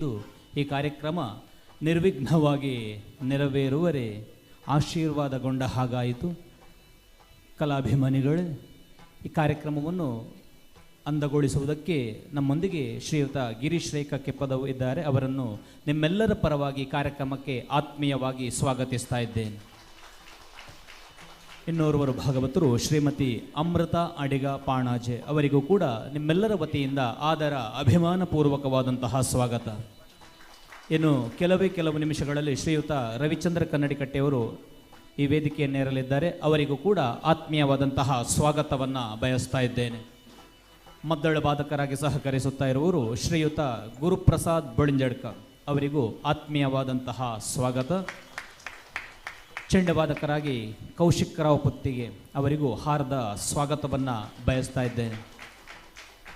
ಈ ಕಾರ್ಯಕ್ರಮ ನಿರ್ವಿಘ್ನವಾಗಿ ನೆರವೇರುವರೆ ಆಶೀರ್ವಾದಗೊಂಡ ಹಾಗಾಯಿತು. ಕಲಾಭಿಮಾನಿಗಳೇ, ಈ ಕಾರ್ಯಕ್ರಮವನ್ನು ಅಂದಗೊಳಿಸುವುದಕ್ಕೆ ನಮ್ಮೊಂದಿಗೆ ಶ್ರೀಯುತ ಗಿರೀಶ್ ರೇಖಾ ಕೆಪ್ಪದವು ಇದ್ದಾರೆ. ಅವರನ್ನು ನಿಮ್ಮೆಲ್ಲರ ಪರವಾಗಿ ಕಾರ್ಯಕ್ರಮಕ್ಕೆ ಆತ್ಮೀಯವಾಗಿ ಸ್ವಾಗತಿಸ್ತಾ ಇದ್ದೇನೆ. ಇನ್ನೋರ್ವರು ಭಾಗವತರು ಶ್ರೀಮತಿ ಅಮೃತ ಅಡಿಗ ಪಾಣಾಜೆ, ಅವರಿಗೂ ಕೂಡ ನಿಮ್ಮೆಲ್ಲರ ವತಿಯಿಂದ ಆದರ ಅಭಿಮಾನಪೂರ್ವಕವಾದಂತಹ ಸ್ವಾಗತ. ಇನ್ನು ಕೆಲವು ನಿಮಿಷಗಳಲ್ಲಿ ಶ್ರೀಯುತ ರವಿಚಂದ್ರ ಕನ್ನಡಿಕಟ್ಟೆಯವರು ಈ ವೇದಿಕೆಯನ್ನೇರಲಿದ್ದಾರೆ. ಅವರಿಗೂ ಕೂಡ ಆತ್ಮೀಯವಾದಂತಹ ಸ್ವಾಗತವನ್ನು ಬಯಸ್ತಾ ಇದ್ದೇನೆ. ಮದ್ದಳ ವಾದಕರಾಗಿ ಸಹಕರಿಸುತ್ತಾ ಇರುವವರು ಶ್ರೀಯುತ ಗುರುಪ್ರಸಾದ್ ಬಳಿಂಜಡ್ಕರ್, ಅವರಿಗೂ ಆತ್ಮೀಯವಾದಂತಹ ಸ್ವಾಗತ. ಚೆಂಡವಾದಕರಾಗಿ ಕೌಶಿಕ್ ರಾವ್ ಪುತ್ತಿಗೆ, ಅವರಿಗೂ ಹಾರ್ದ ಸ್ವಾಗತವನ್ನು ಬಯಸ್ತಾ ಇದ್ದೇನೆ.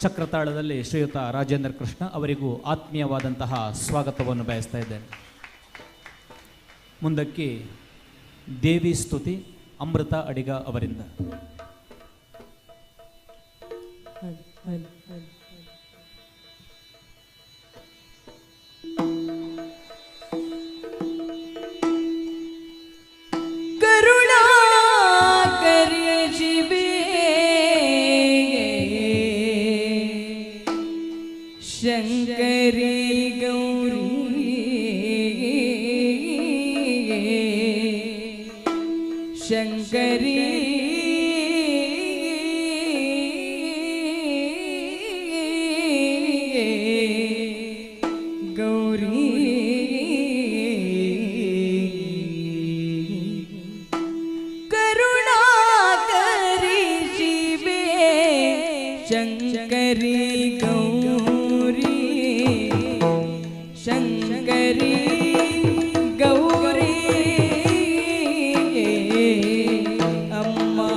ಚಕ್ರತಾಳದಲ್ಲಿ ಶ್ರೀಯುತ ರಾಜೇಂದ್ರ ಕೃಷ್ಣ, ಅವರಿಗೂ ಆತ್ಮೀಯವಾದಂತಹ ಸ್ವಾಗತವನ್ನು ಬಯಸ್ತಾ ಇದ್ದೇನೆ. ಮುಂದಕ್ಕೆ ದೇವಿ ಸ್ತುತಿ ಅಮೃತ ಅಡಿಗ ಅವರಿಂದ. शंकरी गौरी शंकरी गौरी करुणाकरी शिवे शंकरी शंकरी गौरी अम्मा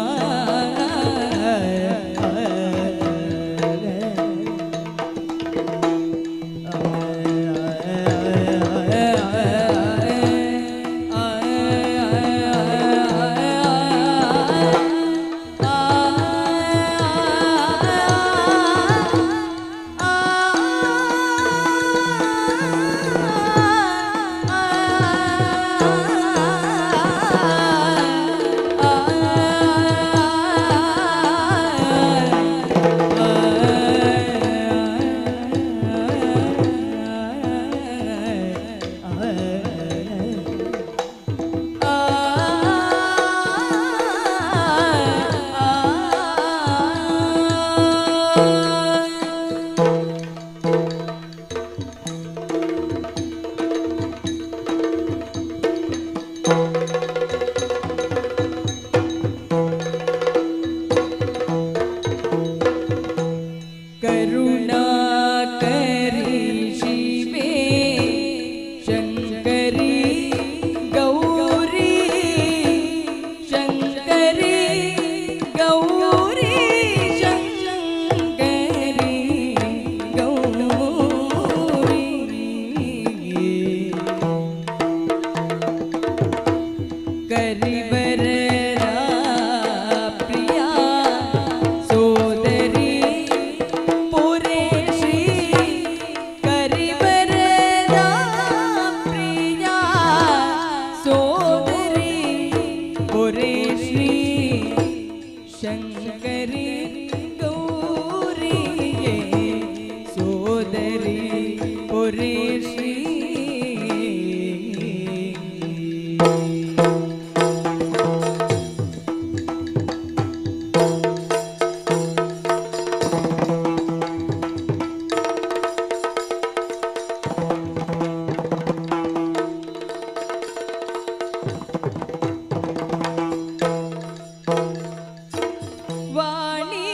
वाणी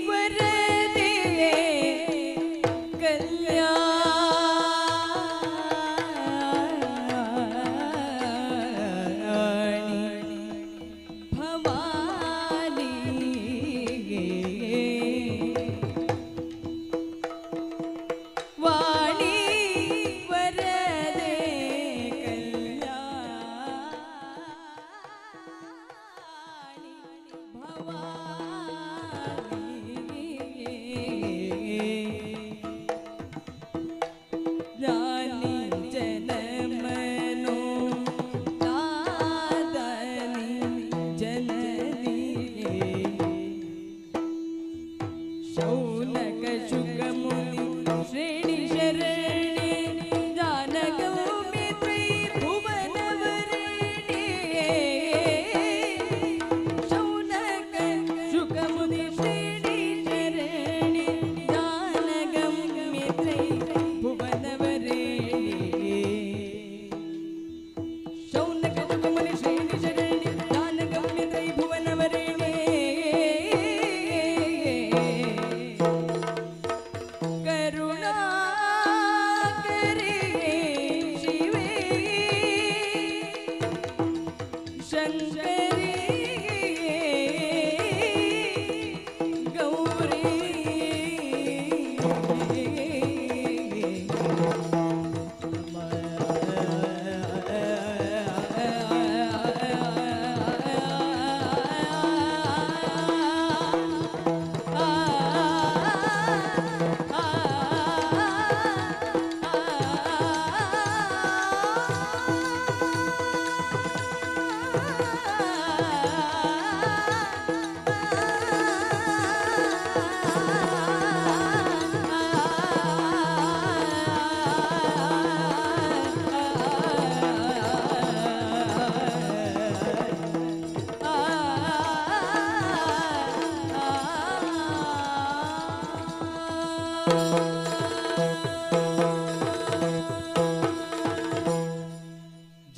वरदे कल्याण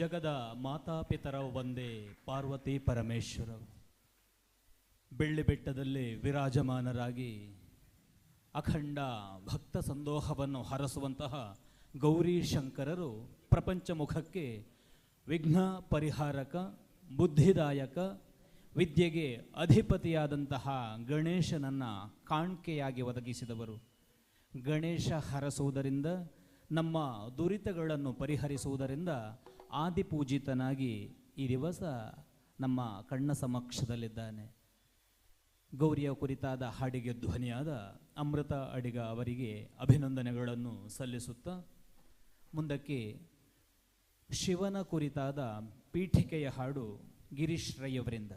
ಜಗದ ಮಾತಾಪಿತರ ಒಂದೇ ಪಾರ್ವತಿ ಪರಮೇಶ್ವರ ಬೆಳ್ಳಿ ಬೆಟ್ಟದಲ್ಲಿ ವಿರಾಜಮಾನರಾಗಿ ಅಖಂಡ ಭಕ್ತ ಸಂದೋಹವನ್ನು ಹರಸುವಂತಹ ಗೌರಿ ಶಂಕರರು ಪ್ರಪಂಚ ಮುಖಕ್ಕೆ ವಿಘ್ನ ಪರಿಹಾರಕ, ಬುದ್ಧಿದಾಯಕ, ವಿದ್ಯೆಗೆ ಅಧಿಪತಿಯಾದಂತಹ ಗಣೇಶನನ್ನು ಕಾಣಿಕೆಯಾಗಿ ಒದಗಿಸಿದವರು. ಗಣೇಶ ಹರಸುವುದರಿಂದ, ನಮ್ಮ ದುರಿತಗಳನ್ನು ಪರಿಹರಿಸುವುದರಿಂದ ಆದಿಪೂಜಿತನಾಗಿ ಈ ದಿವಸ ನಮ್ಮ ಕಣ್ಣ ಸಮಕ್ಷದಲ್ಲಿದ್ದಾನೆ. ಗೌರಿಯ ಕುರಿತಾದ ಹಾಡಿಗೆ ಧ್ವನಿಯಾದ ಅಮೃತ ಅಡಿಗ ಅವರಿಗೆ ಅಭಿನಂದನೆಗಳನ್ನು ಸಲ್ಲಿಸುತ್ತಾ ಮುಂದಕ್ಕೆ ಶಿವನ ಕುರಿತಾದ ಪೀಠಿಕೆಯ ಹಾಡು ಗಿರೀಶ್ ರೈ ಅವರಿಂದ.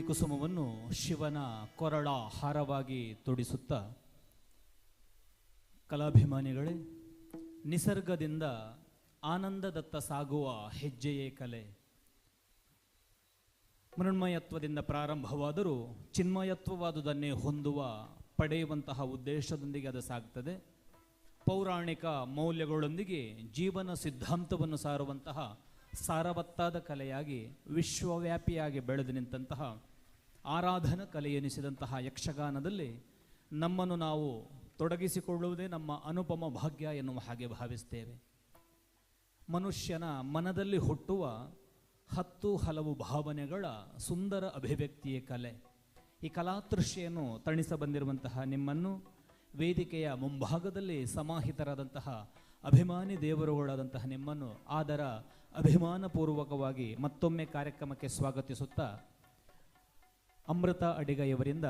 ಕುಸುಮವನ್ನು ಶಿವನ ಕೊರಳ ಹಾರವಾಗಿ ತೊಡಿಸುತ್ತಾ, ಕಲಾಭಿಮಾನಿಗಳೇ, ನಿಸರ್ಗದಿಂದ ಆನಂದದತ್ತ ಸಾಗುವ ಹೆಜ್ಜೆಯೇ ಕಲೆ. ಮೃಣ್ಮಯತ್ವದಿಂದ ಪ್ರಾರಂಭವಾದರೂ ಚಿನ್ಮಯತ್ವವಾದುದನ್ನೇ ಹೊಂದುವ ಪಡೆಯುವಂತಹ ಉದ್ದೇಶದೊಂದಿಗೆ ಅದು ಸಾಗ್ತದೆ. ಪೌರಾಣಿಕ ಮೌಲ್ಯಗಳೊಂದಿಗೆ ಜೀವನ ಸಿದ್ಧಾಂತವನ್ನು ಸಾರುವಂತಹ ಸಾರವತ್ತಾದ ಕಲೆಯಾಗಿ ವಿಶ್ವವ್ಯಾಪಿಯಾಗಿ ಬೆಳೆದು ನಿಂತಹ ಆರಾಧನಾ ಕಲೆ ಎನಿಸಿದಂತಹ ಯಕ್ಷಗಾನದಲ್ಲಿ ನಮ್ಮನ್ನು ನಾವು ತೊಡಗಿಸಿಕೊಳ್ಳುವುದೇ ನಮ್ಮ ಅನುಪಮ ಭಾಗ್ಯ ಎನ್ನುವ ಹಾಗೆ ಭಾವಿಸ್ತೇವೆ. ಮನುಷ್ಯನ ಮನದಲ್ಲಿ ಹುಟ್ಟುವ 10 ಹಲವು ಭಾವನೆಗಳ ಸುಂದರ ಅಭಿವ್ಯಕ್ತಿಯೇ ಕಲೆ. ಈ ಕಲಾತೃಷ್ಯೆಯನ್ನು ತಣಿಸ ಬಂದಿರುವಂತಹ ನಿಮ್ಮನ್ನು ವೇದಿಕೆಯ ಮುಂಭಾಗದಲ್ಲಿ ಸಮಾಹಿತರಾದಂತಹ ಅಭಿಮಾನಿ ದೇವರುಗಳಾದಂತಹ ನಿಮ್ಮನ್ನು ಆದರ ಅಭಿಮಾನಪೂರ್ವಕವಾಗಿ ಮತ್ತೊಮ್ಮೆ ಕಾರ್ಯಕ್ರಮಕ್ಕೆ ಸ್ವಾಗತಿಸುತ್ತಾ ಅಮೃತ ಅಡಿಗಯವರಿಂದ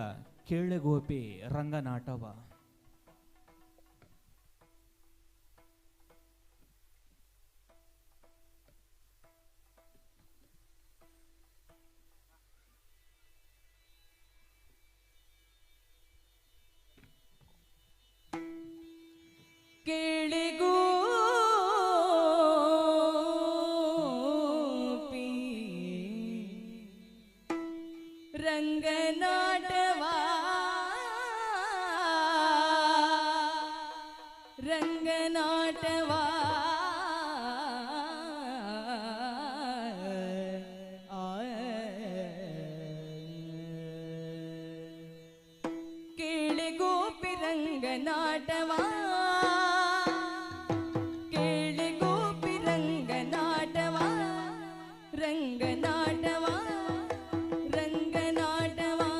ಕೇಳೆಗೋಪಿ ರಂಗನಾಟವ. ಕೇಳಿಗೋ ರಂಗನಾಟವಾ ರಂಗನಾಟವಾ ಕೇಳಿ ಗೋಪಿ ರಂಗನಾಟವಾ ಕೇಳಿ ಗೋಪಿ ರಂಗನಾಟವಾ ರಂಗನಾಟವಾ ರಂಗನಾಟವಾ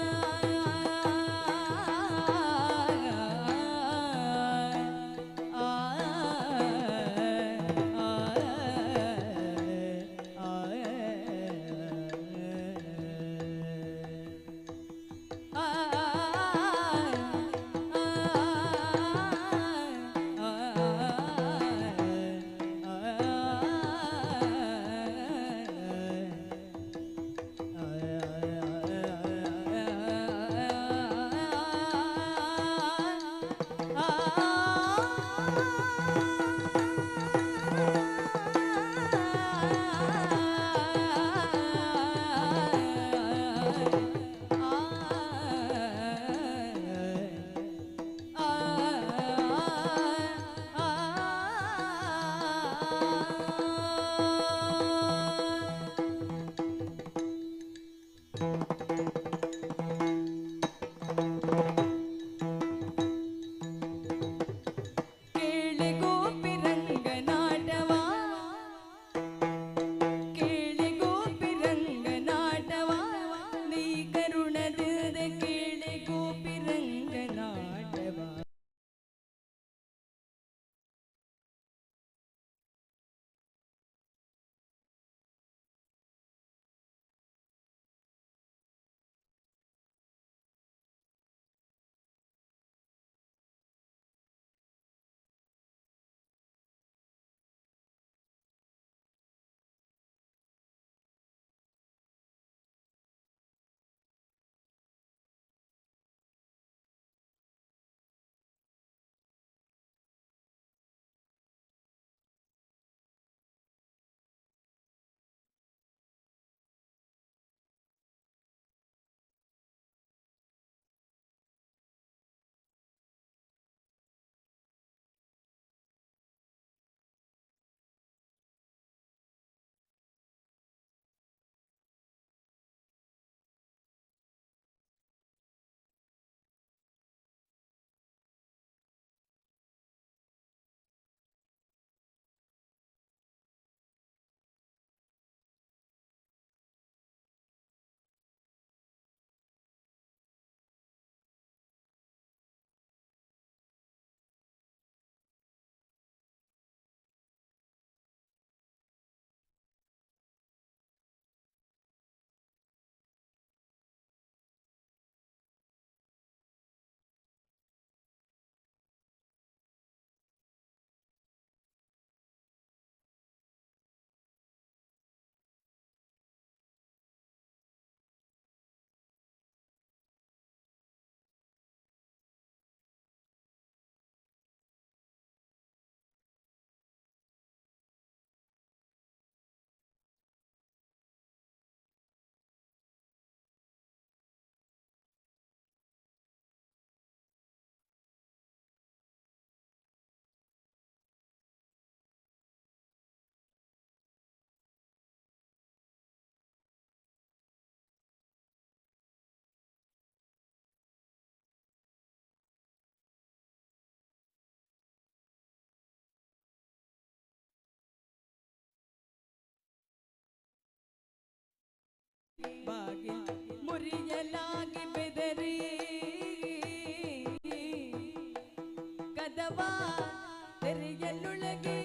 ಬಾಗಿ ಮುರಿಯಲಾಗಿ ಬೆದರಿ ಕದವ ತೆರೆಯಲೊಳಗೆ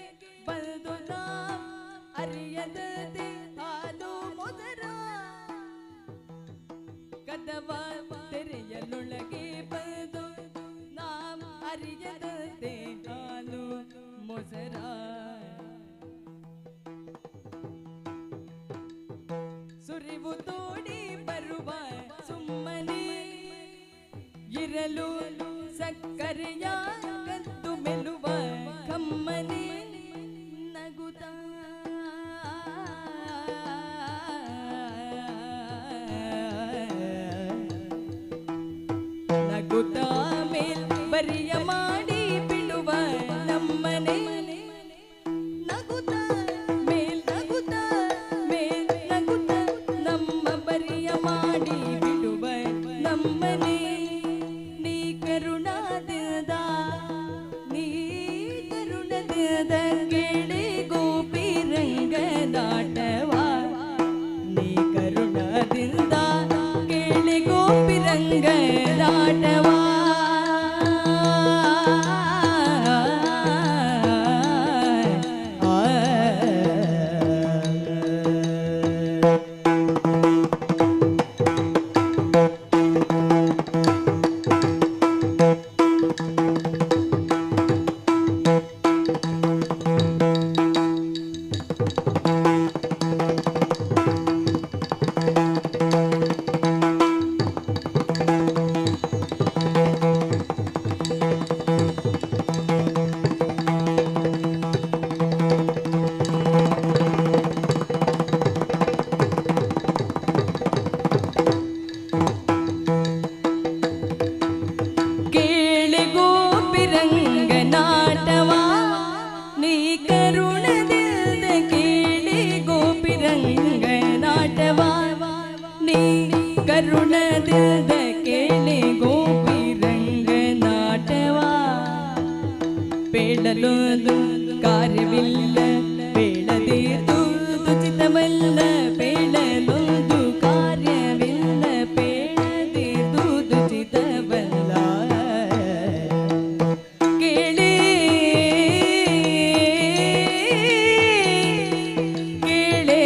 ಬಂದು ನಾ ಅರಿಯದೆ ಹಾಲು ಮೊದರ ಕದವ ತೆರೆಯಲೊಳಗೆ ಬಂದು ನಾ ಅರಿಯದೆ ಹಾಲು ಮೊಸರ ಸುರಿವು ತೋಡಿ ಬರುವ ಸುಮ್ಮನೆ ಇರಲು ಸಕ್ಕರೆಯ ಕದ್ದು ಮೆಲುವ ಕಮ್ಮನೆ ನಗುತ್ತ ನಗುತ್ತ ಮೇಲ್ ಬರಿಯ ಮಾಡಿ ಬಿಡುವ ನಮ್ಮನೆ ನಗುತ್ತ ಮೇಲ್ ನಗುತ್ತ ಮೇಲ್ ನಗುತ್ತ ನಮ್ಮ ಬರಿಯ ಮಾಡಿ ಬಿಡುವ ನಮ್ಮನೆ ನೀ ಕರುಣಾದಿಂದ ಕೇಳಿ ಗೋಪಿ ರಂಗನಾಟವ ನೀ ಕರುಣಾದಿಂದ ಕೇಳಿ ಗೋಪಿ ರಂಗನಾಟವ ಕರುಣದಿಂದ ಕೇಳಿ ಗೋಪಿ ರಂಗನಾಟವ ಬೇಡಲೊಂದು ಕಾರ್ಯವಿಲ್ಲ ಬೇಡದಿರುವುದು ಉಚಿತವಲ್ಲ ಬೇಡಲೊಂದು ಕಾರ್ಯವಿಲ್ಲ ಬೇಡದಿರುವುದು ಉಚಿತವಲ್ಲ ಕೇಳಿ ಕೇಳೇ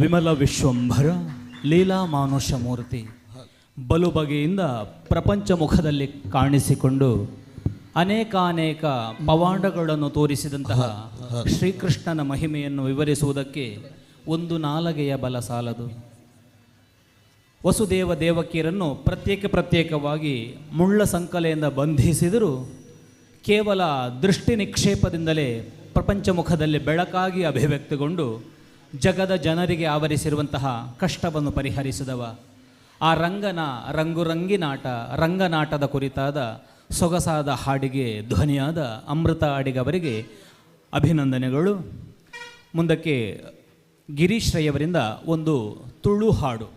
ವಿಮಲ ವಿಶ್ವಂಭರ ಲೀಲಾ ಮಾನುಷ ಮೂರ್ತಿ ಬಲು ಬಗೆಯಿಂದ ಪ್ರಪಂಚ ಮುಖದಲ್ಲಿ ಕಾಣಿಸಿಕೊಂಡು ಅನೇಕಾನೇಕ ಪವಾಡಗಳನ್ನು ತೋರಿಸಿದಂತಹ ಶ್ರೀಕೃಷ್ಣನ ಮಹಿಮೆಯನ್ನು ವಿವರಿಸುವುದಕ್ಕೆ ಒಂದು ನಾಲಗೆಯ ಬಲ ಸಾಲದು. ವಸುದೇವ ದೇವಕಿಯರನ್ನು ಪ್ರತ್ಯೇಕವಾಗಿ ಮುಳ್ಳ ಸಂಕಲೆಯಿಂದ ಬಂಧಿಸಿದರೂ ಕೇವಲ ದೃಷ್ಟಿ ನಿಕ್ಷೇಪದಿಂದಲೇ ಪ್ರಪಂಚ ಮುಖದಲ್ಲಿ ಬೆಳಕಾಗಿ ಅಭಿವ್ಯಕ್ತಿಗೊಂಡು ಜಗದ ಜನರಿಗೆ ಆವರಿಸಿರುವಂತಹ ಕಷ್ಟವನ್ನು ಪರಿಹರಿಸಿದವ. ಆ ರಂಗನ ರಂಗನಾಟದ ಕುರಿತಾದ ಸೊಗಸಾದ ಹಾಡಿಗೆ ಧ್ವನಿಯಾದ ಅಮೃತ ಅಡಿಗವರಿಗೆ ಅಭಿನಂದನೆಗಳು. ಮುಂದಕ್ಕೆ ಗಿರೀಶ್ ರೈಯವರಿಂದ ಒಂದು ತುಳು ಹಾಡು.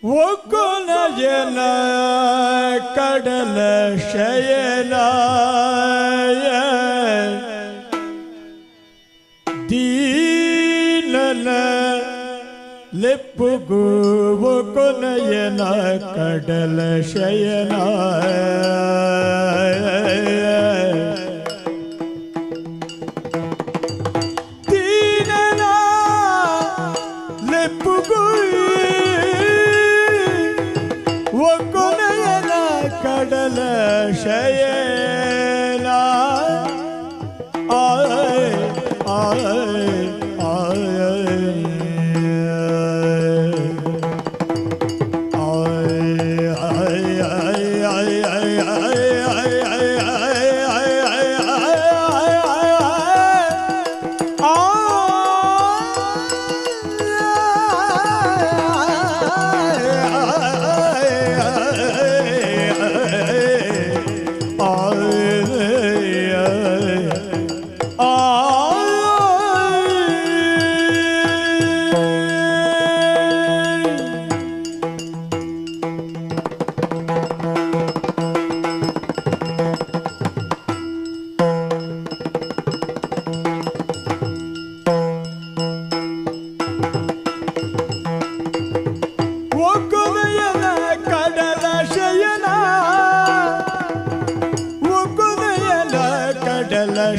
ಒಕ್ಕುನಯನ ಕಡಲ ಶಯನ ದೀನನ ಲೆಪ್ಪುಗು ಒಕ್ಕುನಯನ ಕಡಲ ಶಯನ ದೀನನ ಲೆಪ್ಪುಗು ಒಕ್ಕುನಯನ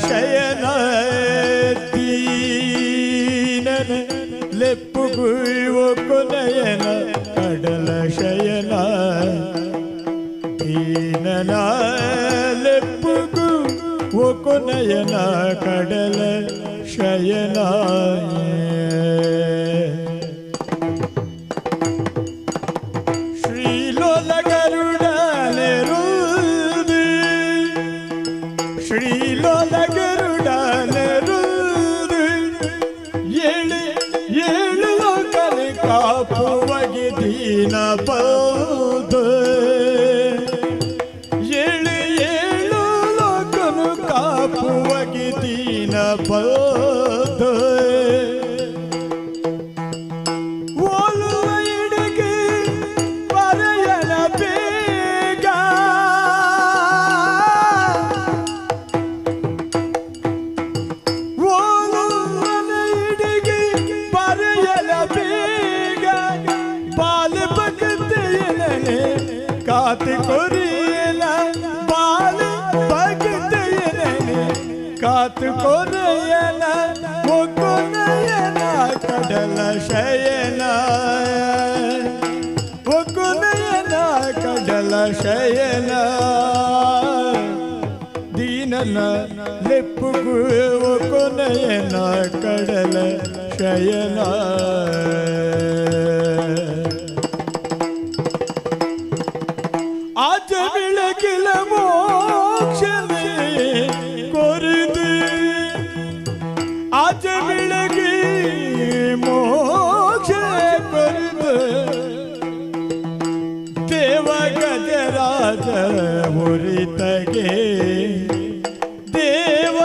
ಶಯನ ದೀನನ ಲೆಪ್ಪುಗು ಒಕ್ಕುನಯನ ಕಡಲ ಶಯನ ದೀನನ ಲೆಪ್ಪುಗು ಒಕ್ಕುನಯನ ಕಡಲ ಶಯನ ಶ್ರೀಲೋಲ ಗರುಡ ನೆರುದು ಶ್ರೀಲೋಲ ಗರುಡ ನೆರುದು ಏಳು ಲೋಕನೆ ಕಾಪುವಗೆ ದೀನ ಬೌದು ಏಳು ಲೋಕನು ಕಾಪುವಗೆ ದೀನ ಬೌದು ಕಾತ ಕೊರಿಯಲ ಬಾಲ ಭಗತಯನೆ ಕಾತ ಕೊರಿಯಲ ಒಕ್ಕುನಯನ ಕಡಲ ಶಯನ ಒಕ್ಕುನಯನ ಕಡಲ ಶಯನ ದೀನನ ಲೆಪ್ಪುಗು ಒಕ್ಕುನಯನ ಕಡಲ ಶಯನ आज विलकिल मोक्षने कोरिदु आज विलकि मोक्ष कोरिदु देव गजराज मुरितगे देव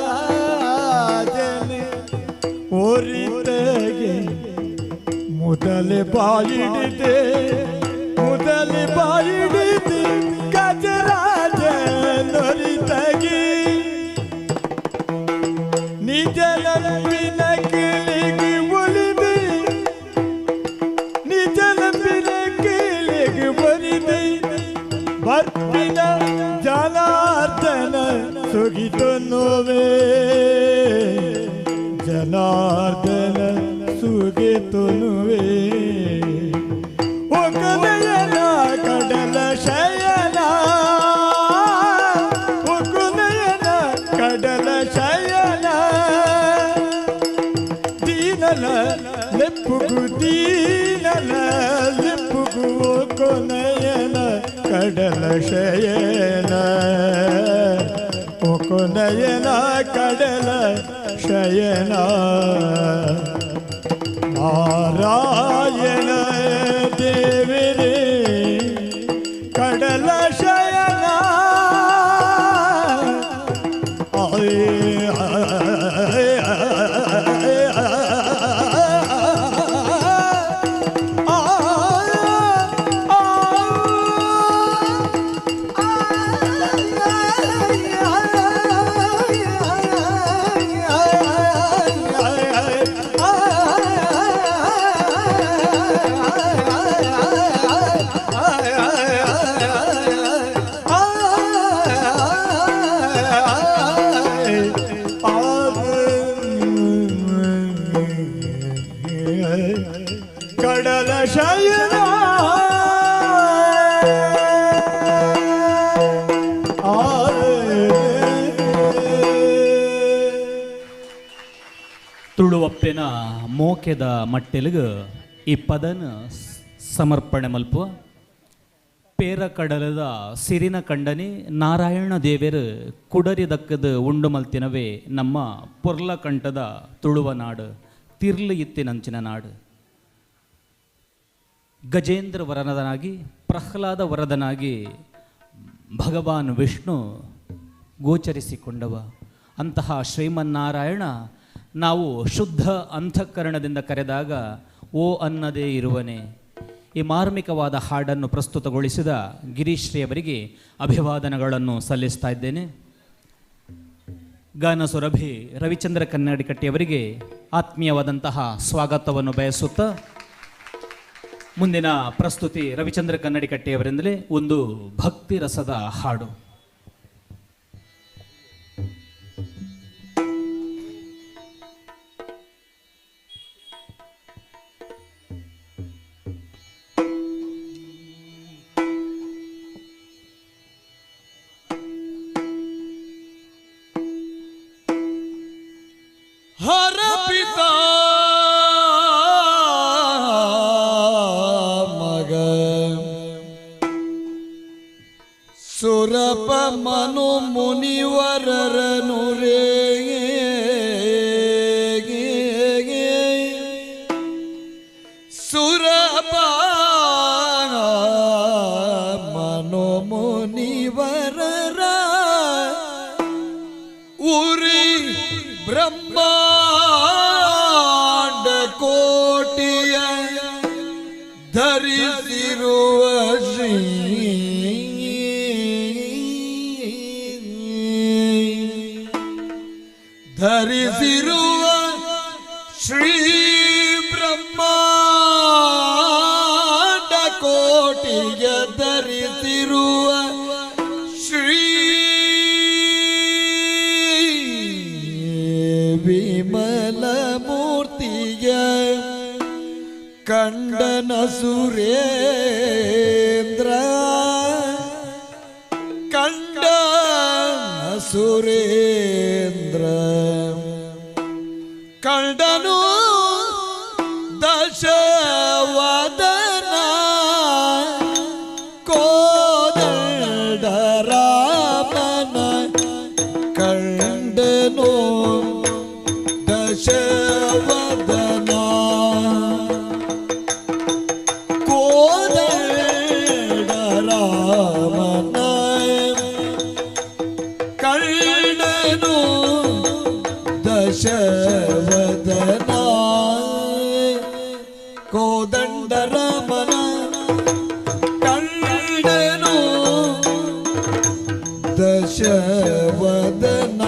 गजराज मुरितगे मुदल बाइडिदे गजराज नोरितगे निजल पिनकलिगे बोलिदे निजल पिनकलिगे बोलिदे ಬರ್ಪಿನ ಜನಾರ್ದನ ಸುಗಿತು ನೋವೆ ಜನಾರ್ದನ ಸುಗಿತು ನೋವೆ ಒಕ್ಕುನಯನ ಕಡಲ ಶಯನ ಒಕ್ಕುನಯನ ಕಡಲ ಶಯನ ದೀನನ ಲೆಪ್ಪುಗು ದೀನನ ಲೆಪ್ಪುಗು ಒಕ್ಕುನಯನ ಕಡಲ ಶಯನ ಒಕ್ಕುನಯನ ಕಡಲ ಶಯನ ನಾರಾಯಣ ದೇವರೇ ಕಡಲ ಶಯನ ತುಳುವಪ್ಪೆನ ಮೋಕೆದ ಮಟ್ಟೆಲಿಗೆ ಈ ಪದನ ಸಮರ್ಪಣೆ ಮಲ್ಪುವ ಪೇರ ಕಡಲದ ಸಿರಿನ ಕಂಡನಿ ನಾರಾಯಣ ದೇವೇರು ಕುಡರಿ ದಕ್ಕದ ಉಂಡು ಮಲ್ತಿನವೇ ನಮ್ಮ ಪೊರ್ಲಕಂಠದ ತುಳುವ ನಾಡು ತಿರ್ಲು ಇತ್ತಿನಂಚಿನ ನಾಡು. ಗಜೇಂದ್ರ ವರದನಾಗಿ ಪ್ರಹ್ಲಾದ ವರದನಾಗಿ ಭಗವಾನ್ ವಿಷ್ಣು ಗೋಚರಿಸಿಕೊಂಡವ. ಅಂತಹ ಶ್ರೀಮನ್ನಾರಾಯಣ ನಾವು ಶುದ್ಧ ಅಂತಃಕರಣದಿಂದ ಕರೆದಾಗ ಓ ಅನ್ನದೇ ಇರುವನೇ. ಈ ಮಾರ್ಮಿಕವಾದ ಹಾಡನ್ನು ಪ್ರಸ್ತುತಗೊಳಿಸಿದ ಗಿರೀಶ್ ಶ್ರೀ ಅವರಿಗೆ ಅಭಿವಾದನಗಳನ್ನು ಸಲ್ಲಿಸ್ತಾ ಇದ್ದೇನೆ. ಗಾನ ಸುರಭಿ ರವಿಚಂದ್ರ ಕನ್ನಡಿಕಟ್ಟಿಯವರಿಗೆ ಆತ್ಮೀಯವಾದಂತಹ ಸ್ವಾಗತವನ್ನು ಬಯಸುತ್ತಾ ಮುಂದಿನ ಪ್ರಸ್ತುತಿ ರವಿಚಂದ್ರ ಕನ್ನಡಿಕಟ್ಟಿಯವರಿಂದಲೇ ಒಂದು ಭಕ್ತಿ ರಸದ ಹಾಡು. ಹರ ಪಿತಾ ಮಗ ಸುರಪ ಮನು ಮುನಿವರರನು ರೇ ಸುರಪ ಮನು ಮುನಿವರರ ಉರಿ ಬ್ರಹ್ಮಾಂಡ ಕೋಟಿಯ ಧರಿಸಿರುವ ಶ್ರೀ ಧರಿಸಿರುವ ಶ್ರೀ ಬ್ರಹ್ಮಾಂಡ ಕೋಟಿಯ ಧರಿಸಿರುವ ಶ್ರೀ ವಿಮಲ ಮೂರ್ತಿಯ ಕಂಡನ ಸುರೇಂದ್ರ ಕಂಡನ ಸುರೇಂದ್ರ ಕಂಡನು ದಶವದನ ಕೋದಂಡ ರಾಮನ ಕಂಡನು ದಶವದನ ಕೋದಂಡ ರಾಮನ ಕಂಡನು ದಶವದನ ಕೋದಂಡ ರಾಮನ ಕಂಡನು ದಶವದನ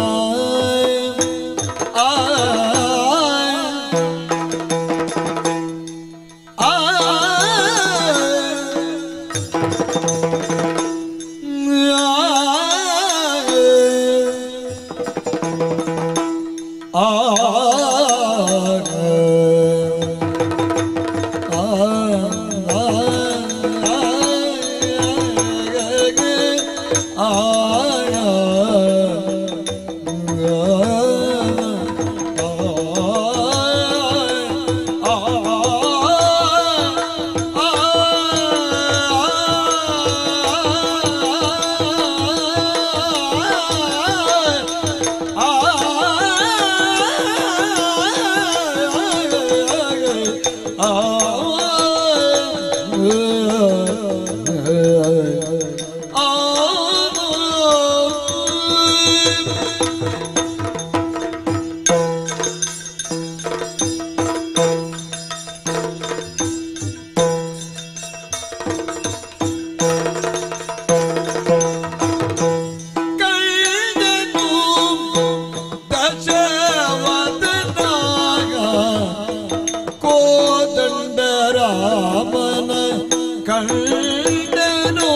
ಕಂಡನು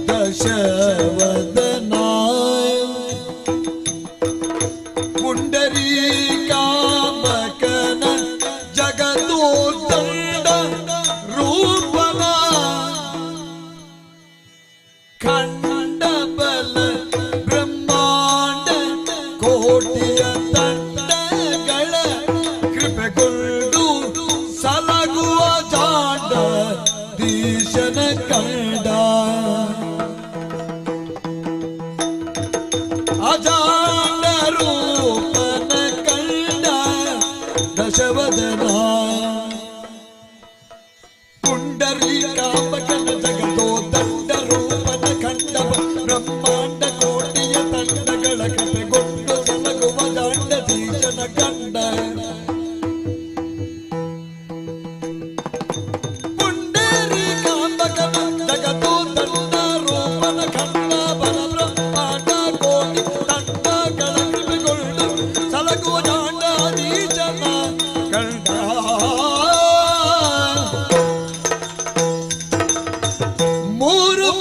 ದಶವದನ ಪುಂಡರೀಕಾಂಬಕನ ಜಗದೋತ್ತಂಡ ರೂಪನ ಖಂಡ ಬಲ ಬ್ರಹ್ಮಾಂಡ ಕೋಟಿಯ ತಂಡಗಳ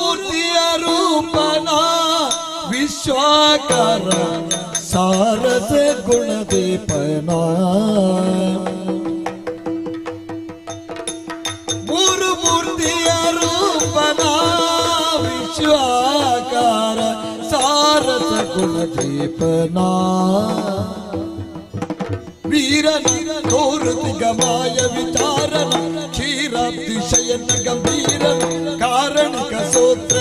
ಮೂರ್ತಿಯ ರೂಪನ ವಿಶ್ವಾಕಾರ ಸಾರಸ ಗುಣದೀಪನ ಮೂರು ಮೂರ್ತಿಯ ರೂಪನ ವಿಶ್ವಾಕಾರ ಸಾರಸ ಗುಣದೀಪನ ವೀರನ ತೋರುತಿ ಗಮಾಯ ವಿಚಾರನ ಕ್ಷೀರಾತಿಶಯನ ಗಂಭೀರನ ಕಾರಣಿಕ ಸೂತ್ರ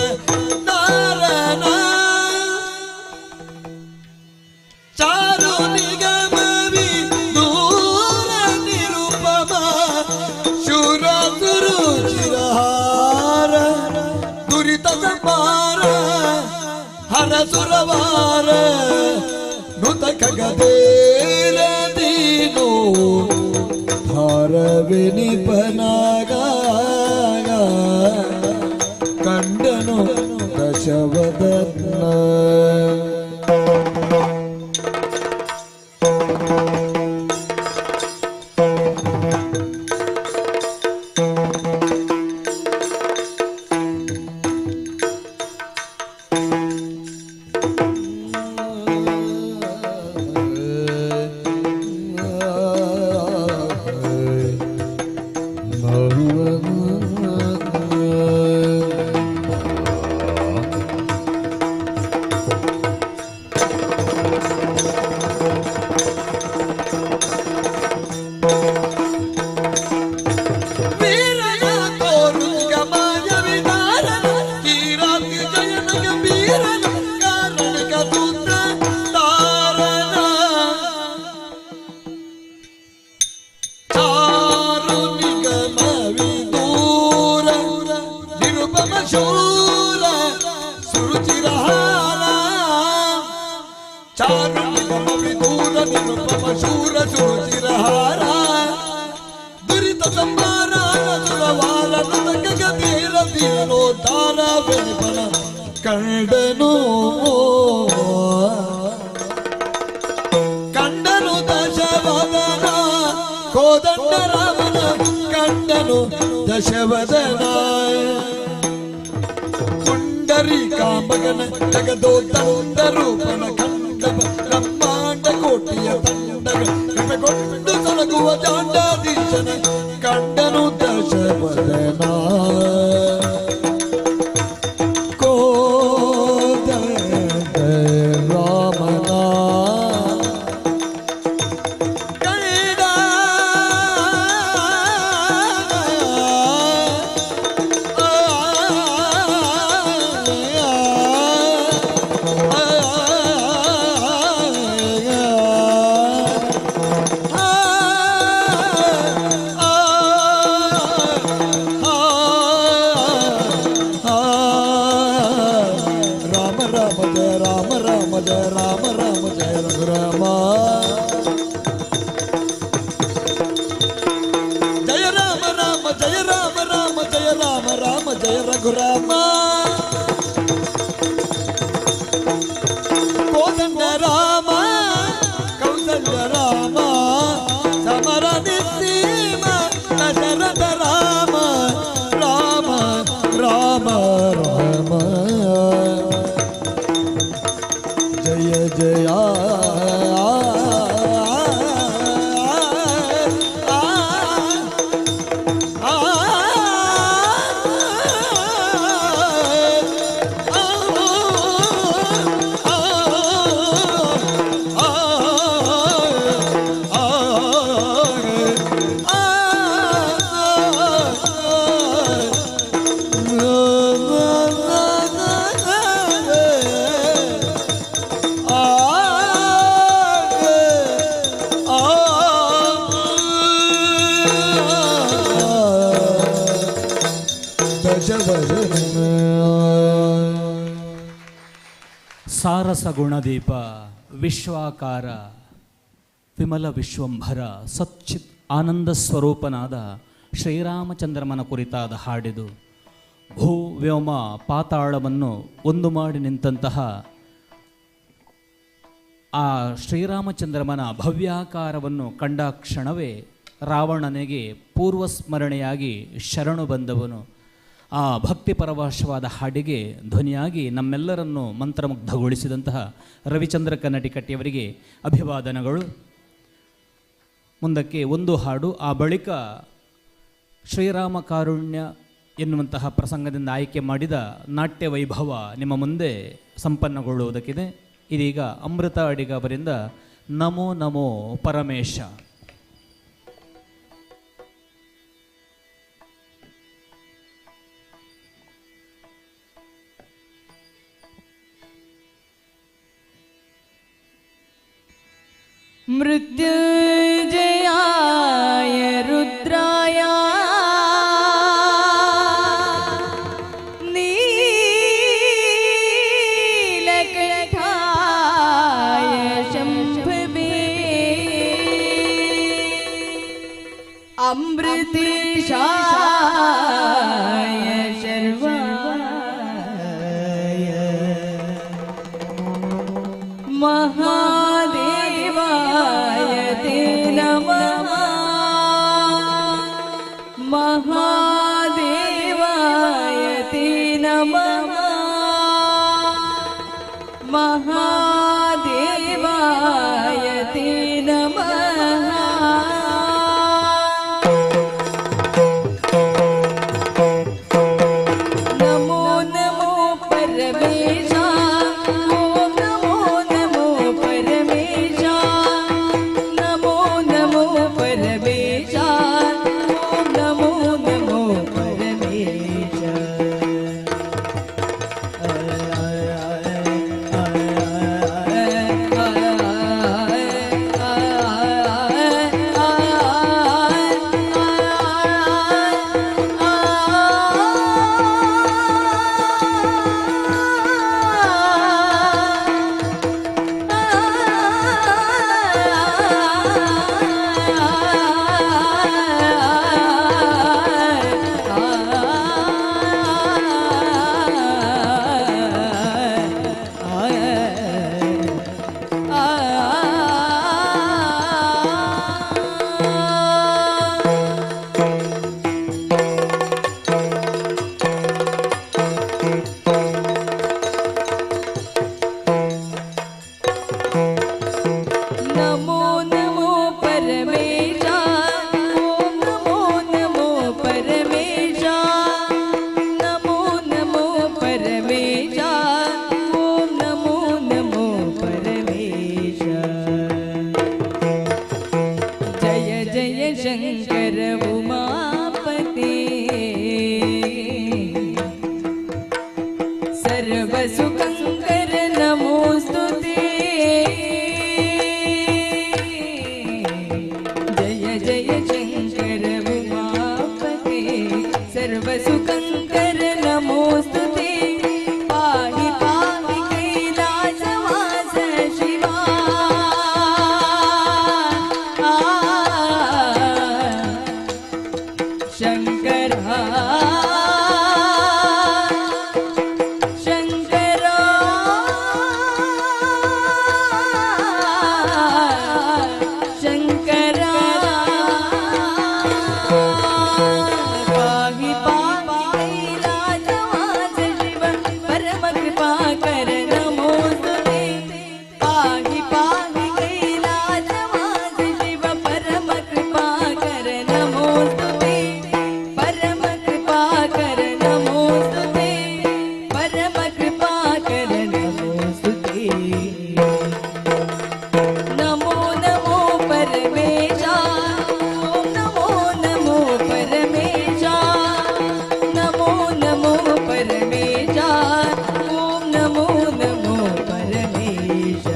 ನಾರನ ಚಾರು ನಿಗಮವಿ ದೂರ ನಿರುಪಮ ಶೂರ ಸುರುಚಿರಹಾರ ದುರಿತ ಸಂಹಾರ ಹರ ಸುರವಾರ ನುತ ಖಗದೇರ ದೀನೋ ಭಾರವಿನಿಪನಾಗ ಕಂಡನು ದಶವದನ ದುರಿತ ಸಂಹಾರ ಸುರವಾರ ಗಗತೀರ ದೀನೋದ್ಧಾರ ವಿನಿಪನ ಕಂಡನು ಕಂಡನು ದಶವದನ ಕೋದಂಡ ರಾಮನ ಕಂಡನು ದಶವದನ ಪುಂಡರೀಕಾಂಬಗನ ಜಗದೋತ್ತಮ ರೂಪನ ಕಂಡ ಬ್ರಹ್ಮಾಂಡ ಕೋಟಿಯ ತಂಡಗ ಕೃಪೆಗೊಂಡು ಸಲಗುವ ಜಾಂಡಾಧೀಶನ ಕಂಡನು ದಶವದನ ಕೋದಂಡ ರಾಮನ ಕಂಡ जय राम राम जय रघुराम जय राम राम जय राम राम जय राम राम जय रघुराम कोदंड राम कौसल्य राम समर निसीम दशरथ राम राम राम राम जय जय ಸಾರಸ ಗುಣದೀಪ ವಿಶ್ವಾಕಾರ ವಿಮಲ ವಿಶ್ವಂಭರ ಸಚ್ಚಿತ್ ಆನಂದ ಸ್ವರೂಪನಾದ ಶ್ರೀರಾಮಚಂದ್ರಮನ ಕುರಿತಾದ ಹಾಡಿದು. ಭೂ ವ್ಯೋಮ ಪಾತಾಳವನ್ನು ಒಂದು ಮಾಡಿ ನಿಂತಹ ಆ ಶ್ರೀರಾಮಚಂದ್ರಮನ ಭವ್ಯಾಕಾರವನ್ನು ಕಂಡ ಕ್ಷಣವೇ ರಾವಣನಿಗೆ ಪೂರ್ವಸ್ಮರಣೆಯಾಗಿ ಶರಣು ಬಂದವನು. ಆ ಭಕ್ತಿ ಪರವಶವಾದ ಹಾಡಿಗೆ ಧ್ವನಿಯಾಗಿ ನಮ್ಮೆಲ್ಲರನ್ನು ಮಂತ್ರಮುಗ್ಧಗೊಳಿಸಿದಂತಹ ರವಿಚಂದ್ರ ಕನ್ನಡಿಕಟ್ಟಿಯವರಿಗೆ ಅಭಿವಾದನಗಳು. ಮುಂದಕ್ಕೆ ಒಂದು ಹಾಡು, ಆ ಬಳಿಕ ಶ್ರೀರಾಮ ಕಾರುಣ್ಯ ಎನ್ನುವಂತಹ ಪ್ರಸಂಗದಿಂದ ಆಯ್ಕೆ ಮಾಡಿದ ನಾಟ್ಯ ವೈಭವ ನಿಮ್ಮ ಮುಂದೆ ಸಂಪನ್ನಗೊಳ್ಳುವುದಕ್ಕಿದೆ. ಇದೀಗ ಅಮೃತ ಅಡಿಗ ಅವರಿಂದ ನಮೋ ನಮೋ ಪರಮೇಶ. ಮೃತ್ಯುಂಜಯಾಯ ರುದ್ರಾಯ ನೀಲಕಂಠಾಯ ಶಂಭವೇ ಅಮೃತೇಶಾಯ ಶರ್ವಾಯ ಮಹಾದೇವಾಯ ತೇ ನಮಃ ಮಹಾದೇವಾಯ ತೇ ನಮಃ ಮಹಾದೇವಾಯ ತೇ ನಮಃ. ನಮೋ ನಮೋ ಪರಮೇಶ, ಓಂ ನಮೋ ನಮೋ ಪರಮೇಶ, ನಮೋ ನಮೋ ಪರಮೇಶ, ಓಂ ನಮೋ ನಮೋ ಪರಮೇಶ. ನಮೋ ನಮೋ ಪರಮೇಶ, ಓಂ ನಮೋ ನಮೋ ಪರಮೇಶ, ನಮೋ ನಮೋ ಪರಮೇಶ, ಓಂ ನಮೋ ನಮೋ ಪರಮೇಶ. ಜಯ ಜಯ ಶಂಕರ ಉಮಾಪತಿ, ಸರ್ವಸುಖಂಕರ ನಮೋಸ್ತುತೆ. ಜಯ ಜಯ ಶಂಕರ ಉಮಾಪತೆ, ಸರ್ವಸುಖಂಕರ ನಮೋಸ್ತುತೆ. ಪಾಹಿ ಪಾಹಿ ಕೈಲಾಸವಾಸ ಶಿವಾ, ಶಂಕರ ಶಂಕರ ಶಂಕರ. ಪಾಹಿ ಪಾಹಿ ಕೈಲಾಸವಾಸ ಶಿವ, ಪರಮ ಕೃಪಾಕರ ನಮೋಸ್ತುತೆ. ಪಾಹಿ ಪಾಹಿ ಕೈಲಾಸವಾಸ ಶಿವ, ಪರಮ ಕೃಪಾಕರ ನಮೋಸ್ತುತೆ. ಪರಮ ಕೃಪಾಕರ ನಮೋಸ್ತುತೆ, ಪರಮ ಕೃಪಾಕರ ನಮೋಸ್ತುತೆ. ನಮೋ ನಮೋ ಪರಮೇಶ, ಓಂ ನಮೋ ನಮೋ ಪರಮೇಶ, ನಮೋ ನಮೋ ಪರಮೇಶ, ಓಂ ನಮೋ ನಮೋ ಪರಮೇಶ.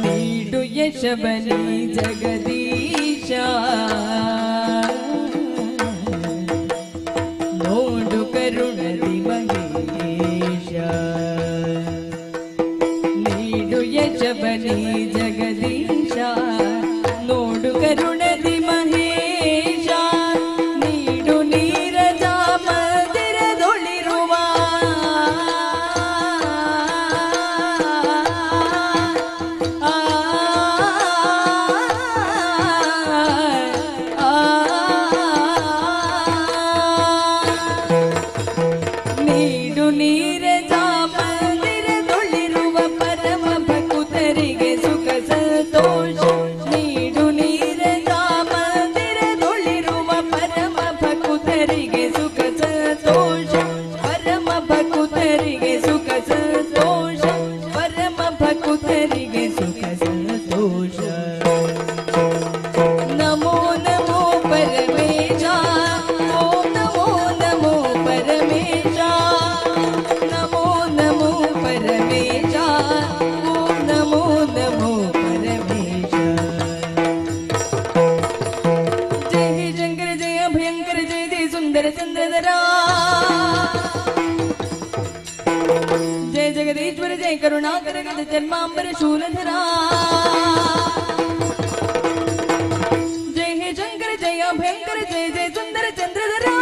ನೀಡು ಯಶವನಿ ಜಗದೀಶ, ನೋಡು ಕರುಣದಿ ಮಹೇಶ. ನೀಡು ಯಶವನಿ ಜಗದೀಶ, ನೋಡು ಕರುಣದಿ ಮಹೇಶ. ನೀಡು ನೀರಜ ಮಂದಿರದೊಳಿರುವ ಆ ನೀರಜ ಮಂದಿರದೊಳಿರುವ ಪರಮ ಭಕ್ತರಿಗೆ ಸುಖ ಸಂತೋಷ ನೀಡು ನೀರಜ ಮಂದಿರದೊಳಿರುವ ಪರಮ ಭಕ್ತರಿಗೆ ಸುಖ ಸಂತೋಷ ಪರಮ ಭಕ್ತರಿಗೆ ಸುಖ ಸಂತೋಷ ಪರಮ ಭಕ್ತರಿಗೆ ಸುಖ ಸಂತೋಷ ನಮೋ ನಮೋ ಪರಮೇಶ ಓಂ ನಮೋ ನಮೋ ಪರಮೇಶ ನಮೋ ನಮೋ ಪರಮೇಶ ಓಂ ನಮೋ ನಮೋ ಪರಮೇಶ ಜಯ ಹೇ ಶಂಕರ ಜಯ ಭಯಂಕರ ಜಯ ಜಯ ಸುಂದರ ಚಂದ್ರಧರ ಜಯ ಜಗದೀಶ್ವರ ಜಯ ಕರುಣಾಕರ ಗಜ ಜನ್ಮಾಂಬರ ಶೂಲಧರ जय हे शंकर जय भयंकर जय जय सुंदर चंद्रधरा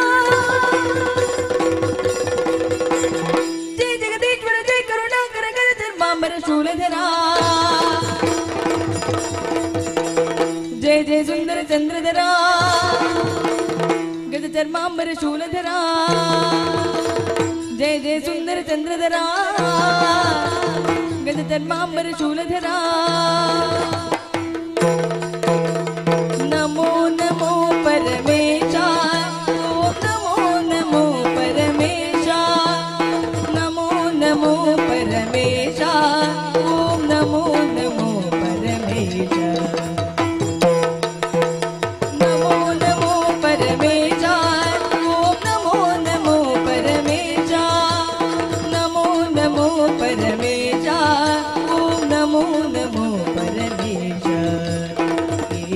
जय जगदीश्वर जय करुणाकर गज धर्मांबर शूलधरा जय जय सुंदर चंद्रधरा गज धर्मांबर शूलधरा जय जय सुंदर चंद्रधरा गज धर्मांबर शूलधरा नमो नमो परमेश ओम नमो नमो परमेश नमो नमो परमेश ओम नमो नमो परमेश नमो नमो परमेश ओम नमो नमो परमेश नमो नमो परमेश ओम नमो नमो परमेश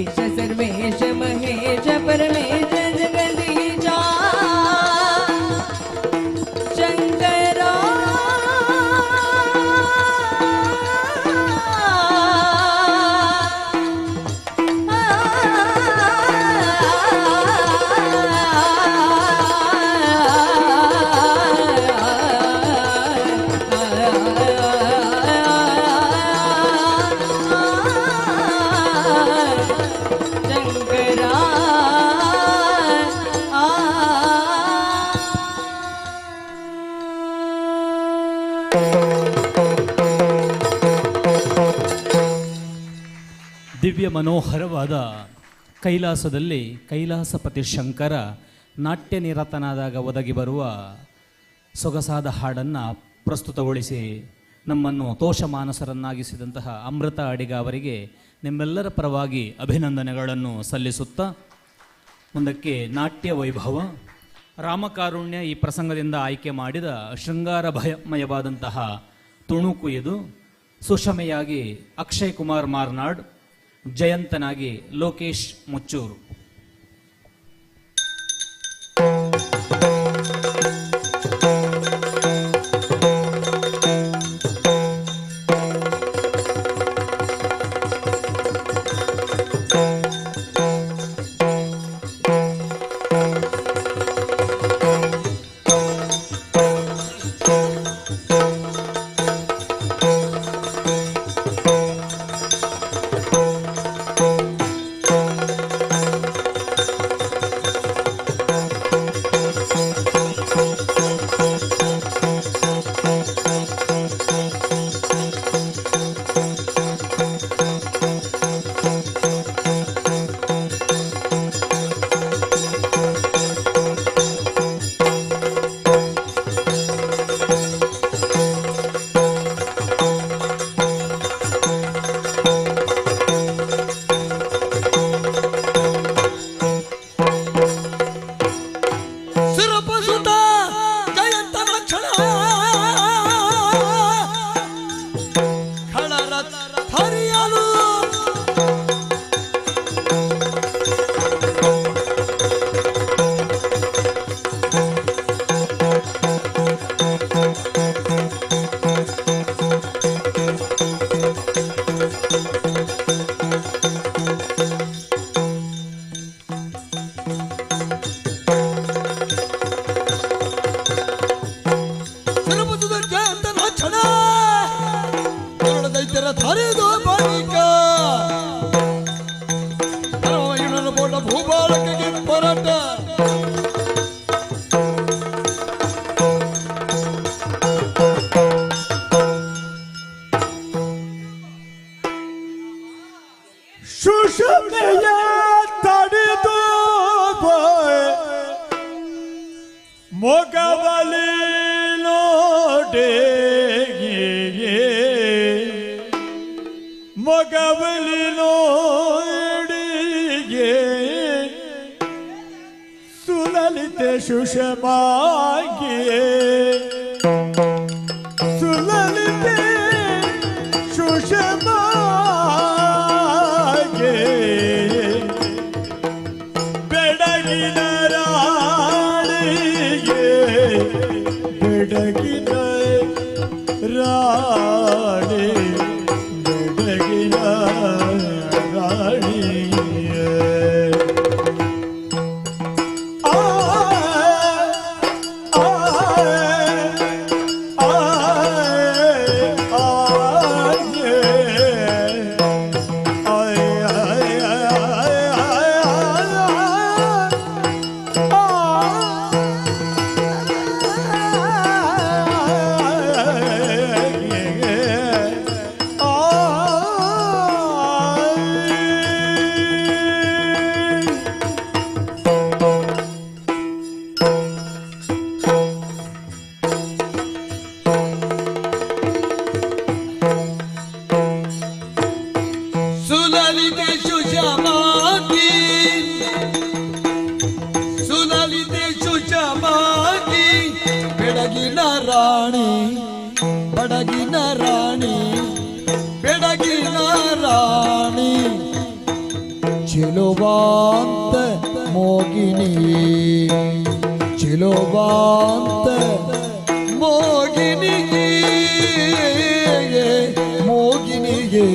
ईश सर्वेश महेश परमेश जगदीशा शंकरा शंकरा ದಿವ್ಯ ಮನೋಹರವಾದ ಕೈಲಾಸದಲ್ಲಿ ಕೈಲಾಸಪತಿ ಶಂಕರ ನಾಟ್ಯ ನಿರತನಾದಾಗ ಒದಗಿ ಬರುವ ಸೊಗಸಾದ ಹಾಡನ್ನು ಪ್ರಸ್ತುತಗೊಳಿಸಿ ನಮ್ಮನ್ನು ತೋಷಮಾನಸರನ್ನಾಗಿಸಿದಂತಹ ಅಮೃತ ಅಡಿಗ ಅವರಿಗೆ ನಿಮ್ಮೆಲ್ಲರ ಪರವಾಗಿ ಅಭಿನಂದನೆಗಳನ್ನು ಸಲ್ಲಿಸುತ್ತಾ ಮುಂದಕ್ಕೆ ನಾಟ್ಯ ವೈಭವ ರಾಮಕಾರುಣ್ಯ ಈ ಪ್ರಸಂಗದಿಂದ ಆಯ್ಕೆ ಮಾಡಿದ ಶೃಂಗಾರ ಭಯಮಯವಾದಂತಹ ತುಣುಕು ಇದು. ಸುಷಮೆಯಾಗಿ ಅಕ್ಷಯ್ ಕುಮಾರ್ ಮಾರ್ನಾಡ್, ಜಯಂತನಾಗಿ ಲೋಕೇಶ್ ಮುಚ್ಚೂರು. ಮೊಗವಲಿ ನೋಡೆ ಮೊಗವಲಿ ನೋಡಿಗೆ ಸುಲಲಿತೆ ಸುಷಮಾಗಿಯೇ ಸುಲಲಿತೆ ಸುಷಮಾಗೆ ಬೆಡಗಿನ ರಾಣಿಗೆ ಬೆಡಗಿನ ರಾಣಿ ಬೆಡಗಿನ ರಾಣಿಯೇ ಸುಲಲಿತೆ ಸುಷಮಾಗಿ ಸುಲಲಿತೆ ಸುಷಮಾಗಿ ಬೆಡಗಿನ ರಾಣಿ ಬಡಗಿನ ರಾಣಿ ಬೆಡಗಿನ ರಾಣಿ ಚಿಲುವಾಂತ ಮೋಗಿನಿ ಚಿಲುವಾಂತ ಮೋಗಿನಿಗೆ ಮೋಗಿನಿಗೆ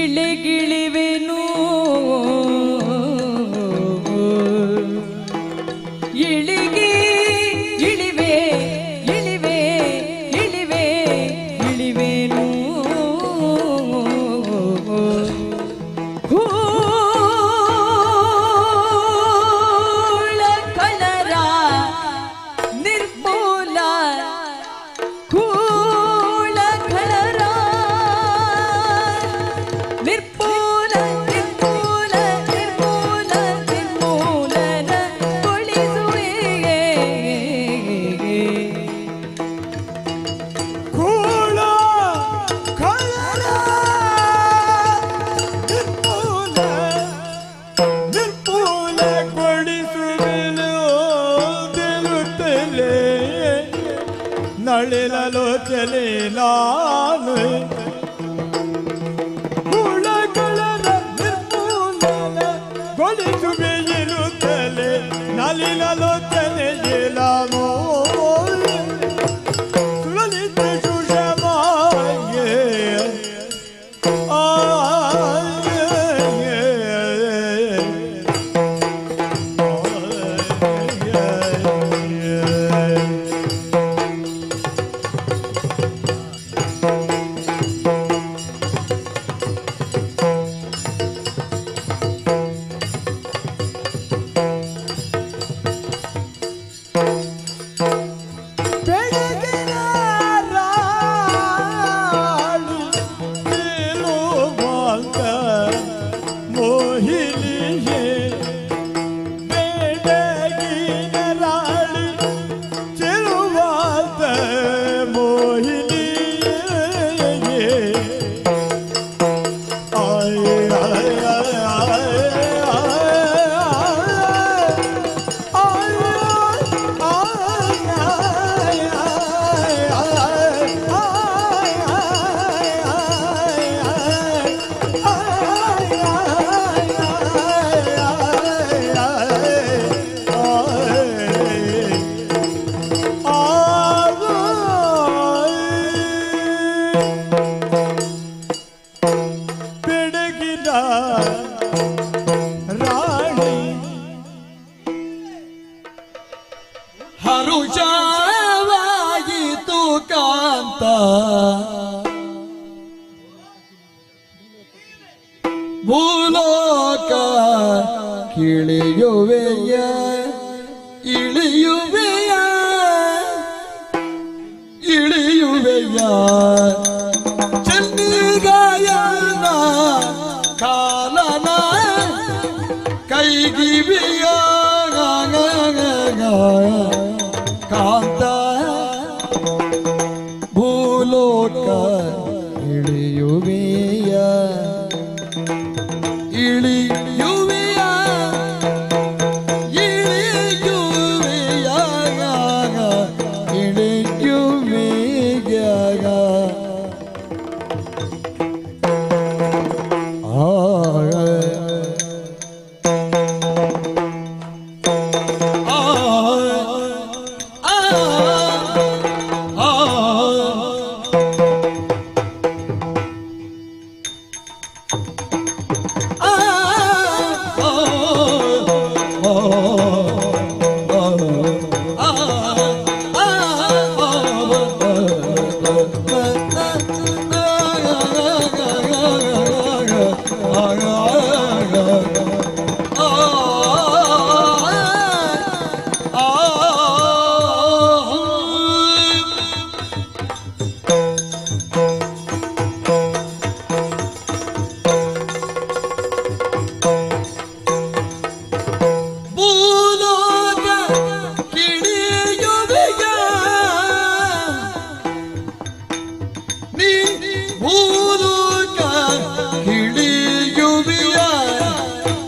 ಇಳಿಗಿಳಿವೆನು ಇಳಿಗಿ ಇಳಿವೆ ಇಳಿವೆ ಇಳಿವೆ ಇಳಿವೆನು ಹೂಳ ಕಲರ ನಿರ್ಮೂಲ ಹೂಳ ಕಲರ ನಿರ್ಮೂಲ ರಾಣಿ ಹರುಷವಾಯಿತು ಕಾಂತ ಭೂಲೋಕ ಕಿಳಿಯುವೆಯ ಇಳಿಯುವೆಯ ಇಳಿಯುವೆಯ ಚೆನ್ನಿಗಾಯನ ಕಾಲನ ಕೈಗಿವಿಯ ಕಾಂತ ಭೂಲೋಕ ಇಳಿಯುವೆಯ ಇಳಿಯುವೆಯ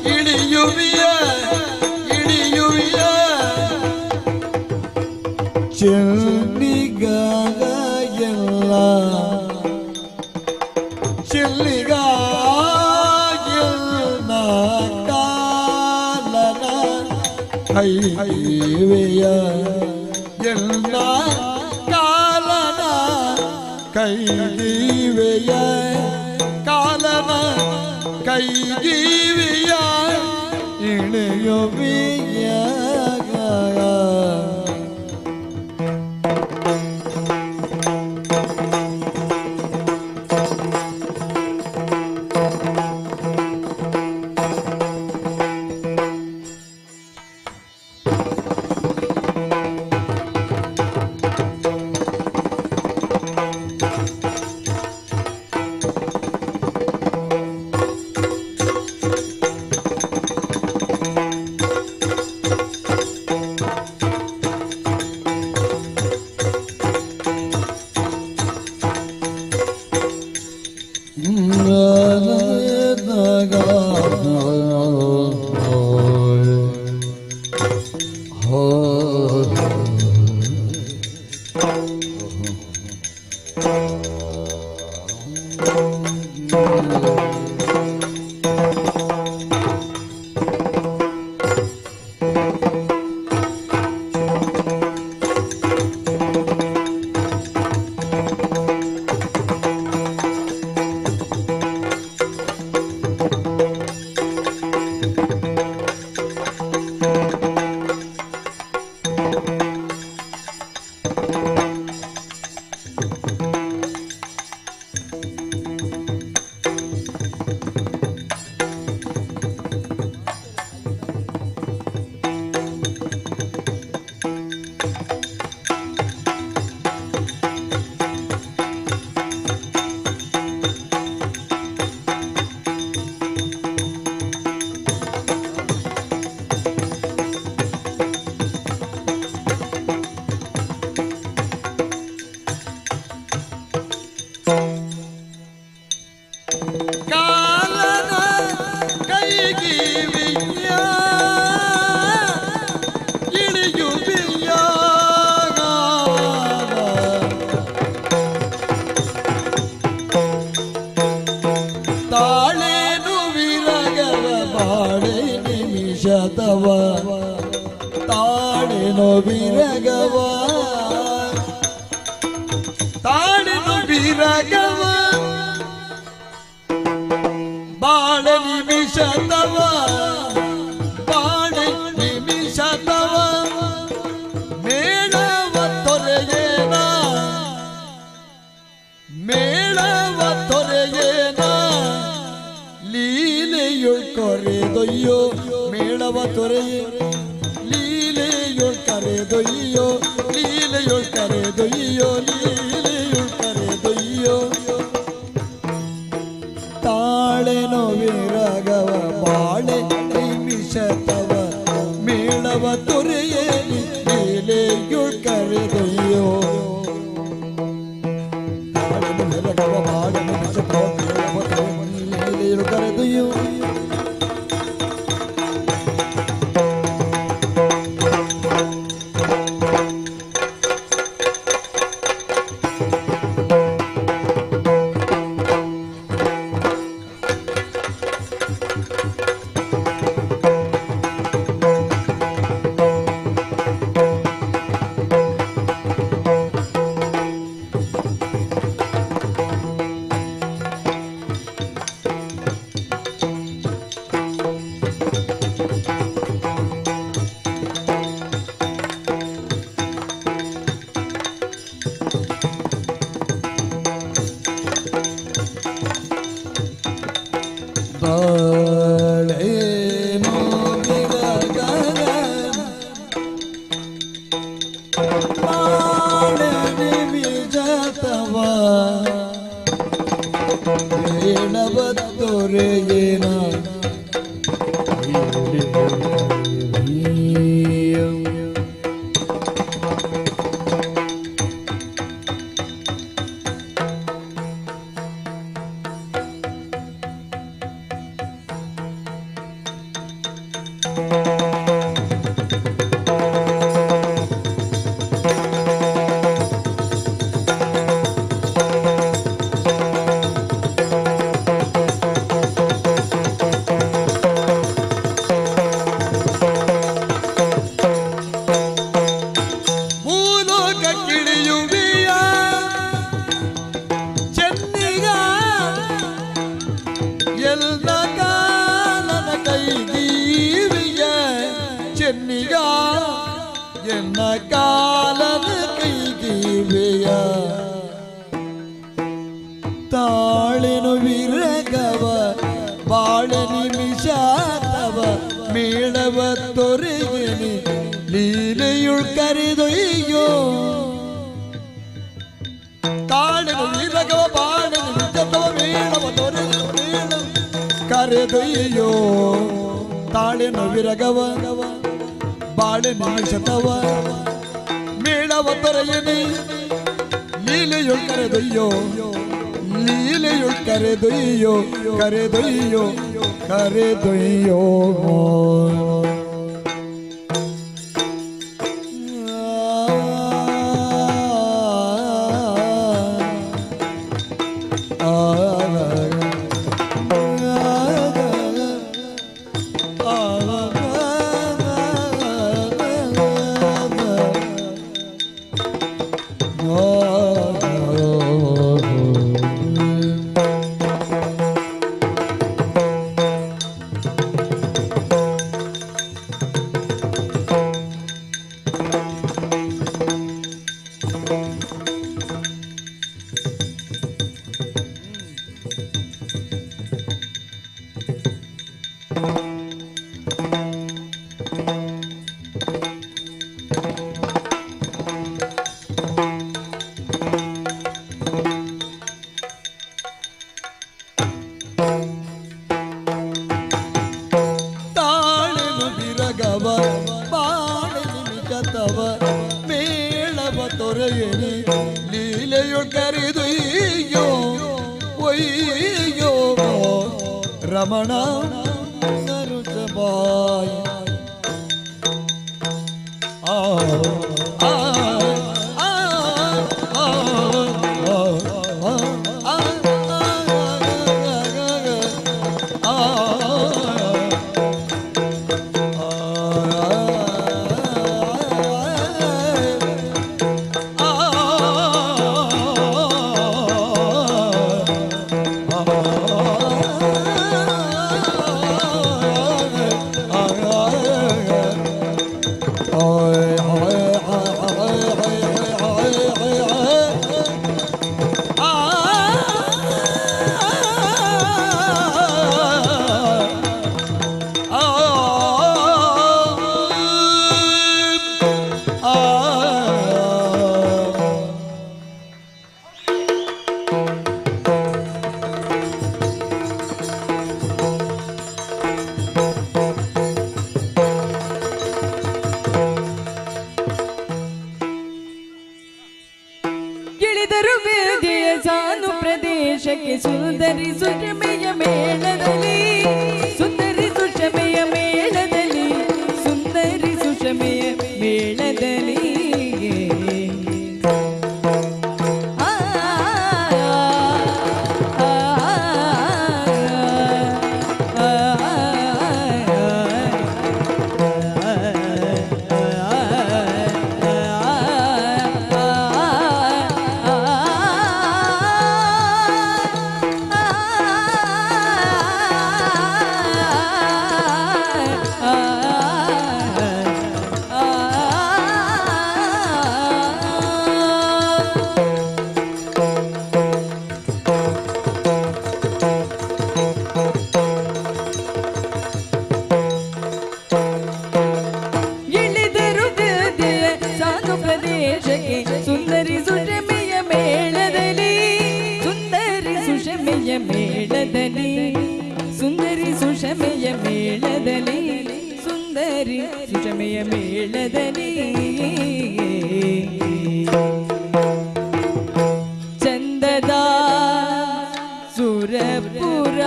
ಇಳಿಯುವೆಯ ಇಳಿಯುವೆಯ ಚೆಲ್ಲಿಗಾಯಲ್ಲ ಚೆಲ್ಲಿಗಾಯಲ್ಲ ಕಾಲನ ಕೈವೆಯ ಎಲ್ಲ ಕಾಲನ ಕೈಗಿವೆಯ ಕಾಲನ ಕೈಗಿವೆಯ ಇಳೆಯುವೆಯ ನಿಮಿಷದವ ತಾಳೆನೋ ಬಿರಗವ ತಾಳೆನೋ ಬಿರಗವ ಬಾಳ ಬಾಳೆ ನಿಮಿಷ ತವ ಬಾಳೆ ನಿಮಿಷ ತವ ಮೇಳವ ತೊರೆಯೇನ ಮೇಳವ ತೊರೆಯೇನ ಲೀಲೆಯುಳ್ ಕೊರೆದೊಯ್ಯೋ ಮೇಳವ ತೊರೆಯೇ ಲೀಲೆಯುಳ್ ಕರೆದೊಯ್ಯೋ ಲೀಲೆಯುಳ್ ಕರೆದೊಯ್ಯೋ ಲೀಲೆಯುಳ್ ಕರೆದೊಯ್ಯೋ ತಾಳೆನೋ ವಿರಗವ ಬಾಳೆ ನಿಮಿಷ ತವ ಮೇಳವ ತೊರೆಯೇ ಲೀಲೆಯುಳ್ ಕರೆದೊಯ್ಯೋ ತಾಳೆನೋ ವಿರಗವ ಬಾಳೆ ನಿಮಿಷ ತವ ಮೇಳವ ತೊರೆಯೇ ಲೀಲೆಯುಳ್ ಕರೆದೊಯ್ಯೋ ತಾಳೆನು ವಿರಗವ ಬಾಳೆ ನಿಮಿಷ ತವ ಮೇಳವ ತೊರೆಯೇನಿ ಲೀಲೆಯುಳ್ ಕರೆದೊಯ್ಯೋ ತಾಳೆನು ವಿರಗವ ಬಾಳೆ ನಿಮಿಷ ತವ ಮೇಳವ ತೊರೆಯೇನಿ ಕರೆದೊಯ್ಯೋ ತಾಳೆನು ವಿರಗವ ಬಾಳೆ ನಿಮಿಷ ತವ ಮೇಳವ ತೊರೆಯೇನಿ ಲೀಲೆಯುಳ್ ಕರೆದೊಯ್ಯೋ ಲೀಲೆಯುಳ್ ಕರೆದೊಯ್ಯೋ ಕರೆದೊಯ್ಯೋ ಕರೆದೊಯ್ಯೋ ತಾಳೆನು ವಿರಗವ ಬಾಳೆ ನಿಮಿಷ ತವ ಮೇಳವ ತೊರೆಯೇನಿ ಲೀಲೆಯುಳ್ ಕರೆದೊಯ್ಯೋ ಒಯ್ಯೋ ರಮಣ ನರುಸಬಾಯ ಆ ಆ ಪ್ರದೇಶಕ್ಕೆ ಸುಂದರಿ ಸುಷಮೆಯ ಮೇಳದಲ್ಲಿ ಸುಂದರಿ ಸುಷಮೆಯ ಮೇಳದಲ್ಲಿ ಸುಂದರಿ ಸುಷಮೆಯ ಮೇಳದಲ್ಲಿ ಸುಂದರಿ ಸುಷಮೆಯ ಮೇಳದಲ್ಲಿ ಸುಂದರಿ ಸುಷಮೆಯ ಮೇಳದಲ್ಲಿ ಸುಂದರಿ ಸುಷಮೆಯ ಮೇಳದಲ್ಲಿ ಸುಂದರಿ ಸುಷಮೆಯ ಮೇಳದಲ್ಲಿ ಚಂದದ ಸುರಪುರ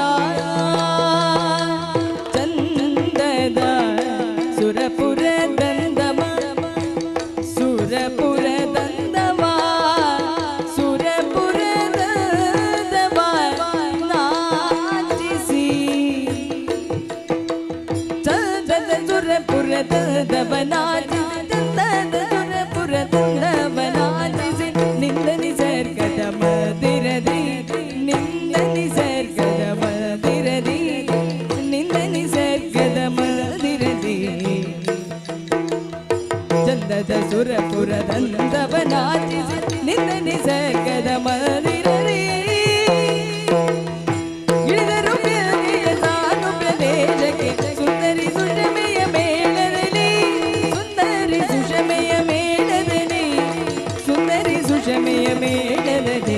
ಚಂದದ ಸುರಪುರ ದಂದಮ ಸುರಪುರ ಸುರಪುರದವನಾಚಿಸಿ ನಿಂದ ನಿಸರ್ಗದ ಮದಿರದಿ ನಿಂದ ನಿಸರ್ಗದ ಮದಿರದಿ ನಿಂದ ನಿಸರ್ಗದ ಮದಿರದಿ ಚಂದದ ಸುರಪುರದವನಾಚಿಸಿ ನಿಂದ ನಿಸರ್ಗದ ಮದಿರದಿ ಇಳಿದರು ಪ್ರಿಯ ಸಾನು ಪ್ರದೇಶಕ್ಕೆ ಸುಂದರಿ ಸುಷಮೆಯ ಮೇಳದಲ್ಲಿ ಸುಂದರಿ ಸುಷಮೆಯ ಮೇಳದಲ್ಲಿ ಸುಂದರಿ ಸುಷಮೆಯ ಮೇಳದಲ್ಲಿ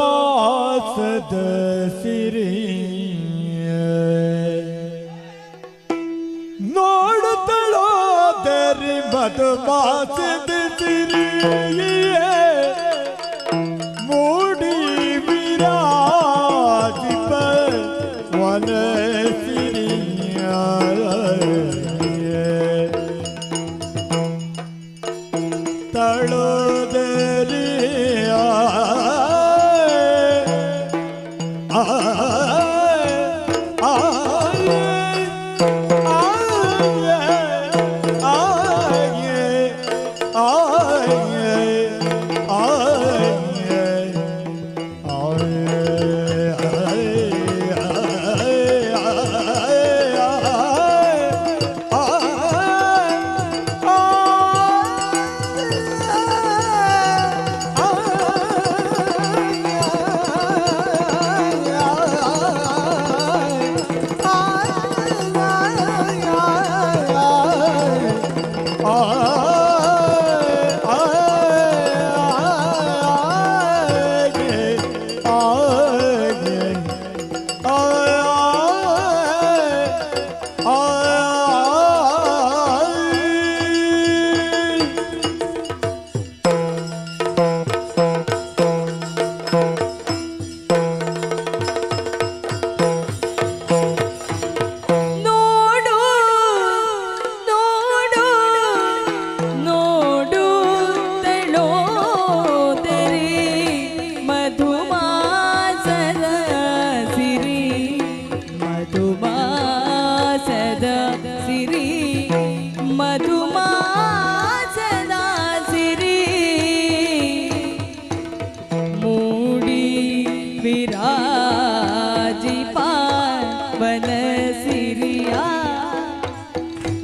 ಮಧುಮಾಸದ ಸಿರಿ ನೋಡುತ್ತಳೋ ದರಿ ಮಧುಮಾಸದ ಸಿರಿ ಮೂಡಿ ವಿರಾಜಿಪ ವನ ಸಿರಿಯ ತಳೋದರಿಯ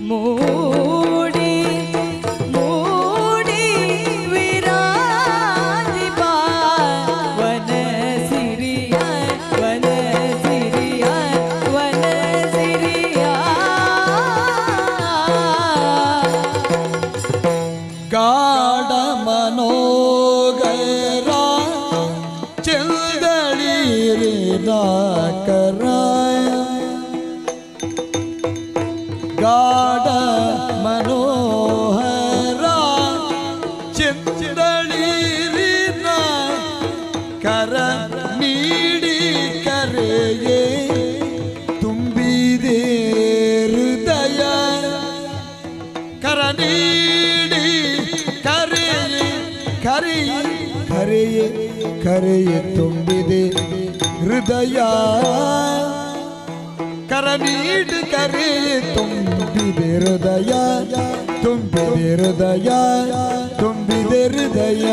ಮೂಡಿ ಮೂಡಿ ವಿರಾಜಿಪ कराय गाढ़ मनोहरा चिंदड़ीरिन कर नीड़ी करेये ತುಂಬಿದೆ ಹೃದಯ ಕರನೀಡಿ ಕರೆಯೇ ಕರೆಯೇ ಕರೆಯೇ ಕರೆಯೇ ತುಂಬಿದೆ ಹೃದಯ ಕರನೀಡಿ ಕರೆಯೇ ತುಂಬಿದೆ ಹೃದಯ ತುಂಬಿದೆ ಹೃದಯ ತುಂಬಿದೆ ಹೃದಯ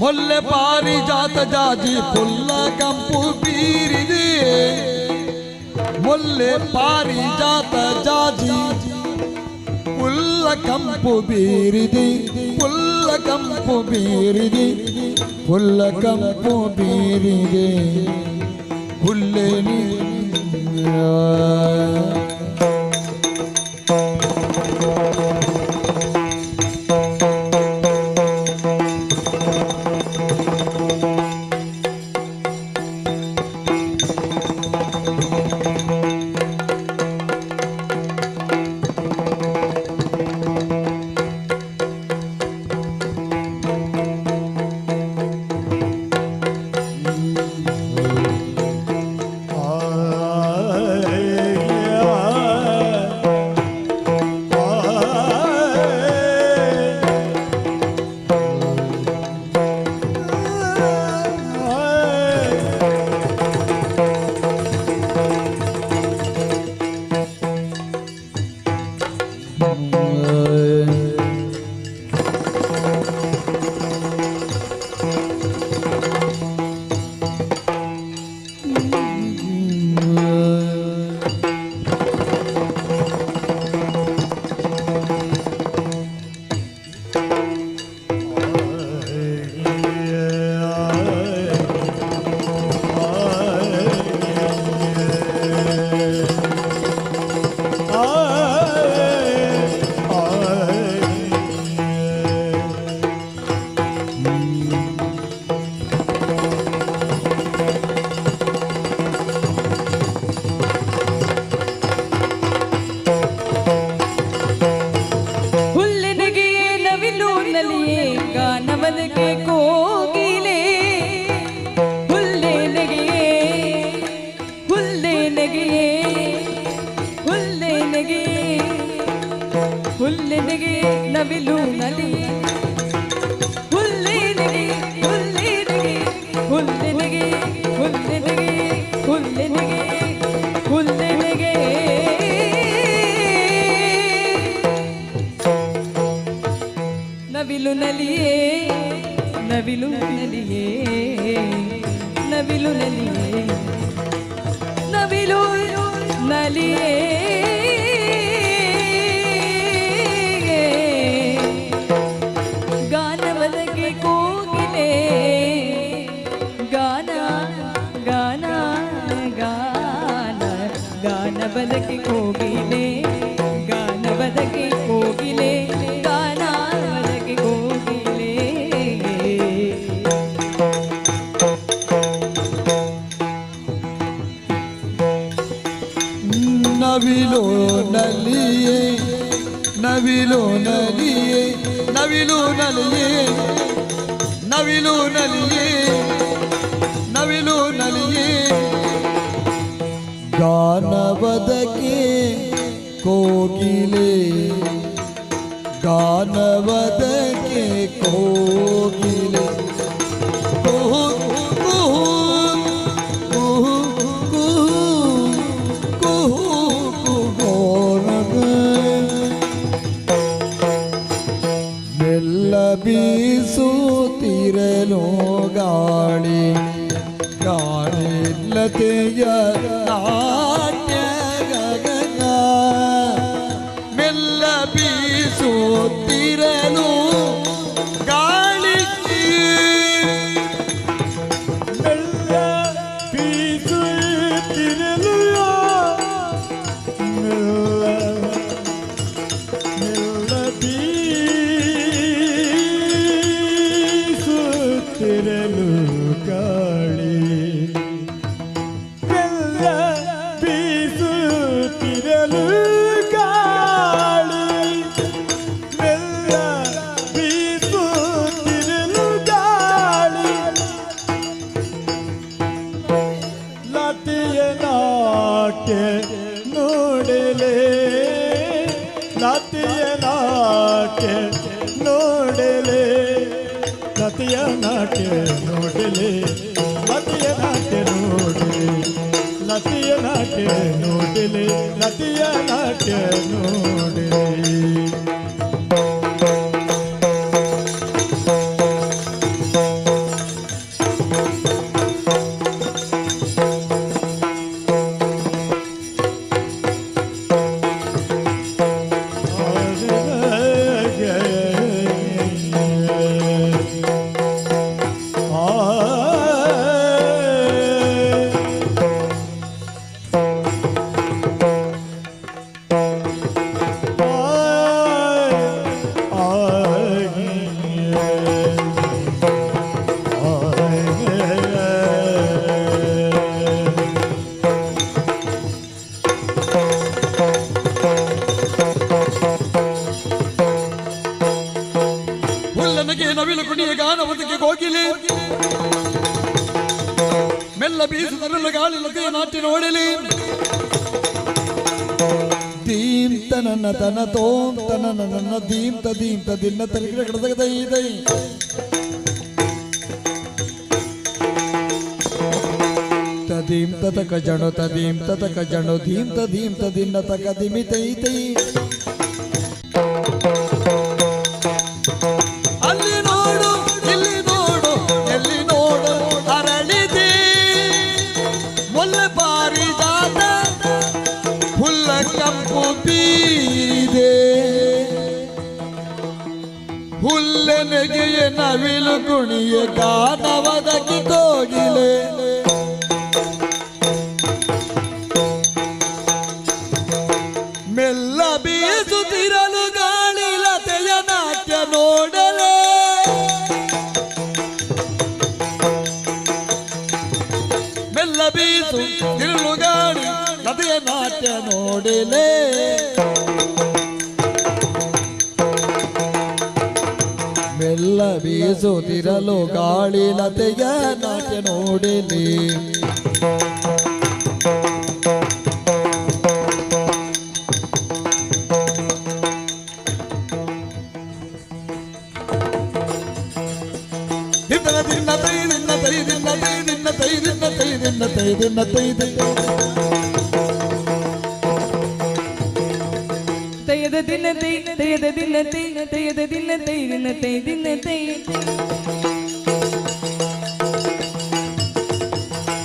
ಮೊಲ್ಲೆ ಪಾರಿಜಾತ ಜಾಜಿ ಪುಲ್ಲ ಕಂಪು ಬೀರಿದೆ ಮೊಲ್ಲೆ ಪಾರಿಜಾತ ಜಾಜಿ ಪುಲ್ಲ ಕಂಪು ಬೀರಿದೆ ಪುಲ್ಲ ಕಂಪು ಬೀರಿದೆ ಪುಲ್ಲ ಕಂಪು ಬೀರಿದೆ ಹುಲ್ಲೆ ಗಾನವದಕ್ಕೆ ಕೋಗಿಲೆ ಹುಲ್ಲೆ ನಗೆಯೇ ಹುಲ್ಲೆ ನಗೆಯೇ ಹುಲ್ಲೆ ನಗೆಯೇ ಹುಲ್ಲೆ ನಗೆಯೇ ನವಿಲು ನಲಿಯೇ ಹುಲ್ಲೆ ನಗೆಯೇ ಹುಲ್ಲೆ ನಗೆಯೇ ಹುಲ್ಲೆ ನಗೆಯೇ ಹುಲ್ಲೆ ನಗೆಯೇ ಹುಲ್ಲೆ ನಗೆಯೇ ಹುಲ್ಲೆ ನಗೆಯೇ ನವಿಲು ನಲಿಯೇ ನವಿಲು ನಲಿಯೇ ನವಿಲು ನಲಿಯೇ ನವಿಲು ನಲಿಯೇ ಗಾನವದಕ್ಕೆ ಕೋಗಿಲೆ ಗಾನ ಗಾನ ಗಾನ ಗಾನವದಕ್ಕೆ ಕೋಗಿಲೆ ಗಾನವದಕ್ಕೆ ಕೋಗಿಲೆ ಗಾನವದಕ್ಕೆ ಕೋಗಿಲೆ ನವಿಲು ನಲಿಯೇ ನವಿಲು ನಲಿಯೇ ನವಿಲು ನಲಿಯೇ ನವಿಲು ನಲಿಯೇ ನವಿಲು ನಲಿಯೇ ಗಾನವದಕ್ಕೆ ಕೋಗಿಲೆ ಗಾನವದಕ್ಕೆ ಕೋಗಿಲೆ ಕುಹು ಕುಹು ಕುಹು ಕುಹು ಕುಹು ಮೆಲ್ಲ ಬೀಸುತ್ತಿರಲು ಗಾಳಿ ಗಾಳಿಲ್ಲತೆಯ ನಾಟ್ಯ ಗಗನ ಮೆಲ್ಲ ಬೀಸುತ್ತಿರಲು ಗಾಳಿ ಮೆಲ್ಲ ಬೀಸುತ್ತಿರಲು ಮೆಲ್ಲ ಮೆಲ್ಲ ಬೀಸುತ್ತಿರಲು ಗಾಳಿ ಮೆಲ್ಲ ಬೀಸುತ್ತಿರಲು ಗಾಳಿ ಮೆಲ್ಲ ಬೀಸುತ್ತಿರಲು ಗಾಳಿ ಲತೆಯ ನಾಟ್ಯ ನೋಡಲೇ ಲತೆಯ ನಾಟ್ಯ ನೋಡಲೇ ಲತೆಯ ನಾಟ್ಯ ನೋಡಲೇ ಲತೆಯ ನಾಟ್ಯ ನೋಡಲೇ ಲತೆಯ ನಾಟ್ಯ ನೋಡಲೇ ಲತೆಯ ನಾಟ್ಯ ನೋಡಲೇ ಹುಲ್ಲನಗೆ ನವಿಲು ಕುಣಿಯ ಗಾನವದಕ್ಕೆ ಕೋಗಿಲೆ ಮೆಲ್ಲ ಬೀಸುತ್ತಿರಲು ಗಾಳಿ ಲತೆಯ ನಾಟ್ಯ ನೋಡಲಿ ದೀಂ ತನನ ತನ ತೋಂ ತನನ ನನ್ನ ದೀಂ ತ ದಿನ್ನ ತಲಿಗಿಡ ಕಡದಗ ದೈ ದೈ ತದೀಂ ತತಕ ಜಣು ತದೀಂ ತತಕ ಜಣು ಧೀಂ ತ ದಿನ್ನ ತಕ ದಿಮಿ ತೈ ತೈ ಅಲ್ಲಿ ನೋಡು ಇಲ್ಲಿ ನೋಡು ಎಲ್ಲಿ ನೋಡು ಅರಳಿದೆ ಮುಲ್ಲ ಪಾರಿಜಾತ ಹುಲ್ಲ ಕಂಪು ಬೀರಿದೆ ಹುಲ್ಲೆನೆಗೆಯ ನವಿಲು ಕುಣಿಯ ಗಾನವದಕ್ಕೆ ಕೋಗಿಲೆ ಮೆಲ್ಲ ಬೀಸುತ್ತಿರಲು ಗಾಳಿ ಲತೆಯ ನಾಟ್ಯ ನೋಡಲೇ ಮೆಲ್ಲ ಬೀಸುತ್ತಿರಲು ಗಾಳಿ ಲತೆಯ ನಾಟ್ಯ ನೋಡಲೇ ಮೆಲ್ಲ ಇಲ್ಲ ಬೀಸುತ್ತಿರಲು ಗಾಳಿ ಲತೆಯ ನಾಟ್ಯ ನೋಡಿಲಿ. ತೈದ ದಿನ ತೈ ತೈದ ದಿನ ತೈ ತೈದ ದಿನ ತೈ ದಿನ ತೈ ದಿನ ತೈ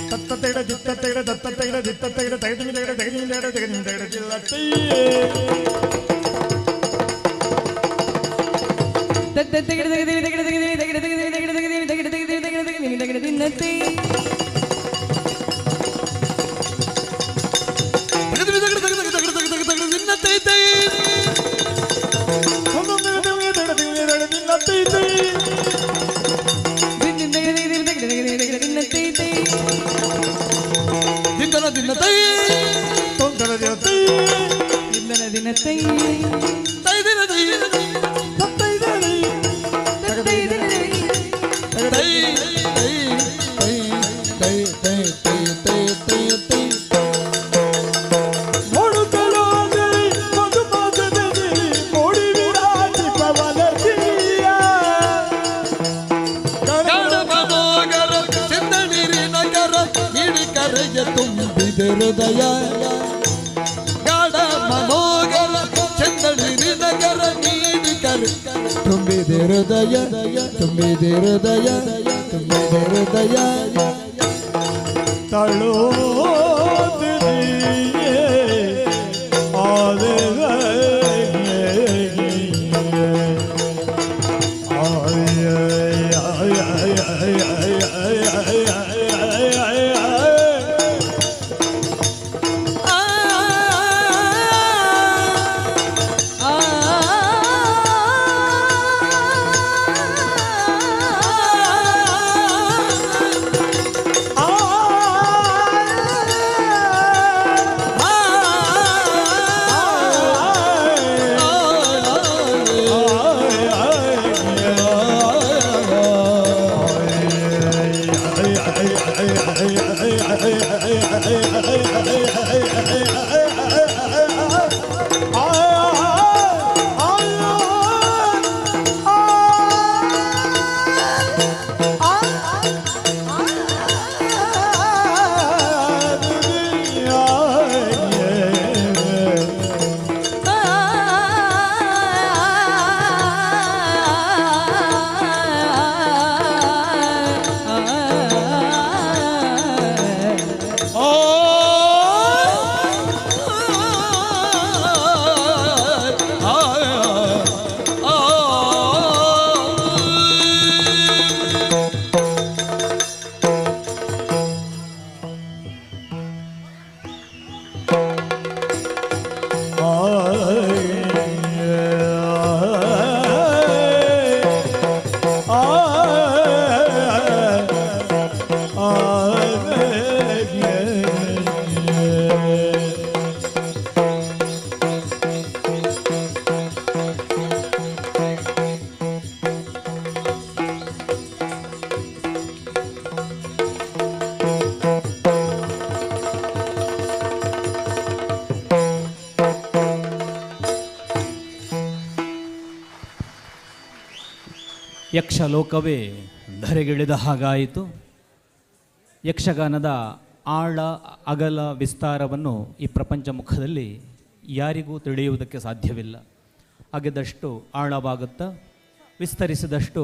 ತತ್ತ ತೆಗಡ ದಿತ್ತ ತೆಗಡ ದತ್ತ ತೆಗಡ ದಿತ್ತ ತೆಗಡ ತೆಗದಿನ ತೆಗಡ ತೆಗದಿನ ತೆಗಡ ತೆಗದಿನ ತೆಗಡ ಜಿಲ್ಲ ತೈ ತತ್ತ ತೆಗಡ ತೆಗದ ತೆಗಡ ತೆಗದ ತೆಗಡ ತೆಗದ ತೆಗಡ ತೆಗದ ತೆಗಡ ತೆಗದ ತೆಗಡ ತೆಗದ ತೆಗಡ ದಿನ ತೈ ದಿನ ತೈ ಹೃದಯ ಗಾಢ ಮನೋಗರ ಚಂದಳಿರಿ ನಗರ ನೀಡಿ ಕರೆ ತುಂಬಿದೆ ಹೃದಯ ತುಂಬಿದೆ ಹೃದಯ ತುಂಬಿದೆ ಹೃದಯ ತಳೋ ಯಕ್ಷಲೋಕವೇ ಧರೆಗಿಳಿದ ಹಾಗಾಯಿತು. ಯಕ್ಷಗಾನದ ಆಳ ಅಗಲ ವಿಸ್ತಾರವನ್ನು ಈ ಪ್ರಪಂಚ ಮುಖದಲ್ಲಿ ಯಾರಿಗೂ ತಿಳಿಯುವುದಕ್ಕೆ ಸಾಧ್ಯವಿಲ್ಲ. ಅಗೆದಷ್ಟು ಆಳವಾಗುತ್ತಾ ವಿಸ್ತರಿಸಿದಷ್ಟು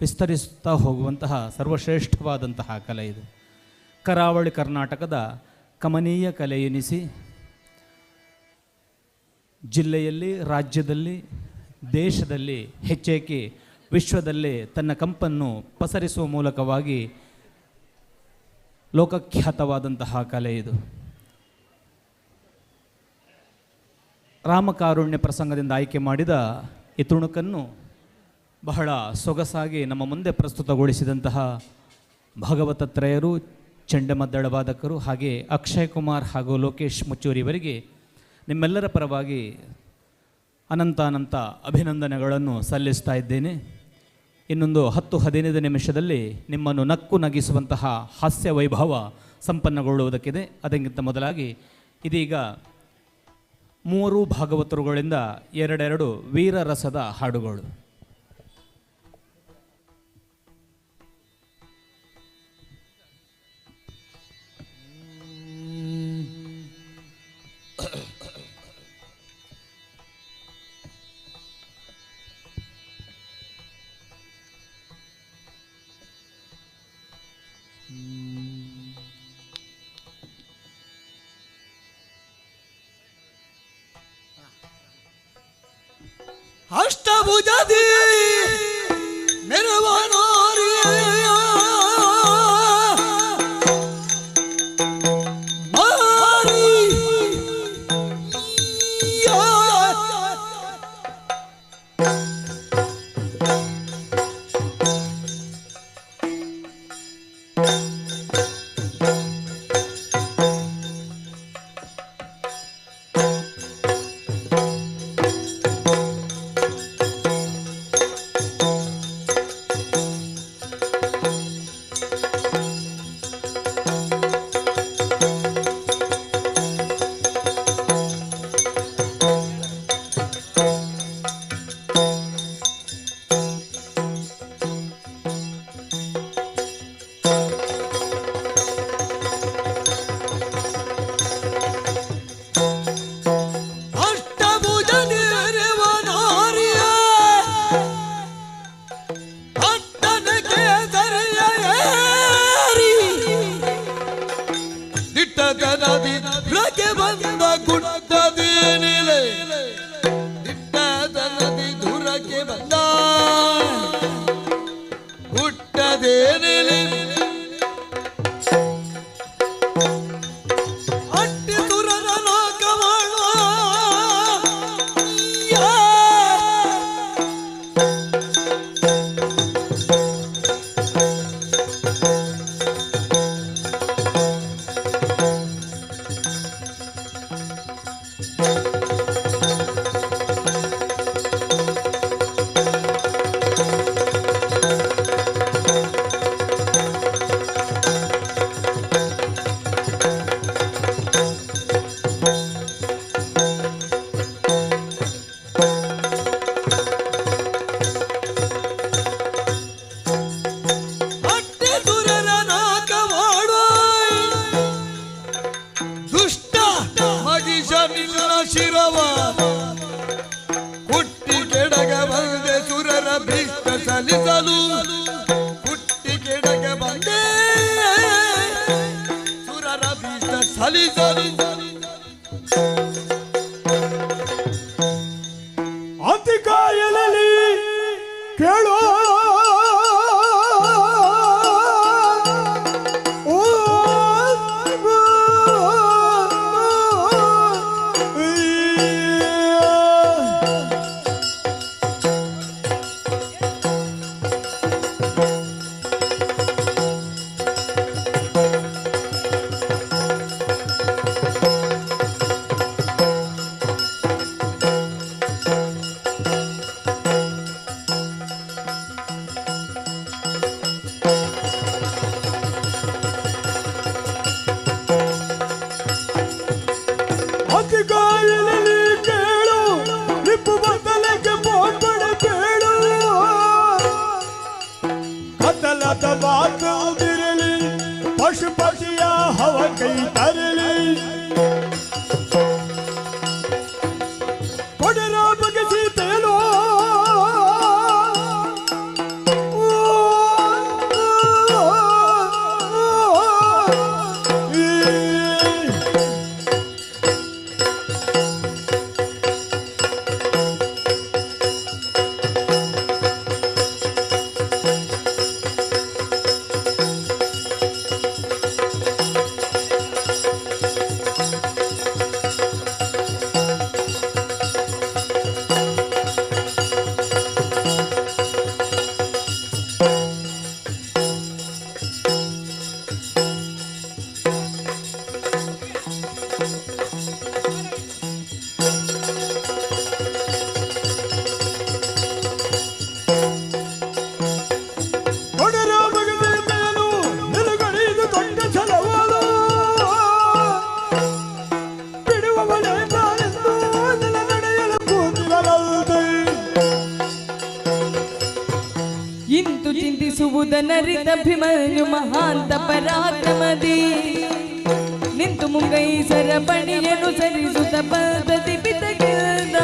ವಿಸ್ತರಿಸುತ್ತಾ ಹೋಗುವಂತಹ ಸರ್ವಶ್ರೇಷ್ಠವಾದಂತಹ ಕಲೆ ಇದು. ಕರಾವಳಿ ಕರ್ನಾಟಕದ ಕಮನೀಯ ಕಲೆ ಎನಿಸಿ ಜಿಲ್ಲೆಯಲ್ಲಿ, ರಾಜ್ಯದಲ್ಲಿ, ದೇಶದಲ್ಲಿ, ಹೆಚ್ಚೇಕೆ ವಿಶ್ವದಲ್ಲೇ ತನ್ನ ಕಂಪನ್ನು ಪಸರಿಸುವ ಮೂಲಕವಾಗಿ ಲೋಕಖ್ಯಾತವಾದಂತಹ ಕಲೆ ಇದು. ರಾಮಕಾರುಣ್ಯ ಪ್ರಸಂಗದಿಂದ ಆಯ್ಕೆ ಮಾಡಿದ ಈ ತುಣುಕನ್ನು ಬಹಳ ಸೊಗಸಾಗಿ ನಮ್ಮ ಮುಂದೆ ಪ್ರಸ್ತುತಗೊಳಿಸಿದಂತಹ ಭಾಗವತತ್ರಯರು, ಚಂಡಮದ್ದಳ ವಾದಕರು, ಹಾಗೆ ಅಕ್ಷಯ್ ಕುಮಾರ್ ಹಾಗೂ ಲೋಕೇಶ್ ಮುಚ್ಚೂರಿಯವರಿಗೆ ನಿಮ್ಮೆಲ್ಲರ ಪರವಾಗಿ ಅನಂತ ಅಭಿನಂದನೆಗಳನ್ನು ಸಲ್ಲಿಸ್ತಾ ಇದ್ದೇನೆ. ಇನ್ನೊಂದು 10-15 ನಿಮಿಷದಲ್ಲಿ ನಿಮ್ಮನ್ನು ನಕ್ಕು ನಗಿಸುವಂತಹ ಹಾಸ್ಯ ವೈಭವ ಸಂಪನ್ನಗೊಳ್ಳುವುದಕ್ಕಿದೆ. ಅದಕ್ಕಿಂತ ಮೊದಲಾಗಿ ಇದೀಗ 3 ಭಾಗವತರುಗಳಿಂದ 2 ವೀರರಸದ ಹಾಡುಗಳು. ಅಷ್ಟಭುಜದಿ ಮೆರವನಾರಿಯ ಅಂತಿಕಾಯಲಲ್ಲಿ ಕೇಳೋ बात उदिरली पशुपतिया हवा कई तरली कोडरा बगसी तेलो ನುಡಿಸುವುದನರಿತ ಭೀಮನು ಮಹಾಂತ ಪರಾಕ್ರಮದಿ ನಿಂತು ಮುಂಗೈ ಸರಪಣಿಯನ್ನು ಸರಿಸುತ್ತ ಪದ್ಧತಿ ಪಿತಗಿಲ್ದ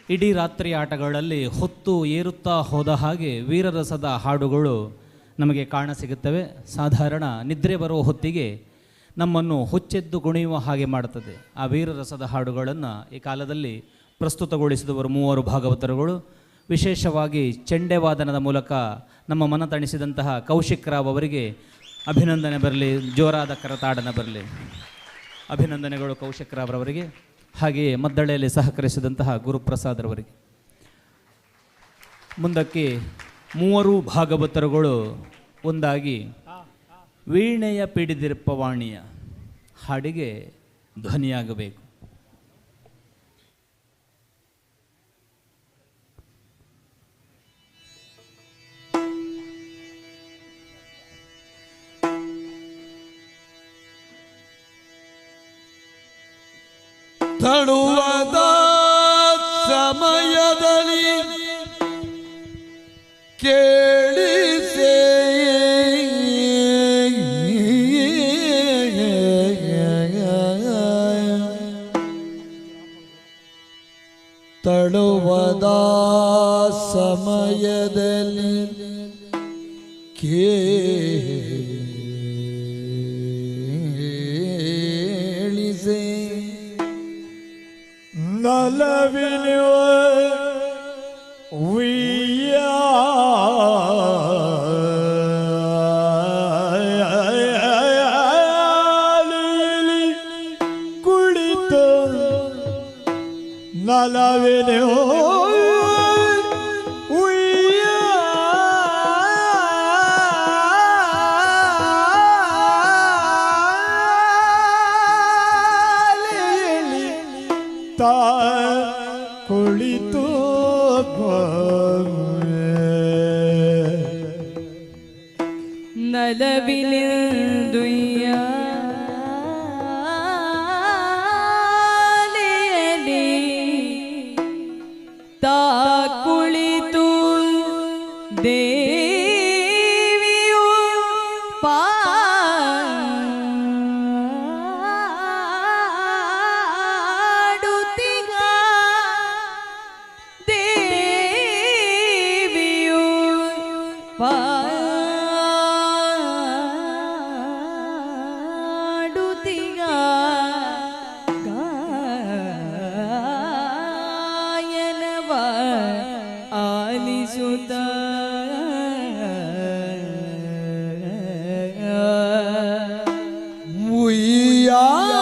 ಇಡೀ ರಾತ್ರಿ ಆಟಗಳಲ್ಲಿ ಹೊತ್ತು ಏರುತ್ತಾ ಹೋದ ಹಾಗೆ ವೀರರಸದ ಹಾಡುಗಳು ನಮಗೆ ಕಾಣಸಿಗುತ್ತವೆ. ಸಾಧಾರಣ ನಿದ್ರೆ ಬರುವ ಹೊತ್ತಿಗೆ ನಮ್ಮನ್ನು ಹುಚ್ಚೆದ್ದು ಕುಣಿಯುವ ಹಾಗೆ ಮಾಡುತ್ತದೆ. ಆ ವೀರರಸದ ಹಾಡುಗಳನ್ನು ಈ ಕಾಲದಲ್ಲಿ ಪ್ರಸ್ತುತಗೊಳಿಸಿದವರು ಮೂವರು ಭಾಗವತರುಗಳು. ವಿಶೇಷವಾಗಿ ಚೆಂಡೆ ವಾದನದ ಮೂಲಕ ನಮ್ಮ ಮನ ತಣಿಸಿದಂತಹ ಕೌಶಿಕ್ ರಾವ್ ಅವರಿಗೆ ಅಭಿನಂದನೆ ಬರಲಿ, ಜೋರಾದ ಕರತಾಡನ ಬರಲಿ. ಅಭಿನಂದನೆಗಳು ಕೌಶಿಕ್ ರಾವ್ ಅವರಿಗೆ. ಹಾಗೆಯೇ ಮದ್ದಳೆಯಲ್ಲಿ ಸಹಕರಿಸಿದಂತಹ ಗುರುಪ್ರಸಾದ್ ರವರಿಗೆ. ಮುಂದಕ್ಕೆ ಮೂವರು ಭಾಗವತರುಗಳು ಒಂದಾಗಿ ವೀಣೆಯ ಪಿಡಿದಿರ್ಪವಾಣಿಯ ಹಾಡಿಗೆ ಧ್ವನಿಯಾಗಬೇಕು. ತಳುವದ ಸಮಯದಲ್ಲಿ ಕೇಳಿಸೆ ತಳುವದ ಸಮಯದಲ್ಲಿ ಕೇಳಿಸೆ ನಲವಿನ ಕುಳಿತು ನಲವಿನ ಕುಳಿತು ನಲವಿಲಿಂದುಯ್ಯಾಲೆಯಲ್ಲಿ ತಾ ಕುಳಿತು ದೇವಿಯು ಪಾಡುತ್ತಿಗ ದೇವಿಯು ಪಾಡುತ್ತಿಗ ಗಾಯನವ ಆಲಿಸುತ್ತ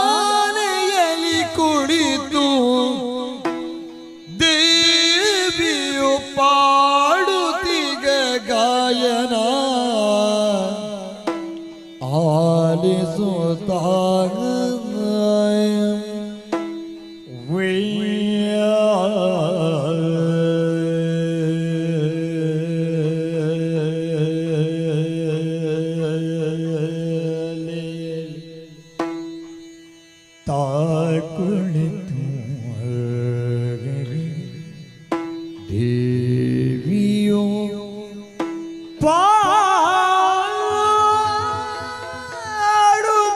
ಉಯ್ಯಾಲೆಯಲ್ಲಿ ಕುಳಿತು ದೇವಿಯು ಪಾಡುತ್ತಿಗ ಗಾಯನ ಆಲಿಸುತ್ತ ಕುಳಿತು ದೇವಿಯು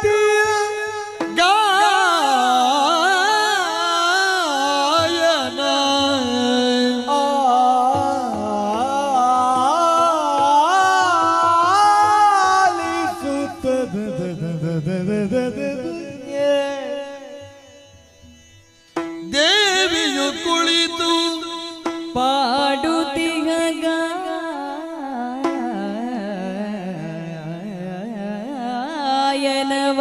ಪಾಡುತ್ತಿಯ ಗಾಯನ ದೇವಿಯು ಕುಳಿತು ಪಾಡುತ್ತಿಗ ಗಾಯನವ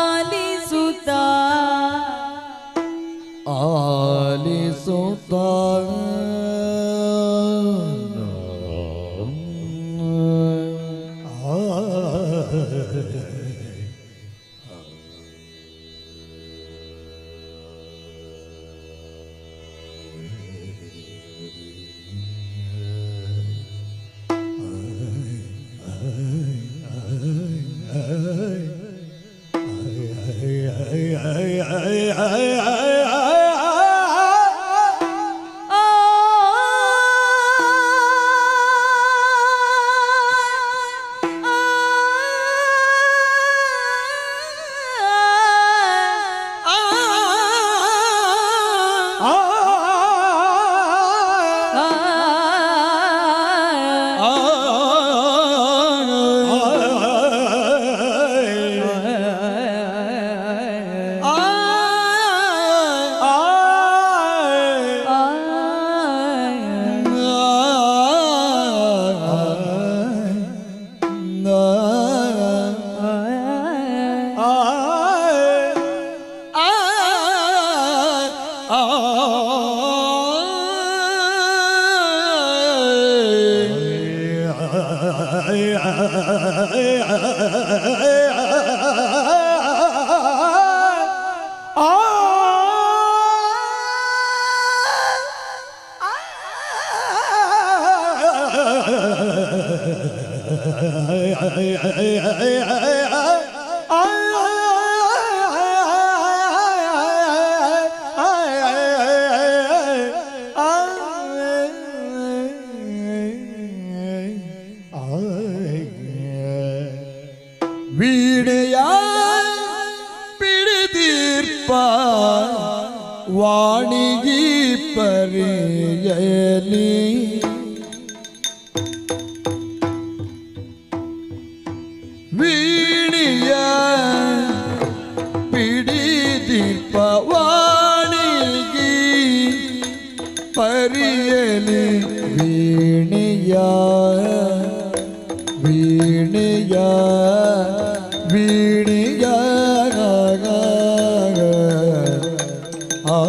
ಆಲಿಸುತ್ತ ಆಲಿಸುತ್ತ ಆ ವೀಣೆಯ ಪಿಡಿದೀರ್ಪ ವಾಣಿಗಿ ಪರಿಯಲಿ ವೀಣೆಯ ಪಿಡಿದೀರ್ಪ ವಾಣಿಗಿ ಪರಿಯಲಿ ವೀಣೆಯ ವೀಣೆಯ ವೀಣೆಯ ಆ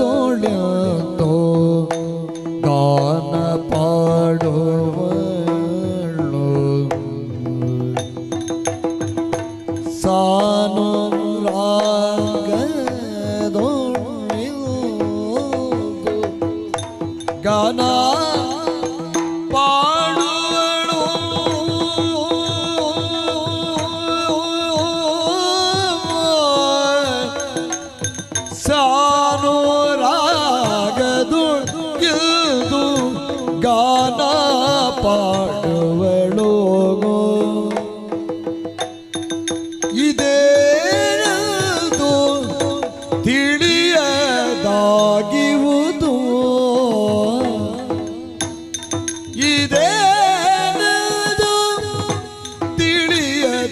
ಸಾನುರಾಗದೊಳಿತೋ ಗಾನ ಪಾಡುವಳು ಸಾನುರಾಗದೊಳಿತೋ ಗಾನ ಪಾಡುವಳು ಸಾನುರಾಗದು ಗೆದು ಗಾನ ಪಾಡುವಳು ಇದೇನದು ತಿಳಿಯದಾಗಿವುದು ಇದೇನದು ತಿಳಿಯದಾಗಿವುದು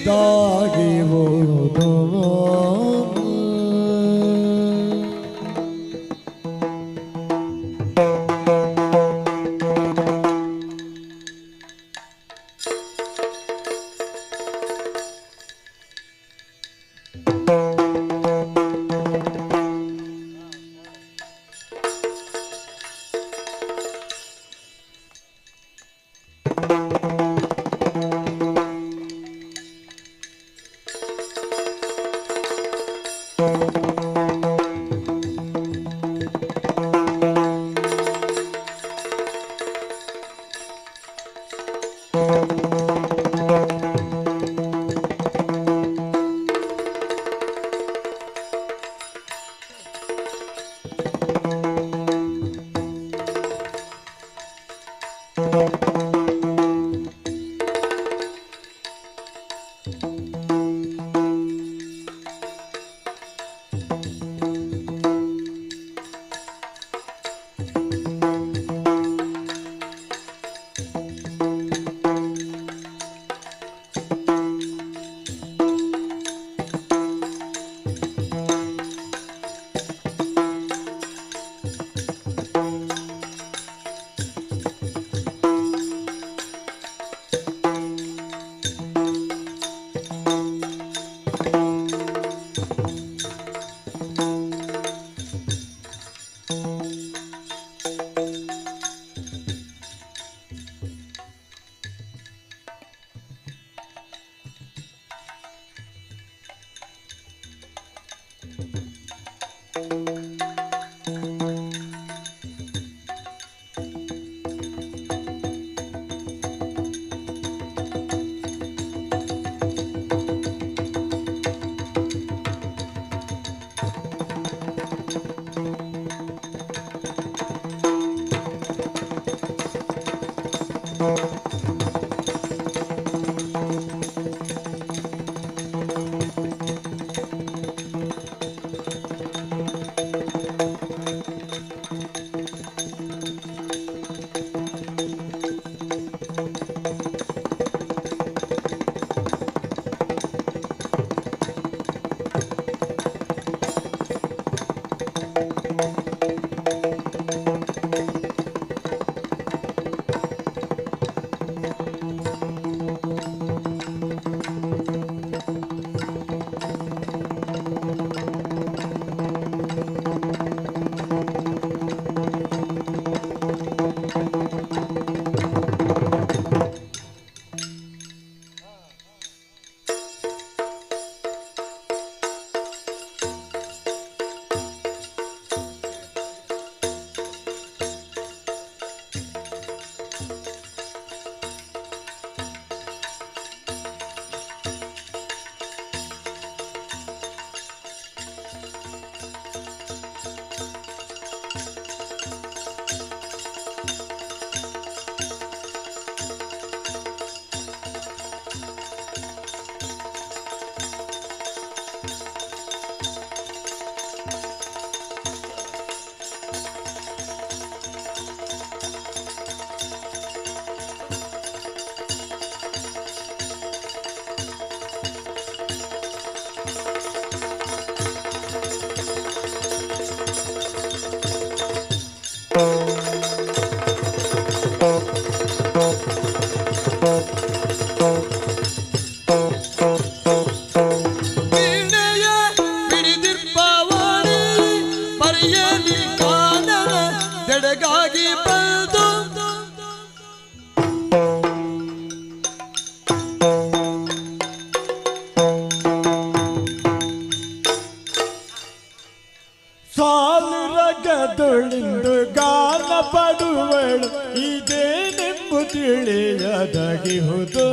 ಸಾಲುರಗದೊಳಿಂದು ಗಾನ ಪಡುವಳು ಇದೇನೆಂಬು ತಿಳಿಯದಗಿಹುದು.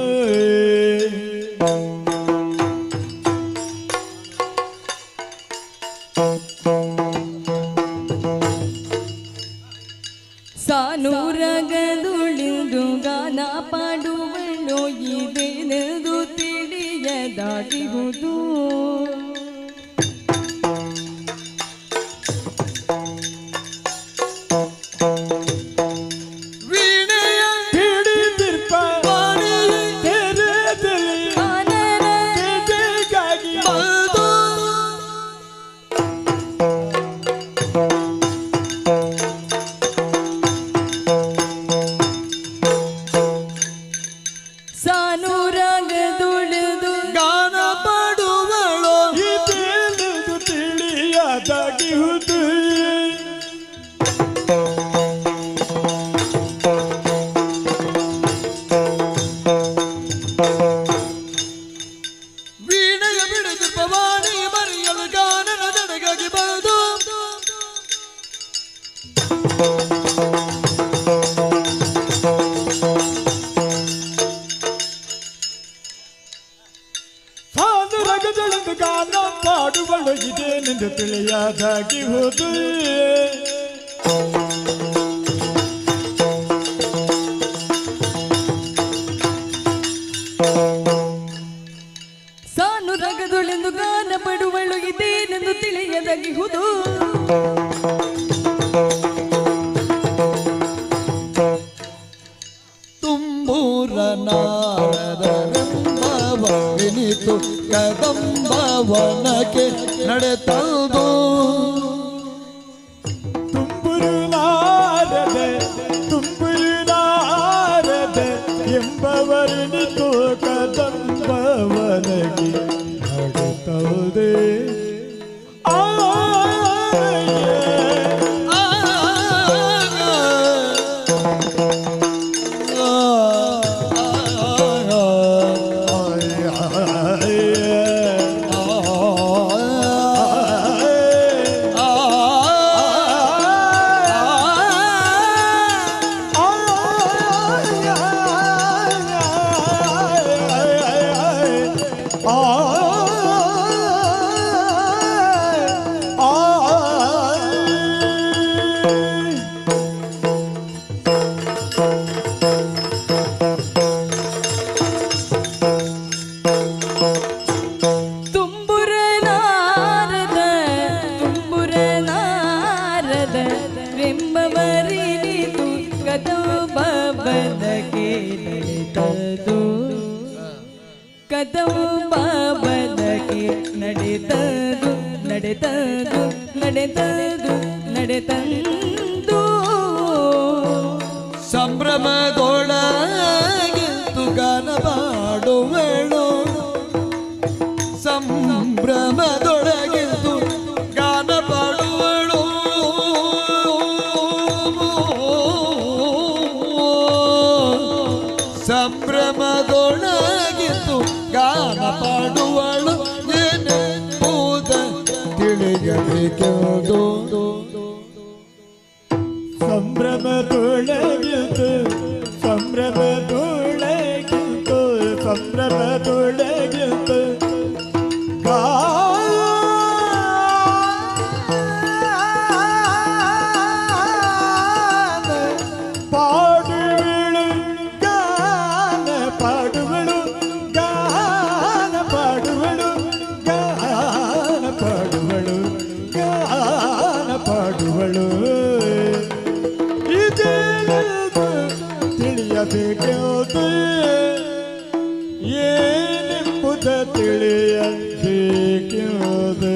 ಸಾಲುರಗದೊಳಿಂದು ಗಾನ ಪಾಡುವಳು ಇದೇನೆಂದು ತಿಳಿಯದಾಗಿಹುದು. ಸಾನುರಾಗದೊಳೆದು ಗಾನ ಪಾಡುವಳು ಇದೇನೆಂದು ತಿಳಿಯದಾಗಿಹುದು. ವೀಣೆಯ ಬಿಡಿದು ಪವಾನಿ ಮರೆಯಲು ಗಾನನ ಎಂಬವರೆಂದು ತಿಳಿಯದಾಗಿಹುದು. ಸಾನು ರಗದೊಳೆಂದು ಗಾನ ಪಡುವಳು ಇದೇನೆಂದು ತಿಳಿಯದಾಗಿಹುದು. ತುಂಬೂರ ನಾರದರೆಂಬವನಿತು ಕದಂಬವನಕ್ಕೆ ನಡೆತಲ್ದು. ತುಂಬುರು ನಾರದೆ ಎಂಬವರನಿತು ಕದಂಬವನಗೆ ನಡೆತಲ್ದೆ. ಎಂಬವರಿನಿತು ಕದಂಬವನಕ್ಕೆ ನಡೆತದು. ಕದಂಬವನಕ್ಕೆ ನಡೆತದು ನಡೆತದು ನಡೆತದು ನಡೆತಂದು. ಸಂಭ್ರಮದೊಳಗಿಂತು ಗಾನ ಪಾಡುವೆಳು. ಸಂಭ್ರಮದೊಳಗಿಂತು ಗಾನ ಪಾಡುವಳು. ಸಂಭ್ರಮದೊಳಗಿಂತು ಗಾನ ಪಾಡುವಳು. ಏನೆಂಬುದ ತಿಳಿಯಬೇಕೆಂದು. ಸಂಭ್ರಮದೊಳಗಿಂತು ಸಂಭ್ರಮದೊಳಗಿಂತು ಸಂಭ್ರಮದೊಳಗಿಂತು ತಿಳಿಯಬೇಕೆಂದು. ಏನೆಂಬುದ ತಿಳಿಯಬೇಕೆಂದು.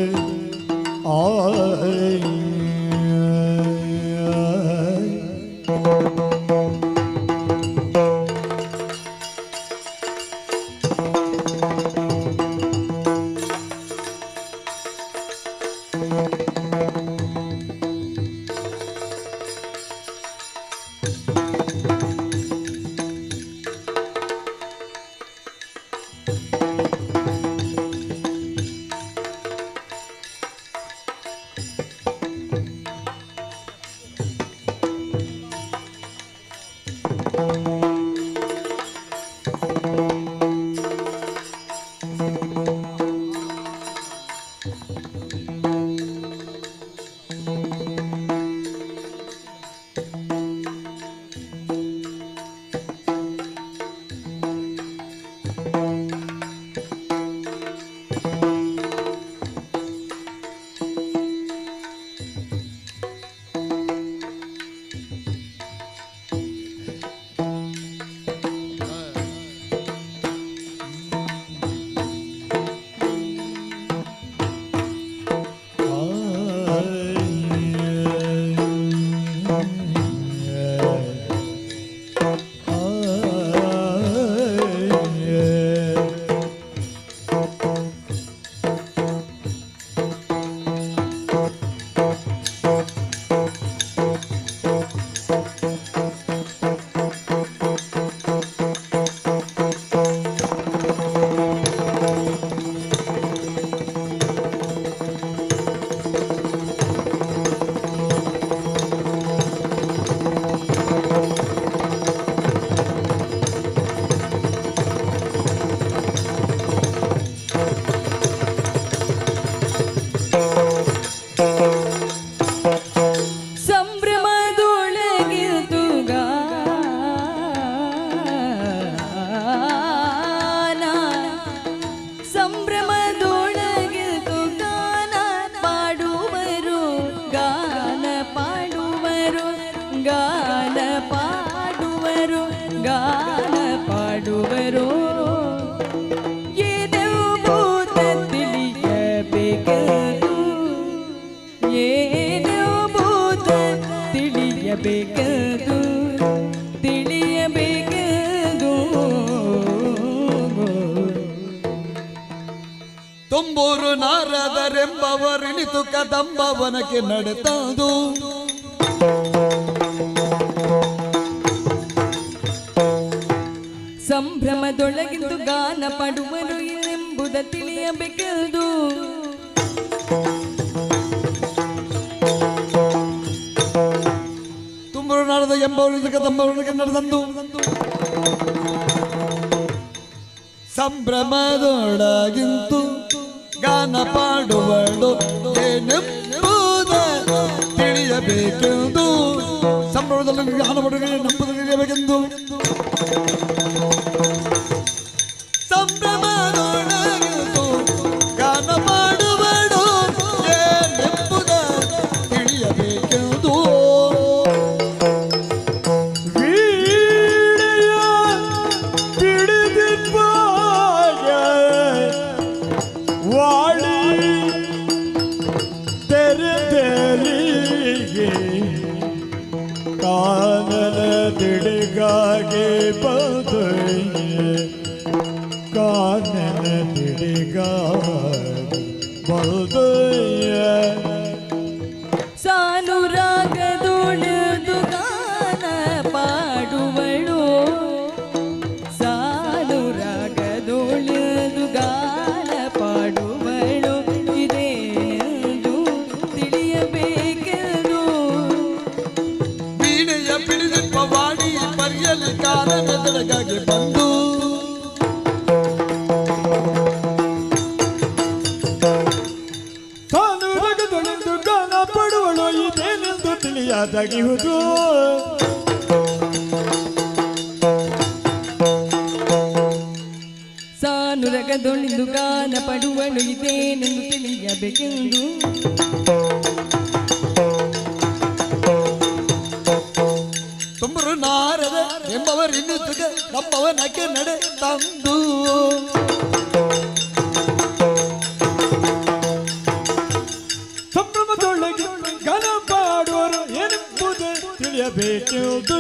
ತಿಳಿಯಬೇಕೆಂದು ತಿಳಿಯಬೇಕೆಂದು ತುಂಬೂರು ನಾರದರೆಂಬವರಿನಿತು ಕದಂಬವನಕ್ಕೆ ನಡೆತದು ಸಂಭ್ರಮದೊಳಗಿಂದು ಗಾನ ಪಡುವರು ಎಂಬುದ ತಿಳಿಯಬೇಕೆಂದು ತುಂಬೂರು ನಾರದ ಎಂಬವರಿನಿತು ಕದಂಬವನಕ್ಕೆ ನಡೆದಂದು ಸಂಭ್ರಮದೊಳಗಿಂತು ಗಾನ ಪಾಡುವಳು ಏನೆಂಬುದ ತಿಳಿಯಬೇಕೆಂದು ಸಂಭ್ರಮದಲ್ಲಿ ಗಾನ ಪಾಡುವ ನಂಬುದು ತಿಳಿಯಬೇಕೆಂದು ಸಂಭ್ರಮದೊಳಗಿಂತು ಗಾನ ಪಾಡುವಳು ಏನೆಂಬುದ ತಿಳಿಯಬೇಕೆಂದು ದಿಡಿಗಾಗಿ ಬದುಯೆ ಕಾನನ ದಿಡಿಗಾಗಿ ಬದುಯೆ ಸಾನುರಾಗದೊಳೆದು ಗಾನ ಪಾಡುವಳು ಸಾನುರಾಗದೊಳೆದು ಗಾನ ಪಾಡುವಳು ಇದೇನೆಂದು ತಿಳಿಯಬೇಕೆಂದು ವೀಣೆಯ ಬಿಡಿದಿಪ್ಪ ವಾಣಿ ಪರಿಯಲ್ಲಿ ಕಾರಣದೊಳಗಾಗಿ ಬಂದು ಸಾನುರಾಗದೊಳೆದು ಗಾನ ಪಡುವಳು ಇದೇನೆಂದು ತಿಳಿಯದಾಗಿಹುದು ಸಾನುರಗದೊಳಿಂದು ಗಾನ ಪಡುವಳು ಇದೇನೆಂದು ತಿಳಿಯಬೇಕೆಂದು ತುಂಬರು ನಾರದ ಎಂಬವರಿನಿತು ನಮ್ಮವನಕ್ಕೆ ನಡೆ ತಂದು ಸಂಭ್ರಮದೊಳಗೆ ಗಾನ ಪಾಡುವರು ಏನೆಂಬುದು ತಿಳಿಯಬೇಕೆಂದು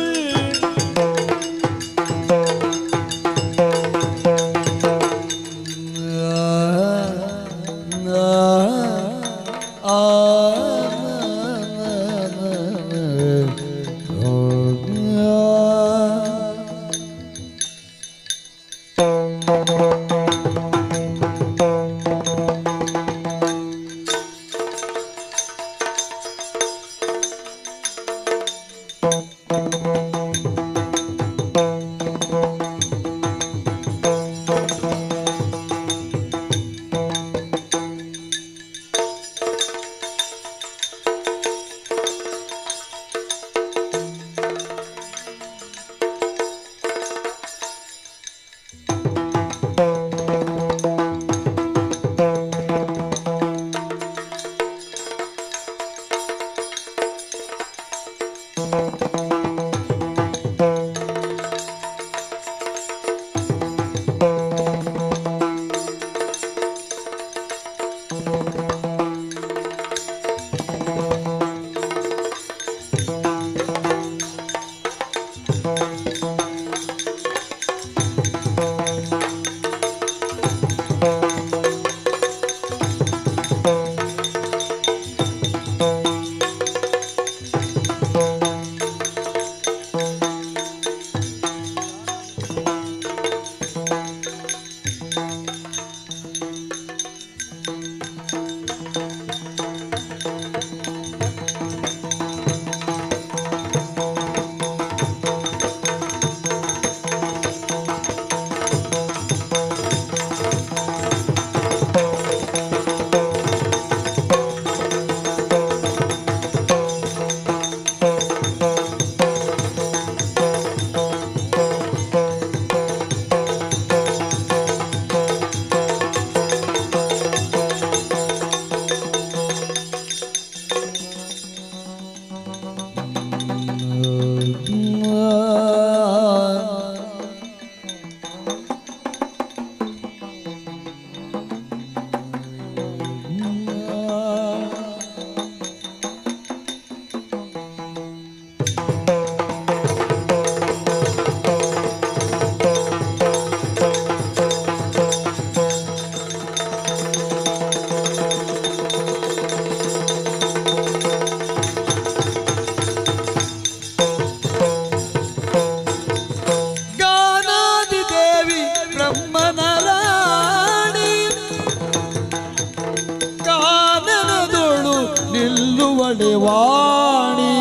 ನಿಲ್ಲುವಳೆ ವಾಣಿ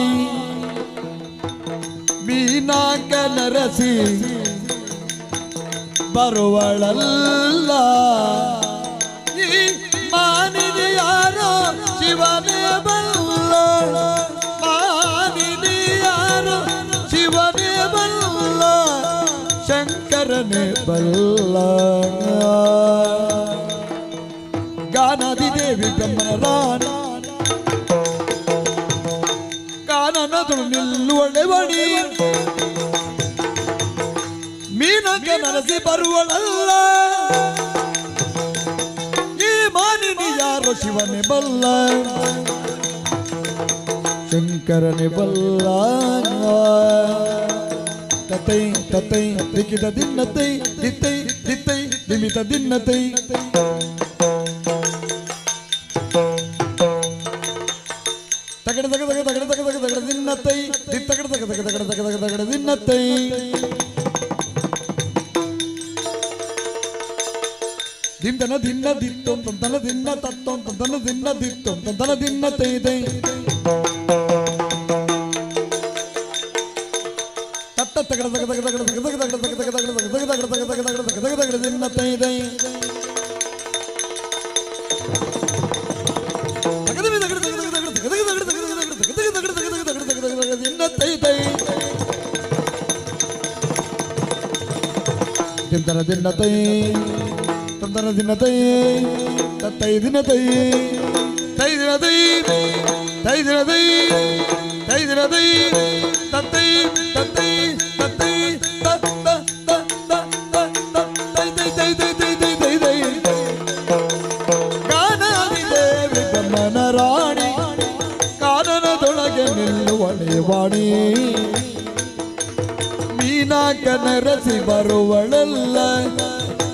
ಮೀನಾಕ ನರಸಿ ಬರುವಳಲ್ಲ ಈ ಮಾನಿನಿ ಯಾರೋ ಶಿವನೇ ಬಲ್ಲ ಮಾನಿನಿ ಯಾರೋ ಶಿವನೇ ಬಲ್ಲ ಶಂಕರನೇ ಬಲ್ಲ ಗಾನದಿ ದೇವಿ ಬ್ರಹ್ಮನ ರಾಣಿ ಕಾನನದು ನಿಲ್ಲುವಳೆ ವಣಿ ಮೀನಕ ನರಸಿ ಬರುವಳಲ್ಲ ಈ ಮಾನಿನಿ ಯಾರೋ ಶಿವನೇ ಬಲ್ಲ ಶಂಕರನೇ ಬಲ್ಲ ತತೈ ತತೈ ದಿಕ್ಕಿದ ದಿನ್ನತೈ ದಿತ್ತೈ ದಿತ್ತೈ ದಿಮಿತ ದಿನ್ನತೈ ತಗಡ ತಗ ತಗ ತಗಡ ತಗ ತಗ ತಗಡ ದಿನ್ನತೈ ದಿತ್ತಗಡ ತಗ ತಗ ತಗಡ ತಗ ತಗ ತಗಡ ದಿನ್ನತೈ ದಿಂದನ ದಿನ್ನ ದಿತ್ತೊಂ ತಂದನ ದಿನ್ನ ತತ್ತೊಂ ತಂದನ ದಿನ್ನ ದಿತ್ತೊಂ ತಂದನ ದಿನ್ನ ತೈ ತೈ ತತ್ತ ತಗಡ ತಗ ತಗ ತಗಡ ತಗ ತಗ ತಗಡ ತಗ ತಗ ತಗಡ ತಗ ತಗ ತಗ ತಗ ತಗ ತಗ ತಗ ತಗಡ ದಿನ್ನ ತೈ ತೈ ತಗದ ತಗಡ ತಗ ತಗ ತಗಡ ತಗ ತಗ ತಗ ತಗ ತಗ ತಗ ತಗ ತಗ ತಗ ದಿನ್ನ ತೈ ತೈ ದಿಂದನ ದಿನ್ನ ತೈ ತಂದನ ದಿನ ತೈ ತತ್ತೈ ದಿನ ತೈ ತೈ ದಿನ ತೈ ತೈ ದಿನ ತೈ ತೈ ದಿನ ತೈ ತತ್ತೈ ತತ್ತೈ ತತ್ತೈ ತತ್ತ ತೈ ತೈ ತೈ ತೈ ತೈ ತೈ ತೈ ತೈ ಗಾನದಿ ದೇವಿ ಬ್ರಹ್ಮನ ರಾಣಿ ಕಾನನದೊಳಗೆ ನಿಲ್ಲುವಳೆ ವಾಣಿ ಮೀನಾಕ ನರಸಿ ಬರುವಳಲ್ಲ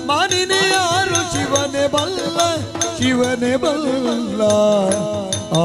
ಮಾನಿನಿ ಯಾರು ಶಿವನೇ ಬಲ್ಲ ಶಿವನೇ ಬಲ್ಲ ಆ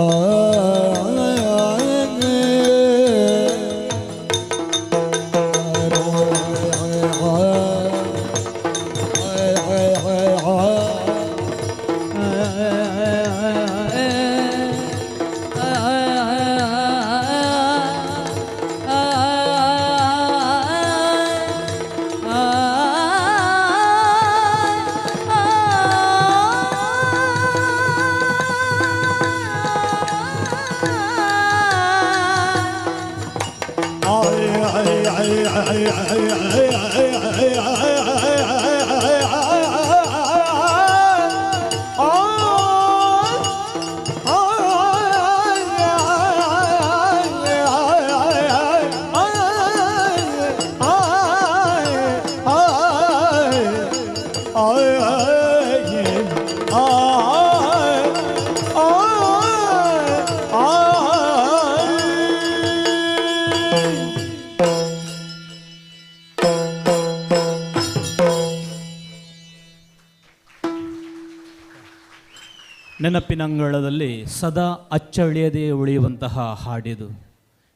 ನೆನಪಿನಂಗಳದಲ್ಲಿ ಸದಾ ಅಚ್ಚಳಿಯದೇ ಉಳಿಯುವಂತಹ ಹಾಡಿದು.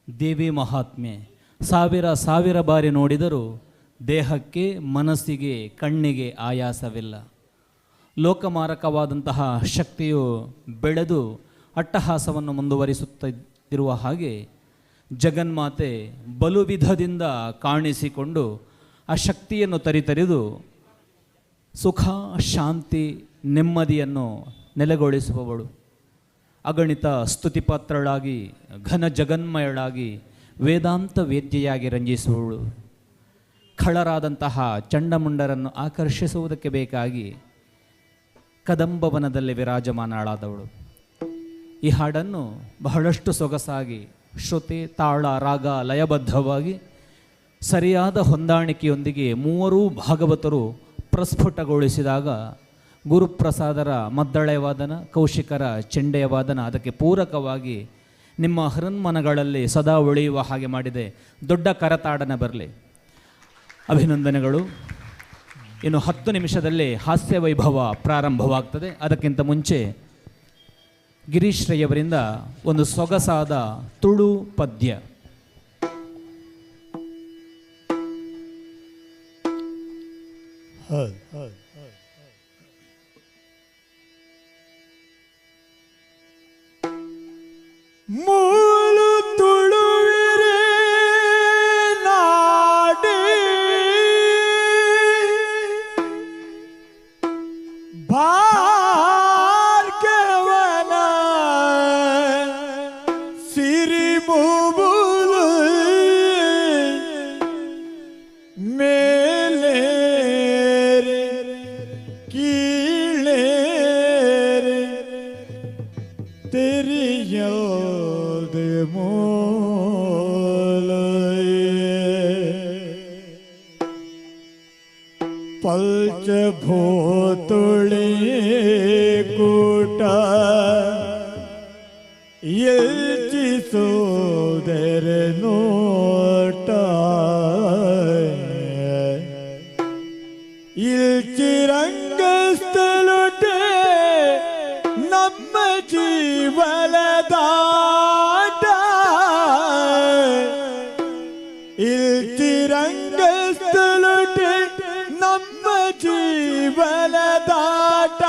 ದೇವಿ ಮಹಾತ್ಮೆ ಸಾವಿರ ಸಾವಿರ ಬಾರಿ ನೋಡಿದರೂ ದೇಹಕ್ಕೆ ಮನಸ್ಸಿಗೆ ಕಣ್ಣಿಗೆ ಆಯಾಸವಿಲ್ಲ. ಲೋಕಮಾರಕವಾದಂತಹ ಶಕ್ತಿಯು ಬೆಳೆದು ಅಟ್ಟಹಾಸವನ್ನು ಮುಂದುವರಿಸುತ್ತಿರುವ ಹಾಗೆ ಜಗನ್ಮಾತೆ ಬಲು ವಿಧದಿಂದ ಕಾಣಿಸಿಕೊಂಡು ಆ ಶಕ್ತಿಯನ್ನು ತರಿತರಿದು ಸುಖ ಶಾಂತಿ ನೆಮ್ಮದಿಯನ್ನು ನೆಲೆಗೊಳಿಸುವವಳು. ಅಗಣಿತ ಸ್ತುತಿಪಾತ್ರಳಾಗಿ ಘನ ಜಗನ್ಮಯಳಾಗಿ ವೇದಾಂತ ವೇದ್ಯೆಯಾಗಿ ರಂಜಿಸುವವಳು. ಖಳರಾದಂತಹ ಚಂಡಮುಂಡರನ್ನು ಆಕರ್ಷಿಸುವುದಕ್ಕೆ ಬೇಕಾಗಿ ಕದಂಬವನದಲ್ಲಿ ವಿರಾಜಮಾನಳಾದವಳು. ಈ ಹಾಡನ್ನು ಬಹಳಷ್ಟು ಸೊಗಸಾಗಿ ಶ್ರುತಿ ತಾಳ ರಾಗ ಲಯಬದ್ಧವಾಗಿ ಸರಿಯಾದ ಹೊಂದಾಣಿಕೆಯೊಂದಿಗೆ ಮೂವರೂ ಭಾಗವತರು ಪ್ರಸ್ಫುಟಗೊಳಿಸಿದಾಗ ಗುರುಪ್ರಸಾದರ ಮದ್ದಳೆ ವಾದನ, ಕೌಶಿಕರ ಚೆಂಡೆಯ ವಾದನ ಅದಕ್ಕೆ ಪೂರಕವಾಗಿ ನಿಮ್ಮ ಹೃನ್ಮನಗಳಲ್ಲಿ ಸದಾ ಉಳಿಯುವ ಹಾಗೆ ಮಾಡಿದೆ. ದೊಡ್ಡ ಕರತಾಡನ ಬರಲಿ. ಅಭಿನಂದನೆಗಳು. ಇನ್ನು 10 ನಿಮಿಷದಲ್ಲಿ ಹಾಸ್ಯ ವೈಭವ ಪ್ರಾರಂಭವಾಗ್ತದೆ. ಅದಕ್ಕಿಂತ ಮುಂಚೆ ಗಿರೀಶ್ ರೈಯವರಿಂದ ಒಂದು ಸೊಗಸಾದ ತುಳು ಪದ್ಯ. ಮೂಲು ತುಳುವಿರೆ ನಾಡಿ ಭಾರ್ಗವನ ಸಿರಿಮೂಬುಲು ಮೇಲೆ ಕೀಳೆ ತೆರೆಯದೆ ಪಂಚಭೂತುಳಿ ಕೂಟ ಎಲ್ಚಿಸೋದರ ನೋಟ ಇಲ್ಚಿರಂಗಸ್ಥಲುಟೆ ನಮ್ಮ ಜೀವನದಾಟ ಇಲ್ಚಿರಂಗಸ್ಥಲುಟೆ ನಮ್ಮ ಜೀವನದಾಟ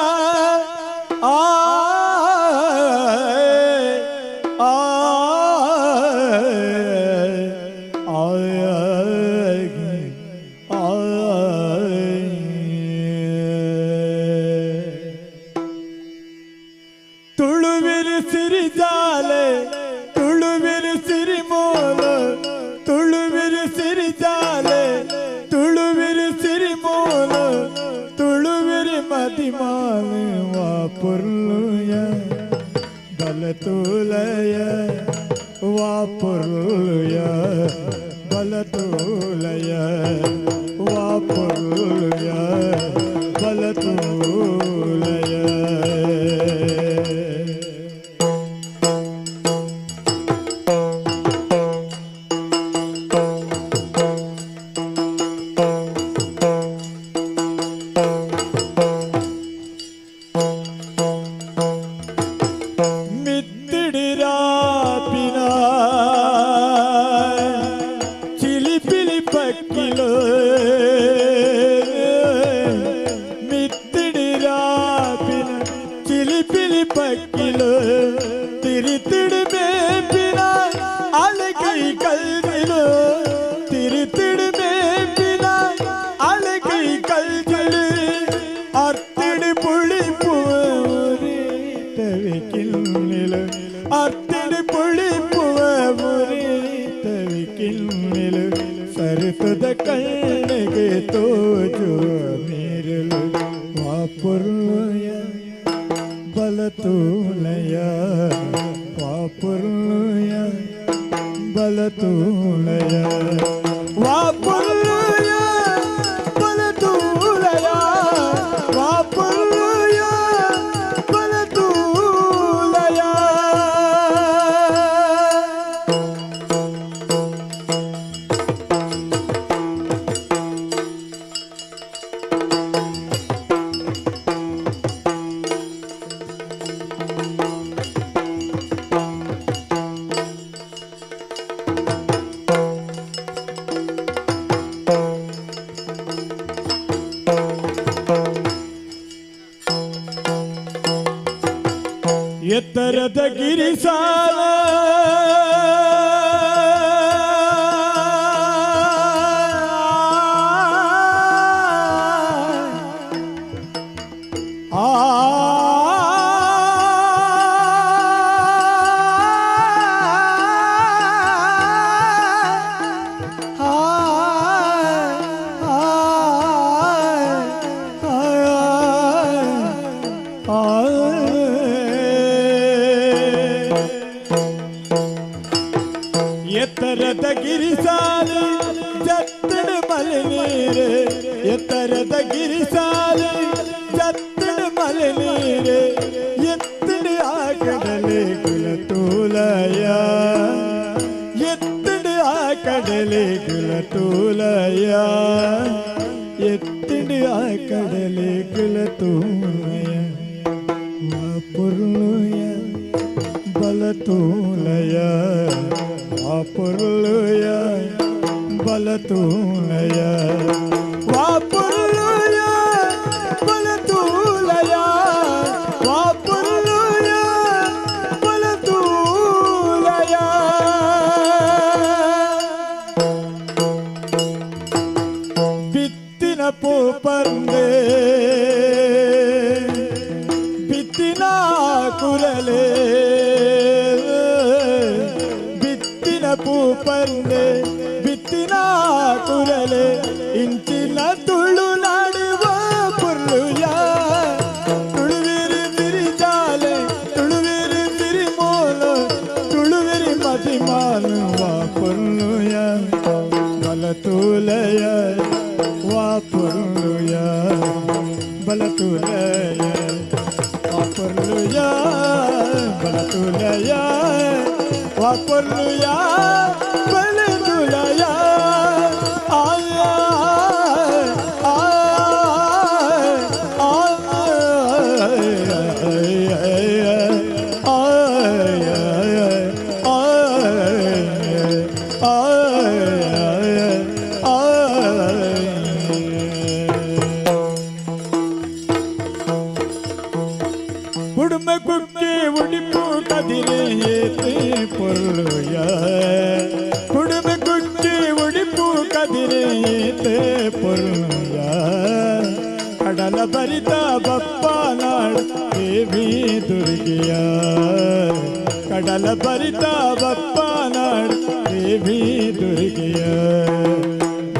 ಆ ಆ ತುಳುವಿರು ಸಿರಿಜಾಲೆ ತುಳುವಿರು ಸಿರಿಮೂಲ ತುಳುವಿರು ಸಿರಿಜಾಲೆ ತುಳುವಿರು ಸಿರಿಮೂಲ ತುಳುವಿರು ಮದಿಮಾಲ ವಾಪುರ್ಲುಯ ಬಲತೂಲಯ ವಾಪುರ್ಲುಯ ಬಲತೂಲಯ ವಾಪುರ್ಲುಯ ಬಲತೂಲಯ పక్కిలో తిరితిడి మేపిన అలగై కల్గిలో తిరితిడి మేపిన అలగై కల్గిలి అర్తిడి పుళిపు తవికిల్నిలు అర్తిడి పుళిపు తవికిల్నిలు సరితుద కళ్ళಗೆ తోజు మీరులు వాపుర్లోయ ಬಲತೂಲಯ ವಾಪುರ್ಲುಯ ಬಲತೂಲಯ ವಾಪುರ್ಲುಯ ಬಲತೂಲಯ ವಾಪುರ್ಲುಯ ಬಲತೂಲಯ ಎತ್ತರದ ಗಿರಿಸಾಲ ಎತ್ತರದ ಗಿರಿಸಾಲೆ ಜತ್ತಡ ಮಲೆ ನೀರೆ ಎತ್ತರದ ಗಿರಿಸಾಲೆ ಜತ್ತಡ ಮಲೆ ನೀರೆ ಎತ್ತಡ ಆ ಕಡಲೆ ಕುಲತೂಲಯ ಎತ್ತಡ ಆ ಕಡಲೆ ಕುಲತೂಲಯ ಎತ್ತಡ ಆ ಕಡಲೆ ಕುಲತೂಲಯ ವಾಪುರ್ಲುಯ ಬಲತೂಲಯ ವಾಪುರ್ಲುಯ ಬಲತೂಲಯ ವಾಪುರ್ಲುಯ ಬಲತೂಲಯ ವಾಪುರ್ಲುಯ ಬಲತೂಲಯ बुद्धिमान वापरूया बलतुलय वापरूया बलतुलय वापरूया बलतुलय वापरूया बलतुलय आया ಉಡುಮ ಕುಕ್ಕೆ ಉಡಿಪು ಕದಿರೆ ಏತೆ ಪೊರ್ಲುಯ ಉಡುಮ ಕುಕ್ಕೆ ಉಡಿಪು ಕದಿರೆ ಏತೆ ಪೊರ್ಲುಯ ಕಡಲ ಬರಿತ ಬಪ್ಪ ನಾಡ್ ದೇವಿ ದುರ್ಗಿಯ ಕಡಲ ಬರಿತ ಬಪ್ಪ ನಾಡ್ ದೇವಿ ದುರ್ಗಿಯ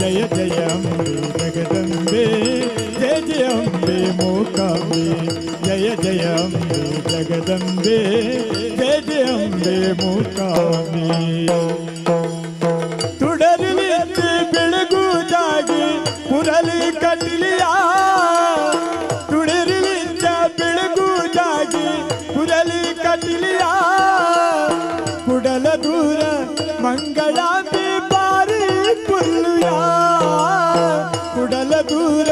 ಜಯ ಜಯ ಅಂಬೆ ಜಗದಂಬೆ ಜಯ ಜಯ ಅಂಬೆ ಮೂಕಾಂಬೆ ಜಯ ಜಯ ಅಂಬೆ ಜಗದಂಬೆ ಜಯ ಜಯ ಅಂಬೆ ಮೂಕಾಂಬೆ ತುಡರಿಲಿ ಬೆಳಗು ಜಾಗಿ ಕುರಲಿ ಕಟ್ಲಿಯ ತುಡರಿಲಿ ಬೆಳಗು ಜಾಗಿ ಕುರಲಿ ಕಟ್ಲಿಯ ಕುಡಲ ದೂರ ಮಂಗಳಾಂಬೆ ಬಾರಿ ಪುಲ್ಲುಯ ಕುಡಲ ದೂರ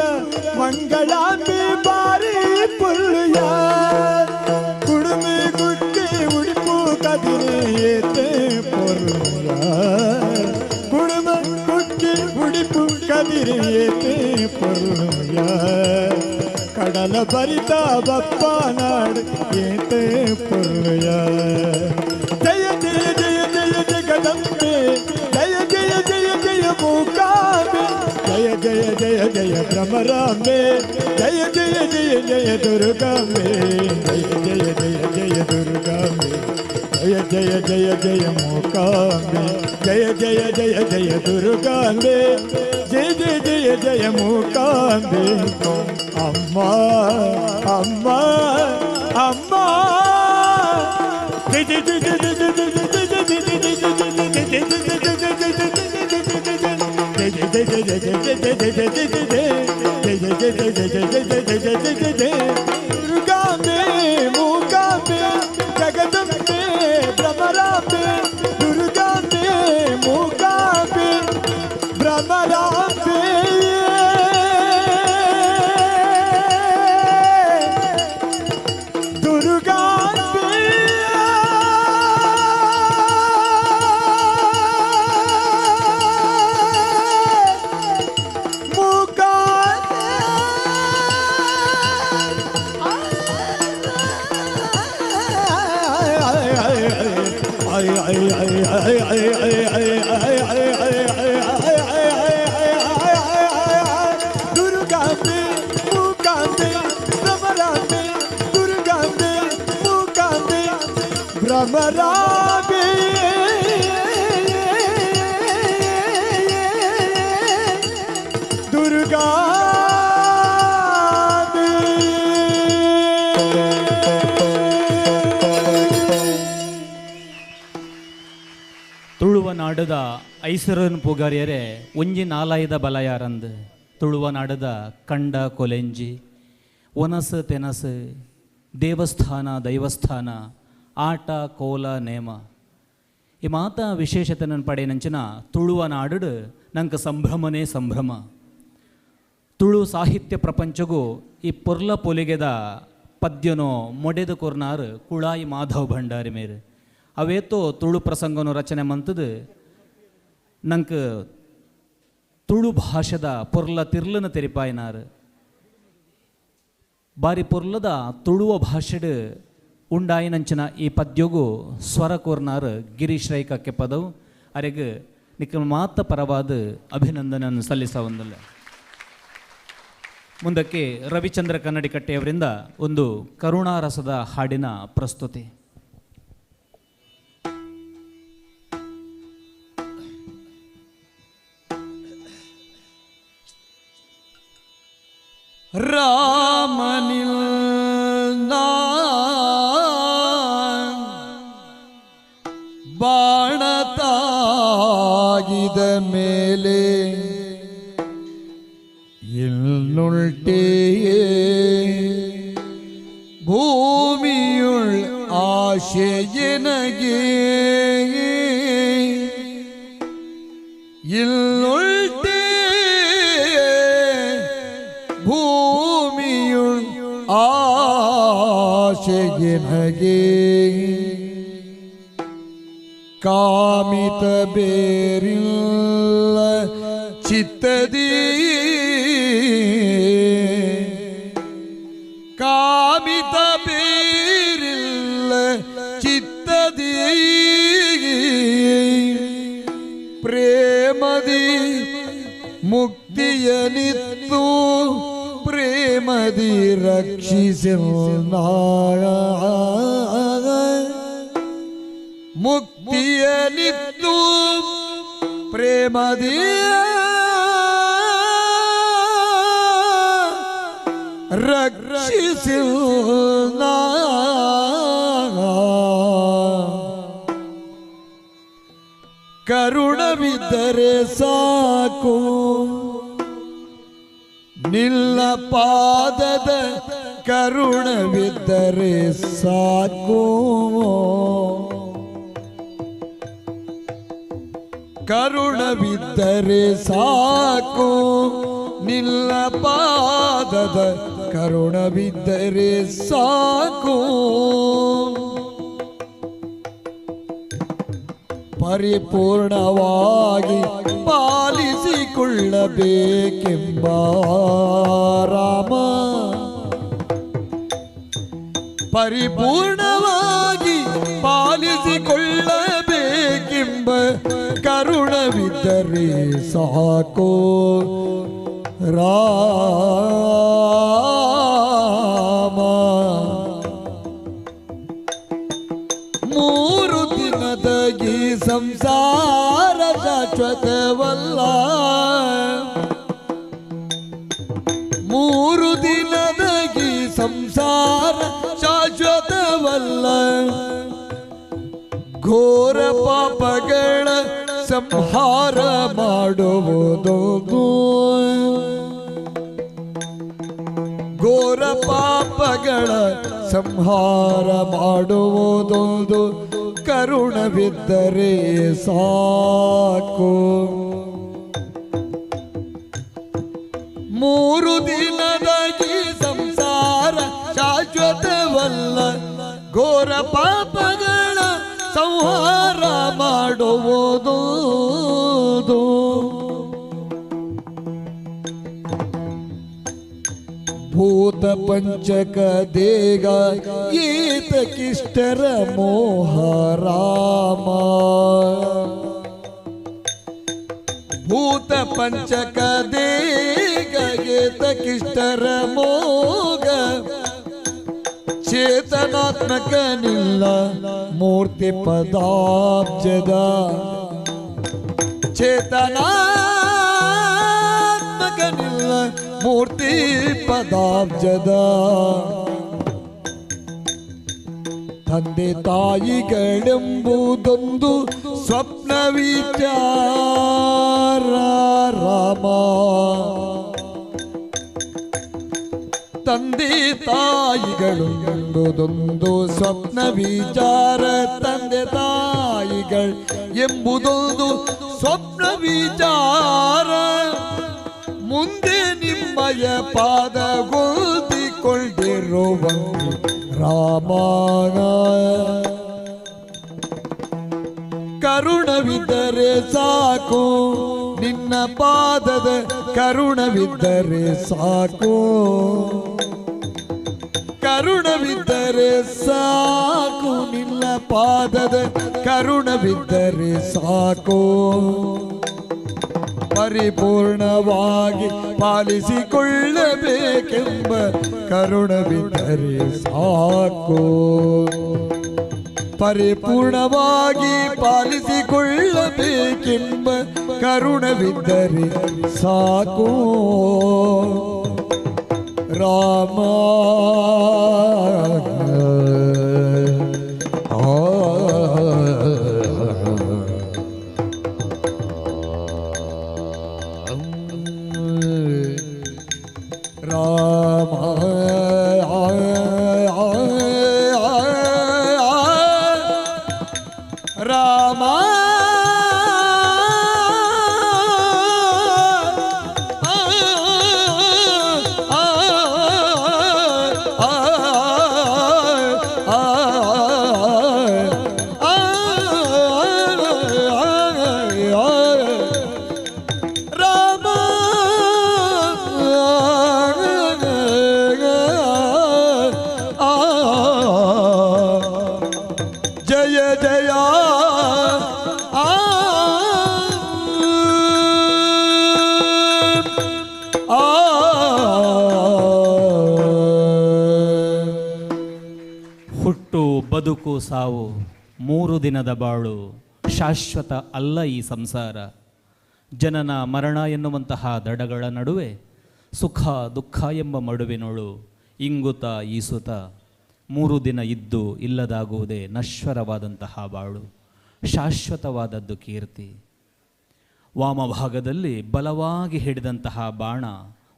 ಮಂಗಳಾಂಬೆ ಬಾರಿ ಪುಲ್ಲುಯ ಕುಡುಮೆ ಗುಡ್ಡೆ ಉಡುಪು ಕದಿರೆ ಏತೆ ಪೊರ್ಲುಯ ಕುಡುಮ ಗುಡ್ಡೆ ಉಡುಪು ಕದಿರೆ ಏತೆ ಪೊರ್ಲುಯ ಕಡಲ ಬರಿತ ಬಪ್ಪ ನಾಡ್ ಏತೆ ಪೊರ್ಲುಯ ಜಯ ಜಯ ಜಯ ಜಯ ಜಗದಂಬೆ ಜಯ ಜಯ ಜಯ ಜಯ ಮೂಕಾಂಬೆ ಜಯ ಜಯ ಜಯ ಜಯ ಭ್ರಮರಾಂಬೆ ಜಯ ಜಯ ಜಯ ಜಯ ದುರ್ಗಾಂಬೆ ಜಯ ಜಯ ಜಯ ಜಯ ದುರ್ಗಾಂಬೆ ಜಯ ಜಯ ಜಯ ಜಯ ಮೂಕಾಂಬೆ ಜಯ ಜಯ ಜಯ ಜಯ ದುರ್ಗಾಂಬೆ ಜಯ ಜಯ ಜಯ ಜಯ ಮೂಕಾಂಬೆ ಅಮ್ಮ ಅಮ್ಮ ಅಮ್ಮ ಜಯ ಜಯ ಜಯ ಜಯ ಜಯ ಜಯ ದುರ್ಗಾಂಬೆ ಮೂಕಾಂಬೆ ಜಗದಂಬೆ ಭ್ರಮರಾಂಬೆ ದುರ್ಗಾಂಬೆ ಮೂಕಾಂಬೆ ಭ್ರಮರಾಂಬೆ ದುರ್ಗಾಂಬೆ ಮೂಕಾಂಬೆ ಭ್ರಮರಾಂಬೆ ದುರ್ಗಾಂಬೆ ಮೂಕಾಂಬೆ ಭ್ರಮರಾಂಬೆ ದುರ್ಗಾಂಬೆ ತುಳುವ ನಾಡದ ಐಸರನ್ ಪುಗಾರಿಯರೆ ಒಂಜಿ ನಾಲಾಯದ ಬಲಯಾರಂದ್ ತುಳುವ ನಾಡದ ಕಂಡ ಕೊಲೆಂಜಿ ಒನಸು ತೆನಸು ದೇವಸ್ಥಾನ ದೈವಸ್ಥಾನ ಆಟ ಕೋಲ ನೇಮ ಈ ಮಾತ ವಿಶೇಷತೆ ನನ್ನ ಪಡೆಯನಂಚಿನ ತುಳುವ ನಾಡು ನಂಗೆ ಸಂಭ್ರಮನೇ ಸಂಭ್ರಮ ತುಳು ಸಾಹಿತ್ಯ ಪ್ರಪಂಚಗೂ ಈ ಪೊರ್ಲ ಪೊಲಿಗೆದ ಪದ್ಯನೋ ಮೊಡೆದ ಕೊರ್ನಾರು ಕುಳಾಯಿ ಮಾಧವ್ ಭಂಡಾರಿ ಮೇರೆ ಅವೇತೋ ತುಳು ಪ್ರಸಂಗನು ರಚನೆ ಮಂತದು ನಂಗೆ ತುಳು ಭಾಷೆದ ಪೊರ್ಲ ತಿರ್ಲನ ತೆರಿಪಾಯಿನಾರು ಬಾರಿ ಪೊರ್ಲದ ತುಳುವ ಭಾಷೆಡ್ ಉಂಡಾಯಿನಂಚಿನ ಈ ಪದ್ಯಗೂ ಸ್ವರ ಕೋರ್ನಾರು ಗಿರೀಶ್ ರೈಕಕ್ಕೆ ಪದವು ಅರೆಗೆ ನಿಕ್ಕ ಮಾತ ಪರವಾದ ಅಭಿನಂದನೆಯನ್ನು ಸಲ್ಲಿಸವಂದಲ್ಲ. ಮುಂದಕ್ಕೆ ರವಿಚಂದ್ರ ಕನ್ನಡಿಕಟ್ಟೆಯವರಿಂದ ಒಂದು ಕರುಣಾರಸದ ಹಾಡಿನ ಪ್ರಸ್ತುತಿ. ರಾಮನಿಲ್ ಬಾಣ ತಾಗಿದ ಮೇಲೆ ಇನ್ನುಲ್ಟೆಯೇ ಭೂಮಿಯುಳ್ ಆಶೆಯನಗೆ ಇನ್ನುಲ್ಟೆ ಭೂಮಿಯುಳ್ ಆಶೆಯನಗೆ ಕಾಮಿತ ಬೇರಿಲ್ಲ ಚಿತ್ತದಿ ಕಾಮಿತ ಬೇರಿಲ್ಲ ಚಿತ್ತದಿ ಪ್ರೇಮದಿ ಮುಕ್ತಿಯನಿತ್ತು ಪ್ರೇಮದಿ ರಕ್ಷಿಸಿಲ್ಲ ಮುಕ್ತಿಯನಿತ್ತು ಪ್ರೇಮದಿ ರಕ್ಷಿಸಿಲ್ಲ ಕರುಣವಿದ್ದರೆ ಸಾಕು ನಿಲ್ಲ ಪಾದದ ಕರುಣವಿದ್ದರೆ ಸಾಕು ಕರುಣವಿದ್ದರೆ ಸಾಕು ನಿಲ್ಲ ಪಾದದ ಕರುಣವಿದ್ದರೆ ಸಾಕು ಪರಿಪೂರ್ಣವಾಗಿ ಪಾಲಿಸಿಕೊಳ್ಳಬೇಕೆಂಬ ರಾಮ ಪರಿಪೂರ್ಣವಾಗಿ ಪಾಲಿಸಿಕೊಳ್ಳಬೇಕೆಂಬ ಕರುಣವಿದ್ದರೆ ಸಾಕು ರಾಮ ಮೂರು ದಿನದ ಈ ಸಂಸಾರ ಶಾಶ್ವತವಲ್ಲ ಮೂರು ದಿನದ ಈ ಸಂಸಾರ ಶಾಶ್ವತವಲ್ಲ ಘೋರ ಪಾಪಗಳ ಸಂಹಾರ ಮಾಡುವುದು ಘೋರ ಪಾಪಗಳ ಸಂಹಾರ ಮಾಡುವುದೊಂದು ಕರುಣವಿದ್ದರೆ ಸಾಕು ಮೂರು ದಿನದ ಈ ಸಂಸಾರ ಶಾಶ್ವತವಲ್ಲ ಘೋರ ಪಾಪಗಳ ಸಂಹಾರ ಮಾಡುವುದು ಭೂತ ಪಂಚಕ ದೇಗ ಏತಕಿಷ್ಟರ ಮೋಹ ರಾಮ ಭೂತ ಪಂಚಕ ದೇಗ ಏತಕಿಷ್ಟರ ಮೋಗ ಚೇತನಾತ್ಮಕನಿಲ್ಲ ಮೂರ್ತಿ ಪದಾಬ್ಜದ ಚೇತನಾತ್ಮಕನಿಲ್ಲ ಮೂರ್ತಿ ಪದಾಬ್ಜದ ತಂದೆ ತಾಯಿಗಳೆಂಬುದೊಂದು ಸ್ವಪ್ನ ವಿಚಾರ ರಾಮ ತಂದೆ ತಾಯಿಗಳು ಎಂಬುದೊಂದು ಸ್ವಪ್ನ ವಿಚಾರ ತಂದೆ ತಾಯಿಗಳು ಎಂಬುದೊಂದು ಸ್ವಪ್ನ ವಿಚಾರ ಮುಂದೆ ನಿಮ್ಮಯ ಪಾದಗೊಳ್ತಿಕೊಂಡಿರುವ ರಾಮನ ಕರುಣವಿದ್ದರೆ ಸಾಕು ನಿನ್ನ ಪಾದದ ಕರುಣವಿದ್ದರೆ ಸಾಕು ಕರುಣವಿದ್ದರೆ ಸಾಕು ನಿನ್ನ ಪಾದದ ಕರುಣವಿದ್ದರೆ ಸಾಕು ಪರಿಪೂರ್ಣವಾಗಿ ಪಾಲಿಸಿಕೊಳ್ಳಬೇಕೆಂಬ ಕರುಣವಿದ್ದರೆ ಸಾಕು ಪರಿಪೂರ್ಣವಾಗಿ ಪಾಲಿಸಿಕೊಳ್ಳಬೇಕೆಂಬ ಕರುಣವಿದ್ದರೆ ಸಾಕು ರಾಮ ರಾಮ ಜಯ ಜಯ ಹುಟ್ಟು ಬದುಕು ಸಾವು 3 ದಿನದ ಬಾಳು, ಶಾಶ್ವತ ಅಲ್ಲ ಈ ಸಂಸಾರ. ಜನನ ಮರಣ ಎನ್ನುವಂತಹ ದಡಗಳ ನಡುವೆ ಸುಖ ದುಃಖ ಎಂಬ ಮಡುವಿನೊಳು ಇಂಗುತ ಈಸುತ 3 ದಿನ ಇದ್ದು ಇಲ್ಲದಾಗುವುದೇ ನಶ್ವರವಾದಂತಹ ಬಾಳು, ಶಾಶ್ವತವಾದದ್ದು ಕೀರ್ತಿ. ವಾಮಭಾಗದಲ್ಲಿ ಬಲವಾಗಿ ಹಿಡಿದಂತಹ ಬಾಣ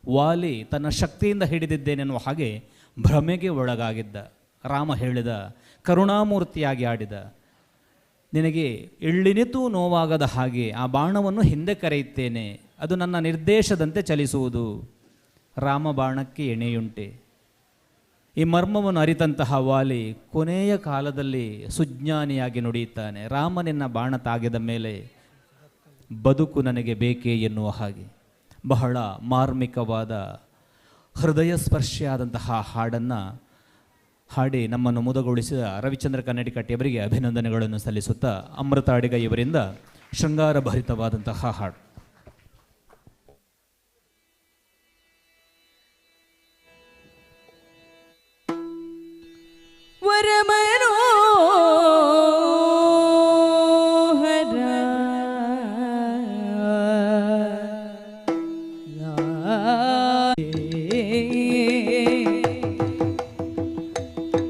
ವಾಲಿ ತನ್ನ ಶಕ್ತಿಯಿಂದ ಹಿಡಿದಿದ್ದೇನೆನ್ನುವ ಹಾಗೆ ಭ್ರಮೆಗೆ ಒಳಗಾಗಿದ್ದ. ರಾಮ ಹೇಳಿದ, ಕರುಣಾಮೂರ್ತಿಯಾಗಿ ಆಡಿದ, ನಿನಗೆ ಎಳ್ಳಿನಿತೂ ನೋವಾಗದ ಹಾಗೆ ಆ ಬಾಣವನ್ನು ಹಿಂದೆ ಕರೆಯುತ್ತೇನೆ, ಅದು ನನ್ನ ನಿರ್ದೇಶದಂತೆ ಚಲಿಸುವುದು. ರಾಮ ಬಾಣಕ್ಕೆ ಎಣೆಯುಂಟೆ. ಈ ಮರ್ಮವನ್ನು ಅರಿತಂತಹ ವಾಲಿ ಕೊನೆಯ ಕಾಲದಲ್ಲಿ ಸುಜ್ಞಾನಿಯಾಗಿ ನುಡಿಯುತ್ತಾನೆ, ರಾಮನಿನ್ನ ಬಾಣ ತಾಗಿದ ಮೇಲೆ ಬದುಕು ನನಗೆ ಬೇಕೇ ಎನ್ನುವ ಹಾಗೆ. ಬಹಳ ಮಾರ್ಮಿಕವಾದ ಹೃದಯ ಸ್ಪರ್ಶಿಯಾದಂತಹ ಹಾಡನ್ನು ಹಾಡಿ ನಮ್ಮನ್ನು ಮುದಗೊಳಿಸಿದ ರವಿಚಂದ್ರ ಕನ್ನಡಿಕಟ್ಟಿಯವರಿಗೆ ಅಭಿನಂದನೆಗಳನ್ನು ಸಲ್ಲಿಸುತ್ತಾ ಅಮೃತ ಅಡಿಗ ಇವರಿಂದ ಶೃಂಗಾರಭರಿತವಾದಂತಹ ಹಾಡು.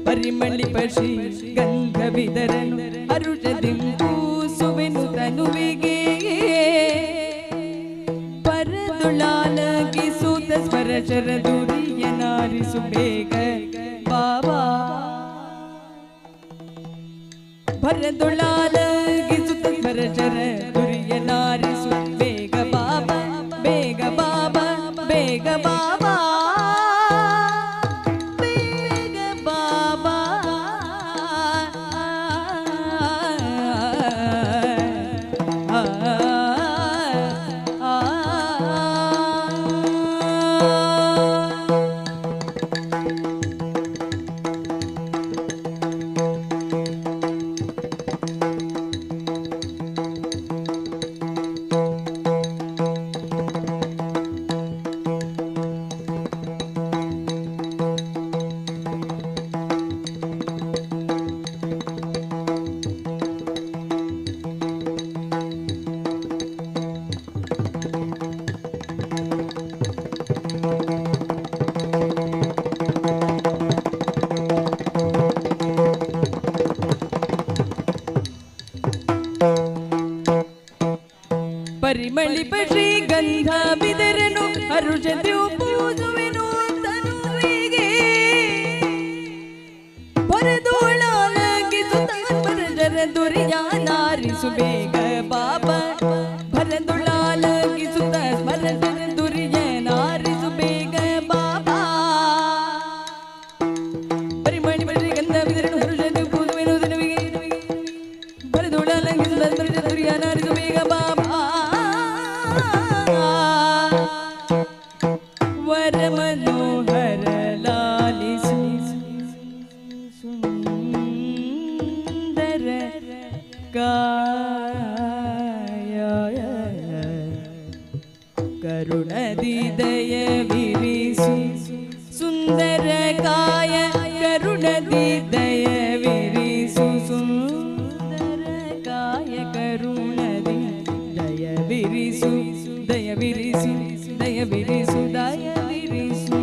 ಪರಿಮಳಿಪಶಿ ಗಂಧವಿದರನು ಅರುಷದಿಂಪೂ ಸುವೆನು ತನುವಿಗೆ ಪರದುಳಾಲಗಿಸುತ್ತ ಸ್ವರಚರ ದುರಿಯನಾರಿಸು ಬೇಗ ಬಾಬಾ. ಪರದುಳಾಲಗಿಸುತ್ತ ಸ್ವರಚರ ದುರಿಯನಾರಿಸು ಬೇಗ ಬಾಬಾ, ಬೇಗ ಬಾಬಾ, ಬೇಗ ಬಾಬಾ. ಪರಿಮಳಿಪಶಿ ಗಂಧ ಬಿದರನು ಹರುಷದ್ಯು ಪೂಜುವೆನು ತನುವಿಗೆ ಭರದುಳಾಲಗಿಸುತ್ತ ಪರಜರ ದುರಿಯಾನಾರಿಸು ಬೇಗ ಬಾಬಾ. ಭರದುಳಾಲಗಿಸುತ್ತ ಪರಜರ ದುರಿಯಾನಾರಿಸು ಬೇಗ ಬಾಬಾ. ಪರಿಮಳಿಪಶಿ ಗಂಧ ಬಿದರನು ಹರುಷದ್ಯು ಪೂಜುವೆನು ತನುವಿಗೆ ಭರದುಳಾಲಗಿಸುತ್ತ ಪರಜರ ದುರಿಯಾನಾರಿಸು ಬೇಗ ಬಾಬಾ. ಮನೋಹರ ಲಾಲಿಸು ಸುಂದರ ಕಾಯ ಕರುಣದಿ ದಯವಿರಿಸು ಸುಂದರ ಕಾಯ ಕರುಣದಿ ದಯವಿರಿಸು ಸುಂದರ ಕಾಯ ಕರುಣದಿ ದಯವಿರಿಸು ದಯವಿರಿಸು ದಯವಿರಿಸು ದಯವಿರಿಸು.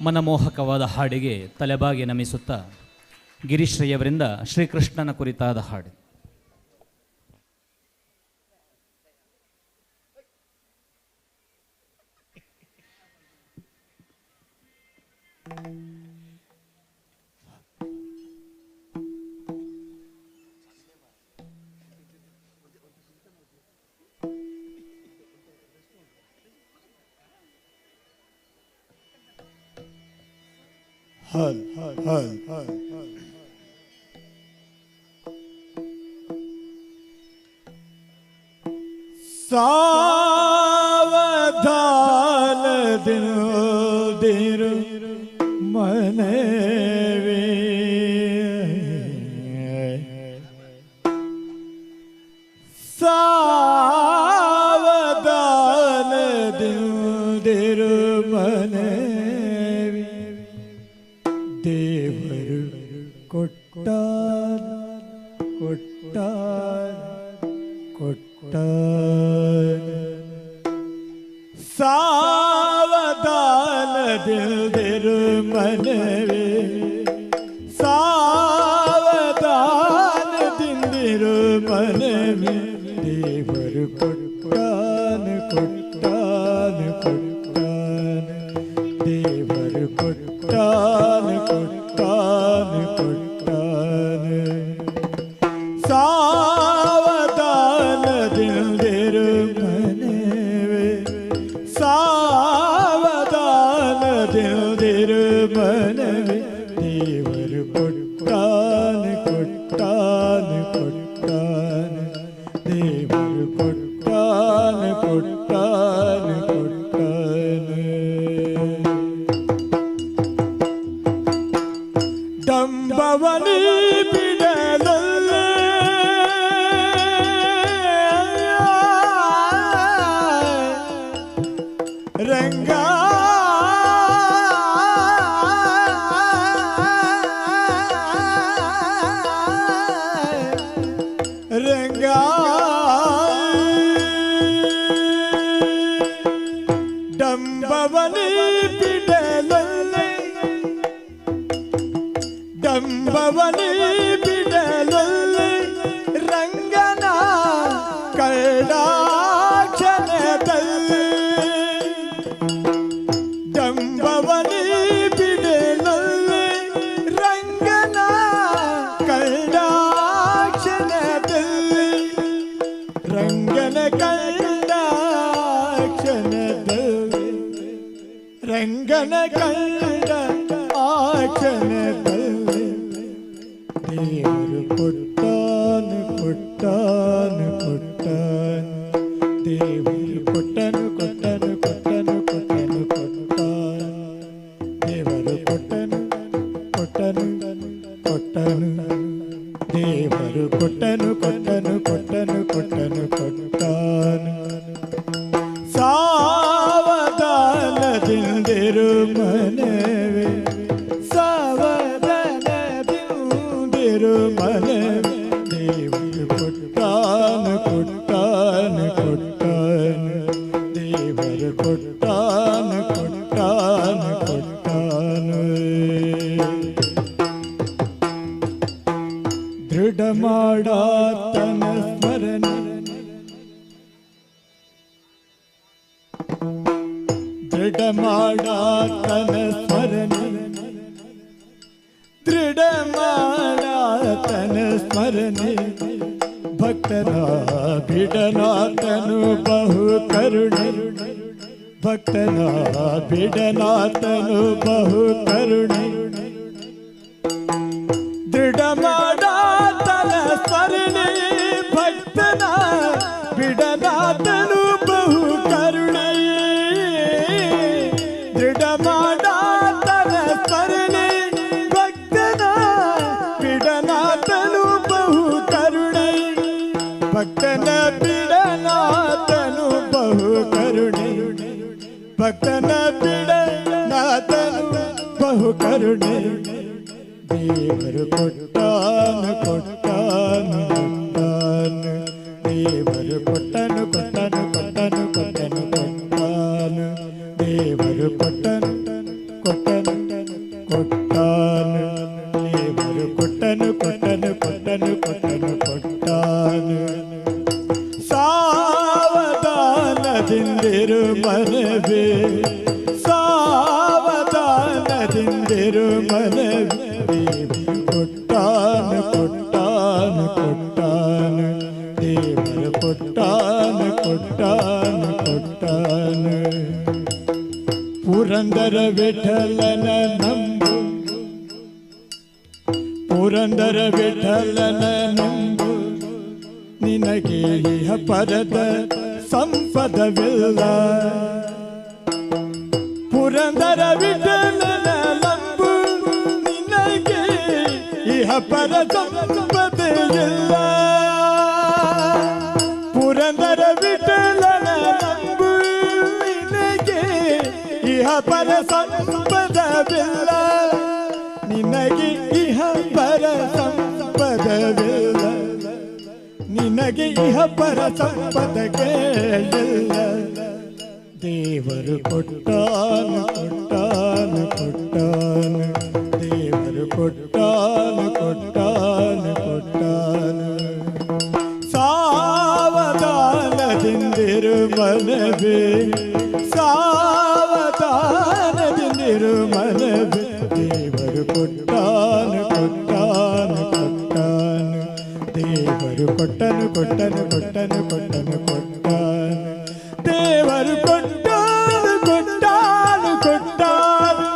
ಮನಮೋಹಕವಾದ ಹಾಡಿಗೆ ತಲೆಬಾಗಿ ನಮಿಸುತ್ತಾ ಗಿರೀಶ್ರಯ್ಯವರಿಂದ ಶ್ರೀಕೃಷ್ಣನ ಕುರಿತಾದ ಹಾಡು. ಹಲ್ ಹಲ್ ಹಲ್ ಸಾವಧಾನದಿಂದಿರು ಮನವೇ ಸಾವಧಾನದಿಂದಿರು ಮನವೇ ದೇವರು ಕೊಟ್ಟ ಕೊಟ್ಟ ಕೊಟ್ಟ ಸಾವಧಾನದಿಂದಿರು ಮನವೇ ಸಾವಧಾನದಿಂದಿರು ಮನವೇ ದೇವರು ಕೊಟ್ಟಾನ ಕೊಟ್ಟಾನ ಕೊಟ್ಟಾನ ದೇವರು ಕೊಟ್ಟಾನ ಕೊಟ್ಟಾನ ಕೊಟ್ಟಾನ ಸಾವಧಾನದಿಂದಿರು ಮನವೇ ಸಾವಧಾನದಿಂದಿರು ಮನವೇ ದೇವರು ಕೊಟ್ಟಾನ ಕೊಟ್ಟಾನ ಕೊಟ್ಟಾನ ದೇವರು ಕೊಟ್ಟಾನ ಕೊಟ್ಟಾನ ಕೊಟ್ಟಾನ ಡಂಬವನಿ ಬಿಡಲಲ್ಲೇ ರಂಗ ರಂಗ ಡಂಬವನಿ ಬಿಡಲಲ್ಲೇ ಡಂಬವನಿ ಬಿಡಲಲ್ಲೇ ರಂಗನ ಕೈಲಾಕ್ಷಣದಲ್ಲಿ ಡಂಬವನಿ ಬಿಡಲಲ್ಲೇ ರಂಗನ ಕೈಲಾಕ್ಷಣದಲ್ಲಿ ರಂಗನ ಕೈಲಾಕ್ಷಣದಲ್ಲಿ ರಂಗನ ಕೈಲ ಆಕ್ಷಣದಲ್ಲಿ ದೇವರು ಕೊಟ್ಟಾನ ಕೊಟ್ಟಾನ ಕೊಟ್ಟಾನ ದೇವರು ಕೊಟ್ಟನು ಕೊಟ್ಟನು ಕೊಟ್ಟನು ಕೊಟ್ಟನು ಕೊಟ್ಟಾನ ದೇವರು ಕೊಟ್ಟನು ಕೊಟ್ಟನು ಕೊಟ್ಟನು ದೇವರು ಕೊಟ್ಟನು ಕೊಟ್ಟನು ಕೊಟ್ಟನು ಕೊಟ್ಟನು ಕೊಟ್ಟಾನ ಸಾವಧಾನದಿಂದಿರು ಮನವೇ ಸಾವಧಾನದಿಂದಿರು ಮನವೇ ದೇವರು ಕೊಟ್ಟಾನ ಕೊಟ್ಟಾನ ಕೊಟ್ಟಾನ ದೇವರು ಕೊಟ್ಟಾನ ಕೊಟ್ಟಾನ ಕೊಟ್ಟಾನ ದೃಢ ಮಾಡಾತನ ಸ್ಮರಣೆ ದೃಢ ಮಾಡಾತನ ಸ್ಮರಣೆ ದೃಢ ಮಾಡಾತನ ಸ್ಮರಣೆ ಭಕ್ತರ ಬಿಡನಾತನು ಬಹು ಕರುಣೆ ಭಕ್ತನ ಬಿಡನಾತನು ಬಹು ಕರುಣೆ ದೃಢ ಮಾಡಾತನ ಸ್ಮರಣೆ ಭಕ್ತನ ಬಿಡನಾತನು ಬಹು ಕರುಣೆ ದೃಢ ಮಾಡಾತನ ಸ್ಮರಣೆ ಭಕ್ತನ ಬಿಡನಾತನು ಬಹು ಕರುಣೆ ಭಕ್ತನ ಬಿಡನಾತನು ಬಹು ಕರುಣೆ ಭಕ್ತನ ಬಿಡನಾತನು ಬಹು ಕರುಣೆ ದೇವರು ಕೊಟ್ಟಾನ ಕೊಟ್ಟಾನ ಕೊಟ್ಟಾನ ದೇವರು ಕೊಟ್ಟನು ಕೊಟ್ಟನು ಕೊಟ್ಟನು ಕೊಟ್ಟನು ಕೊಟ್ಟಾನ ದೇವರು ಕೊಟ್ಟನು ಕೊಟ್ಟನು ಸಾವಧಾನದಿಂದಿರು ಮನವೇ ಸಾವಧಾನದಿಂದಿರು ಮನವೇ ಕೊಟ್ಟಾನು ಕೊಟ್ಟಾನು ಕೊಟ್ಟಾನು ದೇವರು ಕೊಟ್ಟಾನು ಕೊಟ್ಟಾನು ಕೊಟ್ಟಾನು ಪುರಂದರ ವಿಠಲನ ನಂಬು ಪುರಂದರ ವಿಠಲನ ನಂಬು ನಿನಗೆ ಇಹ ಪರದ ಸಂಪದವಿಲ್ಲ ಪುರಂದರ ವಿಠಲನ ನಂಬು ನಿನಗೆ ಇಹ ಪರ ಸಂಪದವಿಲ್ಲ ಪುರಂದರ ವಿಠಲನ ನಂಬು ನಿನಗೆ ಇಹ ಪರ ಸಂಪದವಿಲ್ಲ ನಿನಗೆ ಇಹ ಪರ ಸಂಪದವಿಲ್ಲ ನಿನಗೆ ಇಹ ಪರ ಸಂಪದಗಳಿಲ್ಲ ದೇವರು ಕೊಟ್ಟಾನು ಕೊಟ್ಟಾನು ಕೊಟ್ಟಾನು ದೇವರು ಕೊಟ್ಟಾನು ಕೊಟ್ಟಾನು ಕೊಟ್ಟಾನು ಸಾವಧಾನದಿಂದಿರು ಮನವೇ ಸಾವಧಾನದಿಂದಿರು ಮನವೇ ದೇವರು ಕೊಟ್ಟಾನು ಕೊಟ್ಟಾನು ಕೊಟ್ಟಾನು ದೇವರು ಕೊಟ್ಟನು ಕೊಟ್ಟನು ಕೊಟ್ಟನು ಕೊಟ್ಟನು ಕೊಟ್ಟಾನು ದೇವರು ಕೊಟ್ಟಾನು ಕೊಟ್ಟಾನು ಕೊಟ್ಟಾನು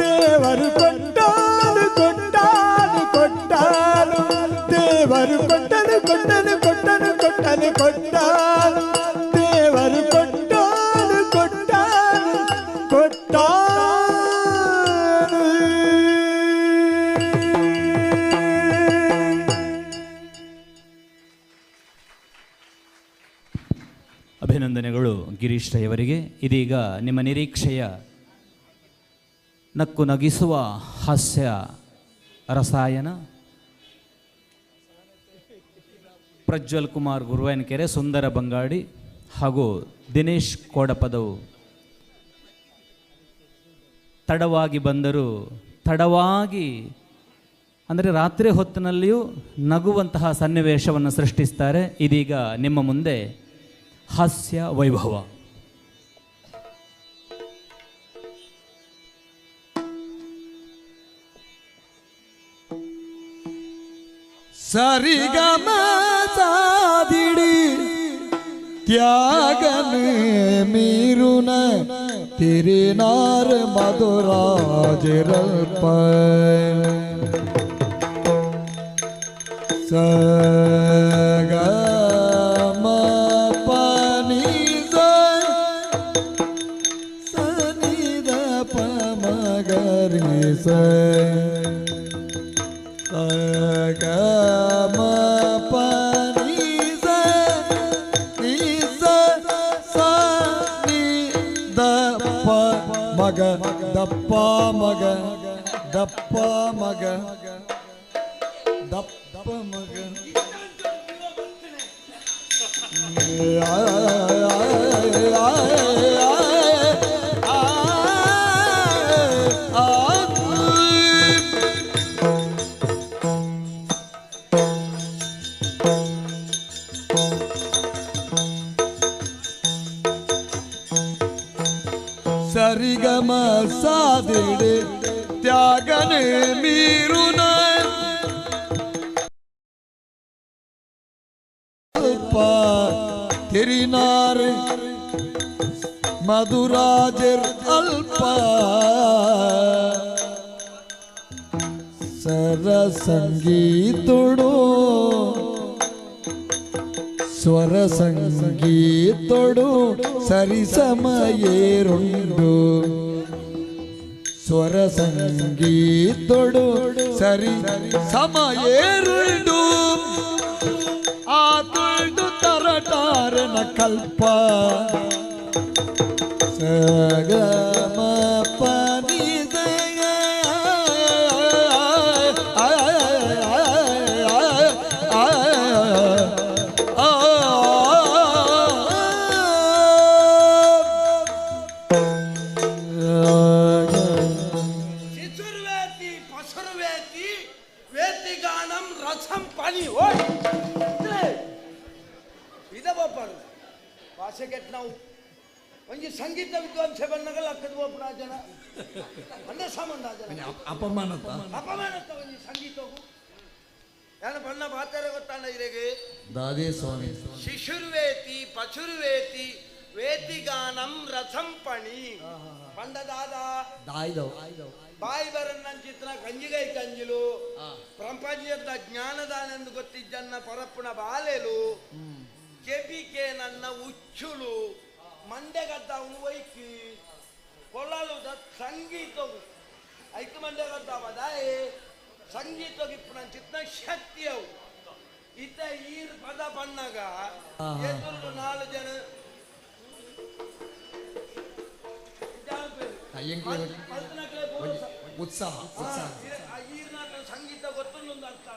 ದೇವರು ಕೊಟ್ಟಾನು ಕೊಟ್ಟಾನು ಕೊಟ್ಟಾನು ದೇವರು ಕೊಟ್ಟನು ಕೊಟ್ಟನು ಕೊಟ್ಟನು ಕೊಟ್ಟನು ಕೊಟ್ಟಾನು ದೇವರು ಕೊಟ್ಟಾನು ಕೊಟ್ಟಾನು ಕೊಟ್ಟಾನು ಅಭಿನಂದನೆಗಳು ಗಿರೀಶ್ ರೈಯವರಿಗೆ. ಇದೀಗ ನಿಮ್ಮ ನಿರೀಕ್ಷೆಯ ನಕ್ಕು ನಗಿಸುವ ಹಾಸ್ಯ ರಸಾಯನ ಪ್ರಜ್ವಲ್ ಕುಮಾರ್ ಗುರುವಾಯನಕೆರೆ, ಸುಂದರ ಬಂಗಾಡಿ ಹಾಗೂ ದಿನೇಶ್ ಕೋಡಪದವು ತಡವಾಗಿ ಬಂದರೂ ತಡವಾಗಿ ಅಂದರೆ ರಾತ್ರಿ ಹೊತ್ತಿನಲ್ಲಿಯೂ ನಗುವಂತಹ ಸನ್ನಿವೇಶವನ್ನು ಸೃಷ್ಟಿಸ್ತಾರೆ. ಇದೀಗ ನಿಮ್ಮ ಮುಂದೆ ಹಾಸ್ಯ ವೈಭವ. ಸರಿಗಮ ಸಾದಿಡಿ ತ್ಯಾಗನ ಮೀರುನ ತಿರಿನಾರ ಮಧುರಾಜರಲ್ಪ ಸಗಮ ಪನಿದ ಸನಿದ ಪಮಗರಿಸ ಸಗಮ ಪನಿಸ ನಿಸ ಸನಿ ದಪ್ಪ ಮಗ ದಪ್ಪ ಮಗ ದಪ್ಪ ಮಗ ದಪ್ಪ ಮಗ ಸರಿಗಮ ಸಾದಿಡೆ ತ್ಯಾಗನೆ ಮೀರುನ ತಿರಿನಾರ ಮಧುರಾಜರ್ ಅಲ್ಪ ಸರ ಸಂಗೀತೋಡು ಸ್ವರ ಸಂಗೀತೋಡು ಸರಿ ಸಮಯೇರುಂಡು ಸ್ವರ ಸಂಗೀತೋಡು ಸರಿ ಸಮಯೇರುಂಡು ಆ ತುಳ್ದು ತರಟಾರನ ಕಲ್ಪ ಸಗಮ ಪನಿ ಒಂಜಿ ಸಂಗೀತ ವಿದ್ವಾಂಸ ಬಣ್ಣಗಳ ಅಕ್ಕದ ಒಬ್ಬನ ಜನ ಒಂದೇ ಸಂಬಂಧ ಜನ ಅಪಮಾನತ ಅಪಮಾನತ್ತ ಒಂಜಿ ಸಂಗೀತವು ಯಾನ ಬಣ್ಣ ಬಾತಾರೆ ಗೊತ್ತಾಂಡ ಇರೆಗೆ ದಾದೇ ಸ್ವಾಮಿ ಶಿಶುರ್ವೇತಿ ಪಚುರ್ವೇತಿ ವೇತಿಗಾನಂ ರಥಂ ಪಣಿ ಪಂಡದಾದ ಬಾಯಿ ಬರನ್ನಂಚಿತ್ರ ಕಂಜಿಗೈ ಕಂಜಿಲು ಪ್ರಪಂಚದ ಜ್ಞಾನದಾನೆಂದು ಗೊತ್ತಿದ್ದನ್ನ ಪರಪ್ಪನ ಬಾಲೆಲು ಕೆಪಿಕೆ ನನ್ನ ಉಚ್ಚುಳು ಮಂಡೆಗದ್ದವನು ವೈಕಿ ಕೊಲ್ಲಲು ಸಂಗೀತವು ಐದು ಮಂಡೆಗದ್ದವ ದಾಯಿ ಸಂಗೀತಗಿಪ್ಪನ ಚಿತ್ರ ಶಕ್ತಿಯವು ಇತ್ತ ಈರ್ ಪದ ಬಣ್ಣಗ ಎದುರು 4 ಜನ ಉತ್ಸಾಹ ಸಂಗೀತ ಗೊತ್ತೊಂದೊಂದು ಅರ್ಥ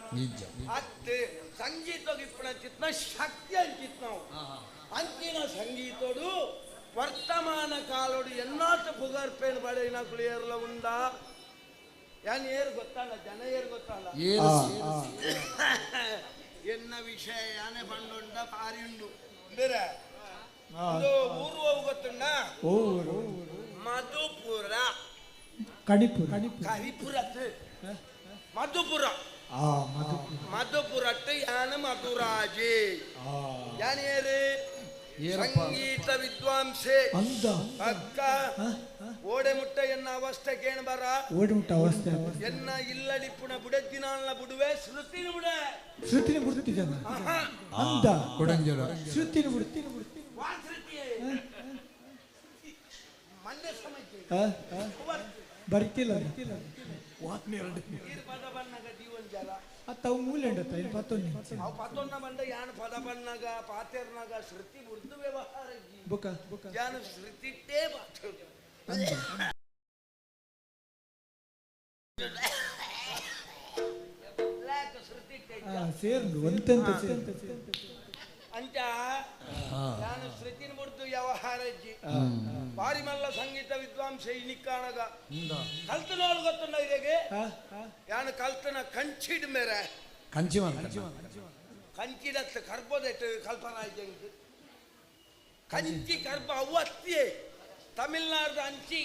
ಅತ್ತೆ ಸಂಗೀತ ಇಪ್ಪಣ ಚಿತ್ನ ಶಕ್ತಿ ಅಂಚಿತ್ ನಾವು ಅಂಚಿನ ಸಂಗೀತೋಡು ವರ್ತಮಾನ ಕಾಲೋಡು ಎನ್ನಾಟ ಪುಗರ್ಪೇನು ಬಡೆಯಿನ ಕುಳಿಯರ್ಲ ಉಂದ ಯಾನ್ ಏರು ಗೊತ್ತಲ್ಲ ಜನ ಏರು ಗೊತ್ತಲ್ಲ ಎನ್ನ ವಿಷಯ ಯಾನೆ ಬಂಡುಂಡ ಪಾರಿ ಉಂಡು ಬೇರೆ ಊರು ಹೋಗು ಗೊತ್ತುಂಡ ಮಧುಪುರ ಕಣಿಪುರ ಕರಿಪುರ ಮಧುಪುರ ಮಧುಪುರಟ್ಟು ಯಾನ ಮಧುರಾಜಿ ಯಾನೇರು ಸಂಗೀತ ವಿದ್ವಾಂಸೆ ಅಕ್ಕ ಓಡೆ ಮುಟ್ಟ ಎನ್ನ ಅವಸ್ಥೆ ಕೇಣ ಬರ ಓಡೆ ಮುಟ್ಟ ಅವಸ್ಥೆ ಎನ್ನ ಇಲ್ಲಡಿಪ್ಪುಣ ಬುಡದ್ದಿನ ಬುಡುವೆ ಶ್ರುತಿನ ಬುಡ ಶ್ರುತಿನ ಬಿಡ್ತಿ ಜನ ಅಂದ ಕೊಡಂಜರ ಶ್ರುತಿನ ಬಿಡ್ತಿ ಮಂಡ್ಯ ಸಮಯಕ್ಕೆ ಬರ್ತಿಲ್ಲ ಪದ ಬಣ್ಣಗ ಜೀವನ ಜಲ ಅವು ಮೂಲೆಂಡತ್ತ ಪತ್ತೊಂದು ಅವು ಪತ್ತೊನ್ನ ಬಂದ ಯಾನ್ ಪದ ಬಣ್ಣಗ ಪಾತೆರ್ನಾಗ ಶ್ರುತಿ ಉರ್ದು ವ್ಯವಹಾರ ಬುಕ ಯಾನು ಶ್ರುತಿಟ್ಟೇ ಮಾತು ಸೇರ್ದು ಒಂತೆಂತ ಅಂಚ ನಾನು ಶ್ರುತಿನ ಮುರ್ದು ವ್ಯವಹಾರ ಬಾರಿ ಮಲ್ಲ ಸಂಗೀತ ವಿದ್ವಾಂಸ ನಿಕ್ಕಾಣಗ ಕಲ್ತನೋಳು ಗೊತ್ತುಂಡ ಇದೇಗೆ ಯಾನು ಕಲ್ತನ ಕಂಚಿಡ್ ಮೇರೆ ಕಂಚಿಡತ್ತ ಕರ್ಬೋದೆಟ್ಟು ಕಲ್ಪನಾ ಜಂಗ್ ಕಂಚಿ ಕರ್ಬ ಅವು ಅತ್ತಿಯೇ ತಮಿಳ್ನಾಡು ಅಂಚಿ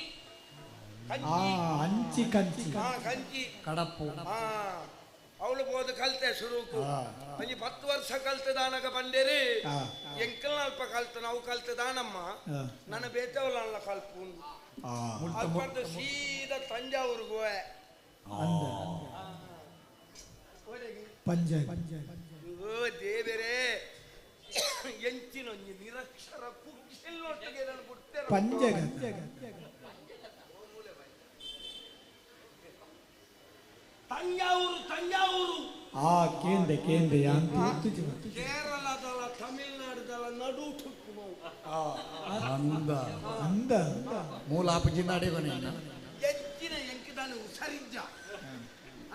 ಅಂಚಿ ಕಂಚಿ ಕಂಚಿ ಕಡಪು ಅವಳು ಬೋದು ಕಲ್ತೆ ಶುರುಕು ಒಂಜಿ 10 ವರ್ಷ ಕಲ್ತದಾನಗ ಬಂದೇರಿ ಎಂಕಲ್ ಅಲ್ಪ ಕಲ್ತ ನಾವು ಕಲ್ತದಾನಮ್ಮ ನನ್ನ ಬೇತವಲ್ಲ ಕಲ್ಪು ಅಲ್ಪ ಸೀದಾ ತಂಜಾವೂರ್ಗು ಓ ದೇವರೇ ಎಂಚಿನ ಒಂಜಿ ನಿರಕ್ಷರ ಕುಕ್ಷಿಲ್ಲೊಟ್ಟಿಗೆ ನಾನು ಬಿಡ್ತೇನೆ ಪಂಜಗ ತಂಜಾವೂರು ಕೇಂದೆ ಕೇರಳದಲ್ಲ ತಮಿಳ್ನಾಡುದಲ್ಲ ನಡು ಟುಕ್ಕು ಅಂದ ಮೂಲ ಅಪಜಿನಾಡೆ ಹೆಚ್ಚಿನ ಎಂಕಿದಾನು ಸರಿಜ್ಜ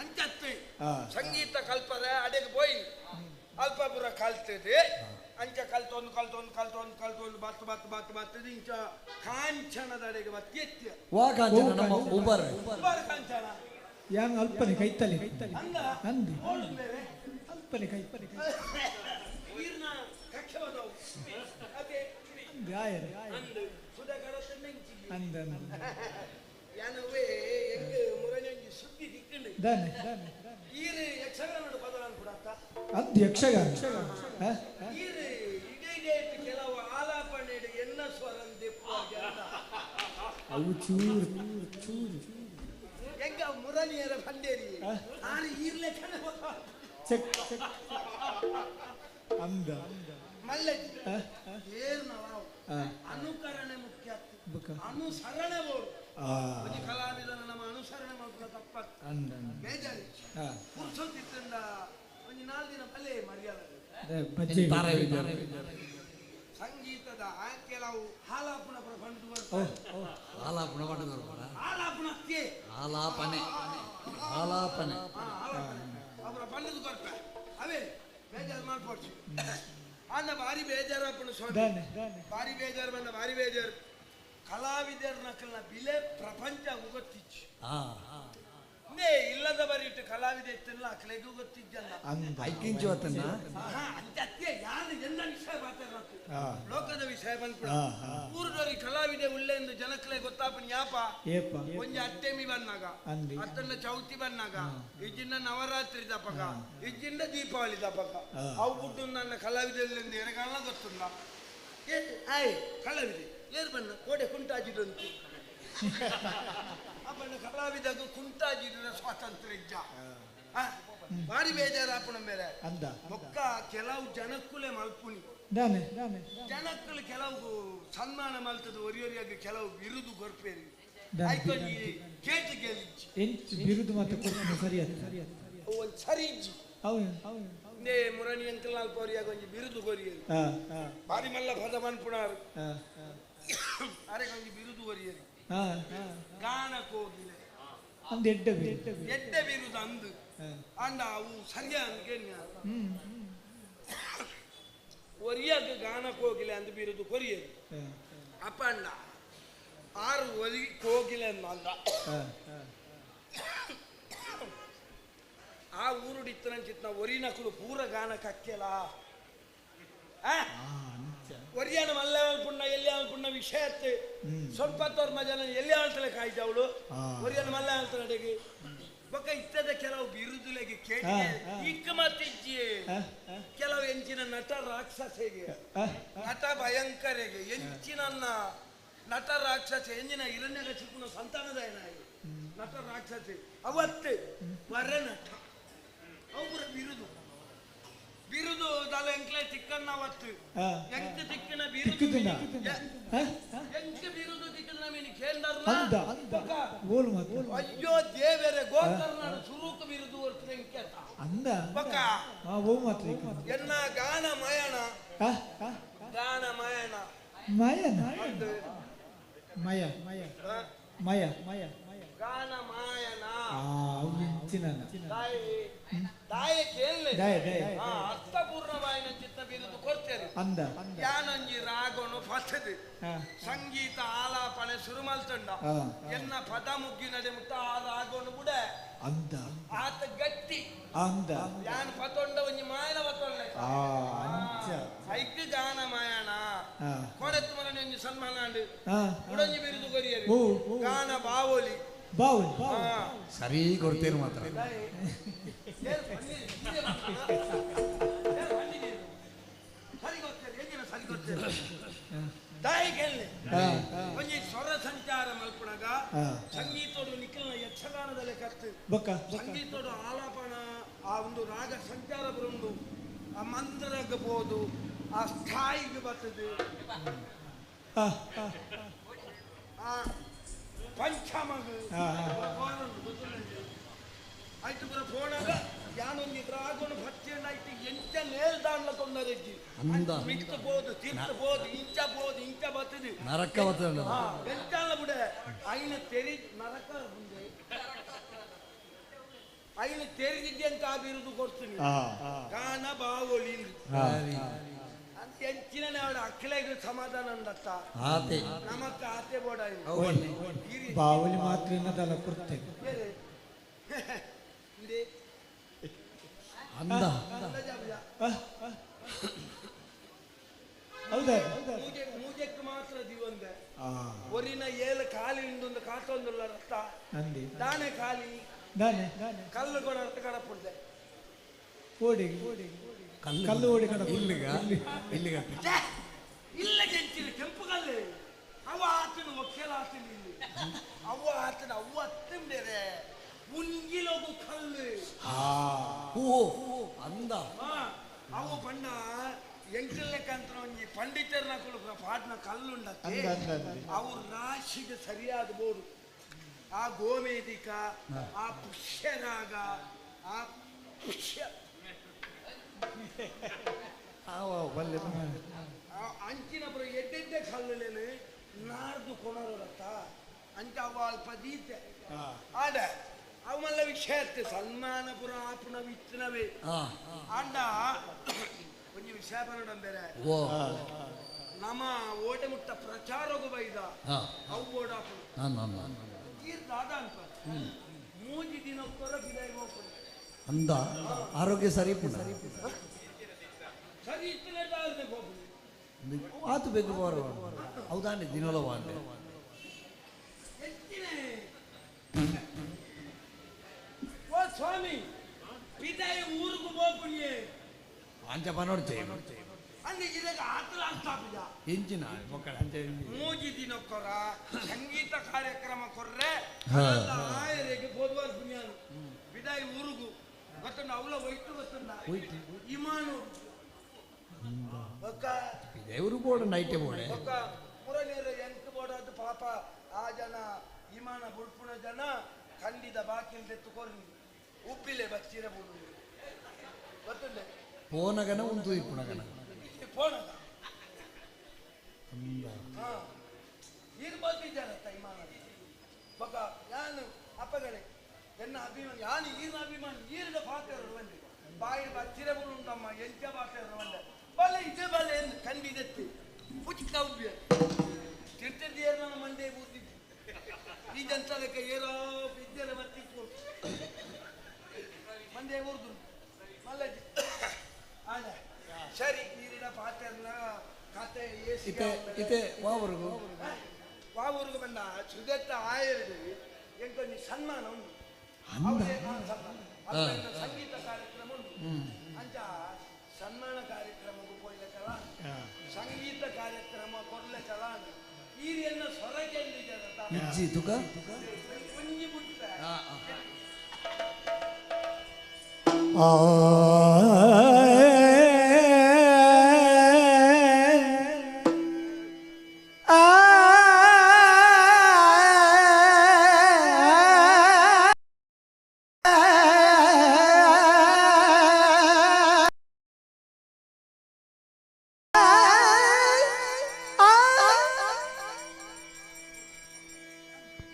ಅಂಚತ್ತೆ ಸಂಗೀತ ಕಲ್ಪದೆ ಅಡೆಗೆ ಹೋಯ್ ಅಲ್ಪಪುರ ಕಲ್ತದೆ ಅಂಚ ಕಲ್ತೊಂದು ಬತ್ತು ಇಂಚ ಕಾಂಚನದ ಅಡೆಗೆ ಬತ್ತಿ ಎತ್ತಿ ಉಬರ್ ಕಾಂಚನ ಯಾನ್ ಅಲ್ಪನೆ ಕೈತಲೆ ಅಂದಿ ಅಲ್ಪನೆ ನೀರ್ನ ಕಕ್ಷೆ ಬದವು ಅದೇ ಅಂದ ಯಾನವೇ ಎಂಗ ಮುರನಂಜಿ ಸುದ್ದಿ ದಿಕ್ಕಂಡು ದಾನೆ ಈರು ಯಕ್ಷಗಾನ ಪದಗಳನ್ನು ಕೊಡತ್ತ ಅಂದ್ ಯಕ್ಷಗಾನ ಈರು ಇಡೀ ಕೆಲವು ಆಲಾಪನೆ ಎನ್ನ ಸ್ವರಂ ದೆಪ್ಪು ಅವು ಚೂರು ಎಂಗ ಮುರನಿಯರ ಬಂಡೇರಿ ನಾನು ಈರ್ಲೆ ಚೆಕ್ ಅಂದ ಮಲ್ಲಜಿ ಏರು ನಾವು ಅನುಕರಣೆ ಮುಖ್ಯ ಅನುಸರಣೆ ಬೋಡು ಒಂದು ಕಲಾವಿದನ ನಮ್ಮ ಅನುಸರಣೆ ಮಾಡ್ಕೊಳ್ಳೋ ತಪ್ಪತ್ತು ಬೇಜಾರಿ ಪುರುಷೋತ್ತಿಂದ ಒಂದು 4 ದಿನ ಬಲ್ಲೆ ಮರ್ಯಾದೆ ಸಂಗೀತದ ಕೆಲವು ಹಾಲಾಪನ ಬಂದು ಆಲಾಪನೆ ಅವರ ಬಣ್ಣದ ಕೊರತೆ ಅವೇ ಬೇಜಾರು ಮಾಡ್ಕೊಡ್ಸಿ ಅನ್ನ ಭಾರಿ ಬೇಜಾರಪ್ಪನ ಸ್ವಾಮಿ ಭಾರಿ ಬೇಜಾರು ಬಂದ ಭಾರಿ ಬೇಜಾರು ಕಲಾವಿದರ ನಕಲ್ನ ಬಿಲೆ ಪ್ರಪಂಚ ಗೊತ್ತಿಚ್ಚು ನೇ ಇಲ್ಲದ ಬರಿಟ್ಟು ಕಲಾವಿದ ಇತ್ತಿಲ್ಲ ಅಕ್ಲೆಗೂ ಗೊತ್ತಿದ್ದಲ್ಲ ಐಕಿಂಚು ಆತನ ಅಂತ್ಯ ಯಾರು ಎಲ್ಲ ವಿಷಯ ಮಾತಾಡಬೇಕು ಲೋಕದ ವಿಷಯ ಬಂದ್ಬಿಡ ಊರದವ್ರಿಗೆ ಕಲಾವಿದೆ ಉಳ್ಳೆಂದು ಜನಕ್ಲೆ ಗೊತ್ತಾಪನ್ ಯಾಪ ಒಂಜಿ ಅಟ್ಟೆಮಿ ಬನ್ನಾಗ ಅತ್ತನ್ನ ಚೌತಿ ಬನ್ನಾಗ ಇಜ್ಜಿಂದ ನವರಾತ್ರಿ ದಪಕ ಇಜ್ಜಿಂದ ದೀಪಾವಳಿ ದಪಕ ಅವು ಬಿಟ್ಟು ನನ್ನ ಕಲಾವಿದೆಲ್ಲಿಂದ ಎನಗಾಲ ಗೊತ್ತುಂಡ ಆಯ್ ಕಲಾವಿದೆ ಏರು ಬಣ್ಣ ಕೋಡೆ ಕುಂಟಾಜಿದಂತು ಅಪ್ಪಣ್ಣ ಕಲಾವಿದಾಗ ಕುಂಟಾಜಿದ ಸ್ವಾತಂತ್ರ್ಯ ಇಜ್ಜ ಭಾರಿ ಬೇಜಾರಾಪಣ ಮೇಲೆ ಮೊಕ್ಕ ಕೆಲವು ಜನಕ್ಕುಲೆ ಮಲ್ಪುನಿ ಜನಕ್ಕಲು ಕೆಲವು ಸನ್ಮಾನ ಮಲ್ತದ ಒರಿಯೊರಿಯಾಗಿ ಕೆಲವು ಬಿರುದು ಗೊರ್ಪೇರಿ ಆಯ್ಕೊಂಡಿ ಕೇಟ್ ಗೆಲಿಜ್ಜಿ ಬಿರುದು ಮತ್ತೆ ಒಂದು ಸರಿ ಇಜ್ಜಿ ನೇ ಮುರಣಿ ಅಂಕಲ್ ನಾಲ್ಕು ಅವರಿಯಾಗ ಒಂಜಿ ಬಿರುದು ಕೊರಿಯರಿ ಭಾರಿ ಮಲ್ಲ ಪದ ಮನ್ಪುಣಾರು ಅರೆ ಒಂಜಿ ಬಿರುದು ಕೊರಿಯರಿ ಗಾನಕ್ಕೆ ಹೋಗಿಲ್ಲ ಎಡ್ಡ ಬಿರುದು ಅಂದು ಅಂಡ ಅವು ಸರಿಯ ಅನ್ಕೇನ್ಯ ಒರಿಯಾಗ ಗಾನಕ್ಕೆ ಹೋಗಿಲ್ಲ ಅಂದು ಬಿರುದು ಕೊರಿಯರಿ ಅಪ್ಪ ಅಂಡ 6 ಒರಿಗೆ ಹೋಗಿಲ್ಲ ಅಂದ ಆ ಊರುಡಿತ್ತನಂಚಿತ್ನ ಒರಿನಕಲು ಪೂರ ಗಾನಕ್ಕೆ ಅಕ್ಕೆಲ ಒರಿಯಾನ ಮಲ್ಲ ಪುಣ್ಣ ಎಲ್ಲಿ ಪುಣ್ಣ ವಿಷಯತ್ತೆ ಸ್ವಲ್ಪ ತೋರ್ಮ ಜನ ಎಲ್ಲಿ ಆಳ್ತಲೆ ಕಾಯ್ದ ಅವಳು ಒರಿಯಾನ ಮಲ್ಲ ಆಳ್ತನಡೆಗೆ ಬೊಕ್ಕ ಇತ್ತದ ಕೆಲವು ಬಿರುದುಲೆಗೆ ಕೇಳಿ ಇಕ್ಕ ಮತ್ತಿಜ್ಜಿ ಕೆಲವು ಎಂಚಿನ ನಟ ರಾಕ್ಷಸೆಗೆ ನಟ ಭಯಂಕರೆಗೆ ಎಂಚಿನ ನಟ ರಾಕ್ಷಸ ಎಂಜಿನ ಇರಣ್ಯಗ ಚಿಕ್ಕನ ಸಂತಾನದಾಯನ ನಟ ರಾಕ್ಷಸೆ ಅವತ್ತೆ ವರ ನಟ ಅವ್ರ ಬಿರುದು ದಲ ಎಂಕ್ಲೆ ತಿಕ್ಕನ್ನ ಅವತ್ತು ಎಂಕ ತಿಕ್ಕನ ಬಿರುದು ಎಂಕ ಬಿರುದು ತಿಕ್ಕನ ಮೀನಿ ಕೇಂದ್ರ ಅಯ್ಯೋ ದೇವರೇ ಗೋಕರ್ನಾಡು ಸುರೂಕ ಬಿರುದು ವರ್ಷ ಎಂಕೆತ ಬಕ ಎನ್ನ ಗಾನ ಮಯಣ ಗಾನ ಮಾಯನ ತಾಯಿ ಕೇಳಲಿ ಅರ್ಥಪೂರ್ಣವಾಯಿನ ಚಿತ್ತ ಬಿರುದು ಕೊಡ್ತೇನೆ ಯಾನಂಜಿ ರಾಗೋನು ಫಸದು ಸಂಗೀತ ಆಲಾಪನೆ ಶುರು ಮಲ್ತಂಡ ಎನ್ನ ಪದ ಮುಗ್ಗಿ ನಡೆ ಮುಟ್ಟ ಆ ರಾಗೋನು ಬುಡ ಆತ ಗಟ್ಟಿ ಯಾನ್ ಪತೊಂಡ ಒಂಜಿ ಮಾಯನ ಪತೊಂಡ ಐಕ್ ಗಾನ ಮಾಯಣ ಕೊಡೆತ್ತು ಮರನಿ ಒಂಜಿ ಸನ್ಮಾನ ಉಡಂಜಿ ಬಿರುದು ಕೊರಿಯರಿ ಗಾನ ಬಾವೋಲಿ ಸರಿ ಕೊಡ್ತೇನೆ ಮಾತ್ರ ಒಂಜಿ ಸ್ವರ ಸಂಚಾರ ಮಲ್ಪುಣಗ ಸಂಗೀತೋಡು ನಿಖಿಲ್ನ ಯಕ್ಷಗಾನದಲ್ಲೇ ಕತ್ತು ಸಂಗೀತೋಡು ಆಲಾಪನ ಆ ಒಂದು ರಾಗ ಸಂಚಾರ ಬರುಂಡು ಆ ಮಂತ್ರಗಬಹುದು ಆ ಸ್ಥಾಯಿಗೆ ಬರ್ತದೆ ಆ ಪಂಚಮಗ ಆಯ್ತು ಪುರ ಫೋನಾಗ ಯಾನೊಂದು ರಾಗೋಣ ಭಕ್ತಿಯನ್ನ ಆಯ್ತು ಎಂಚ ನೇಲ್ದಾನ್ಲ ತೊಂದರೆಜ್ಜಿ ಮಿಕ್ತ ಬೋದು ತೀರ್ಥ ಬೋದು ಇಂಚ ಬರ್ತದೆ ನರಕ ಎಂಚಾಲ ಬಿಡ ಐನ ತೆರಿ ನರಕ ಮುಂದೆ ಐನ ತೆರಿದಿದ್ದೆ ಅಂತ ಆ ಬಿರುದು ಕೊಡ್ತೀನಿ ಗಾನ ಬಾವೋಲಿ ಅಂತ ಎಂಚಿನ ಅವಳ ಅಖಿಲೆಗೆ ಸಮಾಧಾನ ಅಂದತ್ತ ನಮಕ್ಕ ಆತೆ ಬೋಡ ಬಾವಲಿ ಮಾತ್ರ ಇನ್ನದಲ್ಲ ಕೊಡ್ತೇನೆ ಮೂಜೆಕ್ ಮಾತ್ರ ದಿವಂದ ಒರಿನ ಏಲ ಖಾಲಿ ಉಂದೊಂದು ಕಾಟೊಂದುಲ್ಲ ರಕ್ತ ದಾನೆ ಖಾಲಿ ಕಲ್ಲು ಕೂಡ ಅರ್ಥ ಕಡಪುಡ್ದೆ ಕಲ್ಲು ಓಡಿ ಇಲ್ಲ ಕೆಂಚಿನ ಕೆಂಪು ಕಲ್ಲು ಅವ ಆತನ ಒಕ್ಕೆಲ ಆತನ ಇಲ್ಲಿ ಅವ ಆತನ ಅವ ಅತ್ತಂ ಬೇರೆ ಉಂಗಿಲೋಗು ಕಲ್ಲು ಅಂದ ಅವು ಪಂಡ ಎಂಕಲ್ಲೆಕ್ಕಂತ ಒಂಜಿ ಪಂಡಿತರ್ನ ಕುಲು ಪಾಡ್ನ ಕಲ್ಲುಂಡತ್ತೆ ಅವು ರಾಶಿಗೆ ಸರಿಯಾದ ಬೋಡು ಆ ಗೋಮೇದಿಕ ಆ ಪುಷ್ಯರಾಗ ಆ ಪುಷ್ಯ ಅಂಚಿನ ಪುರ ಎಡ್ಡೆಡ್ಡೆ ಕಲ್ಲುಲೇನು ನಾರ್ದು ಕೊಣರತ್ತ ಅಂಚ ಅವ ಅಲ್ಪ ದೀತೆ ಆಡ ಅವಲ್ಲ ವಿಷಯ ಸನ್ಮಾನ ಪುರ ಆಪುಣ ವಿಚ್ಚಿನವೇ ಅಂಡ ಒಂಜಿ ವಿಷಯ ಬರೋಣ ಬೇರೆ ನಮ್ಮ ಓಟೆ ಮುಟ್ಟ ಪ್ರಚಾರಗೂ ಬೈದ ಅವು ಬೋಡಾಪುಣ ತೀರ್ಥ ಆದ ಅನ್ಪ ಮೂಜಿ ದಿನಕ್ಕೊರ ಬಿದಾಯಿ ಹೋಗ್ಬೋದು ಅಂದ ಆರೋಗ್ಯ ಸರಿ ಪುನಃ ಸರಿ ಇತ್ತು ಹೋಗ್ಬೋದು ಆತು ಬೇಕು ಬರುವ ಹೌದಾಂಡೆ ದಿನೋಲವ ಅಂದೆ ಓ ಸ್ವಾಮಿ ಬಿದಾಯಿ ಊರಿಗೂ ಹೋಗ್ಬಿಡಿಯೇ ಅಂಚ ಪನೋಡ್ಚೆ ಅಲ್ಲಿ ಇದಕ್ಕೆ ಆತರ ಆಗ್ತಾಪಿದ ಎಂಚಿನ ಮಕ್ಕಳ ಅಂಚ ಮೂಜಿ ದಿನಕ್ಕೊರ ಸಂಗೀತ ಕಾರ್ಯಕ್ರಮ ಕೊರ್ರೆ ಆಯರಿಗೆ ಬೋದ್ವಾರ ಪುಣ್ಯಾನು ಬಿದಾಯಿ ಊರಿಗೂ ಗೊತ್ತುಂಡ ಅವಳ ಒಯ್ತು ಗೊತ್ತುಂಡ ಇಮಾನು ಒಕ್ಕ ದೇವರು ಬೋರ್ಡ್ ನೈಟೇ ಬೋರ್ಡೆ ಒಕ್ಕ ಮುರಳಿಯರ ಎಂಕ ಬೋಡಾದ ಪಾಪ ಆ ಜನ ಇಮಾನ ಬುಡ್ಪುಣ ಜನ ಖಂಡಿತ ಬಾಕಿಲ್ ತೆತ್ತುಕೊರ್ನಿ ಉಪ್ಪಿಲೆ ಬಚ್ಚಿರ ಬೋಡು ಗೊತ್ತುಂಡೆ ಪೋನಗನ ಉಂಟು ಇಪ್ಪುನಗನ ಪೋನಗ ಇರ್ಬೋದಿದ್ದಾರ ಇಮಾನ ಬೊಕ್ಕ ಯಾನು ಅಪ್ಪಗಳೇ ಎನ್ನ ಅಭಿಮಾನ ಯಾನು ಈರ್ನ ಅಭಿಮಾನ ಈರ್ದ ಪಾತ್ರ ಬಂದೆ ಬಾಯಿ ಬಚ್ಚಿರ ಬೋಡು ಉಂಟಮ್ಮ ಎಂಚ ಪಾತ್ರ ಬಂದೆ ಬಲೆ ಇದೆ ಬಲೆ ಎಂದು ಕಂಡಿದೆತ್ತಿ ಪುಚ್ಕವ್ಯ ತಿರ್ತಿದ್ದೇರು ನನ್ನ ಮಂಡೆ ಬೂದಿದ್ದು ಈ ಜನಕ್ಕೆ ಏನೋ ವಿದ್ಯೆಲ್ಲ ಬರ್ತಿತ್ತು ಮಂಡೆ ಊರ್ದು ಮಲ್ಲಜಿ ಆಗ ಸರಿ ನೀರಿನ ಪಾತ್ರನ ಕತೆ ಇತೆ ವಾವರ್ಗು ವಾವೂರಿಗೆ ಬಂದ ಸುದತ್ತ ಆಯರಿಗೆ ಎಂಕೊಂದು ಸನ್ಮಾನ ಉಂಟು ಸಂಗೀತ ಕಾರ್ಯಕ್ರಮ ಉಂಟು ಅಂಚ ಸನ್ಮಾನ ಕಾರ್ಯಕ್ರಮಕ್ಕೂ ಕೊಯ್ಲಕ್ಕಲ್ಲ ಸಂಗೀತ ಕಾರ್ಯಕ್ರಮ ಕೊಡ್ಲಕ್ಕಲ್ಲ ಈರಿಯನ್ನ ಸೊರಗೆಂದಿದ್ದಾರೆ ಇಜ್ಜಿ ತುಕ ಕುಂಜಿ ಬಿಟ್ಟ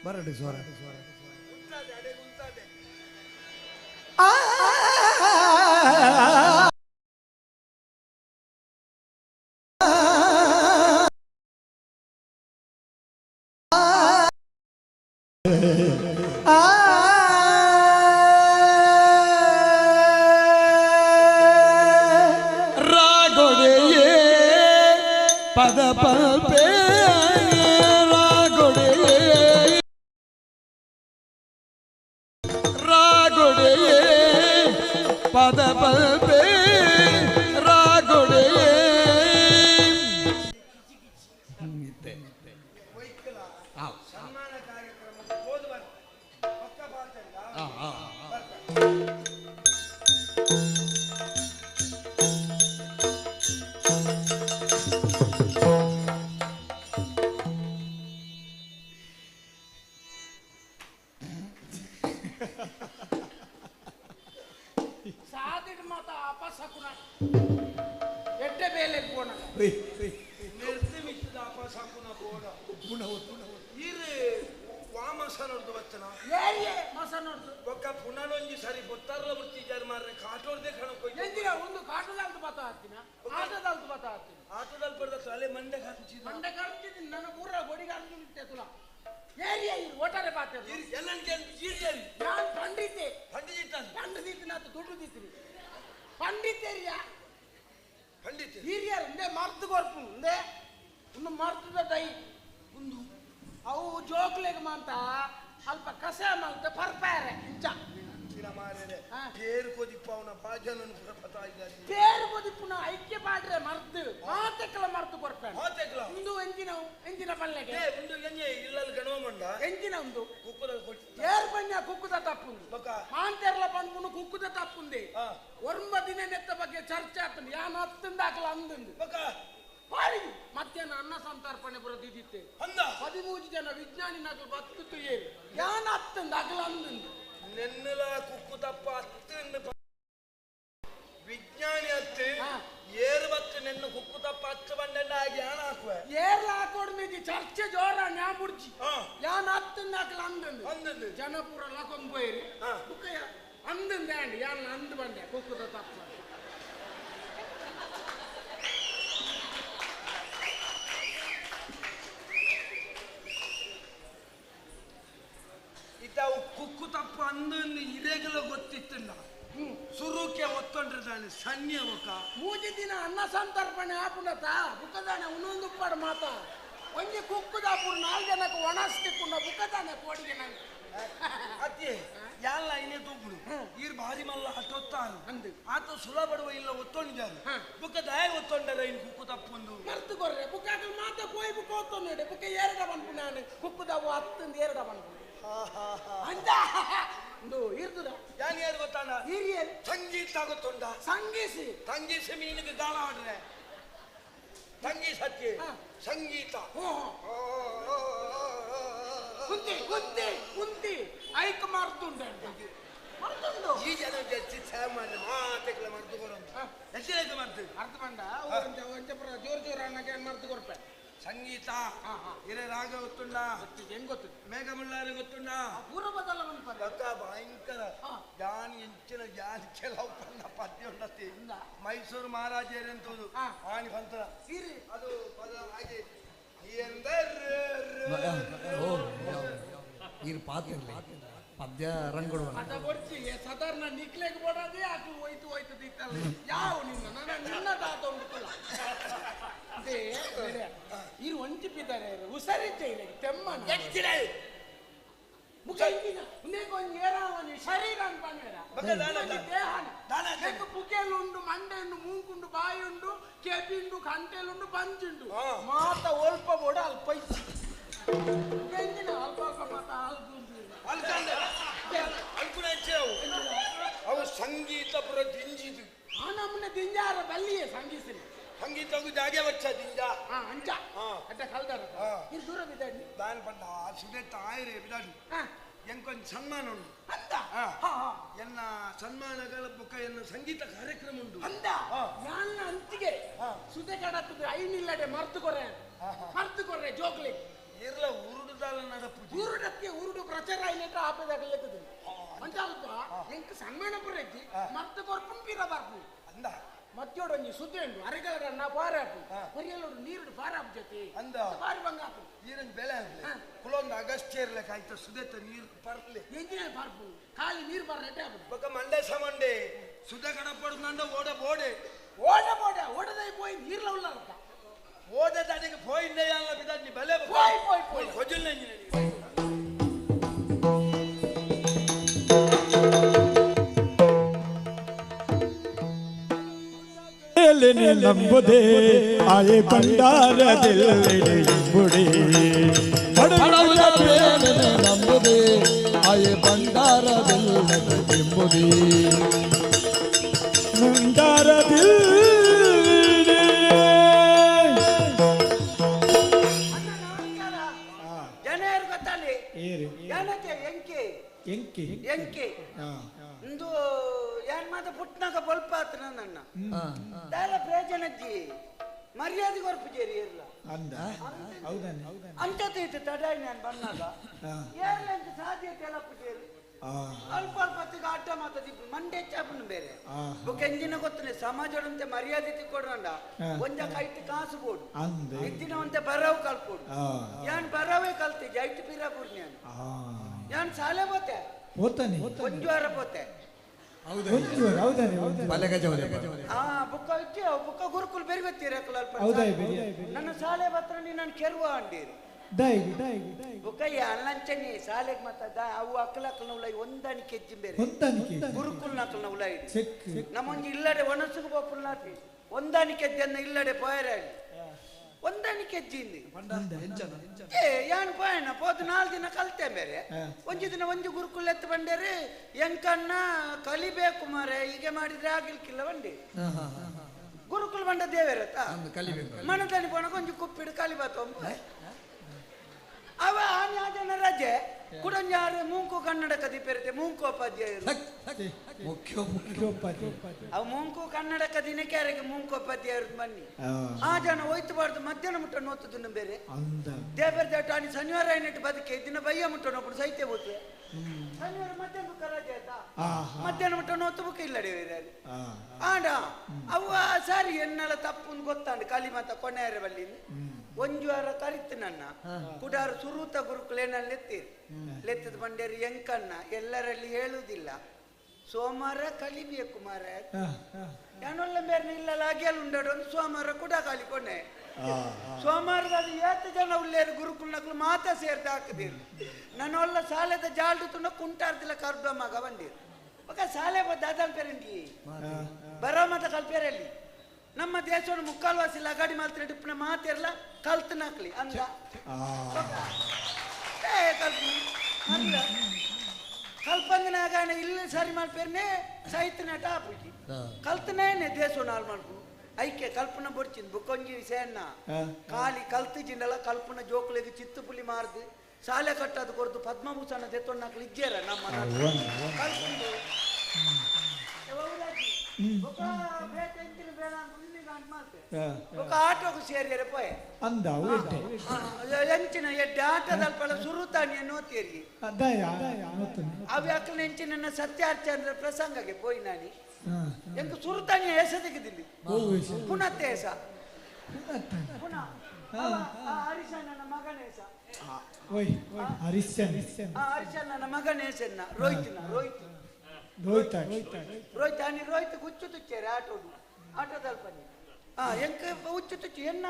ಬರಡಿ ಸ್ವರ ರಾಗೊಡೆಯೇ ಪದ ಪಲ್ಪೇ ಪದ ಪಲ್ಪೆ ರಾಗೊಡೆಯೇ ಸನ್ಮಾನ ಕಾರ್ಯಕ್ರಮಕ್ಕೆ ಹೋದ ಪಕ್ಕ ಪಾತ್ರ ಸಾದಿಡ್ ಮಾತ ಅಪಸಕುನ ಎಡ್ಡೆ ಬೇಲೆ ಬೋಣ ನಿರ್ತಿ ಮಿಟ್ಟಿದ ಅಪಸಾಕುನ ಬೋಡ ಇರು ವಾಮಸನೊಡ್ದು ಬತ್ತನ ಏರಿಯೇ ಮಸ ನೋಡ್ದು ಒಕ್ಕ ಪುನರೊಂಜಿ ಸರಿ ಗೊತ್ತಾರಲ ಬರ್ತಿದ್ದಾರೆ ಮಾರ್ರೆ ಕಾಟೋರ್ದೆ ಕಣಕ್ಕೋಯ್ತು ಎಂದಿನ ಒಂದು ಕಾಟದಲ್ದು ಬತ್ತ ಹಾಕ್ತಿನ ಆಟದಲ್ದು ಬತ್ತ ಹಾಕ್ತಿನ ಆಟದಲ್ಲಿ ಬರ್ತದೆ ತಲೆ ಮಂಡೆ ಹಂಚಿದ ಮಂಡೆ ಕರ್ತಿದ್ದೀನಿ ನನ್ನ ಪೂರ ಗೊಡಿಗೆ ಅರ್ಜುನಿತ್ತೆ ತುಲ ಏರಿಯಾ ಇರು ಒಟ್ಟಾರೆ ಪಾತ್ರ ಎಲ್ಲ ಜೀರ್ಜರಿ ನಾನು ಪಂಡಿತೆ ಪಂಡಿತ ಪಂಡಿತಿನ ದುಡ್ಡು ದಿತ್ರಿ ಪಂಡಿತೇರಿಯಾ ಪಂಡಿತ ಹಿರಿಯರು ಇಂದೇ ಮರ್ತು ಕೊರ್ಪು ಇಂದೇ ಒಂದು ಮರ್ತದ ದೈ ಒಂದು ಅವು ಜೋಕ್ಲೆಗ್ ಮಾಂತ ಅಲ್ಪ ಕಸ ಮಾಂತ ಪರ್ಪಾರೆ ಇಂಚ ಮಾರೇರೆ ಹಾ. ಕೇರು ಕೊದಿಪ್ಪ ಅವನ ಬಾಜನನ್ನು ಪುರ ಪತ ಇದ್ದಾರೆ ತೇರು ಬದಿಪ್ಪುನ ಐಕ್ಯ ಪಾಡ್ರೆ ಮರ್ದು ಮಾತೆಕ್ಕಲ ಮರ್ತು ಕೊರ್ಪಾರೆ ಮಾತೆಕ್ಲ ಒಂದು ಎಂಜಿನ ಪಲ್ಲೆಗೆ ಒಂದು ಎಂಜೆ ಇಲ್ಲಲ್ಲಿ ಗಣವ ಮಂಡ ಎಂಜಿನ ಒಂದು ಕುಕ್ಕದ ಕೊಟ್ಟು ಏರ್ ಬಣ್ಣ ಕುಕ್ಕುದ ತಪ್ಪುಂದು ಬೊಕ್ಕ ಮಾಂತೆರ್ಲ ಪಂಪುನು ಕುಕ್ಕುದ ತಪ್ಪುಂದೆ ಹಾ. ಒರ್ಮ ದಿನ ನೆತ್ತ ಬಗ್ಗೆ ಚರ್ಚೆ ಆಗ್ತದೆ ಯಾನ್ ಹತ್ತಂದ ಹಾಕಲ ಅಂದಂದು ಬೊಕ್ಕ ಪಾಡಿ ಮಧ್ಯಾಹ್ನ ಅನ್ನ ಸಂತರ್ಪಣೆ ಬರೋದಿದ್ದಿತ್ತೆ ಅಂದ 13 ಜನ ವಿಜ್ಞಾನಿ ನಗಲು ಬತ್ತು ಏರು ಯಾನ್ ಹತ್ತಂದ ಅಗಲ ಅಂದಂದು ನೆನ್ನಲ ಕುಕ್ಕು ತಪ್ಪ ಹತ್ತು ವಿಜ್ಞಾನಿ ಹತ್ತು ಹಾ. ಏರು ಬತ್ತು ನೆನ್ನ ಕುಕ್ಕು ತಪ್ಪ ಹತ್ತು ಬಂಡೆಲ್ಲ ಆಗಿ ಹಣ ಹಾಕುವ ಏರ್ಲ ಹಾಕೋಡ್ ಮೀದಿ ಚರ್ಚೆ ಜೋರ ನ್ಯಾ ಬುಡ್ಜಿ ಹಾ. ಯಾನ್ ಹತ್ತಂದ ಅಗಲ ಅಂದಂದು ಅಂದದ್ದು ಜನಪುರ ಲಕೊಂಡ್ போயிரு ಹಾ. ಕುಕ್ಕ ಅಂದಂದ ಅಂಡ್ ಯಾನ್ ಅಂದು ಬಂದೆ ಕುಕ್ಕುದ ತಪ್ಪ ಇದ್ದಾವು ಕುಕ್ಕು ತಪ್ಪ ಅಪ್ಪ ಅಂದೊಂದು ಇರೆಗಲ ಗೊತ್ತಿತ್ತಿಲ್ಲ ಸುರುಕೆ ಒತ್ತೊಂಡ್ರದಾನೆ ಸನ್ಯ ಒಕ್ಕ ಮೂಜಿ ದಿನ ಅನ್ನ ಸಂತರ್ಪಣೆ ಆಪುಂಡತ ಬುಕ್ಕದಾನೆ ಇನ್ನೊಂದು ಉಪ್ಪಾಡು ಮಾತ ಒಂಜಿ ಕುಕ್ಕುದಾಪುರ್ 4 ಜನಕ್ಕೆ ಒಣಸ್ತಿಕ್ಕುಂಡ ಬುಕ್ಕದಾನೆ ಕೋಡಿಗೆ ನಂಗೆ ಅತ್ತೆ ಯಾಲ್ಲ ಇನ್ನೇ ತೂಪುಡು ಈರ್ ಭಾರಿ ಮಲ್ಲ ಅಟ್ಟೊತ್ತಾನು ಅಂದು ಆತ ಸುಲಭಡುವ ಇಲ್ಲ ಒತ್ತೊಂಡಿದ್ದಾರೆ ಬುಕ್ಕ ದಾಯ ಒತ್ತೊಂಡಲ್ಲ ಇನ್ನು ಕುಕ್ಕು ತಪ್ಪೊಂದು ಮರ್ತು ಕೊರ್ರೆ ಬುಕ್ಕಾಗ ಮಾತ ಪೋಯ್ ಬುಕ್ಕ ಒತ್ತೊಂಡೆ ಬುಕ್ಕ ಏರಡ ಬಂದ್ಪು ನಾನು ಕುಕ್ಕುದಾವು 10 ಏರಡ ಬಂದ್ಪು ಅಂದ ಒಂದು ಇರ್ತದ ಯಾನ್ ಯಾರು ಗೊತ್ತಾನ ಹಿರಿಯರು ಸಂಗೀತ ಗೊತ್ತುಂಡ ತಂಗೀಸಿ ಮೀನಿಗೆ ಗಾಳ ಆಡ್ರೆ ತಂಗೀಸಕ್ಕೆ ಸಂಗೀತ ಕುಂತಿ ಐಕ್ ಮಾರ್ತುಂಡೆ ಈ ಜನ ಜಾಸ್ತಿ ಸಾಮಾನ್ಯ ಮಾತೆಗಳ ಮರ್ತು ಕೊಡೋದು ಎಷ್ಟು ಮಾಡ್ತೀವಿ ಅರ್ಥ ಬಂದ ಜೋರ್ ಅನ್ನಕ್ಕೆ ಮರ್ತು ಕೊಡ್ಪೆ ಸಂಗೀತ ಹಿರೇ ರಾಗ ಗೊತ್ತುಂಡ ಹೆಂಗ್ ಗೊತ್ತು ಮೇಘಮುಲ್ಲಾರಿ ಗೊತ್ತುಂಡ ಪೂರ್ವದಲ್ಲ ಅಕ್ಕ ಭಯಂಕರ ಜಾನ್ ಎಂಚಿನ ಜಾನ್ ಕೆಲವು ಪಂಡ ಪದ್ಯ ಉಂಡತಿ ಮೈಸೂರು ಮಹಾರಾಜರು ಅಂತದ್ದು ಆನಿ ಬಂತ ಅದು ಪದ ಹಾಗೆ ಈ ಪಾತ್ರ ಪದ್ಯ ರಂಗೊಡುವ ಅದ ಬರ್ತಿ ಸಾಧಾರಣ ನಿಕ್ಲೆಗೆ ಬೋಡದೆ ಅದು ಹೋಯ್ತು ದಿತ್ತಲ್ಲ ಯಾವ ನಿನ್ನ ತಾತ ಉಂಟಲ್ಲ ಅದೇ ಇರು ಒಂಟಿಪಿದ್ದಾರೆ ಉಸರಿದ್ದೆ ಇಲ್ಲ ತೆಮ್ಮನ ಮುಖ ಇಂದಿನ ಉಂದೇಗೊಂದು ಏರಾವನಿ ಶರೀರ ಅನ್ಪಂಡ ದೇಹ ಪುಕೆಲುಂಡು ಮಂಡೆಂಡು ಮೂಕುಂಡು ಬಾಯುಂಡು ಕೆಪಿಂಡು ಕಂಟೆಲುಂಡು ಪಂಚುಂಡು ಮಾತ ಒಲ್ಪ ಬೋಡ ಅಲ್ಪ ಎಂದಿನ ಅಲ್ಪ ಮಾತ ಅವು ಸಂಗೀತ ಪುರ ದಿಂಜಿದು ಆ ನಮ್ಮನೆ ದಿಂಜಾರ ಬಲ್ಲಿಯೇ ಸಂಗೀತ ಸಂಗೀತಗೂ ಜಾಗೆ ವಚ್ಚ ದಿಂಜ ಅಂಚ ಅಡ್ಡ ಕಲ್ದಾರ ಇದು ದೂರ ಬಿದ್ದಾಡಿ ದಾನ್ ಪಂಡ ಸುದೇತ ಆಯ್ರೆ ಬಿದಾಡಿ ಎಂಕೊಂದು ಸನ್ಮಾನ ಉಂಟು ಅಂದ ಎನ್ನ ಸನ್ಮಾನಗಳ ಬುಕ್ಕ ಎನ್ನ ಸಂಗೀತ ಕಾರ್ಯಕ್ರಮ ಉಂಟು ಅಂದ ನನ್ನ ಅಂತಿಗೆ ಸುದೆ ಕಡತ್ತದೆ ಐನಿಲ್ಲಡೆ ಮರ್ತು ಕೊರ್ರೆ ಜೋಕ್ಲಿ ಇರ್ಲ ಉರುಡುದಾಲ ನಡಪು ಉರುಡು ಪ್ರಚಾರ ಐನೆಟ್ಟ ಆಪದಾಗಲ್ಲತ್ತದೆ ಅಂತ ಅಲ್ಪ ಎಂಕ ಸನ್ಮಾನ ಬರೈತಿ ಮರ್ತು ಕೊರ್ಪು ಪೀರ ಬರ್ಪು ಅಂದ ಮತ್ತೋಡೊಂಜಿ ಸುದ್ದಿ ಉಂಟು ಅರೆಗರ ನಾ ಪಾರಾಪು ಪರಿಯಲ್ಲೋಡು ನೀರುಡು ಪಾರಾಪು ಜೊತೆ ಅಂದ ಪಾರಿ ಬಂಗಾಪು ನೀರಿನ ಬೆಳೆ ಆಗ್ಲಿ ಕುಲೊಂದು ಅಗಸ್ತ್ಯರ್ಲೆ ಕಾಯ್ತ ಸುದೇತ ನೀರು ಬರ್ಲಿ ಎಂಜಿನ ಪಾರ್ಪು ಖಾಲಿ ನೀರು ಬರ್ರೆಟ್ಟೆ ಆಪು ಬೊಕ್ಕ ಮಂಡೆ ಸಮಂಡೆ ಸುದ ಕಡಪಡು ನಂಡ ಓಡೆ ಓಡದೈ ಪೋಯಿ ನೀರ್ಲ ಉಳ್ಳಾರಪ್ಪ ಓದ ತಡೆಗೆ ಪೋಯಿಂದೆ ಅಲ್ಲ ಬಿದ್ದಾಡಿ ಬೆಲೆ ಪೋಯ್ ಹೊಜಲ್ ನಂಬುದೇ ಆಯೆ ಭಂಡಾರದೆಲ್ಲೆಡೆ ಬುಡಿ ನಂಬುದೇ ಆಯೆ ಭಂಡಾರದೆಲ್ಲೆಡೆ ಬುಡಿ ಜನರು ಗೊತ್ತಲ್ಲಿ ಜನಕ್ಕೆ ಎಂಕೆ ಇಂದು ಏನ್ ಮಾತ ಪುಟ್ನಾಗ ಬಲ್ಪ ಆತ್ರ ನನ್ನ ದಾಲ ಪ್ರಯೋಜನಜ್ಜಿ ಮರ್ಯಾದೆ ಕೊರ್ಪುಜೇರಿ ಇರ್ಲ ಅಂತೈತೆ ತಡಾಯಿ ನಾನು ಬಂದಾಗ ಏರ್ಲಂತ ಸಾಧ್ಯತೆ ಎಲ್ಲ ಪುಜೇರಿ ಅಲ್ಪ ಅಲ್ಪತ್ತಿಗೆ ಅಡ್ಡ ಮಾತಾದಿಪ್ಪು ಮಂಡೆ ಚಾಪನು ಬೇರೆ ಬುಕ್ ಎಂಜಿನ ಗೊತ್ತನೆ ಸಮಾಜದಂತೆ ಮರ್ಯಾದೆ ತಿಕ್ಕೊಡ್ರಂಡ ಒಂದ ಕೈಟ್ ಕಾಸು ಬೋಡು ಇದ್ದಿನ ಒಂತೆ ಬರವು ಕಲ್ಪೋಡು ಯಾನ್ ಬರವೇ ಕಲ್ತಿದ್ದೆ ಐಟ್ ಪೀರಾಪುರ್ ಯಾನ್ ಶಾಲೆ ಬೋತೆ ಒಂದು ವಾರ ಬೋತೆ ಬುಕ್ಕ ಗುರುಕುಲ್ ಬೇರೆ ಗೊತ್ತೀರ ನನ್ನ ಶಾಲೆ ಬತ್ರ ನಾನು ಕೆರುವ ಅಂಡೀರಿ ಬುಕ್ಕ ಅಲ್ಲಂಚನಿ ಶಾಲೆಗೆ ಮತ್ತ ಅವು ಅಕ್ಕಲಕ್ಕಲ ಉಲ ಒಂದಾಣಿಕೆ ಹೆಜ್ಜಿ ಬೇರೆ ಗುರುಕುಲ್ ನಕ್ಕಲ್ನ ಉಲ ಇಡಿ ನಮ್ಮೊಂದು ಇಲ್ಲಡೆ ಒಣಸುಗು ಬೋಪುಲ್ ನಾತಿ ಒಂದಾಣಿಕೆ ಹೆಜ್ಜೆನ್ನ ಇಲ್ಲಡೆ ಪೋಯರಾಡಿ ಒಂದಾಣಿಕೆ ಹೆಜ್ಜಿಂದಿ ಯಾನ್ ಪೋಯನ ಪೋದು 4 ದಿನ ಕಲ್ತೆ ಬೇರೆ ಒಂಜಿ ದಿನ ಒಂಜಿ ಗುರುಕುಲ್ ಎತ್ತು ಬಂಡೇರಿ ಎಂಕನ್ನ ಕಲಿಬೇಕು ಮಾರೆ ಹೀಗೆ ಮಾಡಿದ್ರೆ ಆಗಿಲ್ಕಿಲ್ಲ ಬಂಡಿ ಗುರುಕುಲ್ ಬಂಡ ದೇವೇರತ್ತ ಮನದಲ್ಲಿ ಪೋಣ ಕೊಂಚ ಕುಪ್ಪಿಡು ಕಲಿಬಾತ ಅವ ಆನೆ ರಜೆ ಕುಡಂಜಾರು ಮೂಂಕು ಕನ್ನಡ ಕದಿಪೆರತೆ ಮೂಂಕೋಪಾಧ್ಯಾಯ ಅವು ಮೂಂಕು ಕನ್ನಡ ಕದಿನಕ್ಕೆ ಯಾರಿಗೆ ಮೂಂಕೋಪಾಧ್ಯಾಯರು ಬನ್ನಿ ಆ ಜನ ಹೋಯ್ತಬಾರ್ದು ಮಧ್ಯಾಹ್ನ ಮುಟ್ಟ ನೋತದನ್ನು ಬೇರೆ ದೇವರ ದೇಟಾಣಿ ಶನಿವಾರ ಏನಿಟ್ಟು ಬದುಕೆ ದಿನ ಬಯ್ಯ ಮುಟ್ಟ ನೋಡ್ಬಿಡು ಸೈತೆ ಹೋಗ್ತೇವೆ ಶನಿವಾರ ಮಧ್ಯಾಹ್ನ ಬುಕ್ಕ ರಜೆ ಆಯ್ತಾ ಮಧ್ಯಾಹ್ನ ಮುಟ್ಟ ನೋತು ಬುಕ್ಕ ಇಲ್ಲಡೆ ಆಡ ಅವ ಸಾರಿ ಎನ್ನೆಲ್ಲ ತಪ್ಪು ಗೊತ್ತಾಂಡು ಕಲಿ ಮಾತ ಕೊನೆಯರ ಬಲ್ಲಿ ಒಂಜು ವಾರ ಕರಿತು ನನ್ನ ಕುಡಾರು ಸುರೂತ ಗುರುಕುಲೇನಲ್ಲಿ ಲೆತ್ತೀರಿ ಲೆತ್ತದ ಬಂಡೇರಿ ಎಂಕನ್ನ ಎಲ್ಲರಲ್ಲಿ ಹೇಳುವುದಿಲ್ಲ ಸೋಮವಾರ ಕಲಿಬೇಕು ಮಾರ ಯಾನೊಲ್ಲ ಬೇರೆ ಇಲ್ಲಲ್ಲ ಗೆಲ್ಲುಂಡಾಡು ಒಂದು ಸೋಮವಾರ ಕೂಡ ಕಲಿಕೊಂಡೆ ಸೋಮವಾರದಲ್ಲಿ 7 ಜನ ಉಳ್ಳೇರು ಗುರುಕುಲ್ನಕ್ಲು ಮಾತ ಸೇರ್ದು ಹಾಕದಿರು ನಾನು ಒಲ್ಲ ಸಾಲೆದ ಜಾಲ್ದು ತುಣ ಕುಂಟಾರ್ದಿಲ್ಲ ಕರ್ದ ಮಗ ಬಂದಿರು ಒಕ್ಕ ಸಾಲೆ ದಾದಲ್ ಪೇರಂಡಿ ಬರೋ ಮತ ಕಲ್ಪೇರಲ್ಲಿ ನಮ್ಮ ದೇಶವನ್ನು ಮುಕ್ಕಾಲ್ವಾಸಿ ಲಗಾಡಿ ಮಾತ್ರ ಡಿಪ್ಪನ ಮಾತಿರಲ್ಲ ಕಲ್ತನಾಕ್ಲಿ ಅಂದ ಕಲ್ಪಂಗನಾಗ ಇಲ್ಲ ಸರಿ ಮಾಡ್ಪೇರ್ನೆ ಸೈತನ ಟಾಪಿಗೆ ಕಲ್ತನೇನೆ ದೇಶ ನಾಲ್ ಮಾಡ್ಕು ಐಕ್ಯ ಕಲ್ಪನ ಬೊಡ್ಚಿಂದು ಬುಕ್ಕೊಂಜಿ ವಿಷಯನ್ನ ಖಾಲಿ ಕಲ್ತಿಜಿಂಡಲ್ಲ ಕಲ್ಪನ ಜೋಕ್ಳಿಗೆ ಚಿತ್ತು ಪುಲಿ ಮಾರ್ದು ಶಾಲೆ ಕಟ್ಟದು ಕೊರ್ದು ಪದ್ಮಭೂಷಣ ತೆತ್ತೊಣ್ಣಾಕ್ಲಿ ಇಜ್ಜೇರ ನಮ್ಮ ಕಲ್ಪಂದು ఒక ఆటోకు సేరియరే పోయే ಅಂದ ಎಂಚಿನ ಎಡ್ಡೆ ಆಟದಲ್ಪಳ ಸುರುತಾನಿಯ ನೋತೇರಿ ಅవి ಅಕ್ಕನ ಎಂಚಿನ ಸತ್ಯಾರ್ಚಂದ್ರ ಪ್ರಸಂಗಕ್ಕೆ పోయి ನಾನಿ ಎಂಕ ಸುರುತಾನಿಯ ಹೆಸ ತೆಗೆದಿಲ್ಲಿ ಪುನಃ ಹೆಸ ಪುನಃ ಹರಿಶಣ್ಣನ ಮಗನ ಹೆಸ ಹರಿಶಣ್ಣನ ಮಗನ ಹೆಸನ್ನ ರೋಹಿತ್ ani ರೋಹಿತ್ ಗುಚ್ಚು ತುಚ್ಚೇರೆ ಆಟೋದಲ್ಪನಿ ಎಂಕ ಉಚ್ಚು ತುಚ್ಚು ಎನ್ನ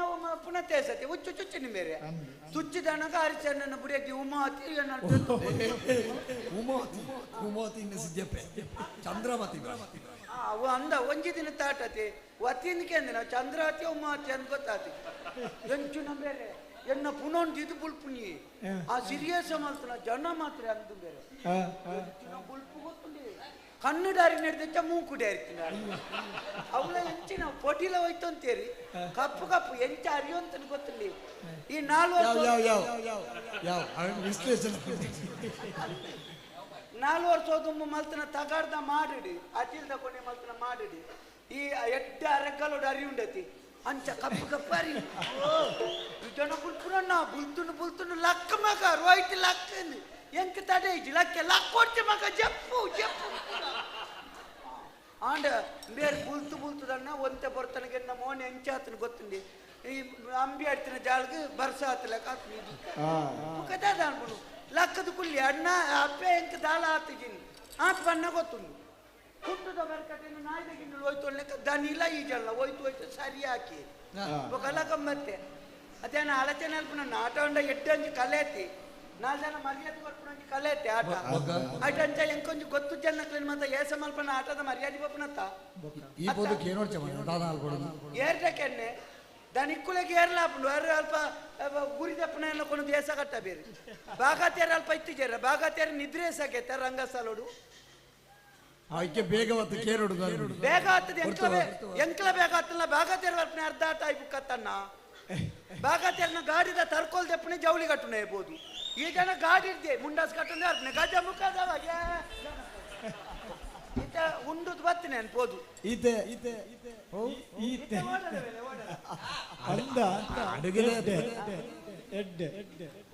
ಪುನಃ ತೇಸತಿ ಉಚ್ಚು ಚುಚ್ಚು ನಿಮೇರೆ ತುಚ್ಚಿದನಗ ಹರಿಚಂದ್ರನ ಬುಡಿಯಾಗಿ ಉಮಾತಿ ಚಂದ್ರಮತಿ ಅವು ಅಂದ ಒಂಜಿ ದಿನ ತಾಟತಿ ಒತ್ತಿಂದಕ್ಕೆ ಅಂದ ನಾವು ಚಂದ್ರಾತಿ ಉಮಾತಿ ಅಂತ ಗೊತ್ತಾತಿ ಎಂಚು ನಂಬೇರೆ ಎನ್ನ ಪುನೊಂದು ಇದು ಬುಲ್ಪುನಿ ಆ ಸಿರಿಯಸ್ ಮಾಡ್ತಾನ ಜನ ಮಾತ್ರ ಅಂದು ಬೇರೆ ಬುಲ್ಪು ಗೊತ್ತುಂಡಿ ಕಣ್ಣು ಡಾರಿ ನಡೆದ ಮೂಕು ಡಾರಿ ಅವಳ ಎಂಚಿನ ಪೊಡಿಲ ಹೋಯ್ತು ಅಂತೇರಿ ಕಪ್ಪು ಕಪ್ಪು ಎಂಚ ಅರಿಯೋ ಅಂತ ಗೊತ್ತಿಲ್ಲ ಈ 4 ವರ್ಷ ಹೋದಮ್ಮ ಮಲ್ತನ ತಗಾಡ್ದ ಮಾಡಿಡಿ ಅತಿಲ್ದ ಕೊನೆ ಮಲ್ತನ ಮಾಡಿಡಿ ಈ ಎಡ್ಡ ಅರಗಲೋಡು ಅರಿ ಉಂಡತಿ ಅಂಚ ಕಪ್ಪು ಕಪ್ಪು ಅರಿ ಜನ ಬುಲ್ಪುರನ್ನ ಬುಲ್ತುನು ಲಕ್ಕ ಮಗ ರೋಯ್ತು ಲಕ್ಕ ಎಂಕ ತಡೆ ಇಜ್ಜಿ ಲಕ್ಕೆ ಲಕ್ಕ ಕೊಡ್ತಿ ಮಗ ಜಪ್ಪು ಆಂಡ ಬೇರೆ ಬುಲ್ತುದನ್ನ ಒಂತೆ ಬರ್ತನಗೆ ನಮ್ಮ ಮೋನೆ ಎಂಚಾತನ ಗೊತ್ತುಂಡಿ ಈ ಅಂಬಿ ಆಡ್ತಿನ ಜಾಳ್ಗೆ ಬರ್ಸ ಆತಲಕ್ಕ ಕದಾದ ಅನ್ಬಿಡು ಲಕ್ಕದ ಕುಲ್ಲಿ ಅಣ್ಣ ಅಪ್ಪೆ ಎಂಕ ದಾಳ ಆತಿಗಿನ್ ಆತ ಬಣ್ಣ ಗೊತ್ತುಂಡು ಕುಟ್ಟುದ ಬರ್ಕಟ್ಟೆನ ನಾಯ್ದಗಿಂಡು ಹೋಯ್ತು ಲೆಕ್ಕ ದನಿಲ ಈಜಲ್ಲ ಹೋಯ್ತು ಸರಿ ಹಾಕಿ ಒಕ್ಕಲ್ಲ ಗಮ್ಮತ್ತೆ ಅದೇನ ಅಳಚನೆ ಅಲ್ಪ ನನ್ನ ಆಟ ಉಂಡ ಎಡ್ಡಂಜಿ ಕಲೆತಿ 4 ಜನ ಮರ್ಯಾದೆ ಕೊಟ್ಟು ಕಲೆತಿ ಆಟ ಆಟ ಅಂಚ ಎಂಕೊಂಜಿ ಗೊತ್ತು ಜನಕ್ಲೇನು ಮತ್ತೆ ಏಸ ಮಲ್ಪನ ಆಟದ ಮರ್ಯಾದೆ ಬಪ್ಪನತ್ತ ಏರ್ಟಕ್ಕೆನ್ನೆ దాని ఇక్కులకి ఏర్లాపుండు అరే అల్ప గురి తప్పన కొన్ని దేశ కట్ట ಬೇರೆ ಬಾಗಾತೇರ ಅಲ್ಪ ಇತ್ತಿಜೇರ ಬಾಗಾತೇರ ನಿದ್ರೆ ಸಾಕೇತ ರಂಗಸ್ಥಳೋಡು ಆಯ್ಕೆ ಬೇಗ ಹೊತ್ತು ಕೇರೋಡು ಬೇಗ ಹತ್ತದ ಎಂಕ್ಲ ಬೇಗ ಹತ್ತಲ್ಲ ಬಾಗಾತೇರ ಅಲ್ಪನ ಅರ್ಧ ಆಟ ಆಯ್ಬುಕ್ಕತ್ತನ್ನ ಬಾಗಾತೇರನ ಗಾಡಿದ ತರ್ಕೊಲ್ ತೆಪ್ಪನೆ ಜವಳಿ ಕಟ್ಟುನೆ ಇರ್ಬೋದು ಈ ಜನ ಗಾಡಿ ಇರ್ದೆ ಮುಂಡಾಸ್ ಕಟ್ಟನೆ ಅರ್ಪನೆ ಗಜ ಮುಖದವ ಈತ ಉಂಡುದು ಬತ್ತನೆ ಅನ್ಬೋದು ಈತೆ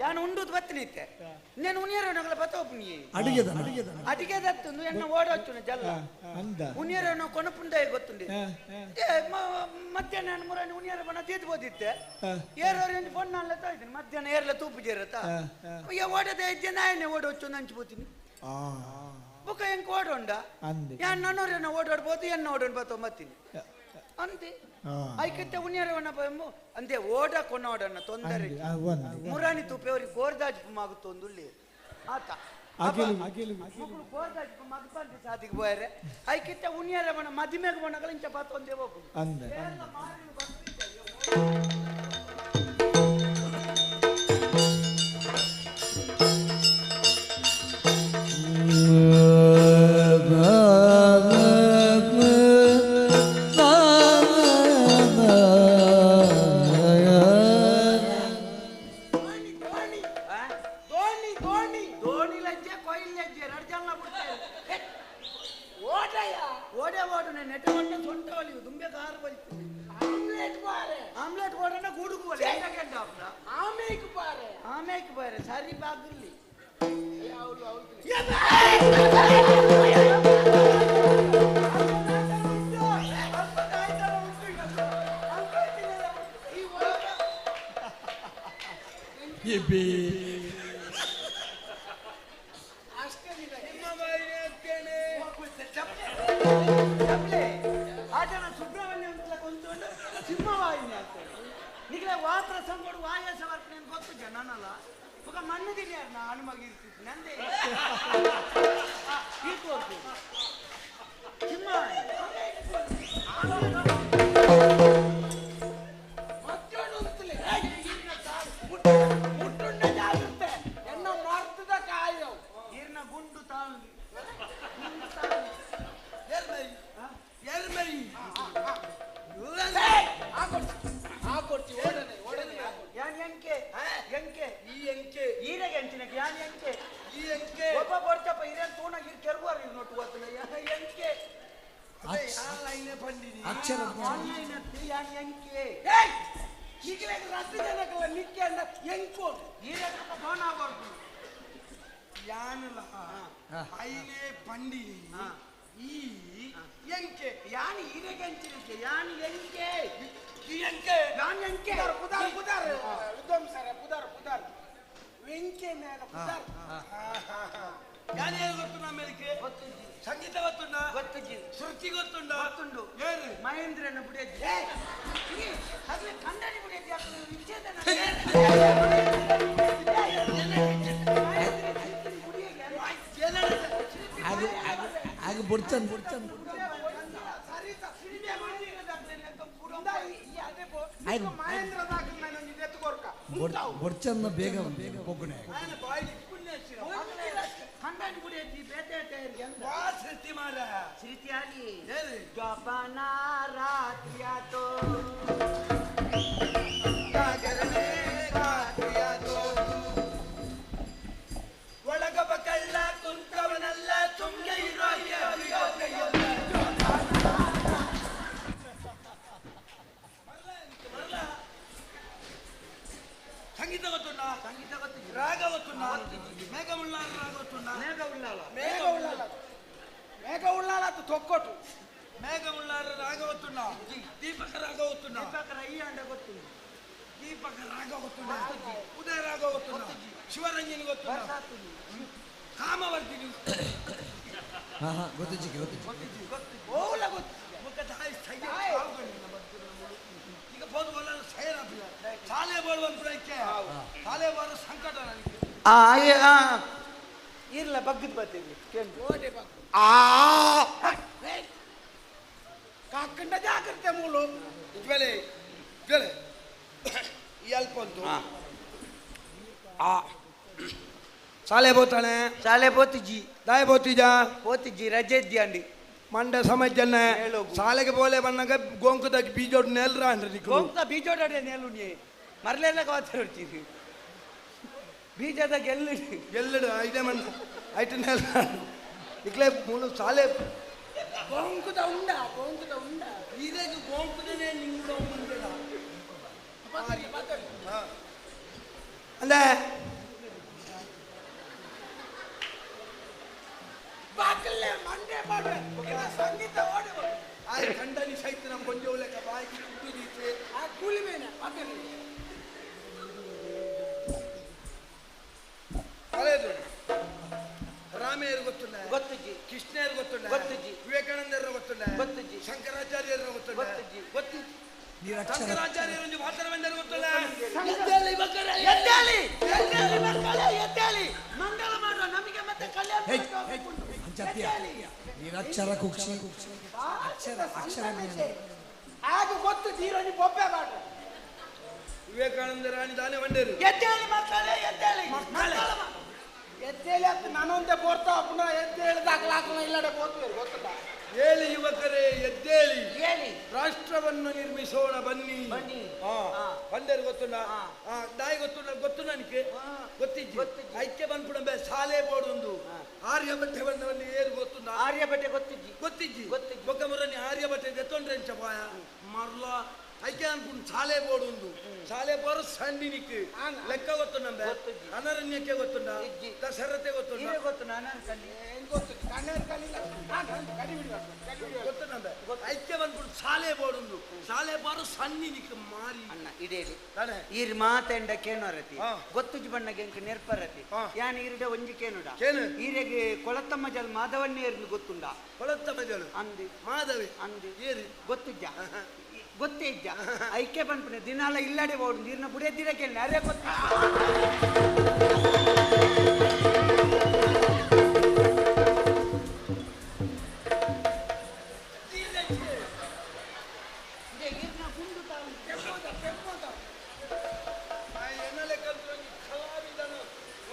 ಯಾನು ಉಂಡುದು ಬತ್ತನೆ ಇತ್ತೆ నేను ಉನಿಯರನಗಲ ಬತ್ತೋಪುನಿ ಅಡಿಗೆ ದತ್ತುಂದು ಎನ್ನ ಓಡೋಚ್ಚುನೆ ಜಲ್ಲ ಉನಿಯರನ ಕೊನಪುಂದೆ ಗೊತ್ತುಂಡಿ ಮಧ್ಯಾಹ್ನ ಮುರಾನಿ ಉನಿಯರ ಬಣ್ಣ ತೀದ್ಬೋದಿತ್ತೆ ಏರೋರು ಫೋನ್ ನಾಳೆ ತಾಯ್ತೀನಿ ಮಧ್ಯಾಹ್ನ ಏರ್ಲ ತೂಪು ಜೇರತ್ತ ಓಡದೆ ಇದ್ದೆ ನಾಯನ್ನೇ ಓಡೋಚ್ಚು ಹಂಚ್ಬೋತೀನಿ ಬುಕ್ಕ ಹೆಂಗೆ ಓಡೋಂಡ ಯಾನ್ ನನ್ನೋರೇನ ಓಡಾಡ್ಬೋದು ಎನ್ನ ಓಡೋಡ್ಬೋದು ಮತ್ತೀನಿ ಅಂತೆ ಐಕತ್ತೆ ಉನಿಯರವನ್ನ ಅಂದೆ ಓಡ ಕೊನೋಡನ್ನ ತೊಂದರೆ ಮುರಾನಿ ತೂಪೆವರಿ ಗೋರ್ದಾಜ್ ಮಾಗುತ್ತೊಂದುಳ್ಳಿ ಆತ ಗೋರ್ದಾಜ್ ಮಗಪಂತ ಸಾದಿಗೆ ಹೋಯರೆ ಐಕಿತ್ತ ಉನಿಯರವನ್ನ ಮದಿಮೆಗ ಬಣ್ಣಗಳ ಇಂಚ ಪಾತ ಒಂದೇ ಹೋಗು ಆಮ್ಲೆಟ್ ಓಡನ ಗೂಡುಗು ಆಮೇಕ್ ಬಾರೆ ಸರಿ ಬಾಗಿರ್ಲಿ ಅಷ್ಟೇ ನಿಮ್ಮ ಬಾಯಿನೇ ಅಂತೇನೆ. ಆಚನ ಸುಬ್ರಹ್ಮಣ್ಯ ಅಂತ ಕೊಂಡ್ಕೊಂಡು ಸಿಂಹವಾಹಿನಿ ಅಂತ ನಿಗಲ ವಾತ್ರ ಸಂಗೋಡು ವಾಯಸ ವರ್ಕನೆ ಗೊತ್ತು ಜನನಲ್ಲ ఒక ಮಣ್ಣದಿಲ್ಲ ನಾನು ಮಗಿರ್ತಿದ್ದೆ ನಂದೇ ಈ ತೋರ್ತು ಸಿಂಹ ಮತ್ತೊಂದು ಅಂತಲೇ ಮುಟ್ಟುಂಡ ಜಾಗುತ್ತೆ ಎನ್ನ ಮಾರ್ತದ ಕಾಯವು ಈರ್ನ ಗುಂಡು ತಾಳು పండిని ఈ ఎంకే యాని ఈరగంచినకే యాని ఎంకే ఈ ఎంకే యాని ఎంకే పుదార్ పుదార్ ఉదం సరే పుదార్ పుదార్ వెంకే మేల పుదార్ ಯಾರು ಏನು ಗೊತ್ತುಂಡ ಮೇಲಕ್ಕೆ ಸಂಗೀತ ಗೊತ್ತುಂಡ ಗೊತ್ತುಜಿ ಶ್ರುತಿ ಗೊತ್ತುಂಡ ಗೊತ್ತುಂಡು ಏನು ಮಹೇಂದ್ರನ ಬುಡಿಯಜ್ಜಿ ಅದ್ರಲ್ಲಿ ಕನ್ನಡಿ ಬುಡಿಯಜ್ಜಿ ಹಾಕಿದ್ರು ವಿಚ್ಛೇದನ ಆಗ ಬುಡ್ಚನ್ ಬುಡ್ಚನ್ನ ಬೇಗ ಬೊಗ್ಗುನೆ ಕನ್ನಡಿ ಬುಡಿಯಜ್ಜಿ ಬೇತೆ ಶ್ರುತಿ ಮಾರ ಶ್ರುತಿ ಆಗಿ ಜಪನ ರಾತ್ರಿಯಾತೋ ಒಳಗಬ ಕಳ್ಳ ಕುಂತವನಲ್ಲ ಸುಮ್ಮನೆ ಇರೋ ಸಂಗೀತ ಗೊತ್ತುಂಡ ಸಂಗೀತ ಗೊತ್ತಿದೆ ರಾಗ ಗೊತ್ತುಂಡ ಮೇಘ ಉಳ್ಳಾಲ ರಾಗ ಗೊತ್ತುಂಡ ಮೇಘ ಉಳ್ಳಾಲ ಮೇಘ ಉಳ್ಳಾಲ ಮೇಘ ಉಳ್ಳಾಲ ಅದು ತೊಕ್ಕೊಟ್ಟು ಮೇಘ ಉಳ್ಳಾಲ ರಾಗ ಗೊತ್ತುಂಡ ದೀಪಕ ರಾಗ ಗೊತ್ತುಂಡ ದೀಪಕ ರೈ ಅಂಡ ಗೊತ್ತಿಲ್ಲ ದೀಪಕ ರಾಗ ಗೊತ್ತುಂಡ ಉದಯ ರಾಗ ಗೊತ್ತುಂಡ ಶಿವರಂಜನಿ ಗೊತ್ತುಂಡ ಕಾಮವರ್ತಿನಿ ಗೊತ್ತಿಜ್ಜಿ ಓಲ ಗೊತ್ತು ಮುಖದ ಈಗ ಬೋದು ಬಲ್ಲ ಸೈರ ಶಾಲೆ ಬೋಳುವಂತಕ್ಕೆ ಶಾಲೆ ಬರೋ ಸಂಕಟ ನನಗೆ ಇರ್ಲ ಬಗ್ಗದ್ ಬರ್ತೀವಿ ಕಾಕಂಡ ಜಾಗ್ರತೆ ಮೂಲು ಇಜ್ವಲೆ ಇಜ್ವಲೆ ಈ ಅಲ್ಪ ಒಂದು ಶಾಲೆ ಬೋತಾನೆ ಶಾಲೆ ಬೋತಿಜ್ಜಿ ದಾಯ ಬೋತಿಜ ಬೋತಿಜ್ಜಿ ರಜೆ ಇದ್ದಿ ಮಂಡ ಸಮಜ್ಜನ್ನ ಶಾಲೆಗೆ ಬೋಲೆ ಬಣ್ಣಗ ಗೋಂಕುದಾಗಿ ಬೀಜೋಡ್ ನೆಲ್ರ ಅಂದ್ರೆ ನಿಕ್ಕು ಗೋಂಕ ಬೀಜೋಡಡೆ ನೇಲು ನೀ ಮರ್ಲೆಲ್ಲ ಕಾತಿರ್ತೀವಿ ಬೀಜದ ಗೆಲ್ಲು ಎಲ್ಲಡು ಐದೇ ಮಣ್ಣ ಐಟ ನೆಲ್ ಇಕ್ಲೆ ಮೂಲು ಶಾಲೆ ಗೋಂಕುದ ಉಂಡ ಇದಕ್ಕೆ ಗೋಂಕುದನೇ ನಿಂಗುಡ ಮುಂದೆಡ ಅಂದ್ರೆ ಬಾಕಲ್ಲೇ ಮಂಡೆ ಮಾಡ್ರೆ ಸಂಗೀತ ಓಡಿ ಆಯ್ ಕಂಡನಿ ಸಹಿತ ನಮ್ಮ ಕೊಂಜ ಲೆಕ್ಕ ಬಾಯಿ ಕುಟ್ಟಿದೀತೆ ಆ ಕೂಲಿ ಮೇನೆ ಬಾಕಲ್ಲಿ ಹಳೇದು ರಾಮೇರು ಗೊತ್ತುಂಡ ಗೊತ್ತುಜ್ಜಿ ಕೃಷ್ಣರು ಗೊತ್ತುಂಡ ಗೊತ್ತುಜ್ಜಿ ವಿವೇಕಾನಂದರು ಗೊತ್ತುಂಡ ಗೊತ್ತುಜ್ಜಿ ಶಂಕರಾಚಾರ್ಯರು ಗೊತ್ತುಂಡ ಗೊತ್ತುಜ್ಜಿ ಗೊತ್ತಿತ್ತು ಶಂಕರಾಚಾರ್ಯರು ಒಂದು ಮಾತ್ರ ಬಂದರು ಗೊತ್ತಲ್ಲ ಎದ್ದೇಳಿ ಮಕ್ಕಳೇ ಎದ್ದೇಳಿ ಎದ್ದೇಳಿ ಮಕ್ಕಳೇ ಎದ್ದೇಳಿ ಮಂಗಲ ಮಾಡುವ ನಮಗೆ ಮತ್ತೆ ಕಲ್ಯಾಣ ನಿರಕ್ಷರ ಕುಕ್ಷಿ ಅಕ್ಷರ ಆಗ ಗೊತ್ತು ಜೀರೋನಿ ಬೊಬ್ಬೆ ಮಾಡ ವಿವೇಕಾನಂದ ರಾಣಿ ದಾನೆ ಬಂದರು ಎದ್ದೇಳಿ ಮಕ್ಕಳೇ ಎದ್ದೇಳಿ ಎದ್ದೇಳಿ ಅಂತ ನಾನೊಂದೇ ಬೋರ್ತಾ ಪುನಃ ಎದ್ದೇಳಿ ದಾಖಲಾಕಲ ಇಲ್ಲಡೆ ಬೋರ್ತೀವಿ ಗೊತ್ತಲ್ಲ ಹೇಳಿ ಯುವಕರೇ ಎದ್ದೇಳಿ ಹೇಳಿ ರಾಷ್ಟ್ರವನ್ನು ನಿರ್ಮಿಸೋಣ ಬನ್ನಿ ಬನ್ನಿ. ಬಂದರು ಗೊತ್ತುಂಡ ದಾಯಿ ಗೊತ್ತುಂಡ ಗೊತ್ತು ನನಗೆ ಗೊತ್ತಿಜ್ಜಿ ಐಕ್ಯ ಬಂದ್ಬಿಡ ಶಾಲೆ ಬೋರ್ಡೊಂದು ಆರ್ಯಭಟ್ಟೆ ಬಂದವಲ್ಲಿ ಏರು ಗೊತ್ತುಂಡ ಆರ್ಯಭಟ್ಟೆ ಗೊತ್ತಿಜ್ಜಿ ಗೊತ್ತಿಜ್ಜಿ ಗೊತ್ತಿಜ್ಜಿ. ಬೊಕ್ಕ ಮುರನಿ ಆರ್ಯಭಟ್ಟೆ ದೆತ್ತೊಂಡ್ರೆ ಪಾಯ ಮರ್ಲ ಐಕ್ಯ ಅನ್ಕೊಂಡು ಶಾಲೆ ಬೋರ್ಡ್ ಒಂದು ಶಾಲೆ ಬೋರ್ ಸಂಡಿನಿಕ್ ಲೆಕ್ಕ ಗೊತ್ತು ನಮ್ಗೆ ಗೊತ್ತಿಜ್ಜಿ. ಅನರಣ್ಯಕ್ಕೆ ಗೊತ್ತುಂಡ ಇಜ್ಜಿ. ದಸರತೆ ಗೊತ್ತುಂಡ ಇದೇ ಗೊತ್ತು ನಾನು ಕಣ್ಣಿ ಗೊತ್ತು ಕಣ್ಣೇರು ಕಣ್ಣಿಲ್ಲ ಗೊತ್ತು ನಮ್ಗೆ ಐಕ್ಯ ಬಂದ್ಬಿಟ್ಟು ಶಾಲೆ ಬೋರ್ಡ್ ಒಂದು ಶಾಲೆ ಬಾರು ಸಣ್ಣಿನಿಕ್ಕೆ ಮಾರಿ ಅಣ್ಣ ಇಡೇಲಿ ತಾನೆ ಈರ್ ಮಾತೆಂಡ ಕೇನೋರತಿ ಹಾ. ಗೊತ್ತುಜಿ ಬಣ್ಣಗೆ ಎಂಕ ನೆರ್ಪರತಿ ಹಾ. ಯಾನ್ ಈರಿಡ ಒಂಜಿ ಕೇನುಡ ಕೇನು? ಈರೆಗೆ ಕೊಳತಮ್ಮ ಜಲ್ ಮಾಧವನ್ನೇರ್ನು ಗೊತ್ತುಂಡ ಕೊಳತ್ತ ಮಜಲು ಅಂದಿ ಮಾಧವಿ ಅಂದಿ ಏರಿ ಗೊತ್ತುಜ್ಜ ಗೊತ್ತೇ ಇಜ್ಜ ಐಕೆ ಬಂದ್ಬಿಟ್ಟೆ ದಿನಾಲ ಇಲ್ಲಡೆ ಓಡು ನೀರ್ನ ಬುಡಿಯದ್ದಿರ ಕೇಳಿ ಅರೇ ಗೊತ್ತ ಎನ್ನಲೆ ಕಲ್ತು ಕಲಾವಿದನ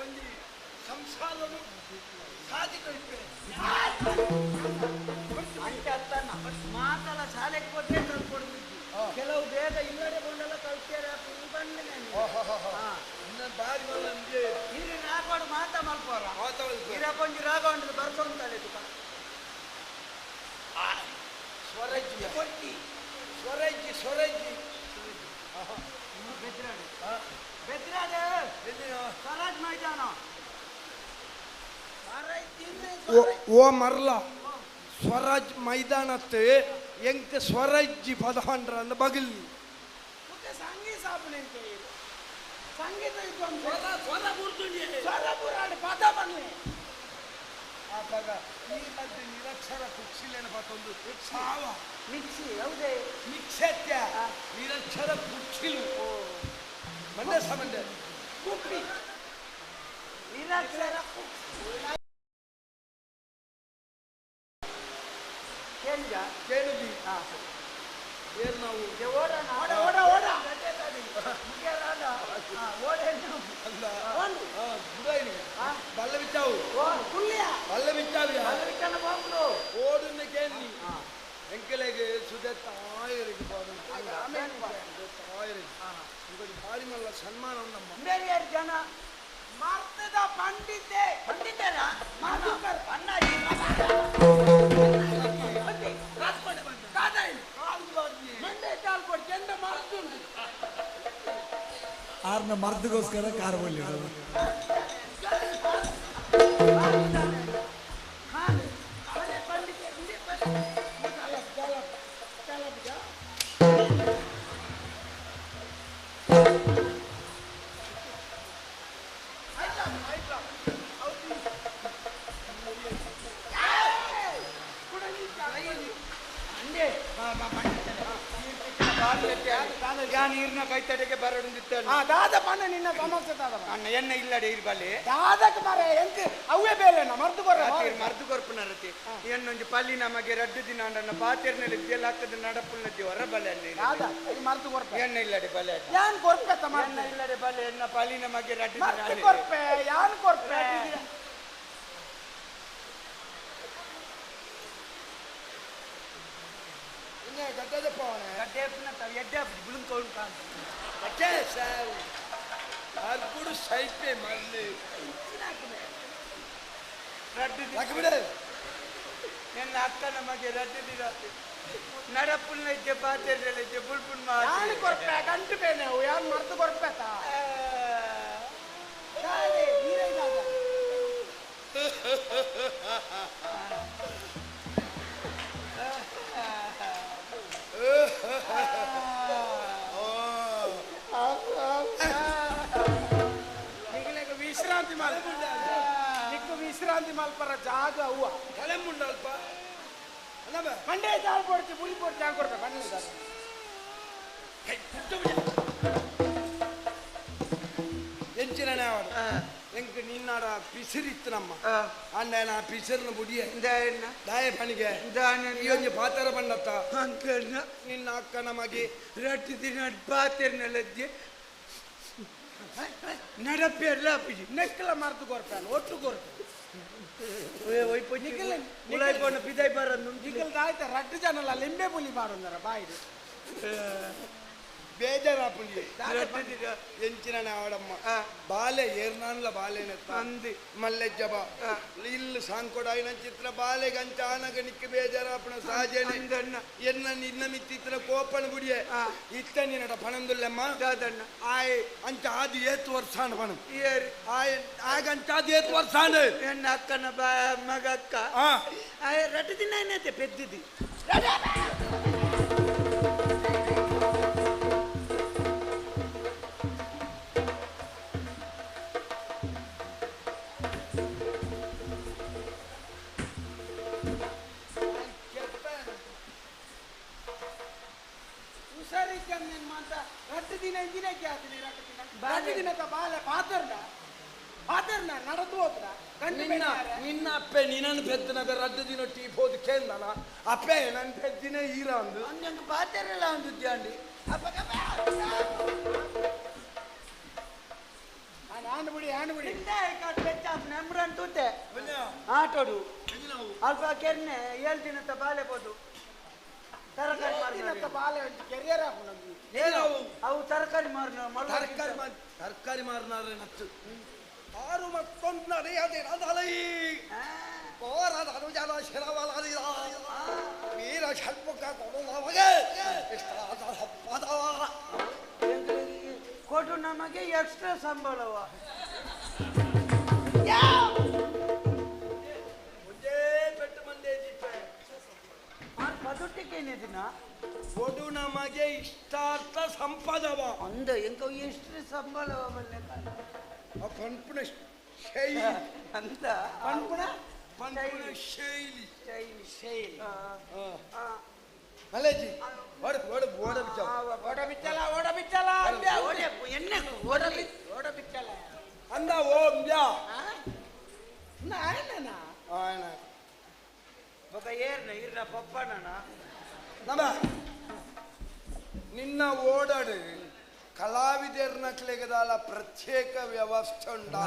ಒಂದು ಸಂಸಾರನು ಸಾಧಿಕೊಳ್ತೇನೆ ಅಂಚೆ ಅತ್ತನ್ನ ಮಾತಲ್ಲ ಶಾಲೆಗೆ ಕೊಟ್ಟೆ ಕಲ್ಕೊಡ್ಬಿಟ್ಟು ಕೆಲವು ಬೇಗ ಇಲ್ಲಡೆ ಬಂದೆಲ್ಲ ಕಲ್ತೇರೆ ಬಂದ ಇನ್ನ ಬಾರಿ ನಮಗೆ ಇಲ್ಲಿ ನಾಗೋಡು ಮಾತಾ ಮಲ್ಪೋರ ಇರಕೊಂಜಿ ರಾಗ ಉಂಟು ಬರ್ಕೊಂತಾಳೆ ತುಕ ಸ್ವರಜ್ಜಿ ಕೊಟ್ಟಿ ಸ್ವರಜ್ಜಿ ಸ್ವರಜ್ಜಿ ಬೆದ್ರಾಡೆ ಬೆದ್ರಾಡೆ ಸ್ವರಾಜ್ ಮೈದಾನ ಓ ಮರ್ಲ ಸ್ವರಾಜ್ ಮೈದಾನತ್ತೆ ಎಂಕ ಸ್ವರಜ್ಜಿ ಪದಹಾಂಡ್ರ ಅಂದ ಬಗಲ್ ಸಂಗೀತ ಸಾಪಣೆ ಅಂತ ಸಂಗೀತ ಸ್ವರ ಪದ ಬನ್ನಿ ಆ ಪದ ಈ ಮಧ್ಯೆ ನಿರಕ್ಷರ ಕುಕ್ಷಿಲೇನ ಪತ್ತೊಂದು ಸಾವ ಮಿಕ್ಸಿ ಹೌದೇ ನಿಕ್ಷತ್ಯ ನಿರಕ್ಷರ ಕುಕ್ಷಿಲು ಮಂಡ್ಯ ಸಂಬಂಧ ಕುಪ್ಪಿ ನಿರಕ್ಷರ ಕೇಳಿದ ಕೇಳಿದ್ವಿ ಏನ್ ನಾವು ಓಡೋಣ ಓಡ ಓಡ ಓಡ ಬಲ್ಲ ಬಿಚ್ಚಾವು ಬಲ್ಲ ಬಿಚ್ಚಾವ್ಯ ಓಡುನ್ನ ಕೇಳಿ ಎಂಕಲೆಗೆ ಸುದತ್ತ ಆಯರಿಗೆ ಭಾರಿ ಮಲ್ಲ ಸನ್ಮಾನ ನಮ್ಮ ಬೇರೆ ಜನ ಮಾರ್ತದ ಪಂಡಿತೆ ಪಂಡಿತರ ಮಾಧುಕರ್ ಅಣ್ಣಾಜಿ ಮಂಡೆ ಕಾಲ್ ಕೊಟ್ಟು ಚೆಂದ ಮಾರ್ತುಂಟು ಆರ್ನ ಮರ್ದಗೋಸ್ಕರ ಕಾರ್ ಬಲ್ಲಿ ನೀರಿನ ಕೈತಡೆಗೆ ಬರಡಿದ್ದ ದಾದ ಪಣ್ಣ ನಿನ್ನ ಸಮಸ್ಯೆ ಅಣ್ಣ ಎಣ್ಣೆ ಇಲ್ಲಡೆ ಇರ್ಬಲ್ಲಿ ದಾದಕ್ಕೆ ಮರ ಎಂತ ಅವೇ ಬೇಲೆ ಮರ್ದು ಬರ ಮರ್ದು ಕೊರ್ಪುನ ರತಿ ಎನ್ನೊಂದು ಪಲ್ಲಿ ನಮಗೆ ರಡ್ಡು ದಿನ ಅಂಡನ್ನ ಪಾತೆರ್ನಲ್ಲಿ ಬಿದ್ಯಲ್ಲ ಹಾಕದ ನಡಪುಲ್ನತಿ ಹೊರ ಬಲೆ ದಾದ ಇದು ಮರ್ದು ಕೊರ್ಪೆ ಎಣ್ಣೆ ಇಲ್ಲಡೆ ಬಲೆ ಯಾನ್ ಕೊರ್ಪೆ ಎಣ್ಣೆ ಇಲ್ಲಡೆ ಬಲೆ ಎನ್ನ ಪಲ್ಲಿ ನಮಗೆ ರಡ್ಡು ಮರ್ದು ದಿನ ಕೊರ್ಪೆ ಯಾನ್ ಕೊರ್ಪೆ ಗಡ್ಡದ ಪವನ ಎಡ್ಡೆ ಬಿಳುಂಕೊಂಡು ಕಾಣ ಅಚ್ಚೇ ಸಾವು ಅರ್ಬುಡು ಸೈಪೆ ಮಲ್ಲಿ ರಡ್ಡು ಲಕ್ಬಿಡ ನನ್ನ ಅಕ್ಕ ನಮಗೆ ರಡ್ಡು ದಿನ ನಡಪುಲ್ನ ಇದ್ದೆ ಪಾತೆರ್ನಲ್ಲಿ ಇದ್ದೆ ಬುಲ್ಪುನ್ ಯಾನ್ ಕೊರ್ಪೆ ಗಂಟು ಬೇನೆ ಯಾನ್ ಮರ್ದು ಕೊರ್ಪೆ ವಿಶ್ರಾಂತಿ ಮಾಲ್ ನಿಕ್ಕು ವಿಶ್ರಾಂತಿ ಮಾಲ್ಪರ ಜಾಗ ಹೂವ ತಲೆ ಮುಂಡಲ್ಪ ಅಲ್ಲವ ಮಂಡೆ ಜಾಲ್ ಕೊಡ್ತಿ ಪುಲಿ ಕೊಡ್ತಿ ಹಂಗೆ ಕೊಡ್ಬೇಕು ಬನ್ನಿ ಎಂಚಿನ ಅವಡು ಎಂಕ್ ನಿನ್ನಾಡ ಪಿಸಿರಿತ್ತು ನಮ್ಮ ಅಂಡ ನಾ ಪಿಸಿರ್ನ ಬುಡಿಯ ದಾಯ ಪಣಿಗೆ ಈ ಒಂಜಿ ಪಾತರ ಬಂಡತ್ತ ನಿನ್ನ ಅಕ್ಕ ನಮಗೆ ರಟ್ಟು ದಿನ ಪಾತೆರ್ನಲ್ಲದ್ದೆ ನಡಪೆಲ್ಲ ಅಪ್ಪಿಜಿ ನೆಕ್ಕಲ ಮರ್ದು ಕೊರ್ಪೆ ಒಟ್ಟು ಕೊರ್ಪೆ ಉಳಾಯ್ಕೊಂಡು ಬಿದಾಯ್ ಬರೋದು ಜಿಗಲ್ ಆಯ್ತಾ ರಟ್ಟು ಜನಲ್ಲ ಲಿಂಬೆ ಪುಲಿ ಬಾರುಂದರ ಬಾಯಿದು ಬೇಜಾರಾಪುಂಡಿ ಎಂಚಿನ ಅವಡಮ್ಮ ಬಾಲೆ ಏರ್ನಾನ್ಲ ಬಾಲೆನ ಅಂದಿ ಮಲ್ಲೆಜ್ಜ ಬಾ ಇಲ್ಲಿ ಸಾಂಕೊಡಾಯಿನ ಚಿತ್ರ ಬಾಲೆ ಗಂಚ ಆನಗ ನಿಕ್ಕ ಬೇಜಾರಾಪುಣ ಸಹಜನೆ ಎನ್ನ ನಿನ್ನ ಮಿತ್ತಿತ್ರ ಕೋಪನ ಗುಡಿಯೆ ಇತ್ತ ನಿನ್ನಡ ಪಣಂದುಲ್ಲಮ್ಮ ಆಯ್ ಅಂಚ ಆದಿ ಏತ್ ವರ್ಷಾಣ ಪಣಂ ಆಗಂಚ ಆದಿ ಏತ್ ವರ್ಷಾಣ ಎನ್ನ ಅಕ್ಕನ ಮಗ ಅಕ್ಕ ರಟ್ಟು ದಿನ ಏನೈತೆ ಪೆದ್ದಿದ್ದಿ ದಿನದ ಬಾಲೆ ಪಾತರ್ನ ನಡೆದು ಹೋಗ್ರ ನಿನ್ನ ಅಪ್ಪೆ ನಿನ್ನನ್ನು ಬೆದ್ದನ ರಡ್ಡು ದಿನ ಟೀ ಹೋದ್ ಕೇಂದನ ಅಪ್ಪೆ ನನ್ನ ಬೆದ್ದಿನ ಈರ ಅಂದು ಅಂದಂಗೆ ಪಾತೆರಲ್ಲ ಅಂದಿದ್ದೆ ಅಂಡಿ ಆಂಡ್ಬಿಡಿ ನೆಮ್ರಂತೂತೆ ಆಟೋಡು ಅಲ್ಪ ಕೆರ್ನೆ 7 ದಿನದ ಬಾಲೆ ಬೋದು ತರಕಾರಿ ಬಾಲೆ ಕೆರಿಯರ್ ಅವು ತರಕಾರಿ ತರಕಾರಿ ಮಾರನಾರೆ ನತ್ತು ಆರು ಮತ್ತೊಂದು ನಡೆಯದೆ ಅದಲೈ ಹೋರಾದ ಅನುಜಾನ ಶಿರವಲದ ವೀರ ಷಡ್ಮುಖ ಕೊಡು ನಮಗೆ ಇಷ್ಟಾದ ಹಬ್ಬದ ಕೊಡು ನಮಗೆ ಎಕ್ಸ್ಟ್ರಾ ಸಂಬಳವ ಒಂದೇ ಪೆಟ್ಟು ಮಂದಿ ಜಿಪ್ಪೆ ಪದುಟ್ಟಿಗೆ ದಿನ ಕೊಡು ನಮಗೆ ಇಷ್ಟಾರ್ಥ ಸಂಪದವ ಅಂದ ಎಂಕ ಎಷ್ಟು ಸಂಬಳವ ಬಲ್ಲೆ ಪಂಪುಣ ಶೈಲಿ ಅಂತ ಪಂಪುಣ ಶೈಲಿ ಶೈಲಿ ಅಲ್ಲೇಜಿ ಓಡ ಬಿಚ್ಚಲ ಅಂದ ಓಂ ಬ್ಯಾ ఒక ఏర్న ఇర్న పప్పననా ನಮ್ಮ ನಿನ್ನ ಓಡಾಡು ಕಲಾವಿದರ್ನಕ್ಲೆಗದಾಲ ಪ್ರತ್ಯೇಕ ವ್ಯವಸ್ಥೆ ಉಂಟು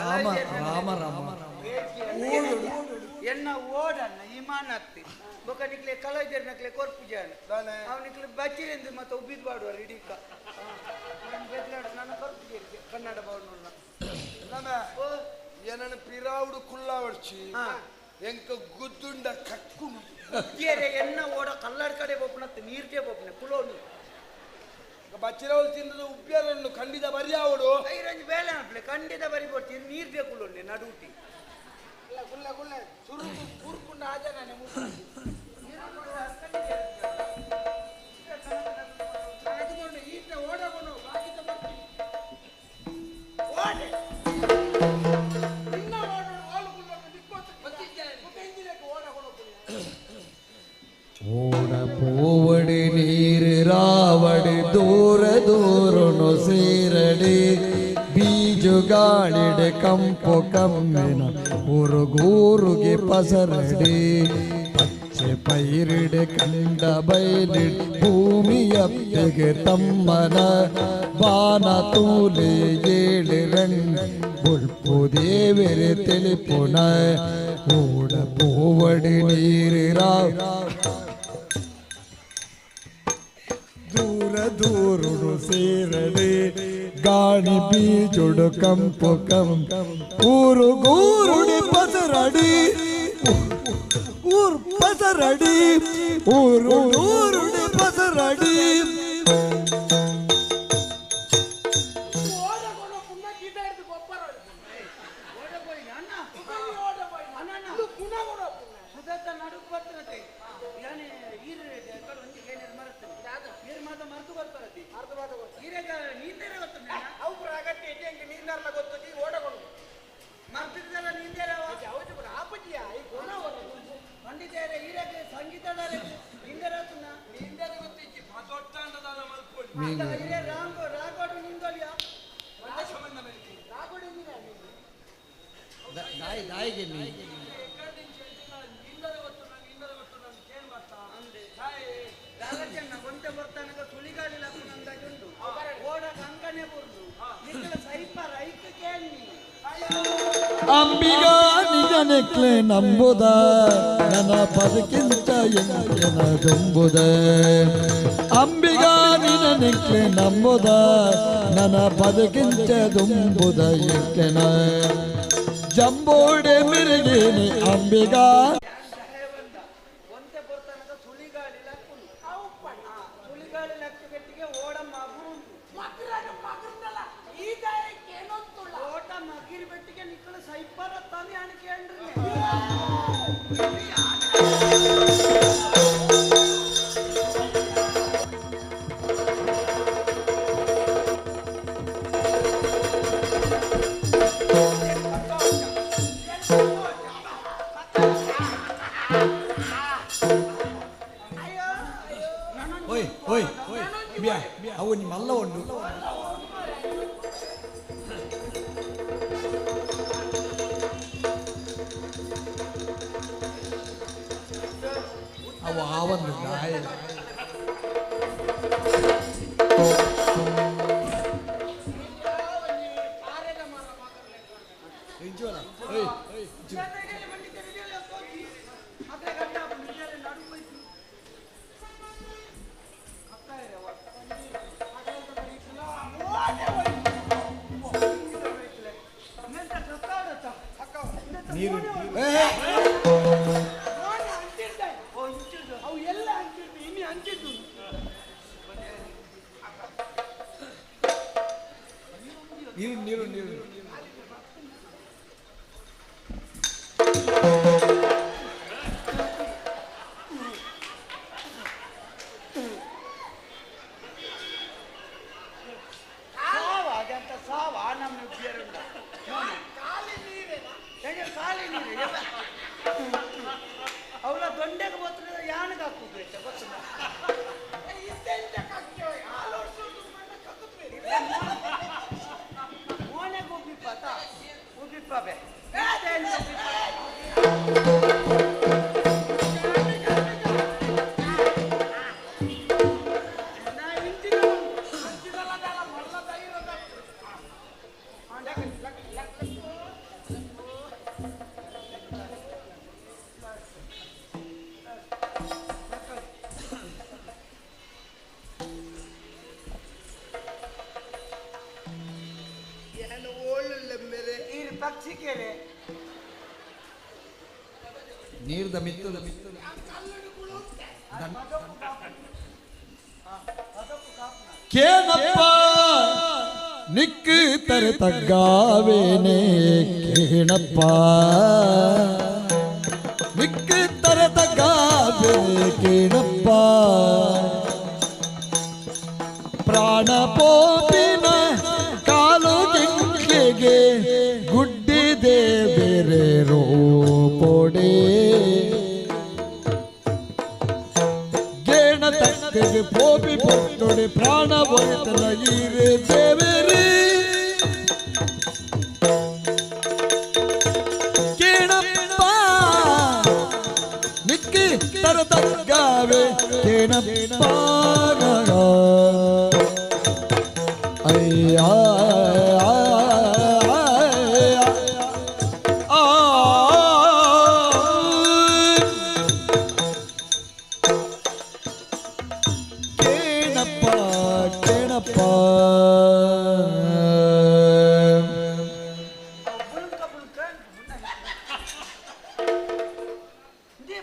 ಎನ್ನ ಓಡನ್ನ ಇಮಾನತ್ತಿ ಬೊಕ ನಿಕ್ಲೆ ಕಲಾವಿದರ್ನಕ್ಲೆ ಕೊರ್ಪು ಜಾಣ ಅವನಿಕ್ಲೆ ಬಚ್ಚಿರೆಂದು ಮತ್ತೆ ಉಬ್ಬಿದ್ ಬಾಡುವ ಇಡೀಕ ನನ್ನ ಕೊರ್ಪು ಜೇರಿಗೆ ಕನ್ನಡ ಭವನ ನಮ್ಮ ಏನನ್ನ ಪಿರಾವುಡು ಕುಲ್ಲ ಹೊಡ್ಚಿ ಎಂಕ ಗುದ್ದುಂಡ ಕಕ್ಕು ಎನ್ನ ಓಡ ಕಲ್ಲಡ ಕಡೆ ಬೊಪ್ಪನತ್ತೆ ನೀರ್ಗೆ ಬೊಪ್ಪನೆ ಕುಲೋನು ಬಚ್ಚಿರವಳು ತಿನ್ನದ ಉಪ್ಪಿಯರನ್ನು ಖಂಡಿತ ಬರಿಯಾವಡು ಐರಂಜ್ ಬೇಳೆ ಅನ್ಪ್ಲೆ ಖಂಡಿತ ಬರಿ ಕೊಡ್ತೀನಿ ನೀರ್ ಬೇಕುಲ್ಲೊಂಡೆ ನಡುಟಿ ಗುಲ್ಲ ಸುರುಕು ಕೂರ್ಕೊಂಡು ಆಜ ನಾನು ಈತ ಓಡೋನು ಬಾಕಿತ ಬರ್ತೀನಿ ಓಡೆ ಇನ್ನ ಓಡೋಣ ಓಲು ಗುಲ್ಲೊಂದು ನಿಕ್ಕೋತು ಬತ್ತಿದ್ದೇನೆ ಎಂಜಿನಕ್ಕೆ ಓಡೋನು ಓಡ ಪೋವಡಿ ನೀರು ರಾವಡಿ ದೂರ ದೂರನು ಸೇರಡಿ ಬೀಜುಗಾಳಿಡೆ ಕಂಪು ಕಮ್ಮಿನ ಊರುಗೂರುಗೆ ಪಸರಡಿ ಪಚ್ಚೆ ಪೈರಿಡೆ ಕಂಡ ಬಯಲಿಡ್ ಭೂಮಿಯಪ್ಪೆಗೆ ತಮ್ಮನ ಬಾನ ತೂಲೆ ಏಳಿರಂಗ್ ಬುಲ್ಪು ದೇವರೆ ತಿಳಿಪುನ ಓಡ ಪೋವಡಿ ನೀರು ದೂರ ದೂರುಡು ಸೇರಡೆ ಗಾಳಿ ಬೀಜುಡು ಕಂಪು ಊರು ಗೂರುಡಿ ಪಸರಡಿ ಪಸರಡಿ ಊರು ಊರುಡಿ ಪಸರಡಿ ಅಂಬಿಗಾ ನಿಜನೆಕ್ಲೆ ನಂಬುದ ನನ್ನ ಬದುಕಿಂತ ಎಂಕೆನ ತುಂಬುದ ಅಂಬಿಗಾ ನಿಜನೆಕ್ಲೆ ನಂಬುದ ನನ್ನ ಬದುಕಿಂತ ತುಂಬುದ ಎಂಕೆನ ಜಂಬೋಡೆ ಮಿರಿಗೇನಿ ಅಂಬಿಗಾ ಅವು ನಿಮ್ಮಲ್ಲ ಉಂಟು ಆವನ್ನು ನೀರು ನೀರು ಅವಳ ದೊಂಡೆಗೆ ಗೊತ್ತಿಲ್ಲ ಯಾನಗೆ ಹಾಕುದು ಮೋನೆಗೆ ಉಬ್ಬಿಪ್ಪ ಉಬ್ಬಿಪ್ಪ ಬೇ ನೀರ್ದ ಮಿತ್ತದ ಕೇನಪ್ಪ ನಿಕ್ಕು ತರ ತಗ್ಗಾವೇನೆ ಕೇಣಪ್ಪ ನಿಕ್ಕು ತರ ತಗ್ಗಾವೇನೆ ಕೇಣಪ್ಪ ಪ್ರಾಣ ಪೋಪಿನ ಕಾಲು ಜಿಂಕೆಗೆ ಗುಡ್ಡಿದೆ ಬೇರೆ ರೋಪೋಡೆ ಗೇಣ ತಕ್ಕಗೆ ಪೋಪಿ ಪೊಟ್ಟೊಡೆ ಪ್ರಾಣ ಹೋಯ್ತನ ಈರೆ ದೇವರೇ ಕೇಣಪ್ಪ ನಿಕ್ಕಿ ತರ ತಗ್ಗಾವೆ ಕೇಣಪ್ಪ ಅಯ್ಯ ಕೇಣಪ್ಪ ಕೇಣಪ್ಪ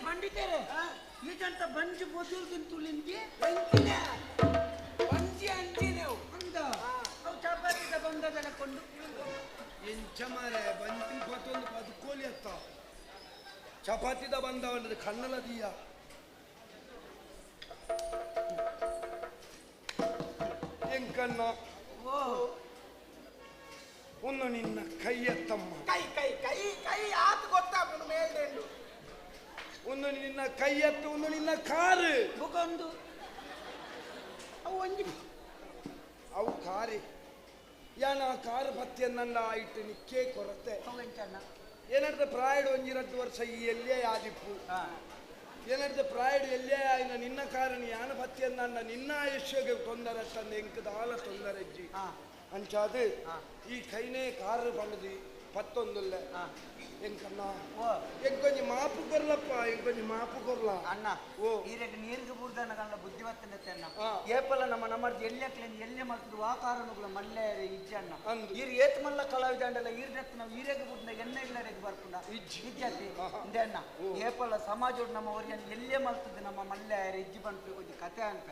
ಬಂಡಿದ್ದೇನೆ ಈಗಂತ ಬಂಜಿ ಬದುರ್ಗಿಂತು ನಿನ್ಗೆ ಬಂಜಿ ಅಂತೀನಿ ಚಪಾತಿದ ಬಂದದೆಲ್ಲ ಕೊಂಡು ಎಂಚಮಾರೆ ಬಂತಿ ಪತ್ತೊಂದು ಬದುಕೋಲಿ ಅತ್ತ ಚಪಾತಿದ ಬಂದವಲ್ಲದೆ ಕಣ್ಣಲದೀಯ ಎಂಕನ್ನ ಒಂದು ನಿನ್ನ ಕೈಯತ್ತಮ್ಮ ಕೈ ಕೈ ಕೈ ಕೈ ಆತು ಗೊತ್ತಾಗ್ಬೋದು ಮೇಲ್ದೇಳು ಒಂದು ನಿನ್ನ ಕೈಯತ್ತು ಒಂದು ನಿನ್ನ ಕಾರು ಬುಗೊಂದು ಅವು ಒಂಜಿ ಅವು ಕಾರಿ ಯಾನ ಕಾರು ಪತ್ಯನ್ನ ಆಯ್ತು ನಿಕ್ಕೇ ಕೊರತೆ ಅವೆಂಚನ್ನ ಏನಂತ ಪ್ರಾಯಡ್ 1-2 ವರ್ಷ ಈ ಎಲ್ಲೇ ಆದಿಪ್ಪು ಏನಂತ ಪ್ರಾಯಡ್ ಎಲ್ಲೇ ಆಯ್ನ ನಿನ್ನ ಕಾರಣ ಯಾನ ಪತ್ಯನ್ನ ನಿನ್ನ ಯಶೋಗೆ ತೊಂದರೆ ತಂದು ಎಂಕದ ಆಲ ತೊಂದರೆ ಅಜ್ಜಿ ಅಂಚಾದು ಈ ಕೈನೇ ಕಾರು ಪಣದಿ ಪತ್ತೊಂದುಲ್ಲ ಎಂಕನ್ನ ಎಂಕೊಂಜಿ ಮಾಪು ಕೊರ್ಲಪ್ಪ ಎಂಕೊಂಜಿ ಮಾಪು ಕೊರ್ಲ ಅಣ್ಣ ಓ ಈರೆಗ್ ನೀರಿಗೆ ಬುಡ್ದನ ಕಣ್ಣ ಬುದ್ಧಿವತ್ತನತೆ ಅಣ್ಣ ಏಪಲ ನಮ್ಮ ಎಲ್ಲೆ ಮಾಡ್ತಿದ್ರು ಆ ಕಾರಣಗಳು ಮಲ್ಲೆ ಇಜ್ಜಣ್ಣ ಈರ್ ಏತ್ ಮಲ್ಲ ಕಲಾವಿದಂಡಲ್ಲ ಈರ್ನೆತ್ ನಾವು ಈರೆಗ್ ಬುಡ್ನ ಎಣ್ಣೆ ಇಲ್ಲರೆಗ್ ಬರ್ಕೊಂಡ ಇಜ್ಜತಿ ಇಂದೆ ಅಣ್ಣ ಏಪಲ ಸಮಾಜೋಡ್ ನಮ್ಮ ಒರಿಯನ್ ಎಲ್ಲೆ ಮಾಡ್ತಿದ್ದು ನಮ್ಮ ಮಲ್ಲೆ ಇಜ್ಜಿ ಬಂತು ಒಂಜಿ ಕತೆ ಅಂತ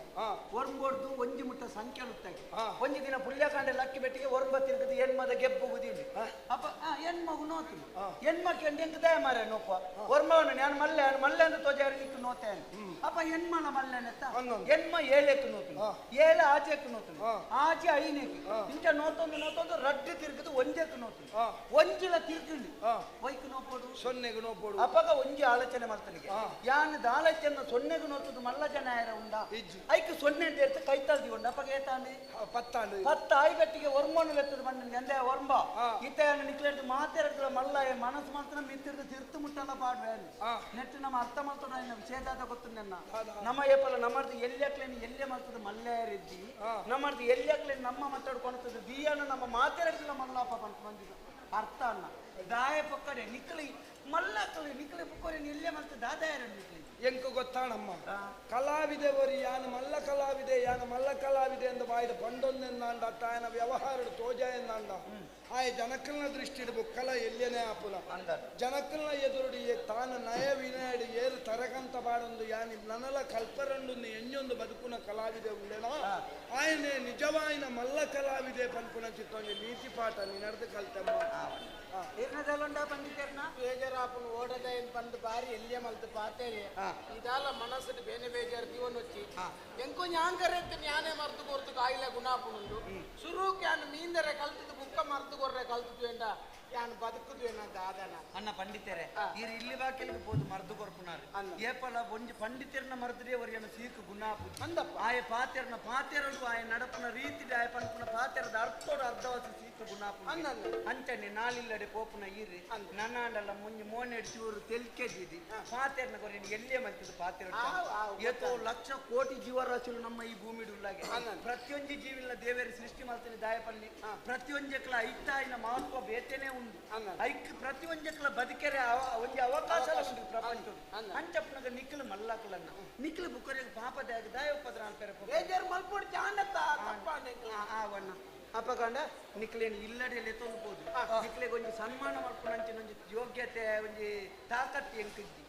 ಒರ್ಂಬೋಡ್ದು ಒಂಜಿ ಮುಟ್ಟ ಸಂಖ್ಯೆ ಉತ್ತಾಗಿ ಒಂಜಿ ದಿನ ಪುಲ್ಯಕಾಂಡೆ ಲಕ್ಕಿ ಬೆಟ್ಟಿಗೆ ಒರ್ಂಬ ತಿರ್ಗದು ಹೆಣ್ಮದ ಗೆಬ್ಬು ಗುದಿಲಿ ಅಪ್ಪ ಹೆಣ್ಮಗು ನೋತು ಹೆಣ್ಮಕ್ಕೆ ಎಂಕ ದಯ ಮಾರ ನೋಪ ಒರ್ಮವನ ನಾನು ಮಲ್ಲೆ ಅಂತ ತೋಜಾರಿ ನಿಕ್ಕು ನೋತೇನೆ ಅಪ್ಪ ಹೆಣ್ಮನ ಮಲ್ಲೆನೆತ್ತ ಹೆಣ್ಮ ಏಳೆಕ್ಕು ನೋತು ಏಳ ಆಚೆಕ್ಕು ನೋತು ಆಚೆ ಐನೇಕಿ ಇಂಚ ನೋತೊಂದು ರಡ್ಡು ತಿರ್ಗದು ಒಂಜೆಕ್ಕು ನೋತು ಒಂಜಿಲ ತಿರ್ಗಿಂಡು ವೈಕು ನೋಪೋಡು ಸೊನ್ನೆಗೆ ನೋಪೋಡು ಅಪ್ಪಗ ಒಂಜಿ ಆಲೋಚನೆ ಮಾಡ್ತಾನಿಗೆ ಯಾನದ ಆಲೋಚನೆ ಸೊನ್ನೆಗೆ ನೋತುದು ಮಲ್ಲ ಜನ ಯಾರ ಉಂಡ ಐಕ್ ಸೊನ್ನೆ ಅಂತ ಇರ್ತ ಕೈತಲ್ದಿ ಉಂಡ ಅಪ್ಪಗ ಏತಾಂಡಿ ಪತ್ತ ಆಯ್ಬೆಟ್ಟಿಗೆ ಒರ್ಮೋನು ಲೆತ್ತದ ಬಂದ ಅಂದೆ ಒರ್ಂಬ ಇತ್ತ ನಿಕ್ಲೆಡ್ದು ಮಾತೆರಡು ಮಲ್ಲ ಮನಸ್ಸು ಮಾತ್ರ ಮಿತ್ತಿರ್ದ ತಿರ್ತು ಮುಟ್ಟಲ್ಲ ಪಾಡ್ವೆ ನೆಟ್ಟು ನಮ್ಮ ಅರ್ಥ ಮಾಡ್ತಾರ ವಿಷಯದಾದ ಗೊತ್ತು ನನ್ನ ನಮ್ಮ ಏಪಲ್ಲ ನಮ್ಮದು ಎಲ್ಲಕ್ಲೇನು ಎಲ್ಲೇ ಮಾಡ್ತದೆ ಮಲ್ಲೆಯರಿದ್ದಿ ನಮ್ಮದು ಎಲ್ಲಕ್ಲೇನು ನಮ್ಮ ಮಾತಾಡ್ಕೊಳ್ತದೆ ದಿಯನ ನಮ್ಮ ಮಾತಾಡಿದ್ರೆ ಮಲ್ಲಪ್ಪ ಬಂತು ಬಂದಿದ್ದು ಅರ್ಥ ಅನ್ನ ದಾಯ ಪಕ್ಕಡೆ ನಿಕ್ಕಲಿ ಮಲ್ಲಕ್ಕಳಿ ನಿಕ್ಕಲಿ ಪುಕ್ಕರೆ ಎಲ್ಲೇ ಮಾಡ್ತದೆ ದಾದಾಯರ ನಿಕ್ಕಲಿ ಎಂಕು ಗೊತ್ತಾಣಮ್ಮ ಕಲಾವಿದೆವರು ಯಾನು ಮಲ್ಲ ಕಲಾವಿದೆ ಯಾನು ಮಲ್ಲ ಕಲಾವಿದೆ ಎಂದು ಬಾಯಿದ ಪಂಡೊಂದೆಂದಾಂಡ ಅಟ್ಟಾಯನ ವ್ಯವಹಾರ ತೋಜ ಎಂದಾಂಡ ಆಯ ಜನಕಲ್ನ ದೃಷ್ಟಿ ಬುಕ್ಕಲ ಎಲ್ಲೇನೆ ಆಪುಲ ಜನಕಲ್ನ ಎದುರುಡಿ ತಾನು ನಯ ವಿನಯಡಿ ಏರು ತರಗಂತ ಬಾಡೊಂದು ಯಾನಿ ನನಲ ಕಲ್ಪರಂಡು ಎಣ್ಣೊಂದು ಬದುಕುನ ಕಲಾವಿದೆ ಉಂಡೆನಾ ಆಯನೆ ನಿಜವಾಯಿನ ಮಲ್ಲ ಕಲಾವಿದೆ ಪನ್ಪುನ ಚಿತ್ತೊಂದು ನೀತಿ ಪಾಠ ನೀ ನಡೆದು ಕಲ್ತಮ್ಮ ಏನದಲ್ಲೊಂಡ ಬಂದಿದ್ದೇರ್ನ ಬೇಜಾರಾಪುನು ಓಡದ ಏನು ಬಂದು ಬಾರಿ ಎಲ್ಲಿಯ ಮಲ್ತು ಪಾತೇನೆ ಇದೆಲ್ಲ ಮನಸ್ಸು ಬೇನೆ ಬೇಜಾರು ಜೀವನ వచ్చి ಎಂಕೊ ಯಾಂಕರೆತ್ತೆ ನ್ಯಾನೆ ಮರ್ತು ಕೊರ್ತು ಕಾಯಿಲೆ ಗುಣಾಪುನುಂಡು ಶುರು ಕ್ಯಾನ್ ಮೀಂದರೆ ಕಲ್ತಿದ್ದು ಬುಕ್ಕ ಮರ್ತು ಕೊರ್ರೆ ಕಲ್ತಿದ್ದು ಎಂಡ ಯಾನು ಬದುಕುದು ಏನಂತ ಆದನ ಅನ್ನ ಪಂಡಿತರೆ ಈರು ಇಲ್ಲಿ ಬಾಕಿಲಿಗೆ ಬೋದು ಮರ್ದು ಕೊರ್ಪುನಾರು ಏಪಲ ಒಂಜಿ ಪಂಡಿತರನ್ನ ಮರ್ದ್ರೆ ಅವರಿಯನ್ನು ಸೀಕು ಗುಣಾಪು ಅಂದಪ್ಪ ಆಯ ಪಾತೆರನು ಆಯ ನಡಪುನ ರೀತಿ ಆಯ ಪನ್ಪುನ ಪಾತೆರದ ಅರ್ಥೋಡ ಅರ್ಧವಾಸಿ ಸೀಕು ಗುಣಾಪು ಅಂಚನೆ ನಾಳಿಲ್ಲಡೆ ಪೋಪುನ ಈರಿ ನನ್ನಾಂಡಲ್ಲ ಮುಂಜಿ ಮೋನೆಡ್ ಚೂರು ತೆಲ್ಕೆದಿದಿ ಪಾತೆರನ ಕೊರಿಯನ್ನು ಎಲ್ಲೇ ಮಂತಿದ್ದು ಪಾತೆರ ಏತೋ ಲಕ್ಷ ಕೋಟಿ ಜೀವರಾಶಿಗಳು ನಮ್ಮ ಈ ಭೂಮಿ ಉಳ್ಳಾಗೆ ಪ್ರತಿಯೊಂದು ಜೀವಿನ ದೇವರ ಸೃಷ್ಟಿ ಮಾಡ್ತೀನಿ ದಾಯಪಲ್ಲಿ ಪ್ರತಿಯೊಂದಕ್ಲ ಐತಾಯಿನ ಮಹತ್ವ ಬೇತೇನೆ ಉಂಟು ಐಕ್ ಪ್ರತಿಯೊಂದಕ್ಲ ಬದುಕೆರೆ ಒಂದು ಅವಕಾಶ ಉಂಟು ಪ್ರಪಂಚ ಅಂಚಪ್ಪನಾಗ ನಿಖಿಲ್ ಮಲ್ಲಕ್ಲನ್ನ ನಿಖಿಲ್ ಬುಕ್ಕರಿಗೆ ಪಾಪದಾಗ ದಾಯೋಪದ್ರ ಅಂತಾರೆ ಬೇಜಾರು ಮಲ್ಪೊಡ್ ಚಾಂಡತ್ತ ಅವಣ್ಣ ಅಪ್ಪಕಂಡ ನಿಕ್ಲೇನು ಇಲ್ಲಡೆ ತೊಂದ್ಬೋದು ನಿಕ್ಲೆಗೆ ಒಂದು ಸನ್ಮಾನ ಮಲ್ಪುನಂಚಿನ ಒಂದು ಯೋಗ್ಯತೆ ಒಂದು ತಾಕತ್ತು ಎಂಕಿದ್ದಿ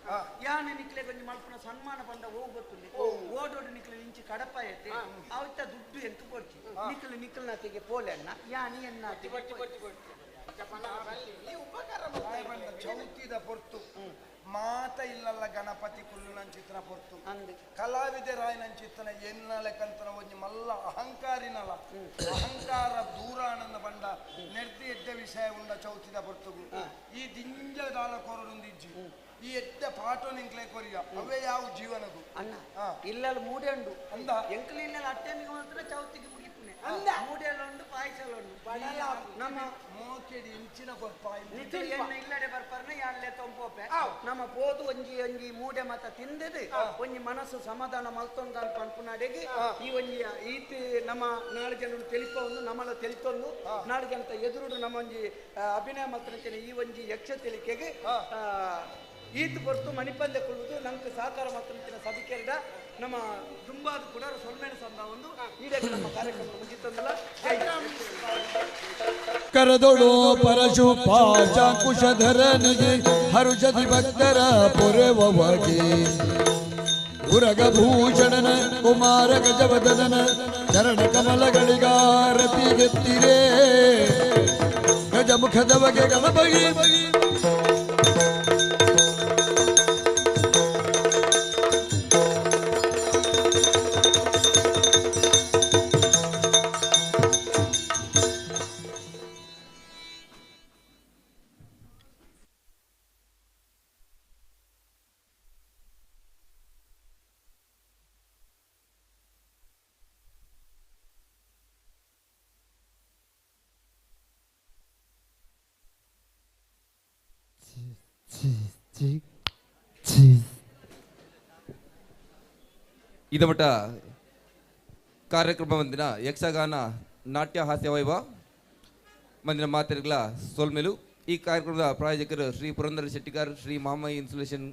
ಯಾನೆ ನಿಕ್ಲೆಗೆ ಒಂದು ಮಲ್ಪುನ ಸನ್ಮಾನ ಬಂದ ಹೋಗ್ಬತ್ತುಂಡೆ ಓಡೋಡು ನಿಕ್ಲೆ ನಿಂಚಿ ಕಡಪ ಐತೆ ಅವತ್ತ ದುಡ್ಡು ಎಂಕು ಕೊಡ್ತಿ ನಿಕ್ಲನ ತೆಗೆ ಪೋಲೆನ್ನ ಯಾನಿ ಎನ್ನ ಚೌತಿದ ಪೊರ್ತು ಮಾತ ಇಲ್ಲಲ್ಲ ಗಣಪತಿ ಕುಲ್ಲು ಚಿತ್ರ ಪೊರ್ತು ಕಲಾವಿದರಾಯ್ ಚಿತ್ರನ ಎನ್ನಲೆ ಕಂತನ ಒಂಜಿ ಮಲ್ಲ ಅಹಂಕಾರಿನಲ ಅಹಂಕಾರ ದೂರಾನಂದ ಬಂಡ ನೆಡ್ದಿ ಎಡ್ಡ ವಿಷಯ ಉಂಡ ಚೌತಿದ ಪೊರ್ತುಗು ಈ ದಿಂಜ ದಾಲ ಕೊರಡುಂದಿಜ್ಜಿ ಈ ಎಡ್ಡ ಪಾಠ ನಿಂಕ್ಲೆ ಕೊರಿಯ ಅವೇ ಯಾವ ಜೀವನದು ಅಣ್ಣ ಇಲ್ಲಲ್ಲಿ ಮೂಡೆ ಉಂಡು ಅಂದ ಎಂಕಲಿ ಇಲ್ಲ ಅಟ್ಟೆಮಿಗೆ ಮಾತ್ರ ಚೌತಿಗೆ ಮುಗಿಪುನೆ ಅಂದ ಮೂಡೆಲ್ಲ ಉಂಡು ಪಾಯಸಲ ಉಂಡು ನಮ್ಮ ಮೋಕೆಡಿ ಇಂಚಿನ ಕೊಪ್ಪಾಯಿ ಇಲ್ಲಡೆ ಬರ್ಪಾರ್ನ ಯಾನ್ಲೆ ತೊಂಪೋಪೆ ನಮ್ಮ ಪೋದು ಒಂಜಿ ಮೂಡೆ ಮತ ತಿಂದದು ಒಂಜಿ ಮನಸ್ಸು ಸಮಾಧಾನ ಮಲ್ತೊಂದು ಅನ್ಪುನಾಡೆಗೆ ಈ ಒಂಜಿ ಈತಿ ನಮ್ಮ ನಾಳೆ ಜನ ತೆಲಿಪೊಂದು ನಮ್ಮಲ್ಲ ತೆಲಿತೊಂದು ನಾಳೆ ಜನ ಎದುರುಡು ನಮ್ಮ ಒಂಜಿ ಅಭಿನಯ ಮಲ್ತನ ಈ ಒಂಜಿ ಯಕ್ಷ ತೆಲಿಕೆಗೆ ಈತ್ ಬರ್ತು ಮಣಿಪಲ್ಲೆ ಕೊಳ್ಳುವುದು ನಂಗೆ ಸಹಕಾರ ಮಾತ್ರ ಸಭಿಕೆರಿದ ನಮ್ಮ ದುಂಬಾದ ಕೂಡ ಸೊಲ್ಮೇಣ ಸಂದ ಒಂದು ಈಡೇರಿ ನಮ್ಮ ಕಾರ್ಯಕ್ರಮ ಮುಗಿತಂದಲ್ಲ ಕರದೊಳು ಪರಶು ಪಾಶ ಕುಶಧರನಿಗೆ ಹರುಷದಿ ಭಕ್ತರ ಪೊರೆವವಾಗಿ ಉರಗಭೂಷಣನ ಕುಮಾರ ಗಜವದನ ಚರಣ ಕಮಲಗಳಿಗಾರತಿಗೆತ್ತಿರೇ ಗಜಮುಖದ ಬಗೆ ಗಣಬಗಿ ಇದಮಟ ಕಾರ್ಯಕ್ರಮ ಮಂದಿನ ಯಕ್ಷಗಾನ ನಾಟ್ಯ ಹಾಸ್ಯ ವೈಭವ ಮಂದಿನ ಮಾತೆರೆಗಳ ಸೋಲ್ಮೇಲು ಈ ಕಾರ್ಯಕ್ರಮದ ಪ್ರಾಯೋಜಕರು ಶ್ರೀ ಪುರಂದರ ಶೆಟ್ಟಿಗಾರ್ ಶ್ರೀ ಮಾಮಯ್ಯ ಇನ್ಸುಲೇಷನ್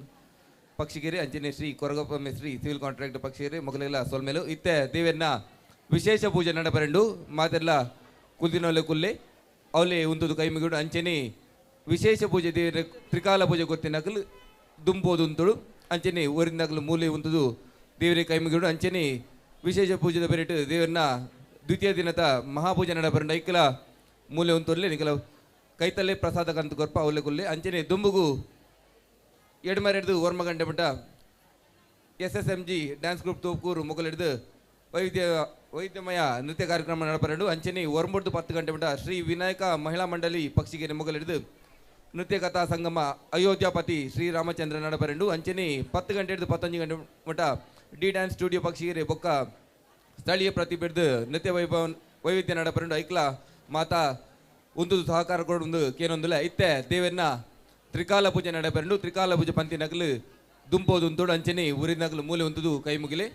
ಪಕ್ಷಿಗೆರೆ ಅಂಜನೆ ಶ್ರೀ ಕೊರಗಪ್ಪ ಶ್ರೀ ಸಿವಿಲ್ ಕಾಂಟ್ರಾಕ್ಟರ್ ಪಕ್ಷಿಗೆರೆ ಮೊಗಲೆಲ್ಲ ಸೋಲ್ಮೇಲು ಇತ್ತೆ ದೇವನ್ನ ವಿಶೇಷ ಪೂಜೆ ನಡಬರಂಡು ಮಾತೆಲ್ಲ ಕುಲ್ದಿನೊಲೆ ಕುಲ್ಲೆ ಅವಲೆ ಉಂತುದು ಕೈ ಮುಗಿಡು ಅಂಚನೆ ವಿಶೇಷ ಪೂಜೆ ದೇವರ ತ್ರಿಕಾಲ ಪೂಜೆ ಗೊತ್ತಿನಕಲು ದುಂಬೋದು ಉಂತುಡು ಅಂಚನೆ ಊರಿಂದಾಗಲು ಮೂಲೆ ಉಂತುದು ದೇವರೇ ಕೈ ಮುಗಿಡು ಅಂಚನೆ ವಿಶೇಷ ಪೂಜೆದ ಬೆರೆಟ್ಟು ದೇವರನ್ನ ದ್ವಿತೀಯ ದಿನದ ಮಹಾಪೂಜೆ ನಡಬರಂಡ ಐಕಲ ಮೂಲೆ ಉಂತುರ್ಲೆ ನಿಕಲ ಕೈತಲ್ಲೇ ಪ್ರಸಾದ ಕಂತು ಕೊರ್ಪ ಅವಲೆ ಕುಲ್ಲೆ ಅಂಚನೆ ದುಂಬುಗು ಎಡಮರೆಡ್ದು ಓರ್ಮಗಂಡೆ ಮಟ್ಟ SSMG ಡ್ಯಾನ್ಸ್ ಗ್ರೂಪ್ ತೋಪೂರು ಮೊಗಲೆಡ್ದು ವೈದ್ಯಮಯ ನೃತ್ಯ ಕಾರ್ಯಕ್ರಮ ನಡಬರಂಡು ಅಂಚನೆ ಒರ್ಮೊಡ್ದು 10 ಗಂಟೆ ಮಟ್ಟ ಶ್ರೀ ವಿನಾಯಕ ಮಹಿಳಾ ಮಂಡಳಿ ಪಕ್ಷಿಗೆರೆ ಮೊಗಲೆಡ್ದು ನೃತ್ಯ ಕಥಾ ಸಂಗಮ ಅಯೋಧ್ಯಾಪತಿ ಶ್ರೀರಾಮಚಂದ್ರ ನಡಬರಂಡು ಅಂಚನೆ 10 ಗಂಟೆ ಹಿಡಿದು 15 ಗಂಟೆ ಮಟ್ಟ ಡಿ ಡ್ಯಾನ್ಸ್ ಸ್ಟುಡಿಯೋ ಪಕ್ಷಿಗೆರೆ ಬೊಕ್ಕ ಸ್ಥಳೀಯ ಪ್ರತಿಭೆಡ್ದು ನೃತ್ಯ ವೈವಿಧ್ಯ ನಡಬರಂಡು ಐಕ್ಲ ಮಾತಾ ಒಂದು ಸಹಕಾರ ಕೊಡೊಂದು ಕೇನೊಂದುಲ ಇತ್ತೆ ದೇವನ್ನ ತ್ರಿಕಾಲ ಪೂಜೆ ನಡೆಬೆರಂಡು ತ್ರಿಕಾಲ ಪೂಜೆ ಪಂತಿ ನಕಲು ದುಂಪೋದು ಉಂತೋಡು ಅಂಚನೆ ಊರಿನ ನಕಲು ಮೂಲೆ ಒಂದುದು ಕೈ ಮುಗಿಲೆ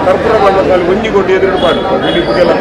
ಕರ್ಪೂರ ಬಣ್ಣದಲ್ಲಿ ಒಂಜಿ ಕೊಟ್ಟು ಎದುರು ಪಾಡು ಬಿಡಿ ಪುಡಿ ಎಲ್ಲ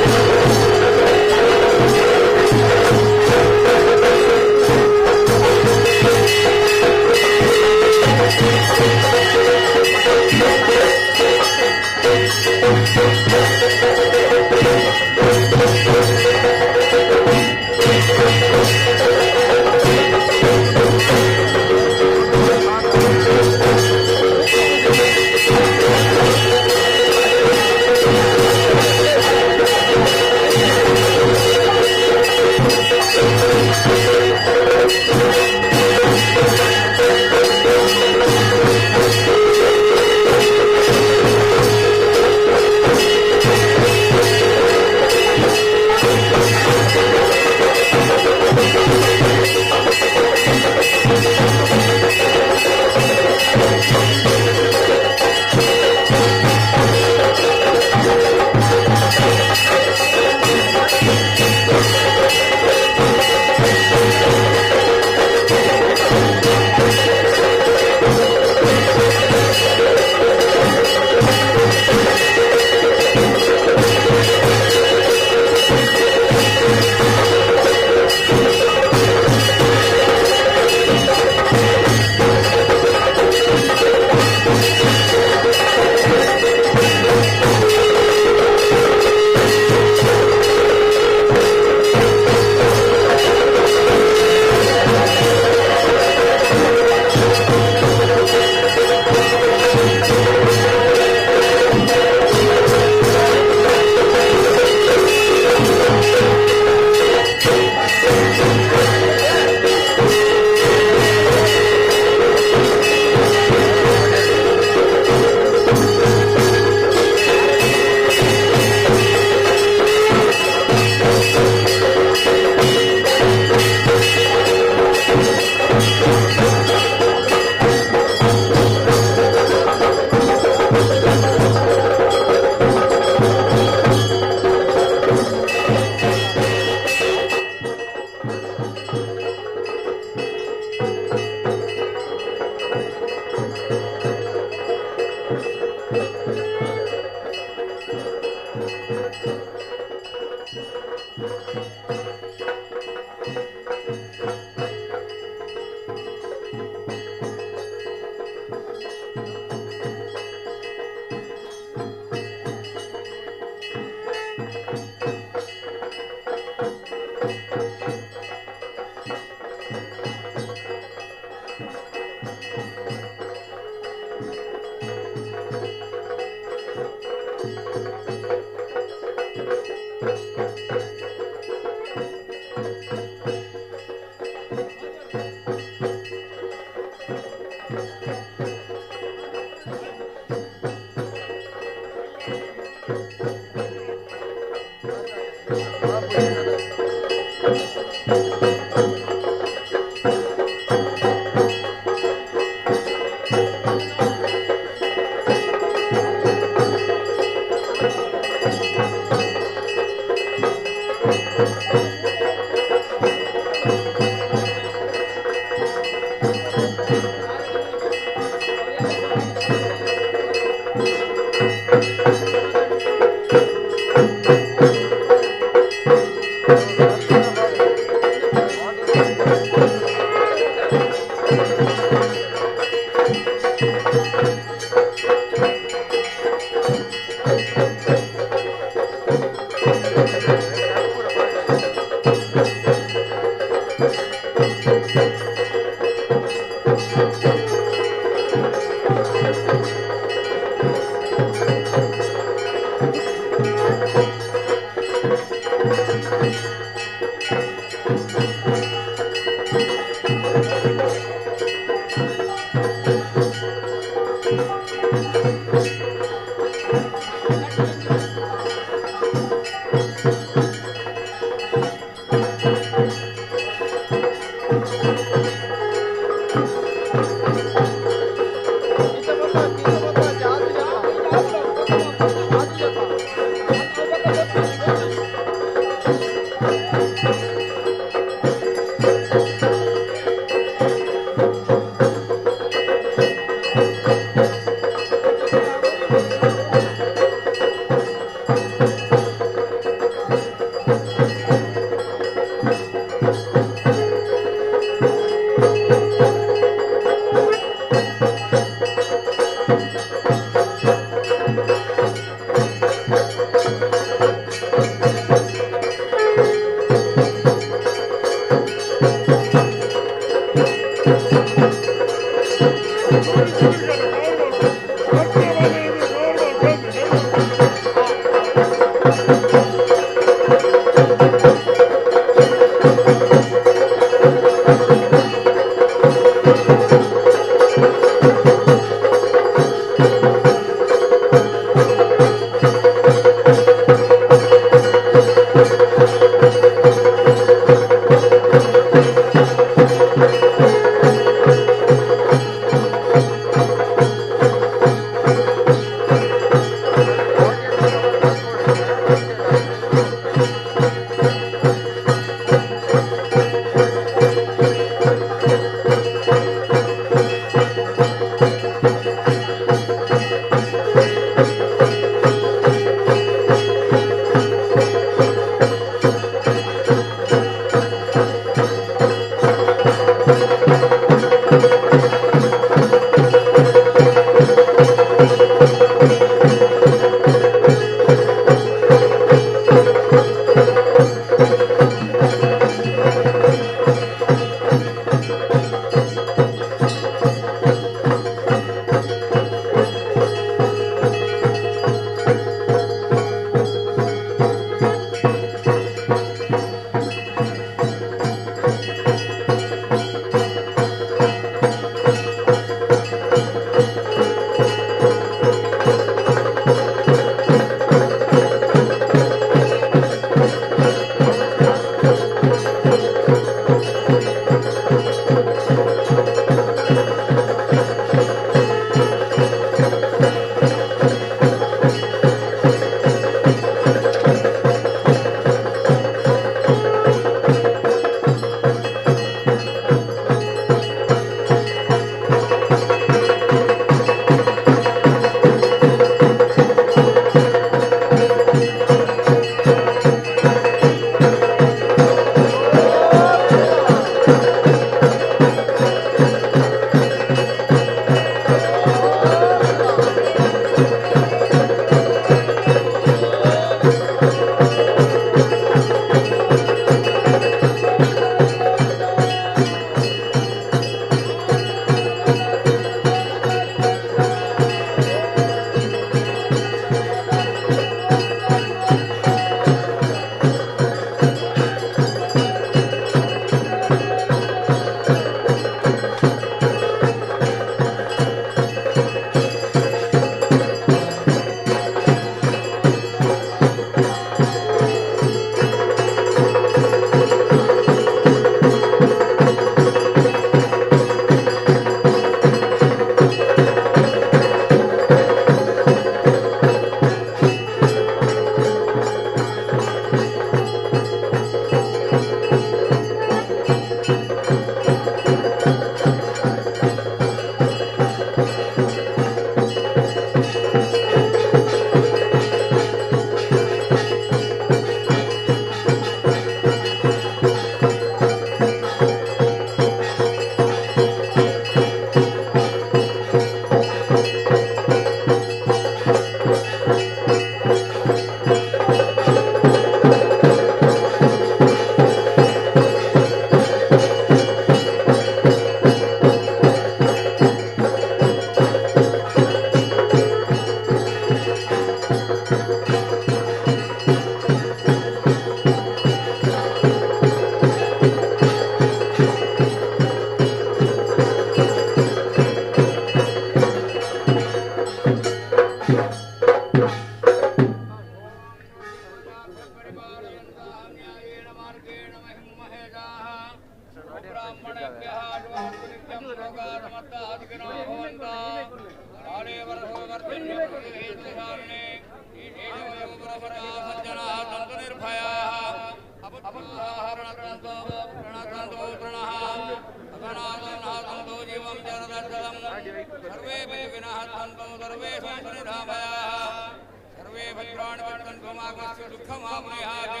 सर्वे भद्राणि पश्यन्तु मा कश्चित् दुःखमाप्नुयात्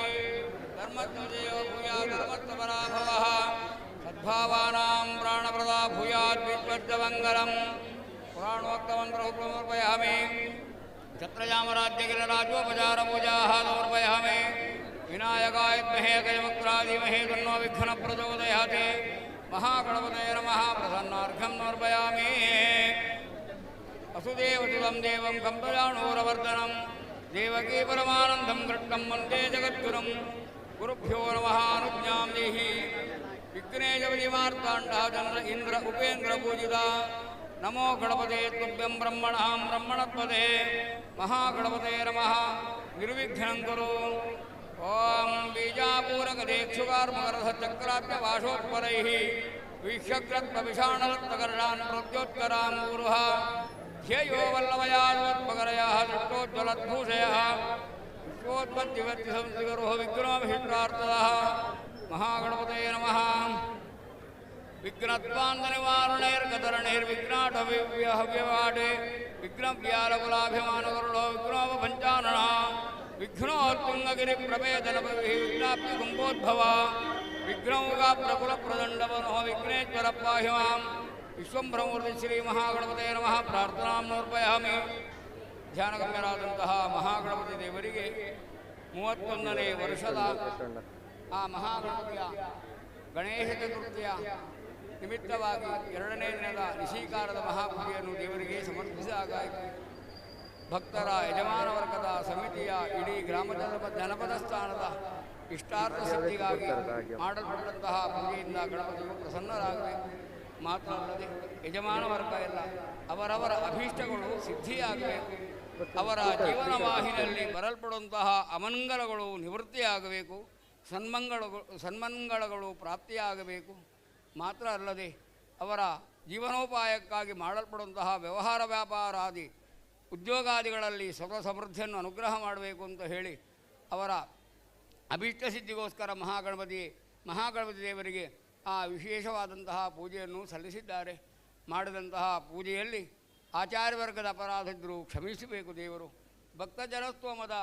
धर्मज्ञजयो भूयात् धर्मत्वपराभवः सद्भावानां प्राणप्रदा भूयात् विश्वज्जमङ्गलम् पुराणोक्तमन्त्रमर्पयामि छत्रजामराज्यगिरिराजोपचारपूजाः समर्पयामि विनायकाय विद्महे गजवक्त्राधीमहि तन्नो विघ्नः प्रचोदयात् महागणपतये नमः प्रसन्नार्घ्यं समर्पयामि वसुदेवसुतं देवं कम्बजाणूरवर्धनं देवकी परमानन्दं कृष्णं वन्दे जगद्गुरुं गुरुभ्यो नमः अनुज्ञां देहि विघ्नेशविधिमार्ताण्डः चन्द्र इन्द्र उपेन्द्रपूजिता नमो गणपते तुभ्यं ब्रह्मणः ब्रह्मणत्वते महागणपते नमः निर्विघ्नं कुरु ॐ बीजापूरगदेक्षुकार्मकरथचक्राभ्यवाशोत्परैः वीक्षग्रत्वविषाणरत्नकर्णान् प्रत्योत्तरां गुरुः ध्येयो वल्लभयात्मकरयाः दृष्टोज्ज्वलद्भूषयः विश्वोत्पत्तिवत्तिसंस्कृतिगुरोः विघ्नोऽभिष्टार्थदः महागणपतये नमः विघ्नत्वान्तनिवारणैर्गतरणैर्विघ्नाटव्यवाडे विघ्नव्यालकुलाभिमानकरुणो विघ्नोपपञ्चाननः विघ्नोत्तुङ्गगिरिप्रभेदनपविः कुम्भोद्भव विघ्नौकाप्रकुलप्रदण्डवनोः विघ्नेश्वर पाहि मां विश्वंभ्रमूर्ति श्रीमहागणपते नमः ಪ್ರಾರ್ಥನಾಂ ಸಮರ್ಪಯಾಮಿ ಧ್ಯಾನಗಮ್ಯರಾದಂತಹ ಮಹಾಗಣಪತಿ ದೇವರಿಗೆ 31ನೇ ವರ್ಷದ ಆ ಮಹಾಗಣಪತಿಯ ಗಣೇಶ ಚತುರ್ಥಿಯ ನಿಮಿತ್ತವಾಗಿ 2ನೇ ದಿನದ ನಿಶೀಕಾರದ ಮಹಾಪೂಜೆಯನ್ನು ದೇವರಿಗೆ ಸಮರ್ಪಿಸಲಾಯಿತು. ಭಕ್ತರ ಯಜಮಾನ ವರ್ಗದ ಸಮಿತಿಯ ಇಡೀ ಜನಪದ ಸ್ಥಾನದ ಇಷ್ಟಾರ್ಥ ಸಿದ್ಧಿಗಾಗಿ ಮಾಡಲ್ಪಟ್ಟಂತಹ ಪೂಜೆಯಿಂದ ಗಣಪತಿಯು ಪ್ರಸನ್ನರಾಗಬೇಕು. ಮಾತ್ರ ಅಲ್ಲದೆ ಯಜಮಾನ ವರ್ಗ ಎಲ್ಲ ಅವರವರ ಅಭೀಷ್ಟಗಳು ಸಿದ್ಧಿಯಾಗಬೇಕು. ಅವರ ಜೀವನ ವಾಹಿನಿಯಲ್ಲಿ ಬರಲ್ಪಡುವಂತಹ ಅಮಂಗಲಗಳು ನಿವೃತ್ತಿಯಾಗಬೇಕು. ಸನ್ಮಂಗಳಗಳು ಪ್ರಾಪ್ತಿಯಾಗಬೇಕು. ಮಾತ್ರ ಅಲ್ಲದೆ ಅವರ ಜೀವನೋಪಾಯಕ್ಕಾಗಿ ಮಾಡಲ್ಪಡುವಂತಹ ವ್ಯವಹಾರ ವ್ಯಾಪಾರಾದಿ ಉದ್ಯೋಗಾದಿಗಳಲ್ಲಿ ಸ್ವತಃ ಸಮೃದ್ಧಿಯನ್ನು ಅನುಗ್ರಹ ಮಾಡಬೇಕು ಅಂತ ಹೇಳಿ ಅವರ ಅಭೀಷ್ಟ ಸಿದ್ಧಿಗೋಸ್ಕರ ಮಹಾಗಣಪತಿ ದೇವರಿಗೆ ಆ ವಿಶೇಷವಾದಂತಹ ಪೂಜೆಯನ್ನು ಸಲ್ಲಿಸಿದ್ದಾರೆ. ಮಾಡಿದಂತಹ ಪೂಜೆಯಲ್ಲಿ ಆಚಾರ್ಯವರ್ಗದ ಅಪರಾಧ ಇದ್ದರೂ ಕ್ಷಮಿಸಬೇಕು ದೇವರು. ಭಕ್ತಜನಸ್ತೋಮದ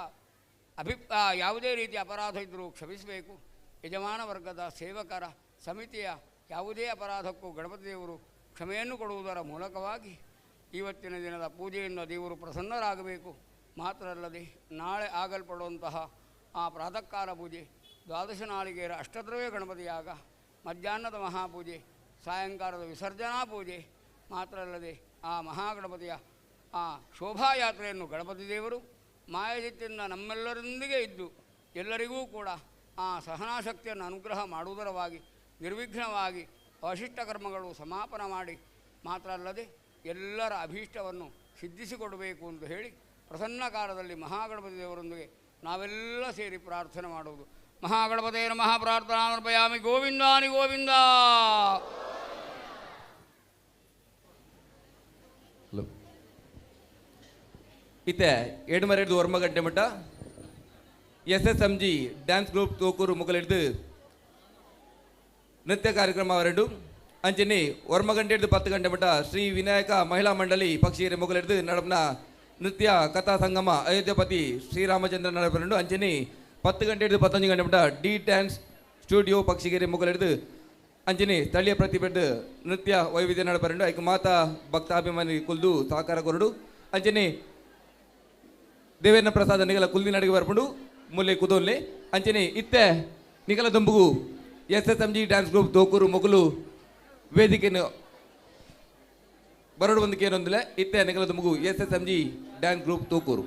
ಯಾವುದೇ ರೀತಿಯ ಅಪರಾಧ ಇದ್ದರೂ ಕ್ಷಮಿಸಬೇಕು. ಯಜಮಾನ ವರ್ಗದ ಸೇವಕರ ಸಮಿತಿಯ ಯಾವುದೇ ಅಪರಾಧಕ್ಕೂ ಗಣಪತಿ ದೇವರು ಕ್ಷಮೆಯನ್ನು ಕೊಡುವುದರ ಮೂಲಕವಾಗಿ ಇವತ್ತಿನ ದಿನದ ಪೂಜೆಯಿಂದ ದೇವರು ಪ್ರಸನ್ನರಾಗಬೇಕು. ಮಾತ್ರ ಅಲ್ಲದೆ ನಾಳೆ ಆಗಲ್ಪಡುವಂತಹ ಆ ಪ್ರಾತಃ ಕಾಲ ಪೂಜೆ, ದ್ವಾದಶ ನಾಳಿಗೆಯರ ಅಷ್ಟದ್ರವ್ಯ ಗಣಪತಿಯಾಗ, ಮಧ್ಯಾಹ್ನದ ಮಹಾಪೂಜೆ, ಸಾಯಂಕಾಲದ ವಿಸರ್ಜನಾ ಪೂಜೆ, ಮಾತ್ರ ಅಲ್ಲದೆ ಆ ಮಹಾಗಣಪತಿಯ ಆ ಶೋಭಾಯಾತ್ರೆಯನ್ನು ಗಣಪತಿ ದೇವರು ಮಾಯಜಿತ್ತಿಂದ ನಮ್ಮೆಲ್ಲರೊಂದಿಗೆ ಇದ್ದು ಎಲ್ಲರಿಗೂ ಕೂಡ ಆ ಸಹನಾಶಕ್ತಿಯನ್ನು ಅನುಗ್ರಹ ಮಾಡುವುದರವಾಗಿ ನಿರ್ವಿಘ್ನವಾಗಿ ಅವಶಿಷ್ಟ ಕರ್ಮಗಳು ಸಮಾಪನ ಮಾಡಿ, ಮಾತ್ರ ಅಲ್ಲದೆ ಎಲ್ಲರ ಅಭೀಷ್ಟವನ್ನು ಸಿದ್ಧಿಸಿಕೊಡಬೇಕು ಅಂತ ಹೇಳಿ ಪ್ರಸನ್ನ ಕಾಲದಲ್ಲಿ ಮಹಾಗಣಪತಿ ದೇವರೊಂದಿಗೆ ನಾವೆಲ್ಲ ಸೇರಿ ಪ್ರಾರ್ಥನೆ ಮಾಡುವುದು. ಮಹಾಗಣಪತೇ ನಮಃ ಪ್ರಾರ್ಥನಾ ಸಮರ್ಪಯಾಮಿ. ಗೋವಿಂದಾನಿ ಗೋವಿಂದ. ಇತ್ತೆ ಎಡಮರೆಡ್ದು ಒರ್ಮಗಂಟೆ ಮಟ್ಟ SSMG ಡ್ಯಾನ್ಸ್ ಗ್ರೂಪ್ ತೋಕೂರು ಮುಗಲಿಡ್ದು ನೃತ್ಯ ಕಾರ್ಯಕ್ರಮ ಅವರೆಂಡು ಅಂಚನೆ ಒರ್ಮಗಂಟೆಡ್ದು 10 ಗಂಟೆ ಮಟ್ಟ ಶ್ರೀ ವಿನಾಯಕ ಮಹಿಳಾ ಮಂಡಳಿ ಪಕ್ಷಿಯರೆ ಮುಗಲಿಡ್ದು ನಡಪನ ನೃತ್ಯ ಕಥಾ ಸಂಗಮ ಅಯೋಧ್ಯಪತಿ ಶ್ರೀರಾಮಚಂದ್ರ ನಡಪರೆಂಡು ಅಂಚನೆ 10 ಗಂಟೆಡ್ದು 15 ಗಂಟೆ ಮಟ್ಟ ಡಿ ಡ್ಯಾನ್ಸ್ ಸ್ಟುಡಿಯೋ ಪಕ್ಷಿಗೆರೆ ಮುಗಲಿಡ್ದು ಅಂಚನೆ ಸ್ಥಳೀಯ ಪ್ರತಿಭೆಡ್ದು ನೃತ್ಯ ವೈವಿಧ್ಯ ನಡಪರೆಂಡು ಐಕ ಮಾತಾ ಭಕ್ತಾಭಿಮಾನಿ ಕುಲ್ದು ಸಹಕಾರ ಕೊರಡು ಅಂಚನೆ ದೇವೇಂದ್ರ ಪ್ರಸಾದ ನಿಗಲ ಕುಲ್ದಿ ನಡಿಗೆ ಬರ್ಪುಂಡು ಮುಲ್ಲೆ ಕುದೋಲ್ಲೆ ಅಂಚನೆ ಇತ್ತೆ ನಿಗಲ ದಂಬುಗು SSMG ಡ್ಯಾನ್ಸ್ ಗ್ರೂಪ್ ತೋಕೂರು ಮೊಗಲು ವೇದಿಕೆಯನ್ನು ಬರಡು ಒಂದು ಕೇನೊಂದಿಲ್ಲ ಇತ್ತೆ ನಿಗಲ ದಂಬುಗು SSMG ಡ್ಯಾನ್ಸ್ ಗ್ರೂಪ್ ತೋಕೂರು.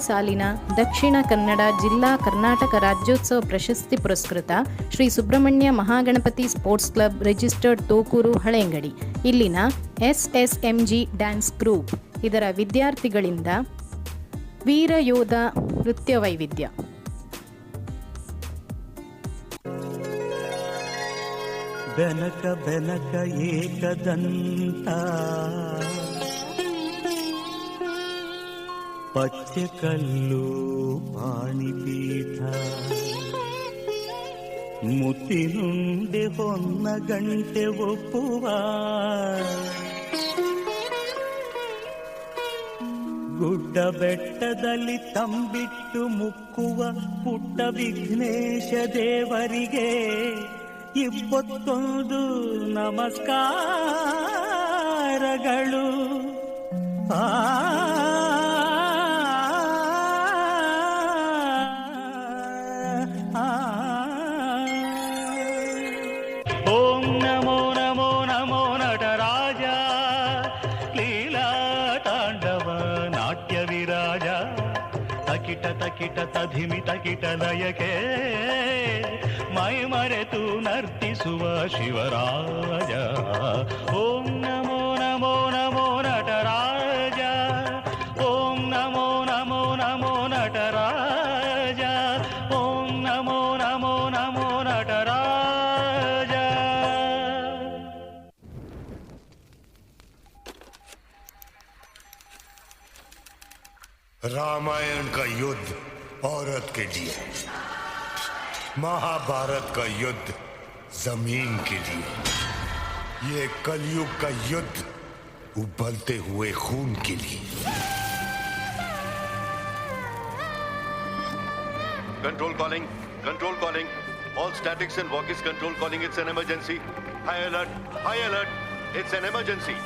ಸಾಲಿನ ದಕ್ಷಿಣ ಕನ್ನಡ ಜಿಲ್ಲಾ ಕರ್ನಾಟಕ ರಾಜ್ಯೋತ್ಸವ ಪ್ರಶಸ್ತಿ ಪುರಸ್ಕೃತ Shri Subrahmanya Mahaganapati sports club registered Tokur Haleangadi ಇಲ್ಲಿನ SSMG ಡ್ಯಾನ್ಸ್ ಗ್ರೂಪ್ ಇದರ ವಿದ್ಯಾರ್ಥಿಗಳಿಂದ ವೀರಯೋಧ ನೃತ್ಯ ವೈವಿಧ್ಯ. ಬೆನಕ ಬೆನಕ ಏಕದಂತ ಪಚ್ಚಕಲ್ಲು ಪಾಣಿಪೀಠ ಮುತ್ತಿನುಂಡೆ ಹೊನ್ನ ಗಂಟೆ ಒಪ್ಪುವ ಗುಡ್ಡ ಬೆಟ್ಟದಲ್ಲಿ ತಂಬಿಟ್ಟು ಮುಕ್ಕುವ ಪುಟ್ಟ ವಿಘ್ನೇಶ ದೇವರಿಗೆ 21 ನಮಸ್ಕಾರಗಳು. ಓಂ ನಮೋ ನಮೋ ನಮೋ ನಟರಾಜ ಲೀಲಾ ತಾಂಡವ ನಾಟ್ಯ ವಿರಾಜ ತಕಿಟ ತಕಿಟ ತಧಿಮಿ ತಕಿಟ ಲಯಕೆ ಮೈ ಮರೆತು ನರ್ತಿಸುವ ಶಿವರಾಜ. ಓಂ ನಮೋ ನಮೋ ನಮೋ ನಟರಾಜ ಓಂ ನಮೋ ನಮೋ ನಮೋ ನಟರಾಜ ಓಂ ನಮೋ ನಮೋ ನಮೋ ನಟರಾಜ. रामायण का युद्ध औरत के लिए, महाभारत का युद्ध जमीन के लिए, ये कलयुग का युद्ध उबलते हुए खून के लिए. Control calling, all statics and walkies control calling, it's an emergency. High alert, it's an emergency.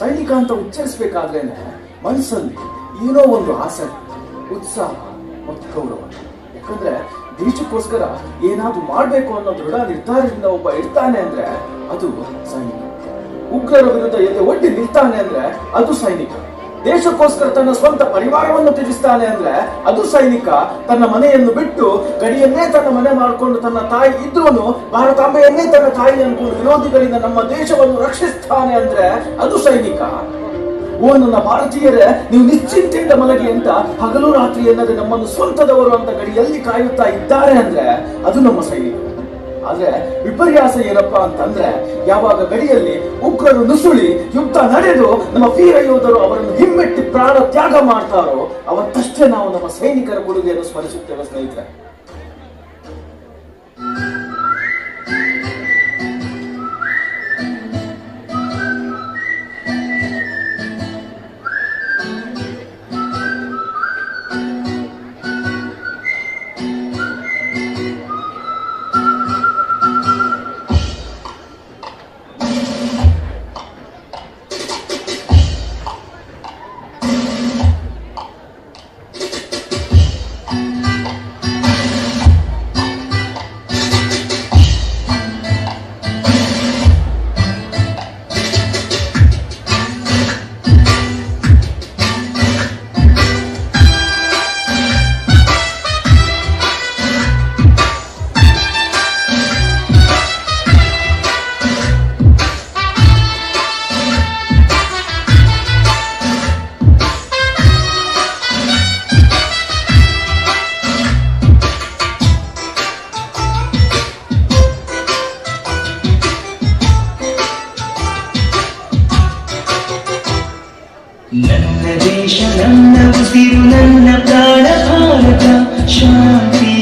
ಸೈನಿಕ ಅಂತ ಉಚ್ಚರಿಸಬೇಕಾದ್ರೇನೆ ಮನಸ್ಸಲ್ಲಿ ಏನೋ ಒಂದು ಆಸೆ, ಉತ್ಸಾಹ ಮತ್ತು ಗೌರವ. ಯಾಕಂದ್ರೆ ದೇಶಕ್ಕೋಸ್ಕರ ಏನಾದ್ರೂ ಮಾಡ್ಬೇಕು ಅನ್ನೋ ದೃಢ ನಿರ್ಧಾರದಿಂದ ಒಬ್ಬ ಇರ್ತಾನೆ ಅಂದ್ರೆ ಅದು ಸೈನಿಕ. ಉಗ್ರರ ವಿರುದ್ಧ ಎದೆ ಒಡ್ಡಿ ನಿಲ್ತಾನೆ ಅಂದ್ರೆ ಅದು ಸೈನಿಕ. ದೇಶಕ್ಕೋಸ್ಕರ ತನ್ನ ಸ್ವಂತ ಪರಿವಾರವನ್ನು ತ್ಯಜಿಸ್ತಾನೆ ಅಂದ್ರೆ ಅದು ಸೈನಿಕ. ತನ್ನ ಮನೆಯನ್ನು ಬಿಟ್ಟು ಗಡಿಯನ್ನೇ ತನ್ನ ಮನೆ ಮಾಡಿಕೊಂಡು ತನ್ನ ತಾಯಿ ಇದ್ರೂ ಭಾರತಾಂಬೆಯನ್ನೇ ತನ್ನ ತಾಯಿ ಅನ್ಕೊಂಡು ವಿರೋಧಿಗಳಿಂದ ನಮ್ಮ ದೇಶವನ್ನು ರಕ್ಷಿಸ್ತಾನೆ ಅಂದ್ರೆ ಅದು ಸೈನಿಕ. ಓ ನನ್ನ ಭಾರತೀಯರೇ, ನೀವು ನಿಶ್ಚಿಂತೆಯಿಂದ ಮಲಗಿ ಅಂತ ಹಗಲು ರಾತ್ರಿ ಎನ್ನದೆ ನಮ್ಮನ್ನು ಸ್ವಂತದವರು ಅಂತ ಗಡಿಯಲ್ಲಿ ಕಾಯುತ್ತಾ ಇದ್ದಾರೆ ಅಂದ್ರೆ ಅದು ನಮ್ಮ ಸೈನಿಕ. ಆದ್ರೆ ವಿಪರ್ಯಾಸ ಏನಪ್ಪಾ ಅಂತಂದ್ರೆ, ಯಾವಾಗ ಗಡಿಯಲ್ಲಿ ಉಗ್ರರು ನುಸುಳಿ ಯುದ್ಧ ನಡೆದು ನಮ್ಮ ವೀರ ಯೋಧರು ಅವರನ್ನು ಹಿಮ್ಮೆಟ್ಟಿ ಪ್ರಾಣ ತ್ಯಾಗ ಮಾಡ್ತಾರೋ ಅವತ್ತಷ್ಟೇ ನಾವು ನಮ್ಮ ಸೈನಿಕರ ಕೊಡುಗೆಯನ್ನು ಸ್ಮರಿಸುತ್ತೇವೆ ಸ್ನೇಹಿತರೆ. ನನ್ನ ದೇಶ ನನ್ನ ಉಸಿರು ನನ್ನ ಪ್ರಾಣ ಭಾರತ ಶಾಂತಿ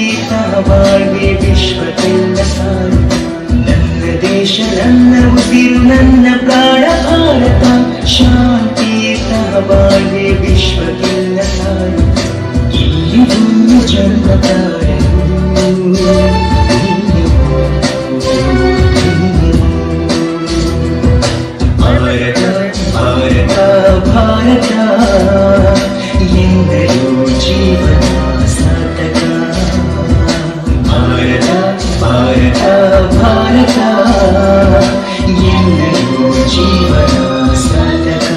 ಬಾಳ್ವೆ ವಿಶ್ವಕ್ಕೆಲ್ಲ ಸಾರು. ನನ್ನ ದೇಶ ನನ್ನ ಉಸಿರು ನನ್ನ ಪ್ರಾಣ ಭಾರತ ಶಾಂತಿ ಬಾಳ್ವೆ ವಿಶ್ವಕ್ಕೆಲ್ಲ ಸಾರು. ಇಲ್ಲಿ ಒಂದು ಜನ್ಮ ಭಾರತ ಭಾರತ ಎಂದರೂ ಜೀವನ ಸಾರ್ಥಕ. ಭಾರತ ಭಾರತ ಭಾರತ ಎಂದರೂ ಜೀವನ ಸಾರ್ಥಕ.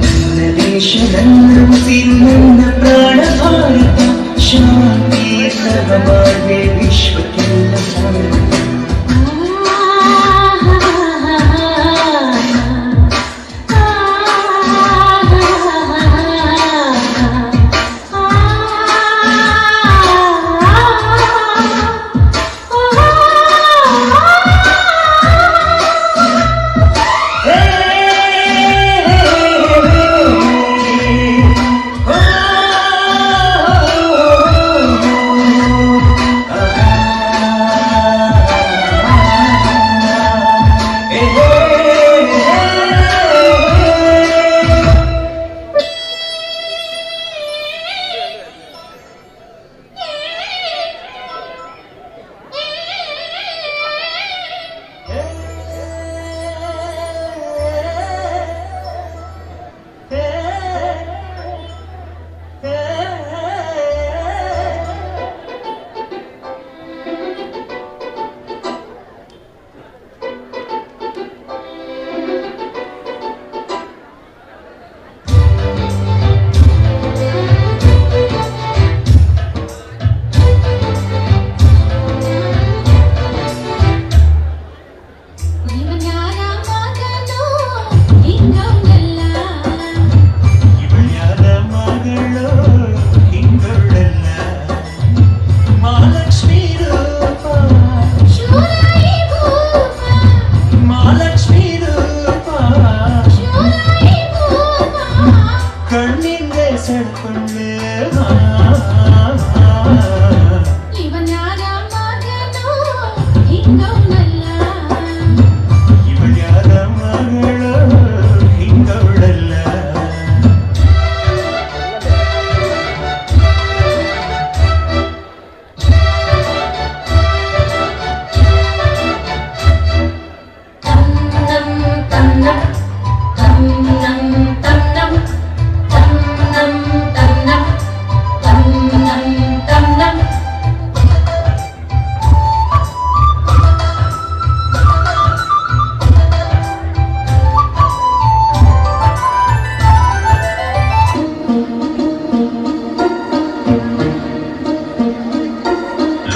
ನನ್ನ ದೇಶ ನನ್ನ ಉಸಿರು ನನ್ನ ಪ್ರಾಣ ಭಾರತ ಶಾಂತಿ ಬಾಳ್ವೆ ವಿಶ್ವಕ್ಕೆಲ್ಲ ಸಾರ್ಥಕ.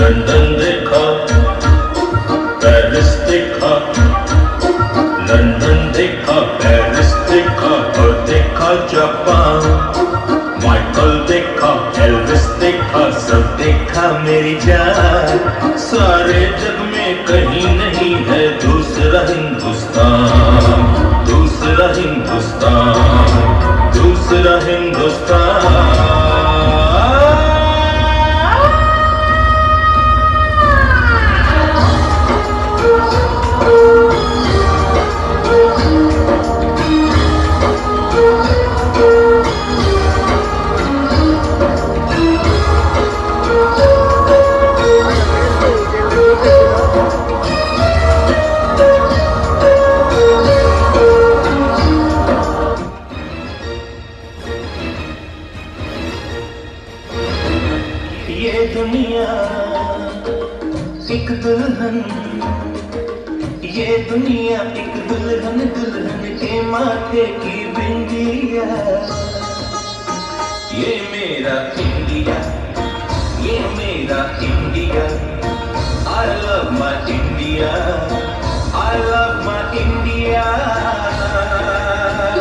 लंदन देखा, पेरिस देखा, लंदन देखा, पेरिस देखा और देखा जापान। माइकल देखा, एल्विस देखा, सब देखा मेरी जान। सारे जग में कहीं नहीं है दूसरा हिंदुस्तान, दूसरा हिंदुस्तान, दूसरा हिंदुस्तान। ये दुनिया एक दुल्हन, ये दुनिया एक दुल्हन, दुल्हन के माथे की बिंदिया। ये मेरा इंडिया, ये मेरा India. I love my India, I love my India।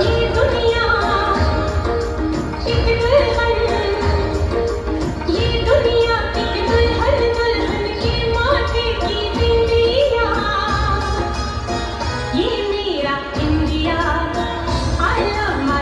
ये दुनिया एक दुल्हन, ये दुनिया एक दुल्हन, दुल्हन के माथे की बिंदिया। ये मेरा इंडिया, I love my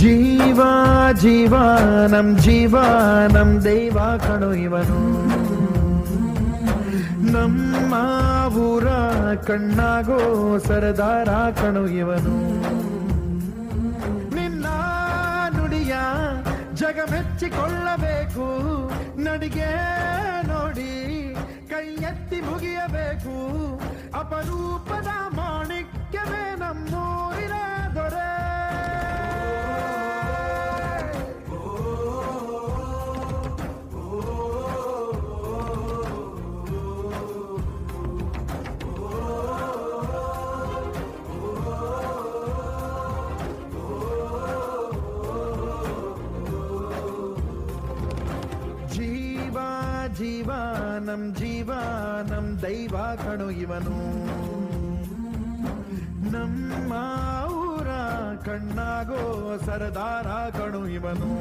ಜೀವ ಜೀವ ನಮ್ ದೈವ ಕಣು ಇವನು, ನಮ್ಮ ಊರ ಕಣ್ಣಾಗೋ ಸರದಾರ ಕಣು ಇವನು. ನಿನ್ನ ನುಡಿಯ ಜಗ ಮೆಚ್ಚಿಕೊಳ್ಳಬೇಕು, ನಡಿಗೆ ನೋಡಿ ಕೈ ಎತ್ತಿ ಮುಗಿಯಬೇಕು. ಅಪರೂಪದ ಮಾಣಿಕ್ಯವೇ ನಮ್ಮೂರಿನ ದೊರೆ. ಜೀವ ನಮ್ ದೈವ ಕಣು ಇವನು, ನಮ್ಮ ಊರ ಕಣ್ಣಾಗೋ ಸರದಾರ ಕಣು ಇವನು.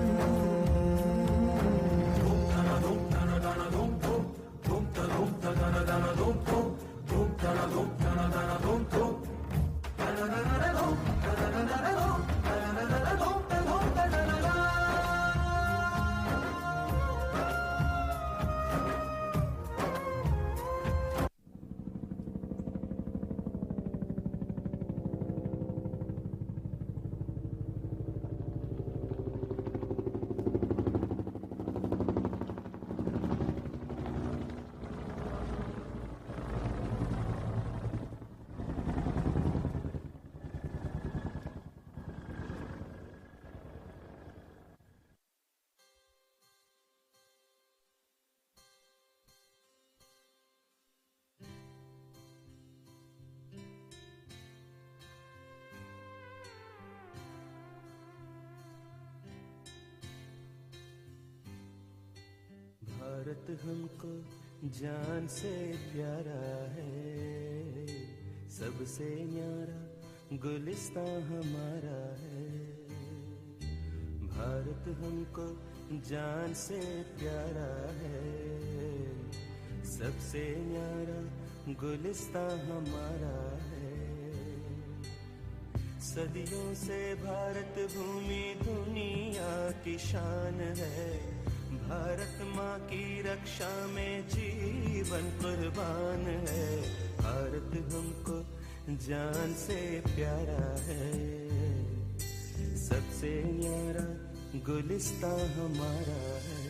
भारत हमको जान से प्यारा है, सबसे न्यारा गुलिस्तां हमारा है। भारत हमको जान से प्यारा है, सबसे न्यारा गुलिस्तां हमारा है। सदियों से भारत भूमि दुनिया की शान है, भारत माँ की रक्षा में जीवन कुर्बान है। भारत हमको जान से प्यारा है, सबसे न्यारा गुलिस्तां हमारा है।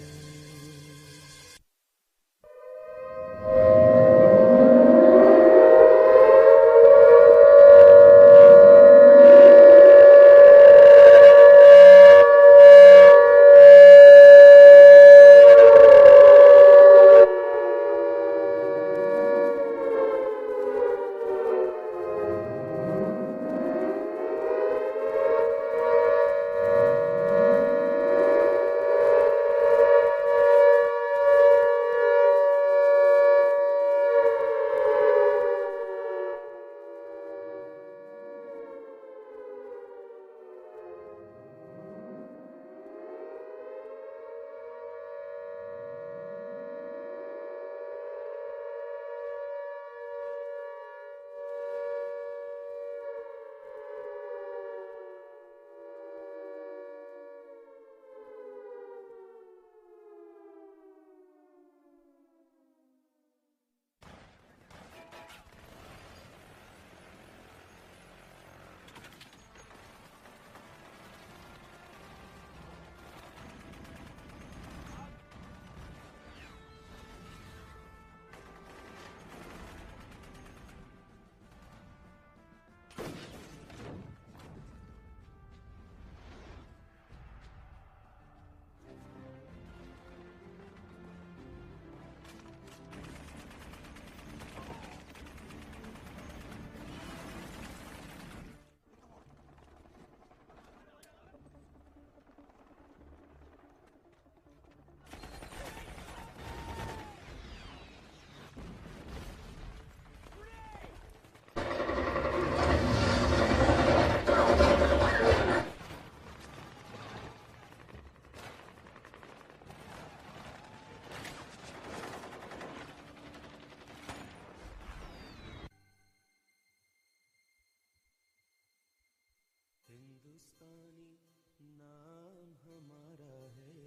नाम हमारा है,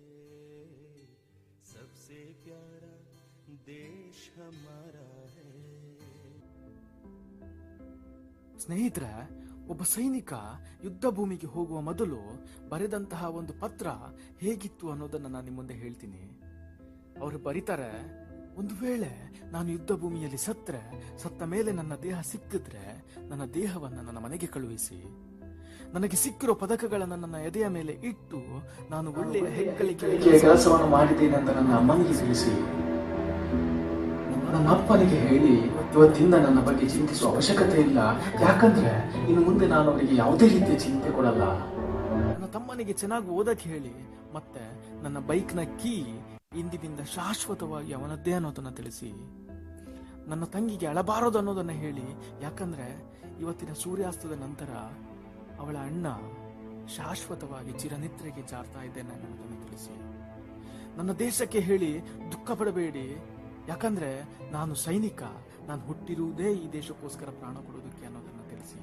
सबसे प्यारा देश हमारा है. ಸ್ನೇಹಿತರೆ, ಒಬ್ಬ ಸೈನಿಕ ಯುದ್ಧ ಭೂಮಿಗೆ ಹೋಗುವ ಮೊದಲು ಬರೆದಂತಹ ಒಂದು ಪತ್ರ ಹೇಗಿತ್ತು ಅನ್ನೋದನ್ನ ನಾನು ನಿಮ್ಮ ಮುಂದೆ ಹೇಳ್ತೀನಿ. ಅವರು ಬರೀತಾರೆ, ಒಂದು ವೇಳೆ ನಾನು ಯುದ್ಧ ಭೂಮಿಯಲ್ಲಿ ಸತ್ತ ಮೇಲೆ ನನ್ನ ದೇಹ ಸಿಕ್ಕಿದ್ರೆ ನನ್ನ ದೇಹವನ್ನು ನನ್ನ ಮನೆಗೆ ಕಳುಹಿಸಿ, ನನಗೆ ಸಿಕ್ಕಿರೋ ಪದಕಗಳನ್ನು ನನ್ನ ಎದೆಯ ಮೇಲೆ ಇಟ್ಟು ನಾನು ಒಳ್ಳೆಯ ಹೆಗ್ಗಳಿಕೆಯ ಕೆಲಸವನ್ನು ಮಾಡಿದ್ದೇನೆ ಅಂತ ನನ್ನ ಅಮ್ಮನಿಗೆ ತಿಳಿಸಿ. ನನ್ನ ಅಪ್ಪನಿಗೆ ಹೇಳಿ, ಇವತ್ತಿಂದ ನನ್ನ ಬಗ್ಗೆ ಚಿಂತಿಸುವ ಅವಶ್ಯಕತೆ ಇಲ್ಲ, ಯಾಕಂದ್ರೆ ಇನ್ನು ಮುಂದೆ ನಾನು ಅವರಿಗೆ ಯಾವುದೇ ರೀತಿಯ ಚಿಂತೆ ಕೊಡಲ್ಲ. ನನ್ನ ತಮ್ಮನಿಗೆ ಚೆನ್ನಾಗಿ ಓದಕ್ಕೆ ಹೇಳಿ, ಮತ್ತೆ ನನ್ನ ಬೈಕ್ನ ಕೀ ಇಂದಿನಿಂದ ಶಾಶ್ವತವಾಗಿ ಅವನದ್ದೇ ಅನ್ನೋದನ್ನ ತಿಳಿಸಿ. ನನ್ನ ತಂಗಿಗೆ ಅಳಬಾರದು ಅನ್ನೋದನ್ನ ಹೇಳಿ, ಯಾಕಂದ್ರೆ ಇವತ್ತಿನ ಸೂರ್ಯಾಸ್ತದ ನಂತರ ಅವಳ ಅಣ್ಣ ಶಾಶ್ವತವಾಗಿ ಚಿರನಿದ್ರೆಗೆ ಜಾರ್ತಾ ಇದ್ದೇನೆ ಅನ್ನೋದನ್ನು ತಿಳಿಸಿ. ನನ್ನ ದೇಶಕ್ಕೆ ಹೇಳಿ, ದುಃಖ ಪಡಬೇಡಿ, ಯಾಕಂದ್ರೆ ನಾನು ಸೈನಿಕ, ನಾನು ಹುಟ್ಟಿರುವುದೇ ಈ ದೇಶಕ್ಕೋಸ್ಕರ ಪ್ರಾಣ ಕೊಡೋದಕ್ಕೆ ಅನ್ನೋದನ್ನು ತಿಳಿಸಿ.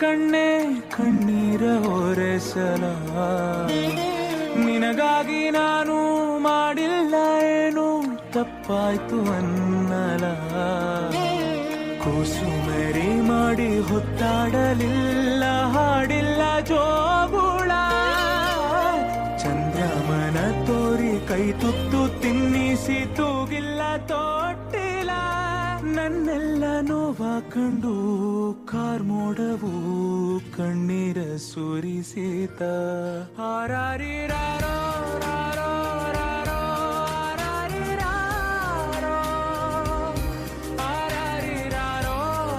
ಕಣ್ಣೆ ಕಣ್ಣೀರ ಒರೆಸಲ ನಿನಗಾಗಿ ನಾನು ಮಾಡಿಲ್ಲ ಏನು ತಪ್ಪಾಯ್ತು ಅನ್ನಲ ಕೂಸುಮರಿ ಮಾಡಿ ಹೊತ್ತಾಡಲಿಲ್ಲ ಹಾಡಿಲ್ಲ ಜೋಗುಳ ಚಂದ್ರಮನ ತೋರಿ ಕೈ ತುತ್ತು ತಿನ್ನಿಸಿ ತೂಗಿಲ್ಲ ತೊಟ್ಟಿಲ್ಲ ನನ್ನೆಲ್ಲ ನೋವ ಕಂಡು ಕಾರ್ಮೋಡವು ಕಣ್ಣೀರ ಸುರಿಸಿತ ಹಾರಾರಿರಾರೋ ರಾರೋ ರಾರೋ ಹಾರಾರಿರಾರೋ ಹಾರಾರಿರಾರೋ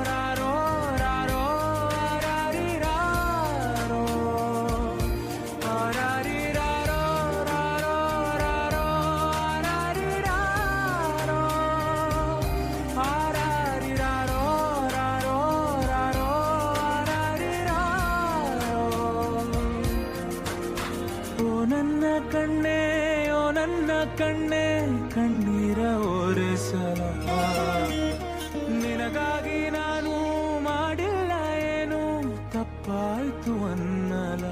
ರಾರೋ ರಾರೋ ಹಾರಾರಿರಾರೋ ಹಾರಾರಿರಾರೋ ರಾರೋ ರಾರೋ ಹಾರಾರಿರಾರೋ ಹಾರಾರಿರಾರೋ ರಾರೋ ರಾರೋ ಹಾರಾರಿರಾರೋ ಓ ನನ್ನ ಕಣ್ಣೆ ಓ ನನ್ನ ಕಣ್ಣೆ ಕಣ್ಣೀರ ಒರೆಸಲ ನಿನಗಾಗಿ ನಾನು ಮಾಡಿಲ್ಲ ಏನು ತಪ್ಪಾಯ್ತು ಅನ್ನಲ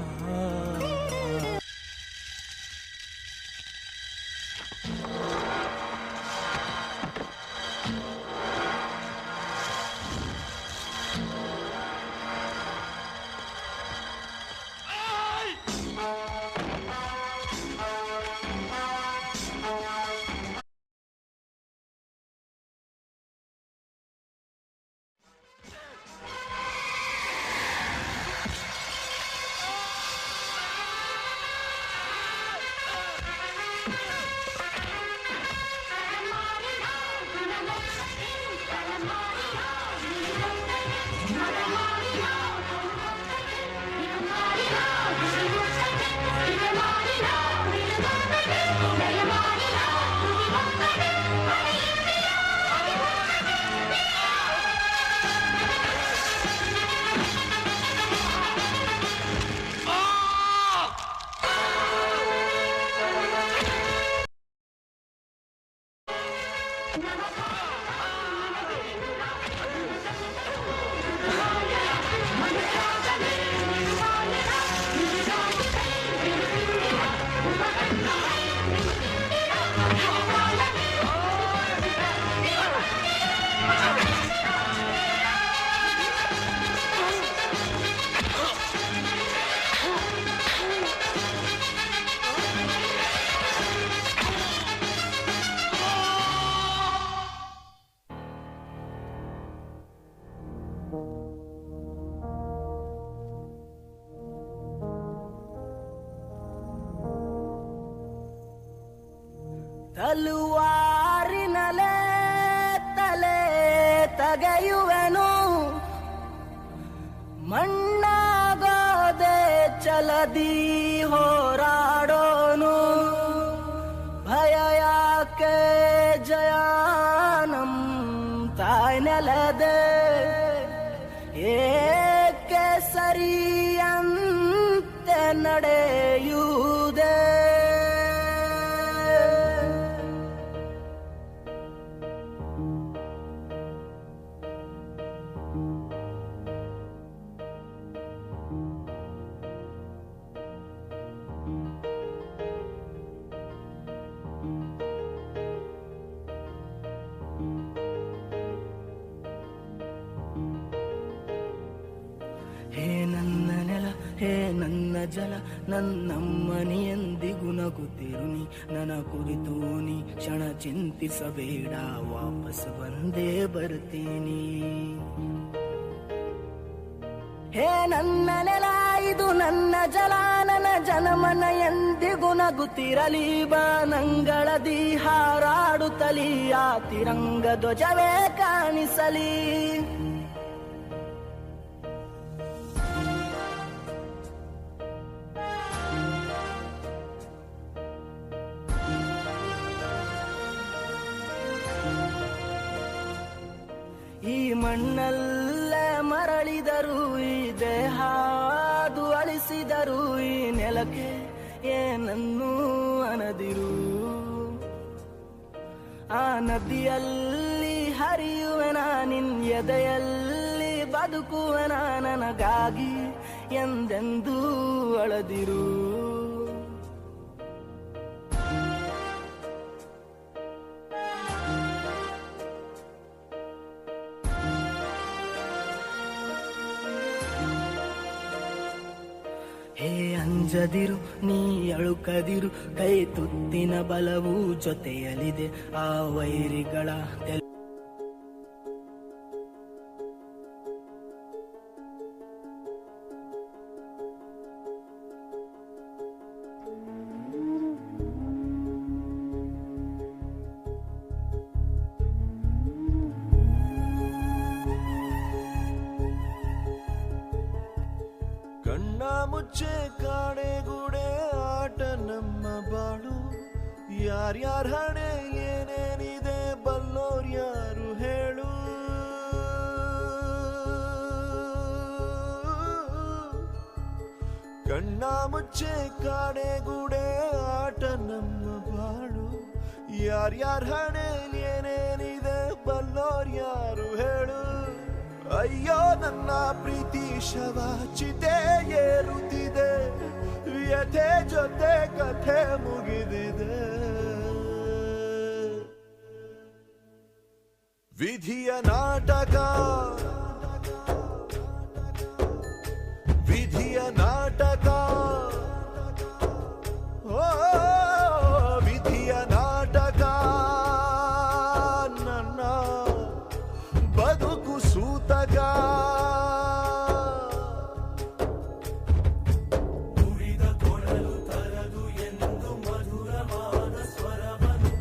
ತಲುವಾರಿನಲೆ ತಲೆ ತಗೆಯುವೆನು ಮಣ್ಣಾಗೋದೆ ಚಲದಿ ಹೋರಾಡೋನು ಭಯ ಯಾಕೆ ಜಯಾನಂ ತಾಯ್ ನೆಲದೆ ಏಕೆ ಸರಿಯಂತೆ ನಡೆಯುವುದೇ ಹೇ ನನ್ನ ನೆಲ ಹೇ ನನ್ನ ಜಲ ನನ್ನಮ್ಮನಿ ಎಂದಿಗೂ ನಗುತ್ತಿರುನಿ ನನ್ನ ಕುರಿತು ನೀ ಕ್ಷಣ ಚಿಂತಿಸಬೇಡ ವಾಪಸ್ ಬಂದೇ ಬರ್ತೀನಿ ಹೇ ನನ್ನ ನೆಲ ಇದು ನನ್ನ ಜಲ ನನ್ನ ಜನಮನ ಎಂದಿಗೂ ನಗುತ್ತಿರಲಿ ಬಾನಂಗಳದಿ ಹಾರಾಡುತ್ತಲಿ ಆ ತಿರಂಗ ಧ್ವಜವೇ ಕಾಣಿಸಲಿ ಈ ಮಣ್ಣಲ್ಲೇ ಮರಳಿದರು ಈ ದೇಹಾದು ಅಳಿಸಿದರು ಈ ನೆಲಕ್ಕೆ ಏನನ್ನೂ ಅನದಿರು ಆ ನದಿಯಲ್ಲಿ ಹರಿಯುವೆನ ನಿನ್ ಎದೆಯಲ್ಲಿ ಬದುಕುವನ ನನಗಾಗಿ ಎಂದೆಂದೂ ಅಳದಿರು. ಹೇ ಅಂಜದಿರು ನೀ ಅಳುಕದಿರು, ಕೈ ತುತ್ತಿನ ಬಲವು ಜೊತೆಯಲಿದೆ ಆ ವೈರಿಗಳ ಕಣ್ಣ ಮುಚ್ಚೆ ಕಾಡೆಗೂಡೆ ಆಟ ನಮ್ಮ ಬಾಳು. ಯಾರ್ಯಾರ ಹಣೆ ಏನೇನಿದೆ ಬಲ್ಲೋರ್ ಯಾರು ಹೇಳು. ಕಣ್ಣ ಮುಚ್ಚೆ ಕಾಡೆಗೂಡೆ ಆಟ ನಮ್ಮ ಬಾಳು. ಯಾರ್ಯಾರ ಹಣೆ ಏನೇನಿದೆ ಬಲ್ಲೋರ್ ಯಾರು ಹೇಳು. ಅಯ್ಯೋ ನನ್ನ ಪ್ರೀತಿ ಶವ ಚಿತೆ ಏರುತ್ತಿದೆ, ವ್ಯಥೆ ಜೊತೆ ಕಥೆ ಮುಗಿದಿದೆ. ವಿಧಿಯ ನಾಟಕ, ವಿಧಿಯ ನಾಟಕ, ಓ ವಿಧಿಯ ನಾಟಕ. ನನ್ನ ಬದುಕು ಸೂತಕ. ಉಳಿದ ಕೊಡಲು ತರದು ಎಂದು ಮಧುರವಾದ ಸ್ವರವನು,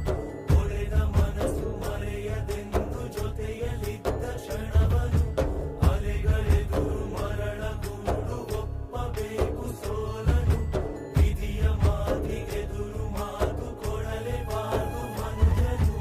ಕೊಳೆದ ಮನಸ್ಸು ಮರೆಯದೆಂದು ಜೊತೆಯಲ್ಲಿದ್ದ ಕ್ಷಣವನು. ಅಲೆಗಳೆದುರು ಮರಳ ಗೂಡು ಒಪ್ಪಬೇಕು ಸೋಲನು. ವಿಧಿಯ ಮಾತಿಗೆದುರು ಮಾತು ಕೊಡಲೇಬಾರದು ಮನುಜನು.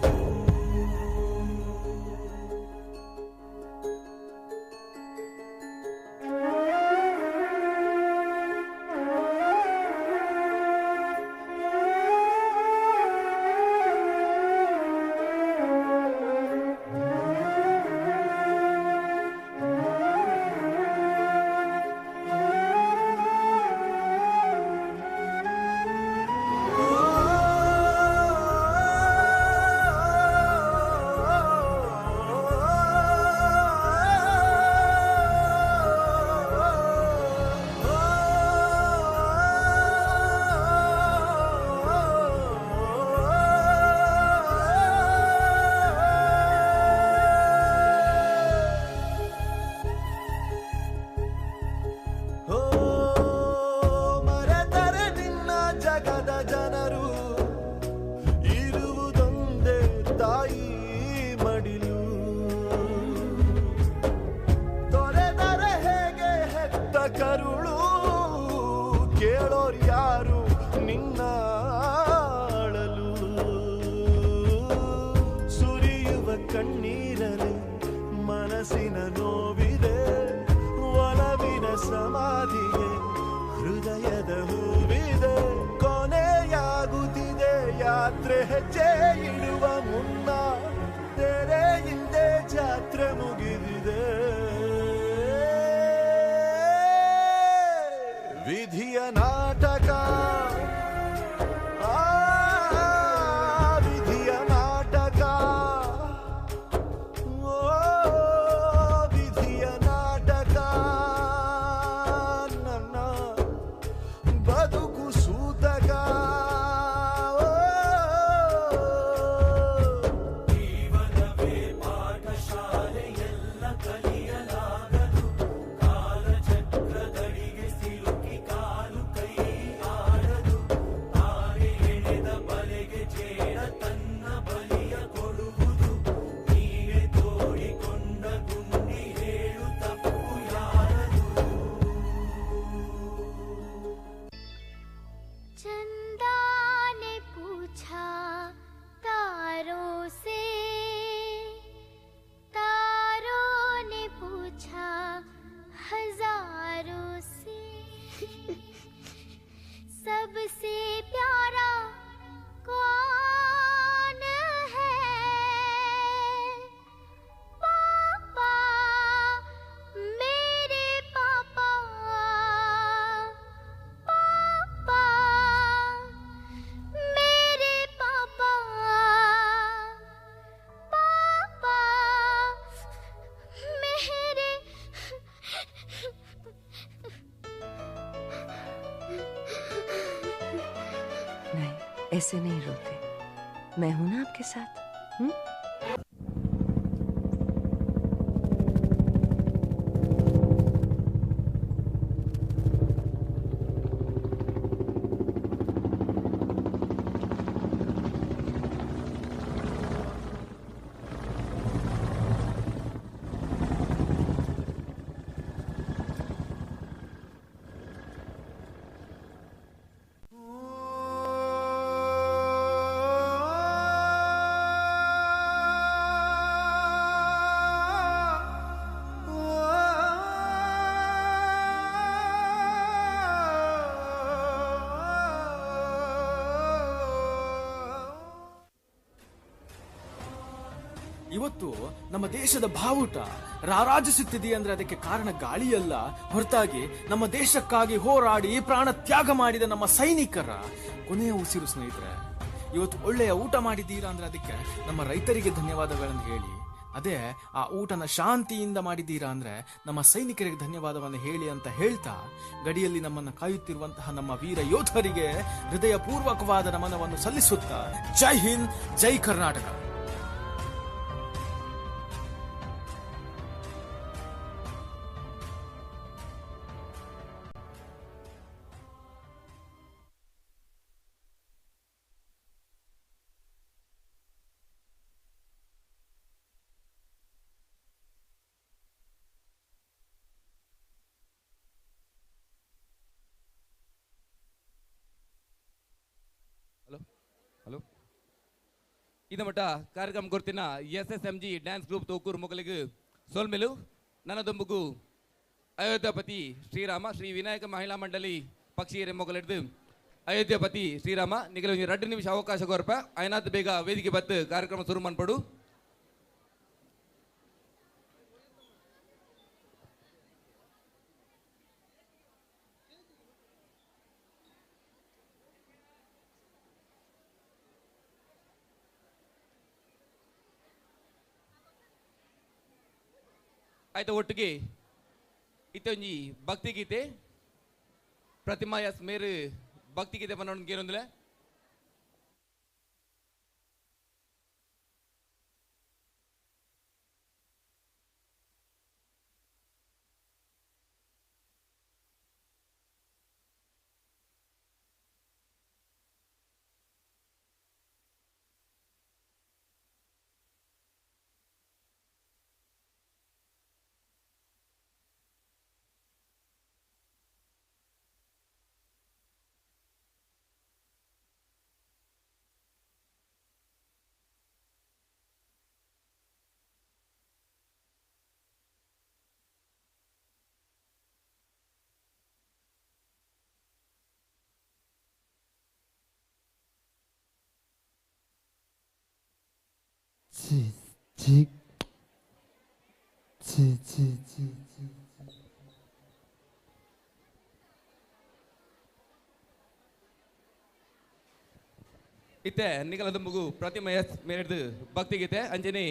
ಮರೆತರೆ ನಿನ್ನ ಜಗದ ಜನರು, ಇರುವುದೊಂದೇ ತಾಯಿ ಮಡಿಲು. ತೊರೆದರೆ ಹೇಗೆ ಹೆತ್ತ ಕರುಳು, ಕೇಳೋರ್ ಯಾರು ನಿನ್ನ ಅಳಲು. ಸುರಿಯುವ ಕಣ್ಣೀರಲೆ ಮನಸ್ಸಿನ ನೋವಿದೆ, ಒಲವಿನ ಸಮಾಧಿಗೆ ಹೃದಯದ ಹೂವಿದೆ. ಕೊನೆಯಾಗುತ್ತಿದೆ ಯಾತ್ರೆ, ಹೆಜ್ಜೆ ಇಡುವ ಮುನ್ನ ತೆರೆ ಹಿಂದೆ ಜಾತ್ರೆ ಮುಗಿದಿದೆ. ವಿಧಿಯ ನಾಟಕ, ಆ ವಿಧಿಯ ನಾಟಕ, ಓ ವಿಧಿಯ ನಾಟಕ. ನನ್ನ ಬದುಕು ಸೂತಕ. ऐसे नहीं रोते। मैं हूं ना आपके साथ। ಇವತ್ತು ನಮ್ಮ ದೇಶದ ಬಾವುಟ ರಾರಾಜಿಸುತ್ತಿದೆ ಅಂದ್ರೆ ಅದಕ್ಕೆ ಕಾರಣ ಗಾಳಿಯಲ್ಲ, ಹೊರತಾಗಿ ನಮ್ಮ ದೇಶಕ್ಕಾಗಿ ಹೋರಾಡಿ ಪ್ರಾಣ ತ್ಯಾಗ ಮಾಡಿದ ನಮ್ಮ ಸೈನಿಕರ ಕೊನೆಯ ಉಸಿರು. ಸ್ನೇಹಿತರೆ, ಇವತ್ತು ಒಳ್ಳೆಯ ಊಟ ಮಾಡಿದ್ದೀರಾ ಅಂದ್ರೆ ಅದಕ್ಕೆ ನಮ್ಮ ರೈತರಿಗೆ ಧನ್ಯವಾದಗಳನ್ನು ಹೇಳಿ, ಅದೇ ಆ ಊಟನ ಶಾಂತಿಯಿಂದ ಮಾಡಿದ್ದೀರಾ ಅಂದ್ರೆ ನಮ್ಮ ಸೈನಿಕರಿಗೆ ಧನ್ಯವಾದವನ್ನು ಹೇಳಿ ಅಂತ ಹೇಳ್ತಾ, ಗಡಿಯಲ್ಲಿ ನಮ್ಮನ್ನು ಕಾಯುತ್ತಿರುವಂತಹ ನಮ್ಮ ವೀರ ಯೋಧರಿಗೆ ಹೃದಯ ಪೂರ್ವಕವಾದ ನಮನವನ್ನು ಸಲ್ಲಿಸುತ್ತಾ, ಜೈ ಹಿಂದ್, ಜೈ ಕರ್ನಾಟಕ. ಹಲೋ, ಇದ ಮಟ್ಟ ಕಾರ್ಯಕ್ರಮ ಕೊಡ್ತಿನ SSMG ಡ್ಯಾನ್ಸ್ ಗ್ರೂಪ್ ತೋಕೂರು ಮೊಗಲಿಗೆ ಸೋಲ್ಮೆಲು ನನ್ನ ದೊಂಬುಗು ಅಯೋಧ್ಯಪತಿ ಶ್ರೀರಾಮ ಶ್ರೀ ವಿನಾಯಕ ಮಹಿಳಾ ಮಂಡಳಿ ಪಕ್ಷಿಯರೆ ಮೊಗಲಿಡ್ದು ಅಯೋಧ್ಯಪತಿ ಶ್ರೀರಾಮ ನಿಗಲ 2 ನಿಮಿಷ ಅವಕಾಶ ಕೊರಪ ಆಯ್ನಾತ್ ಬೇಗ ವೇದಿಕೆ ಬತ್ತು ಕಾರ್ಯಕ್ರಮ ಶುರು ಮಾಡ್ಪಡು. ಆಯ್ತು, ಒಟ್ಟಿಗೆ ಇತ್ತೊಂಜಿ ಭಕ್ತಿ ಗೀತೆ ಪ್ರತಿಮಾ ಎಸ್ ಮೇರು ಭಕ್ತಿ ಗೀತೆ ಬನ್ನೊಂದು ಏನಂದ್ರೆ ಇತ್ತೆ ನಿಗಲದ ಮಗು ಪ್ರತಿಮಾ ಎಸ್ ಮೇರೆಡ್ದು ಭಕ್ತಿ ಗೀತೆ ಅಂಜನೆ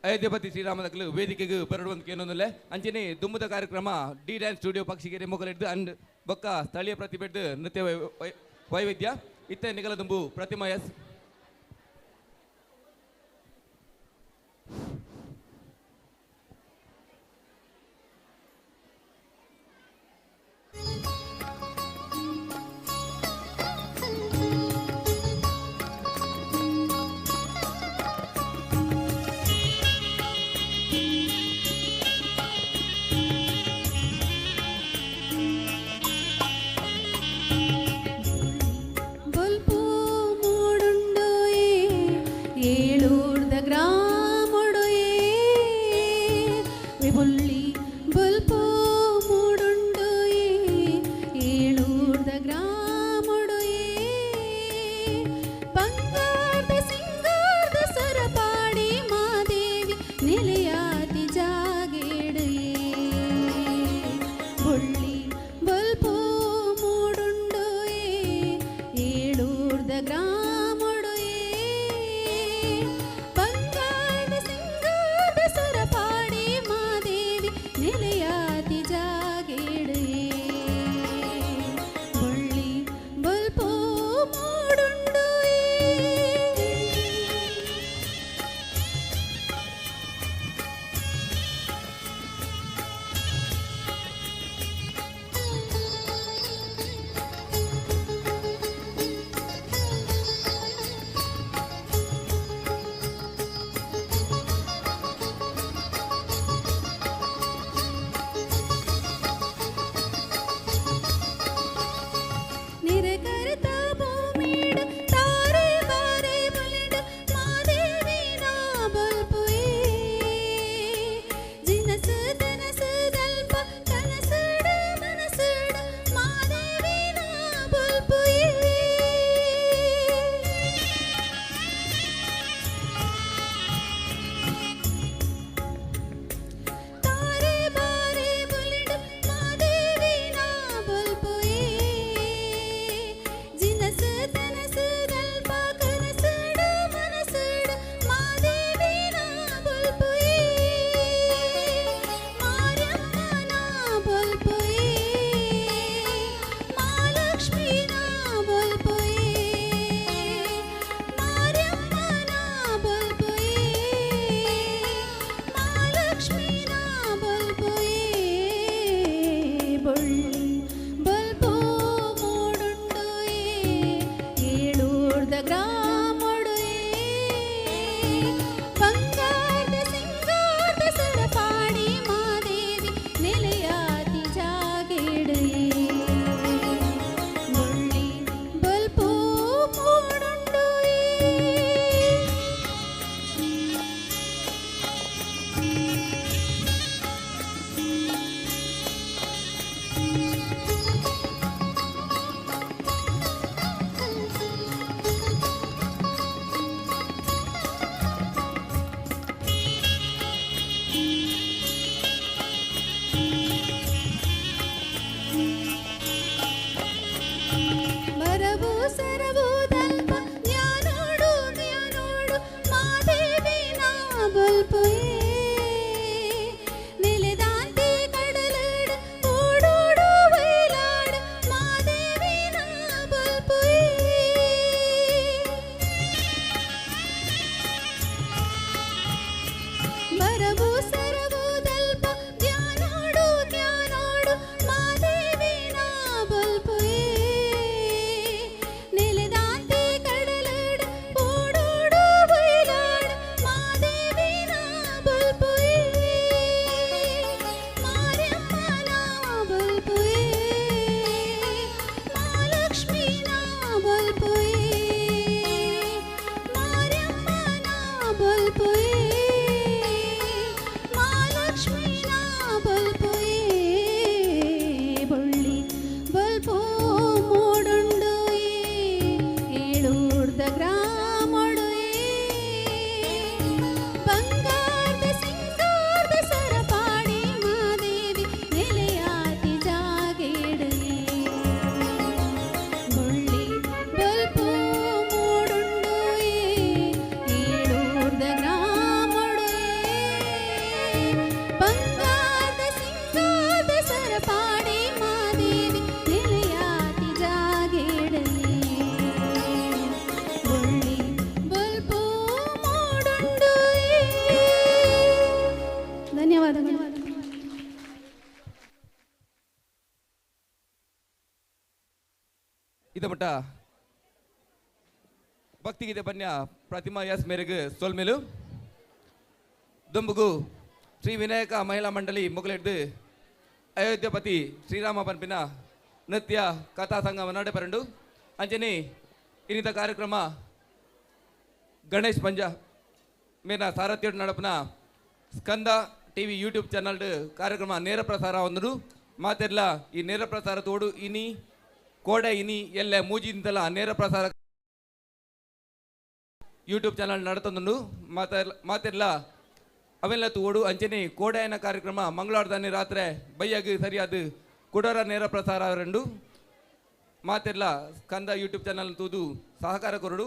ಅಯೋಧ್ಯಪತಿ ಶ್ರೀರಾಮದಕ್ಕಲು ವೇದಿಕೆಗೆ ಬರಡುವಂತ ಏನೊಂದಲ್ಲ ಅಂಜನೆ ದುಮ್ಮದ ಕಾರ್ಯಕ್ರಮ D dance studio Pakshigere ಮೊಗಲಿಡ್ದು and ಬೊಕ್ಕ ಸ್ಥಳೀಯ ಪ್ರತಿಭೆಡ್ದು ನೃತ್ಯ ವೈವಿಧ್ಯ ಇತ್ತೆ ನಿಗಲದುಂಬು ಪ್ರತಿಮಾ ಎಸ್ ಬಂಗಾರದ ಸಿಂಗಾರದ ಸರಪಾಡಿ ಮಾದೇವಿ ನೆಲೆಯಾತಿ ಜಾಗೇಡಯೇ ಮುಳ್ಳಿ ಬಲ್ಪು ಮೂಡುಂಡುಯೇ ಮರವು ಸರವು ದಲ್ಪ ಜ್ಞಾನೋಡು ಜ್ಞಾನೋಡು ಮಾದೇವಿ ನಾ ಬಲ್ಪುಯೇ ನೆಲೆದಾಂತಿ ಕಡಲಡು ಓಡೋಡು ವೈಲಾಡು ಮಾದೇವಿ ನಾ ಬಲ್ಪುಯೇ ಮರವು ಸರವು ದಲ್ಪ ಜ್ಞಾನೋಡು ಜ್ಞಾನೋಡು ಮಾದೇವಿ ನಾ ಬಲ್ಪುಯೇ ನೆಲೆದಾಂತಿ ಕಡಲಡು ಓಡೋಡು ವೈಲಾಡು ಮಾದೇವಿ ನಾ ಬಲ್ಪುಯೇ ಮಾರಮ್ಮ ನಾ ಬಲ್ಪುಯೇ ಮಹಾಲಕ್ಷ್ಮಿ ನಾ ಬಲ್ಪುಯೇ ಮಾರಮ್ಮ ನಾ ಬಲ್ಪುಯೇ ಮಹಾಲಕ್ಷ್ಮಿ ನಾ ಬಲ್ಪುಯೇ ಬೊಳ್ಳಿ ಬಲ್ಪು ಮೂಡುಂಡುಯೇ ಏಳೂರ್ದ ಗ್ರಾಮೊಡುಯೇ ಬಂಗಾರದ ಸಿಂಗಾರದ ಸರಪಾಡಿ ಮಾದೇವಿ ನೆಲೆಯಾತಿ ಜಾಗೇಡಯೇ ಬೊಳ್ಳಿ ಬಲ್ಪು ಮೂಡುಂಡುಯೇ ಏಳೂರ್ದ ಗ್ರಾಮೊಡುಯೇ ಬಂಗಾರದ ಸಿಂಗಾರದ ಸರಪಾಡಿ ಮಾದೇವಿ ನೆಲೆಯಾತಿ ಜಾಗೇಡಯೇ ಬೊಳ್ಳಿ ಬಲ್ಪು ಮೂಡುಂಡುಯೇ ಧನ್ಯವಾದಗಳು. ಇದ ಮಟ್ಟ ಭಕ್ತಿಗೀತೆ ಪನ್ಯ ಪ್ರತಿಮಾ ಎಸ್ ಮೇರೆಗೆ ಸೋಲ್ಮೇಲು ದುಂಬುಗು ಶ್ರೀ ವಿನಾಯಕ ಮಹಿಳಾ ಮಂಡಳಿ ಮುಗಲೆಡ್ದು ಅಯೋಧ್ಯಪತಿ ಶ್ರೀರಾಮ ಪನ್ಪಿನ ನೃತ್ಯ ಕಥಾ ಸಂಗಮ ನಡೆಪರಂಡು ಅಂಚನೆ ಇನ್ನಿತ ಕಾರ್ಯಕ್ರಮ ಗಣೇಶ್ ಪಂಜ ಮೇನ ಸಾರಥ್ಯ ನಡಪನ ಸ್ಕಂದ ಟಿವಿ ಯೂಟ್ಯೂಬ್ ಚಾನಲ್ ಕಾರ್ಯಕ್ರಮ ನೇರ ಪ್ರಸಾರ ಹೊಂದಡು ಮಾತೆಲ್ಲ ಈ ನೇರ ಪ್ರಸಾರ ತೋಡು ಇನಿ ಕೋಡೆ ಇನಿ ಎಲ್ಲ ಮೂಜಿಂದಲ ನೇರ ಪ್ರಸಾರ ಯೂಟ್ಯೂಬ್ ಚಾನಲ್ ನಡತೊಂದು ಮಾತೆಲ್ಲ ಅವೆಲ್ಲ ಓಡು ಅಂಚನೆ ಕೋಡೆಯನ ಕಾರ್ಯಕ್ರಮ ಮಂಗಳವಾರದಾನೆ ರಾತ್ರಿ ಬೈಯಾಗಿ ಸರಿಯಾದ ಕುಡರ ನೇರ ಪ್ರಸಾರ ರಂಡು ಮಾತೆಲ್ಲ ಸ್ಕಂದ ಯೂಟ್ಯೂಬ್ ಚಾನಲ್ ತೂದು ಸಹಕಾರ ಕೊರಡು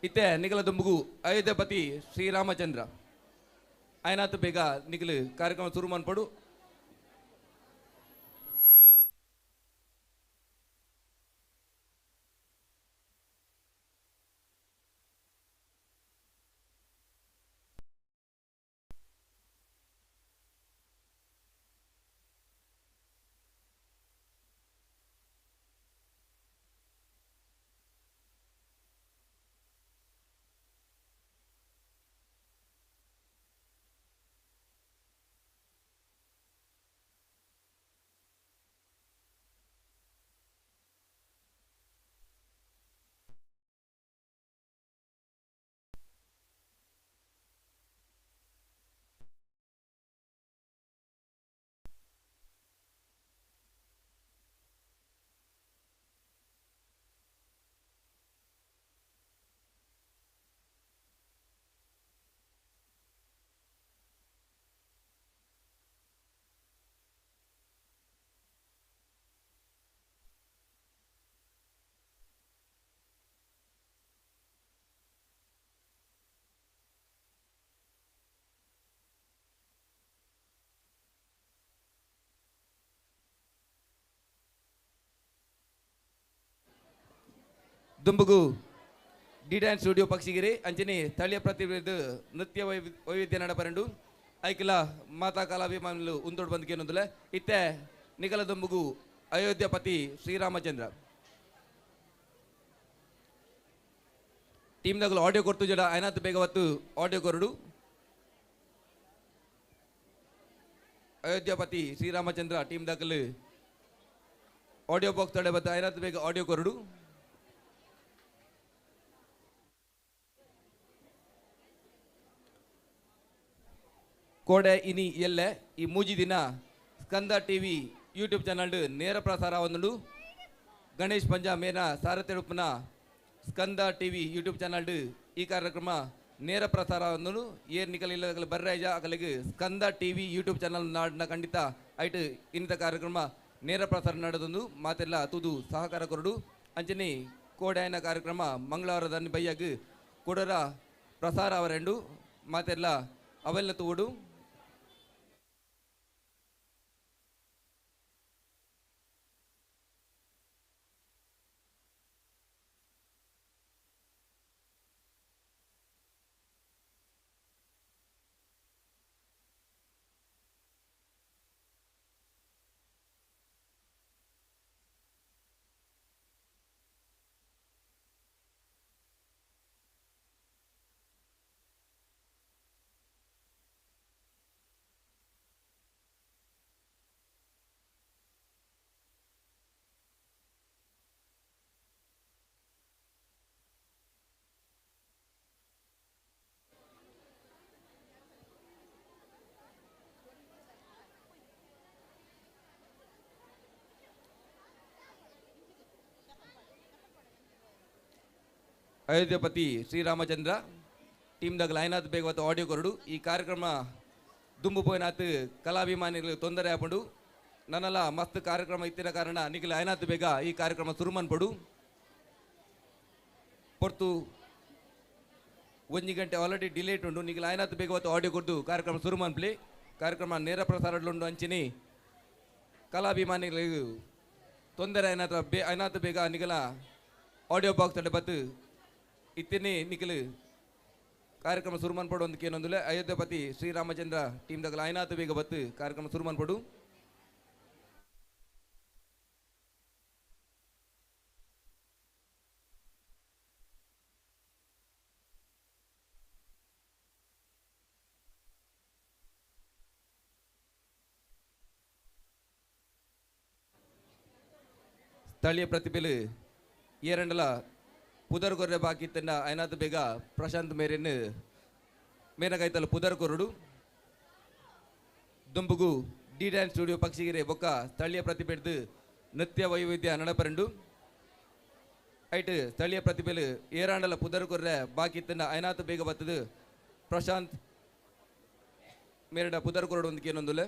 ಇತ್ತೆ ನಿಗಲ ದುಂಬುಗು ಅಯೋಧ್ಯಪತಿ ಶ್ರೀರಾಮಚಂದ್ರ ಆಯ್ನಾತು ಬೇಗ ನಿಗಲು ಕಾರ್ಯಕ್ರಮ ಶುರು ಮಾಡ್ಪಡು ದುಂಬುಗು ಡಿ ಡ್ಯಾನ್ಸ್ ಸ್ಟುಡಿಯೋ ಪಕ್ಷಿಗಿರಿ ಅಂಚನೆ ಸ್ಥಳೀಯ ಪ್ರತಿಭೆ ನೃತ್ಯ ವೈವಿಧ್ಯ ನಡಪರಂಡು ಐಕಿಲ ಮಾತಾ ಕಲಾಭಿಮಾನುలు ಉಂದೋಡು ಬಂದ್ಕೇನೊಂದುಲೆ ಇತ್ತೆ ನಿಗಲ ದೊಂಬುಗು ಅಯೋಧ್ಯಪತಿ ಶ್ರೀರಾಮಚಂದ್ರ ಟೀಮ್ ದಾಗಲು ಆಡಿಯೋ ಕೊಡ್ತು ಜಡ ಐನಾತ್ ಬೇಗ ಹೊತ್ತು ಆಡಿಯೋ ಕೊರಡು ಅಯೋಧ್ಯಪತಿ ಶ್ರೀರಾಮಚಂದ್ರ ಟೀಮ್ ದಾಗಲು ಆಡಿಯೋ ಬಾಕ್ಸ್ ತಡೆ ಬತ್ತು ಐನಾತ್ ಬೇಗ ಆಡಿಯೋ ಕೊರಡು ಕೋಡೆ ಇನಿ ಎಲ್ಲೆ ಈ ಮೂಜಿ ದಿನ ಸ್ಕಂದ ಟಿವಿ ಯೂಟ್ಯೂಬ್ ಚಾನಲ್ ನೇರ ಪ್ರಸಾರ ಒಂದು ಗಣೇಶ್ ಪಂಜ ಮೇನ ಸಾರಥೆಡುಪನ ಸ್ಕಂದ ಟಿವಿ ಯೂಟ್ಯೂಬ್ ಚಾನಲ್ ಈ ಕಾರ್ಯಕ್ರಮ ನೇರ ಪ್ರಸಾರ ಒಂದು ಏರ್ ನಿಕಲಿಲ್ಲ ಬರ್ರಾಯ್ಜ ಅಕಲಿಗೆ ಸ್ಕಂದ ಟಿವಿ ಯೂಟ್ಯೂಬ್ ಚಾನಲ್ ನಾಡಿನ ಖಂಡಿತ ಐಟ್ ಇನ್ನಿತ ಕಾರ್ಯಕ್ರಮ ನೇರ ಪ್ರಸಾರ ನಡೆದೊಂದು ಮಾತೆಲ್ಲ ತುದು ಸಹಕಾರ ಕೊರಡು ಅಂಚನೆ ಕೋಡೆಯನ ಕಾರ್ಯಕ್ರಮ ಮಂಗಳವಾರದ ಬೈಯಾಗ ಕೊಡರ ಪ್ರಸಾರ ಅವರೆಂಡು ಮಾತೆಲ್ಲ ಅವೆಲ್ಲ ತೂಡು ಅಯೋಧ್ಯಪತಿ ಶ್ರೀರಾಮಚಂದ್ರ ಟೀಮ್ ದಾಗ ಲೈನಾಥ್ ಬೇಗ ಮತ್ತು ಆಡಿಯೋ ಕೊರಡು ಈ ಕಾರ್ಯಕ್ರಮ ದುಂಬು ಪೋಯ್ನಾಥ್ ಕಲಾಭಿಮಾನಿಗಳು ತೊಂದರೆ ಆಪಂಡು ನನ್ನಲ್ಲ ಮಸ್ತ್ ಕಾರ್ಯಕ್ರಮ ಇತ್ತಿನ ಕಾರಣ ನಿಖಿಲ್ ಲೈನಾಥ್ ಬೇಗ ಈ ಕಾರ್ಯಕ್ರಮ ಸುರುಮನ್ ಪಡು ಪೊರ್ತು 1 ಗಂಟೆ ಆಲ್ರೆಡಿ ಡಿಲೇಟ್ ಉಂಡು ನಿಖಿಲ್ ಲೈನಾಥ್ ಬೇಗ ಮತ್ತು ಆಡಿಯೋ ಕೊರ್ದು ಕಾರ್ಯಕ್ರಮ ಸುರುಮನ್ ಪ್ಲೇ ಕಾರ್ಯಕ್ರಮ ನೇರ ಪ್ರಸಾರಡ್ಲುಂಡು ಅಂಚಿನಿ ಕಲಾಭಿಮಾನಿಗಳು ತೊಂದರೆ ಐನಾಥ್ ಬೇಗ ನಿಖಿಲ ಆಡಿಯೋ ಬಾಕ್ಸ್ ತಡೆ ಬತ್ತು ಇತ್ತೇನೆ ನಿಖಿಲ್ ಕಾರ್ಯಕ್ರಮ ಸುರುಮನ್ ಪಡು ಒಂದು ಏನೊಂದುಲೆ ಅಯೋಧ್ಯಪತಿ ಶ್ರೀರಾಮಚಂದ್ರ ಟೀಮ್ ದಾಗ ಐನಾಥ್ ಬೇಗ ಬತ್ತು ಕಾರ್ಯಕ್ರಮ ಸುರುಮನ್ ಪಡು ಸ್ಥಳೀಯ ಪ್ರತಿಭೆಲು ಏರಂಡಲ ಪುದರ್ ಕೊರ್ರೆ ಬಾಕಿ ತಂಡ ಐನಾಥ್ ಬೇಗ ಪ್ರಶಾಂತ್ ಮೇರೆನ್ ಮೇನಗೈತಲು ಪುದರ್ ಕೊರಡು ದುಂಬುಗು ಡಿ ಡ್ಯಾನ್ಸ್ ಸ್ಟುಡಿಯೋ ಪಕ್ಷಿಗಿರೆ ಬೊಕ್ಕ ಸ್ಥಳೀಯ ಪ್ರತಿಭೆಡ್ದು ನೃತ್ಯ ವೈವಿಧ್ಯ ನಡಪರಂಡು ಐಟ್ ಸ್ಥಳೀಯ ಪ್ರತಿಭೆಲು ಏರಾಂಡಲ ಪುದರ್ ಕೊರ್ರೆ ಬಾಕಿ ತಂಡ ಐನಾಥ್ ಬೇಗ ಬತ್ತದು ಪ್ರಶಾಂತ್ ಮೇರಡ ಪುದರ್ ಕೊರಡು ಒಂದು ಏನೊಂದುಲೆ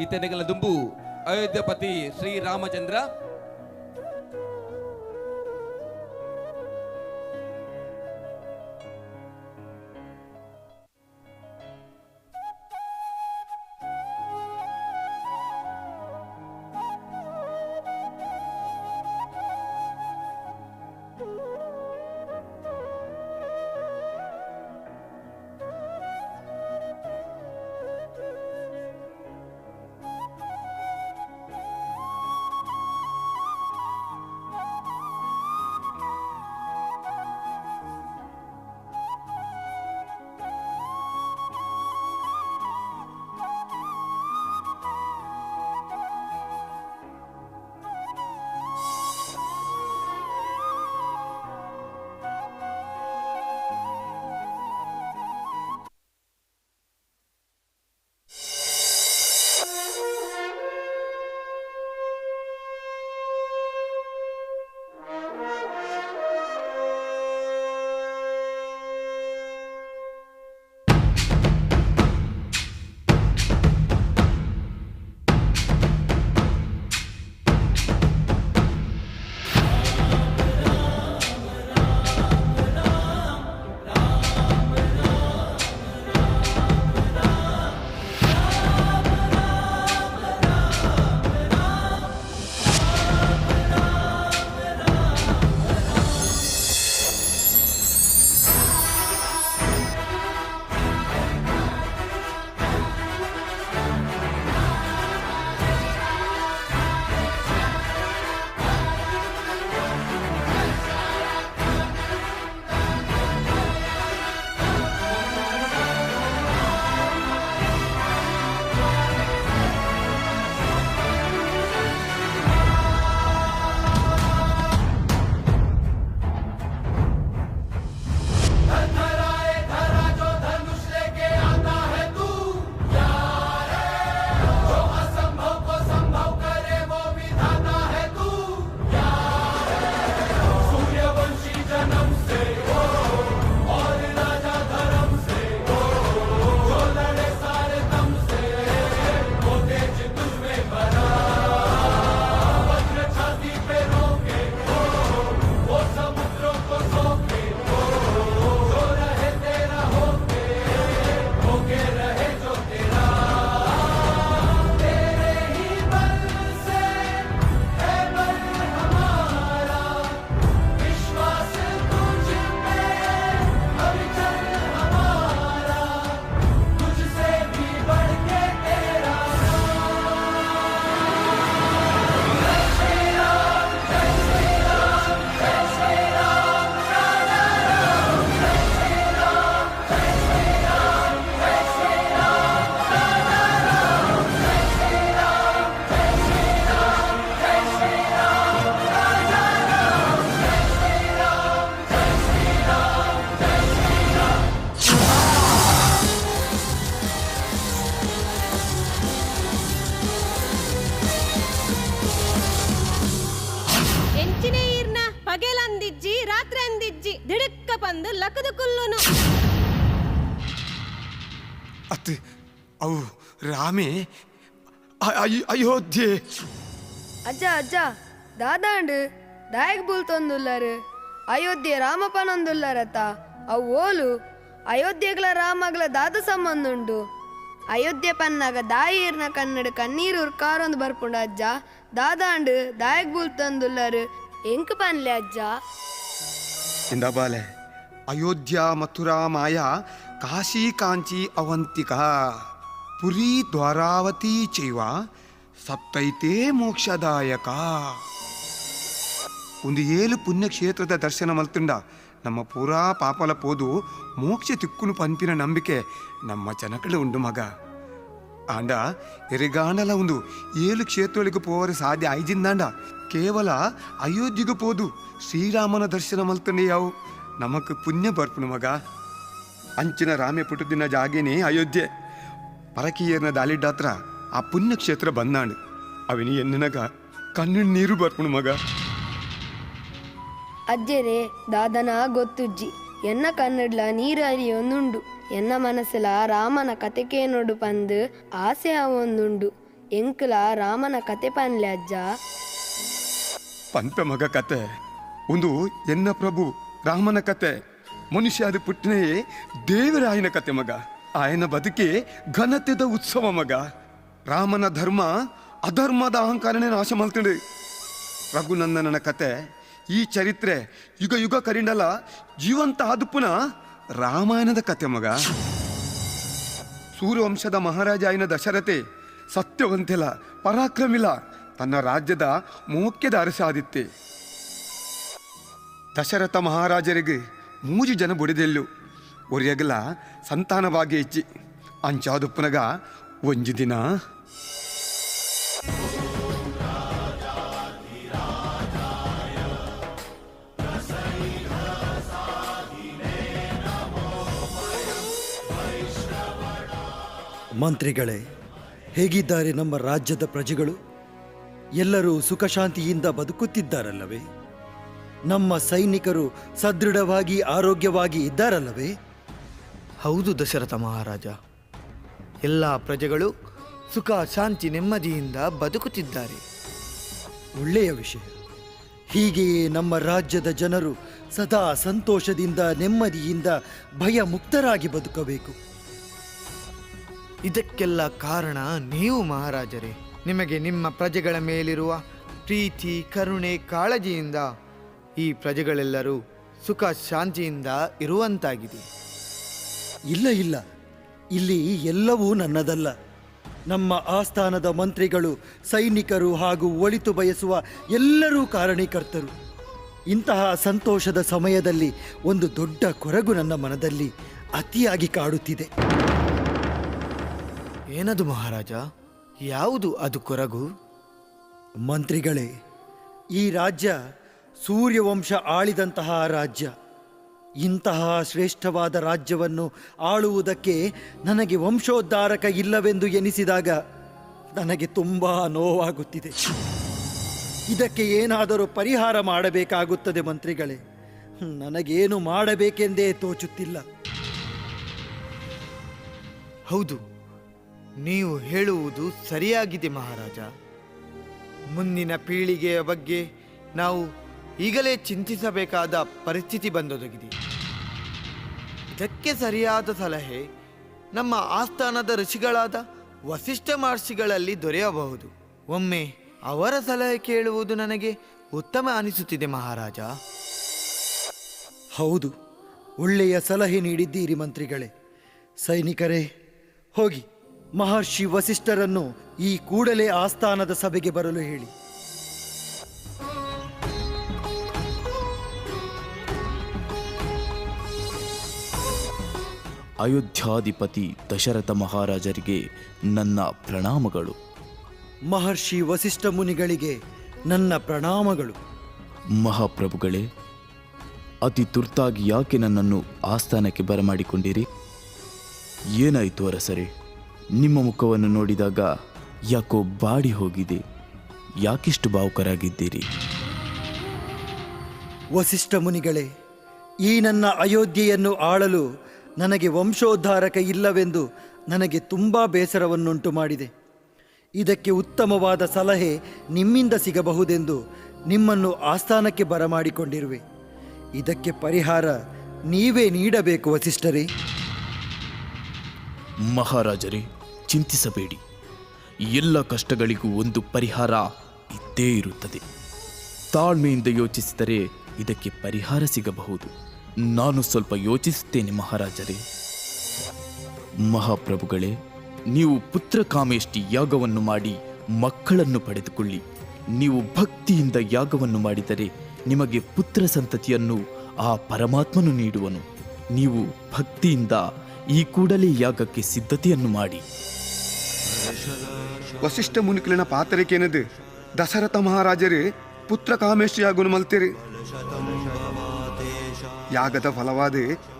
ಇತನೆಗಳ ದುಂಬು ಅಯೋಧ್ಯಪತಿ ಶ್ರೀರಾಮಚಂದ್ರ ಪಗೆಲಂದಿಜ್ಜಿ ರಾತ್ರಿ ಅಂದಿಜ್ಜಿ ದಿಡಕ್ಕ ಬಂದು ಲಕದ ಕುಲ್ಲುನು ಅತ್ತೆ ಅವು ರಾಮೇ ಅಯೋಧ್ಯೆ ಅಜ್ಜ ಅಜ್ಜ ದಾದಾಂಡು ದಾಯಕ್ ಬೂಲ್ತೊಂದುಲ್ಲಾರು ಅಯೋಧ್ಯೆ ರಾಮಪ್ಪನೊಂದುಲ್ಲಾರತ್ತ ಅವು ಓಲು ಅಯೋಧ್ಯೆಗಳ ರಾಮಗಳ ದಾದ ಸಂಬಂಧ ಉಂಡು ಅಯೋಧ್ಯೆ ಪನ್ನಾಗ ದಾಯಿರ್ನ ಕನ್ನಡ ಕಣ್ಣೀರು ಉರ್ಕಾರೊಂದು ಬರ್ಪುಂಡು ಅಜ್ಜ ದಾದಾಂಡು ದಾಯಕ್ ಬೂಲ್ತೊಂದುಲ್ಲಾರು ಎಂಕ್ ಪನ್ಲೆ ಅಜ್ಜ ಇಂದಬಾಲೆ ಅಯೋಧ್ಯ ಮಥುರಾ ಮಾಯಾ ಕಾಶಿ ಕಾಂಚಿ ಅವಂತಿಕ ಪುರಿ ದ್ವಾರಾವತಿ ಚೈವ ಸಪ್ತೈತೆ ಮೋಕ್ಷದಾಯಕ ಒಂದು 7 ಪುಣ್ಯಕ್ಷೇತ್ರದ ದರ್ಶನ ಮಲ್ತುಂಡ ನಮ್ಮ ಪೂರಾ ಪಾಪಲ ಪೋದು ಮೋಕ್ಷ ತಿಕ್ಕುನು ಪಂಪಿನ ನಂಬಿಕೆ ನಮ್ಮ ಜನಕಡೆ ಉಂಡು ಮಗ ಆಂಡ ಎರೆಗಾಂಡಲ ಒಂದು 7 ಕ್ಷೇತ್ರಗಳಿಗೆ ಪೋವರೆ ಸಾಧ್ಯ ಐಜಿಂದಾಂಡ ಕೇವಲ ಅಯೋಧ್ಯೆಗೆ ಪೋದು ಶ್ರೀರಾಮನ ದರ್ಶನ ಮಲ್ತಂಡೆ ಯಾವು ನಮಕ್ ಪುಣ್ಯ ಬರ್ಪುನು ಮಗ ಅಂಚಿನ ರಾಮೆ ಪುಟದಿನ ಜಾಗೇನೆ ಅಯೋಧ್ಯೆ ಪರಕೀಯರ್ನ ದಾಲಿಡ್ಡಾತ್ರ ಆ ಪುಣ್ಯಕ್ಷೇತ್ರ ಬಂದಾಂಡು ಅವಿನಿ ಎನ್ನನಗ ಕಣ್ಣು ನೀರು ಬರ್ಪುನು ಮಗ ಅಜ್ಜೆರೆ ದಾದನ ಗೊತ್ತುಜ್ಜಿ ಎನ್ನ ಕನ್ನಡ್ಲ ನೀರರಿಯೊಂದುಂಡು ಎನ್ನ ಮನಸ್ಸಲ ರಾಮನ ಕತೆಕೇನೊಡು ಪಂದು ಆಸೆ ಅವೊಂದುಂಡು ಎಂಕಲ ರಾಮನ ಕತೆ ಪನ್ಲೆ ಅಜ್ಜ. ಪಂಪ ಮಗ ಕತೆ ಒಂದು ಎನ್ನ ಪ್ರಭು ರಾಮನ ಕತೆ. ಮನುಷ್ಯ ಅದು ಪುಟ್ಟನೇ ದೇವರಾಯನ ಕತೆ ಮಗ. ಆಯನ ಬದುಕೆ ಘನತೆದ ಉತ್ಸವ ಮಗ. ರಾಮನ ಧರ್ಮ ಅಧರ್ಮದ ಅಹಂಕಾರನೇ ನಾಶ ಮಾಡ್ತಿದೆ. ರಘುನಂದನನ ಕತೆ ಈ ಚರಿತ್ರೆ ಯುಗ ಯುಗ ಕರಿಂಡಲ ಜೀವಂತ ಆದುಪುನ ರಾಮಾಯಣದ ಕತೆ ಮಗ. ಸೂರ್ಯವಂಶದ ಮಹಾರಾಜ ಆಯ್ನ ದಶರಥೆ ಸತ್ಯವಂತೆಲ ಪರಾಕ್ರಮಿಲ ತನ್ನ ರಾಜ್ಯದ ಮುಖ್ಯದ ಅರಸ ಆದಿತ್ತೆ. ದಶರಥ ಮಹಾರಾಜರಿಗೆ 3 ಜನ ಬುಡಿದೆಲ್ಲು ಒರಿಯಗಲ ಸಂತಾನವಾಗಿ ಹೆಚ್ಚಿ ಅಂಚಾದುಪ್ಪನಗ ಒಂಜಿ ದಿನ ಮಂತ್ರಿಗಳೇ, ಹೇಗಿದ್ದಾರೆ ನಮ್ಮ ರಾಜ್ಯದ ಪ್ರಜೆಗಳು? ಎಲ್ಲರೂ ಸುಖ ಶಾಂತಿಯಿಂದ ಬದುಕುತ್ತಿದ್ದಾರಲ್ಲವೇ? ನಮ್ಮ ಸೈನಿಕರು ಸದೃಢವಾಗಿ ಆರೋಗ್ಯವಾಗಿ ಇದ್ದಾರಲ್ಲವೇ? ಹೌದು ದಶರಥ ಮಹಾರಾಜ, ಎಲ್ಲ ಪ್ರಜೆಗಳು ಸುಖ ಶಾಂತಿ ನೆಮ್ಮದಿಯಿಂದ ಬದುಕುತ್ತಿದ್ದಾರೆ. ಒಳ್ಳೆಯ ವಿಷಯ. ಹೀಗೆಯೇ ನಮ್ಮ ರಾಜ್ಯದ ಜನರು ಸದಾ ಸಂತೋಷದಿಂದ ನೆಮ್ಮದಿಯಿಂದ ಭಯ ಮುಕ್ತರಾಗಿ ಬದುಕಬೇಕು. ಇದಕ್ಕೆಲ್ಲ ಕಾರಣ ನೀವು ಮಹಾರಾಜರೇ. ನಿಮಗೆ ನಿಮ್ಮ ಪ್ರಜೆಗಳ ಮೇಲಿರುವ ಪ್ರೀತಿ, ಕರುಣೆ, ಕಾಳಜಿಯಿಂದ ಈ ಪ್ರಜೆಗಳೆಲ್ಲರೂ ಸುಖ ಶಾಂತಿಯಿಂದ ಇರುವಂತಾಗಿದೆ. ಇಲ್ಲ ಇಲ್ಲ, ಇಲ್ಲಿ ಎಲ್ಲವೂ ನನ್ನದಲ್ಲ. ನಮ್ಮ ಆಸ್ಥಾನದ ಮಂತ್ರಿಗಳು, ಸೈನಿಕರು ಹಾಗೂ ಒಳಿತು ಬಯಸುವ ಎಲ್ಲರೂ ಕಾರಣೀಕರ್ತರು. ಇಂತಹ ಸಂತೋಷದ ಸಮಯದಲ್ಲಿ ಒಂದು ದೊಡ್ಡ ಕೊರಗು ನನ್ನ ಮನದಲ್ಲಿ ಅತಿಯಾಗಿ ಕಾಡುತ್ತಿದೆ. ಏನದು ಮಹಾರಾಜ? ಯಾವುದು ಅದು ಕೊರಗು? ಮಂತ್ರಿಗಳೇ, ಈ ರಾಜ್ಯ ಸೂರ್ಯವಂಶ ಆಳಿದಂತಹ ರಾಜ್ಯ. ಇಂತಹ ಶ್ರೇಷ್ಠವಾದ ರಾಜ್ಯವನ್ನು ಆಳುವುದಕ್ಕೆ ನನಗೆ ವಂಶೋದ್ಧಾರಕ ಇಲ್ಲವೆಂದು ಎನಿಸಿದಾಗ ನನಗೆ ತುಂಬ ನೋವಾಗುತ್ತಿದೆ. ಇದಕ್ಕೆ ಏನಾದರೂ ಪರಿಹಾರ ಮಾಡಬೇಕಾಗುತ್ತದೆ ಮಂತ್ರಿಗಳೇ. ನನಗೇನು ಮಾಡಬೇಕೆಂದೇ ತೋಚುತ್ತಿಲ್ಲ. ಹೌದು, ನೀವು ಹೇಳುವುದು ಸರಿಯಾಗಿದೆ ಮಹಾರಾಜ. ಮುಂದಿನ ಪೀಳಿಗೆಯ ಬಗ್ಗೆ ನಾವು ಈಗಲೇ ಚಿಂತಿಸಬೇಕಾದ ಪರಿಸ್ಥಿತಿ ಬಂದೊದಗಿದೆ. ಇದಕ್ಕೆ ಸರಿಯಾದ ಸಲಹೆ ನಮ್ಮ ಆಸ್ಥಾನದ ಋಷಿಗಳಾದ ವಸಿಷ್ಠ ಮಹರ್ಷಿಗಳಲ್ಲಿ ದೊರೆಯಬಹುದು. ಒಮ್ಮೆ ಅವರ ಸಲಹೆ ಕೇಳುವುದು ನನಗೆ ಉತ್ತಮ ಅನಿಸುತ್ತಿದೆ ಮಹಾರಾಜ. ಹೌದು, ಒಳ್ಳೆಯ ಸಲಹೆ ನೀಡಿದ್ದೀರಿ ಮಂತ್ರಿಗಳೇ. ಸೈನಿಕರೇ, ಹೋಗಿ ಮಹರ್ಷಿ ವಸಿಷ್ಠರನ್ನು ಈ ಕೂಡಲೇ ಆಸ್ಥಾನದ ಸಭೆಗೆ ಬರಲು ಹೇಳಿ. ಅಯೋಧ್ಯಾಧಿಪತಿ ದಶರಥ ಮಹಾರಾಜರಿಗೆ ನನ್ನ ಪ್ರಣಾಮಗಳು. ಮಹರ್ಷಿ ವಸಿಷ್ಠ ಮುನಿಗಳಿಗೆ ನನ್ನ ಪ್ರಣಾಮಗಳು. ಮಹಾಪ್ರಭುಗಳೇ, ಅತಿ ತುರ್ತಾಗಿ ಯಾಕೆ ನನ್ನನ್ನು ಆಸ್ಥಾನಕ್ಕೆ ಬರಮಾಡಿಕೊಂಡಿರಿ? ಏನಾಯಿತು ಅರಸರೇ? ನಿಮ್ಮ ಮುಖವನ್ನು ನೋಡಿದಾಗ ಯಾಕೋ ಬಾಡಿ ಹೋಗಿದೆ. ಯಾಕಿಷ್ಟು ಭಾವುಕರಾಗಿದ್ದೀರಿ? ವಸಿಷ್ಠ ಮುನಿಗಳೇ, ಈ ನನ್ನ ಅಯೋಧ್ಯೆಯನ್ನು ಆಳಲು ನನಗೆ ವಂಶೋದ್ಧಾರಕ ಇಲ್ಲವೆಂದು ನನಗೆ ತುಂಬ ಬೇಸರವನ್ನುಂಟು ಮಾಡಿದೆ. ಇದಕ್ಕೆ ಉತ್ತಮವಾದ ಸಲಹೆ ನಿಮ್ಮಿಂದ ಸಿಗಬಹುದೆಂದು ನಿಮ್ಮನ್ನು ಆಸ್ಥಾನಕ್ಕೆ ಬರಮಾಡಿಕೊಂಡಿರುವೆ. ಇದಕ್ಕೆ ಪರಿಹಾರ ನೀವೇ ನೀಡಬೇಕು ವಸಿಷ್ಠರೇ. ಮಹಾರಾಜರೇ, ಚಿಂತಿಸಬೇಡಿ. ಎಲ್ಲ ಕಷ್ಟಗಳಿಗೂ ಒಂದು ಪರಿಹಾರ ಇದ್ದೇ ಇರುತ್ತದೆ. ತಾಳ್ಮೆಯಿಂದ ಯೋಚಿಸಿದರೆ ಇದಕ್ಕೆ ಪರಿಹಾರ ಸಿಗಬಹುದು. ನಾನು ಸ್ವಲ್ಪ ಯೋಚಿಸುತ್ತೇನೆ ಮಹಾರಾಜರೇ. ಮಹಾಪ್ರಭುಗಳೇ, ನೀವು ಪುತ್ರಕಾಮೇಷ್ಟಿ ಯಾಗವನ್ನು ಮಾಡಿ ಮಕ್ಕಳನ್ನು ಪಡೆದುಕೊಳ್ಳಿ. ನೀವು ಭಕ್ತಿಯಿಂದ ಯಾಗವನ್ನು ಮಾಡಿದರೆ ನಿಮಗೆ ಪುತ್ರ ಸಂತತಿಯನ್ನು ಆ ಪರಮಾತ್ಮನು ನೀಡುವನು. ನೀವು ಭಕ್ತಿಯಿಂದ ಈ ಕೂಡಲೇ ಯಾಗಕ್ಕೆ ಸಿದ್ಧತೆಯನ್ನು ಮಾಡಿ. ವಸಿಷ್ಠ ಮುನಿಕಲಿನ ಪಾತ್ರಕ್ಕೇನದು? ದಶರಥ ಮಹಾರಾಜರು ಪುತ್ರ ಕಾಮೇಷ್ಟಿ ಯಾಗವನ್ನು ಮಲ್ತೀರಿ. ಯಾಗದ ಫಲವಾದ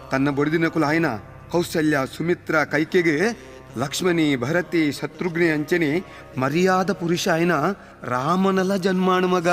ತನ್ನ ಬಡಿದಿನ ಕುಲಾಯನ ಕೌಸಲ್ಯ, ಸುಮಿತ್ರ, ಕೈಕೆಗೆ ಲಕ್ಷ್ಮಣಿ, ಭರತಿ, ಶತ್ರುಘ್ನಿ ಅಂಚನೆ ಮರ್ಯಾದ ಪುರುಷ ಆಯ್ನ ರಾಮನಲ ಜನ್ಮಾನು ಮಗ.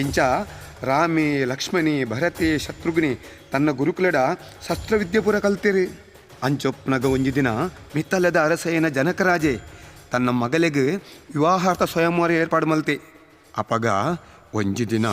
ಇಂಚ ರಾಮಿ ಲಕ್ಷ್ಮಣಿ ಭರತಿ ಶತ್ರುಘ್ನಿ ತನ್ನ ಗುರುಕುಲಡ ಶಸ್ತ್ರವಿದ್ಯೆ ಪೂರ ಕಲ್ತಿರಿ. ಅಂಚೊಪ್ನಗ ಒಂಜಿ ದಿನ ಮಿತ್ತಲದ ಅರಸೇನ ಜನಕರಾಜೆ ತನ್ನ ಮಗಲಿಗೆ ವಿವಾಹಾರ್ಥ ಸ್ವಯಂವರ ಏರ್ಪಾಡು ಮಲ್ತೆ. ಅಪಗ ಒಂಜಿ ದಿನ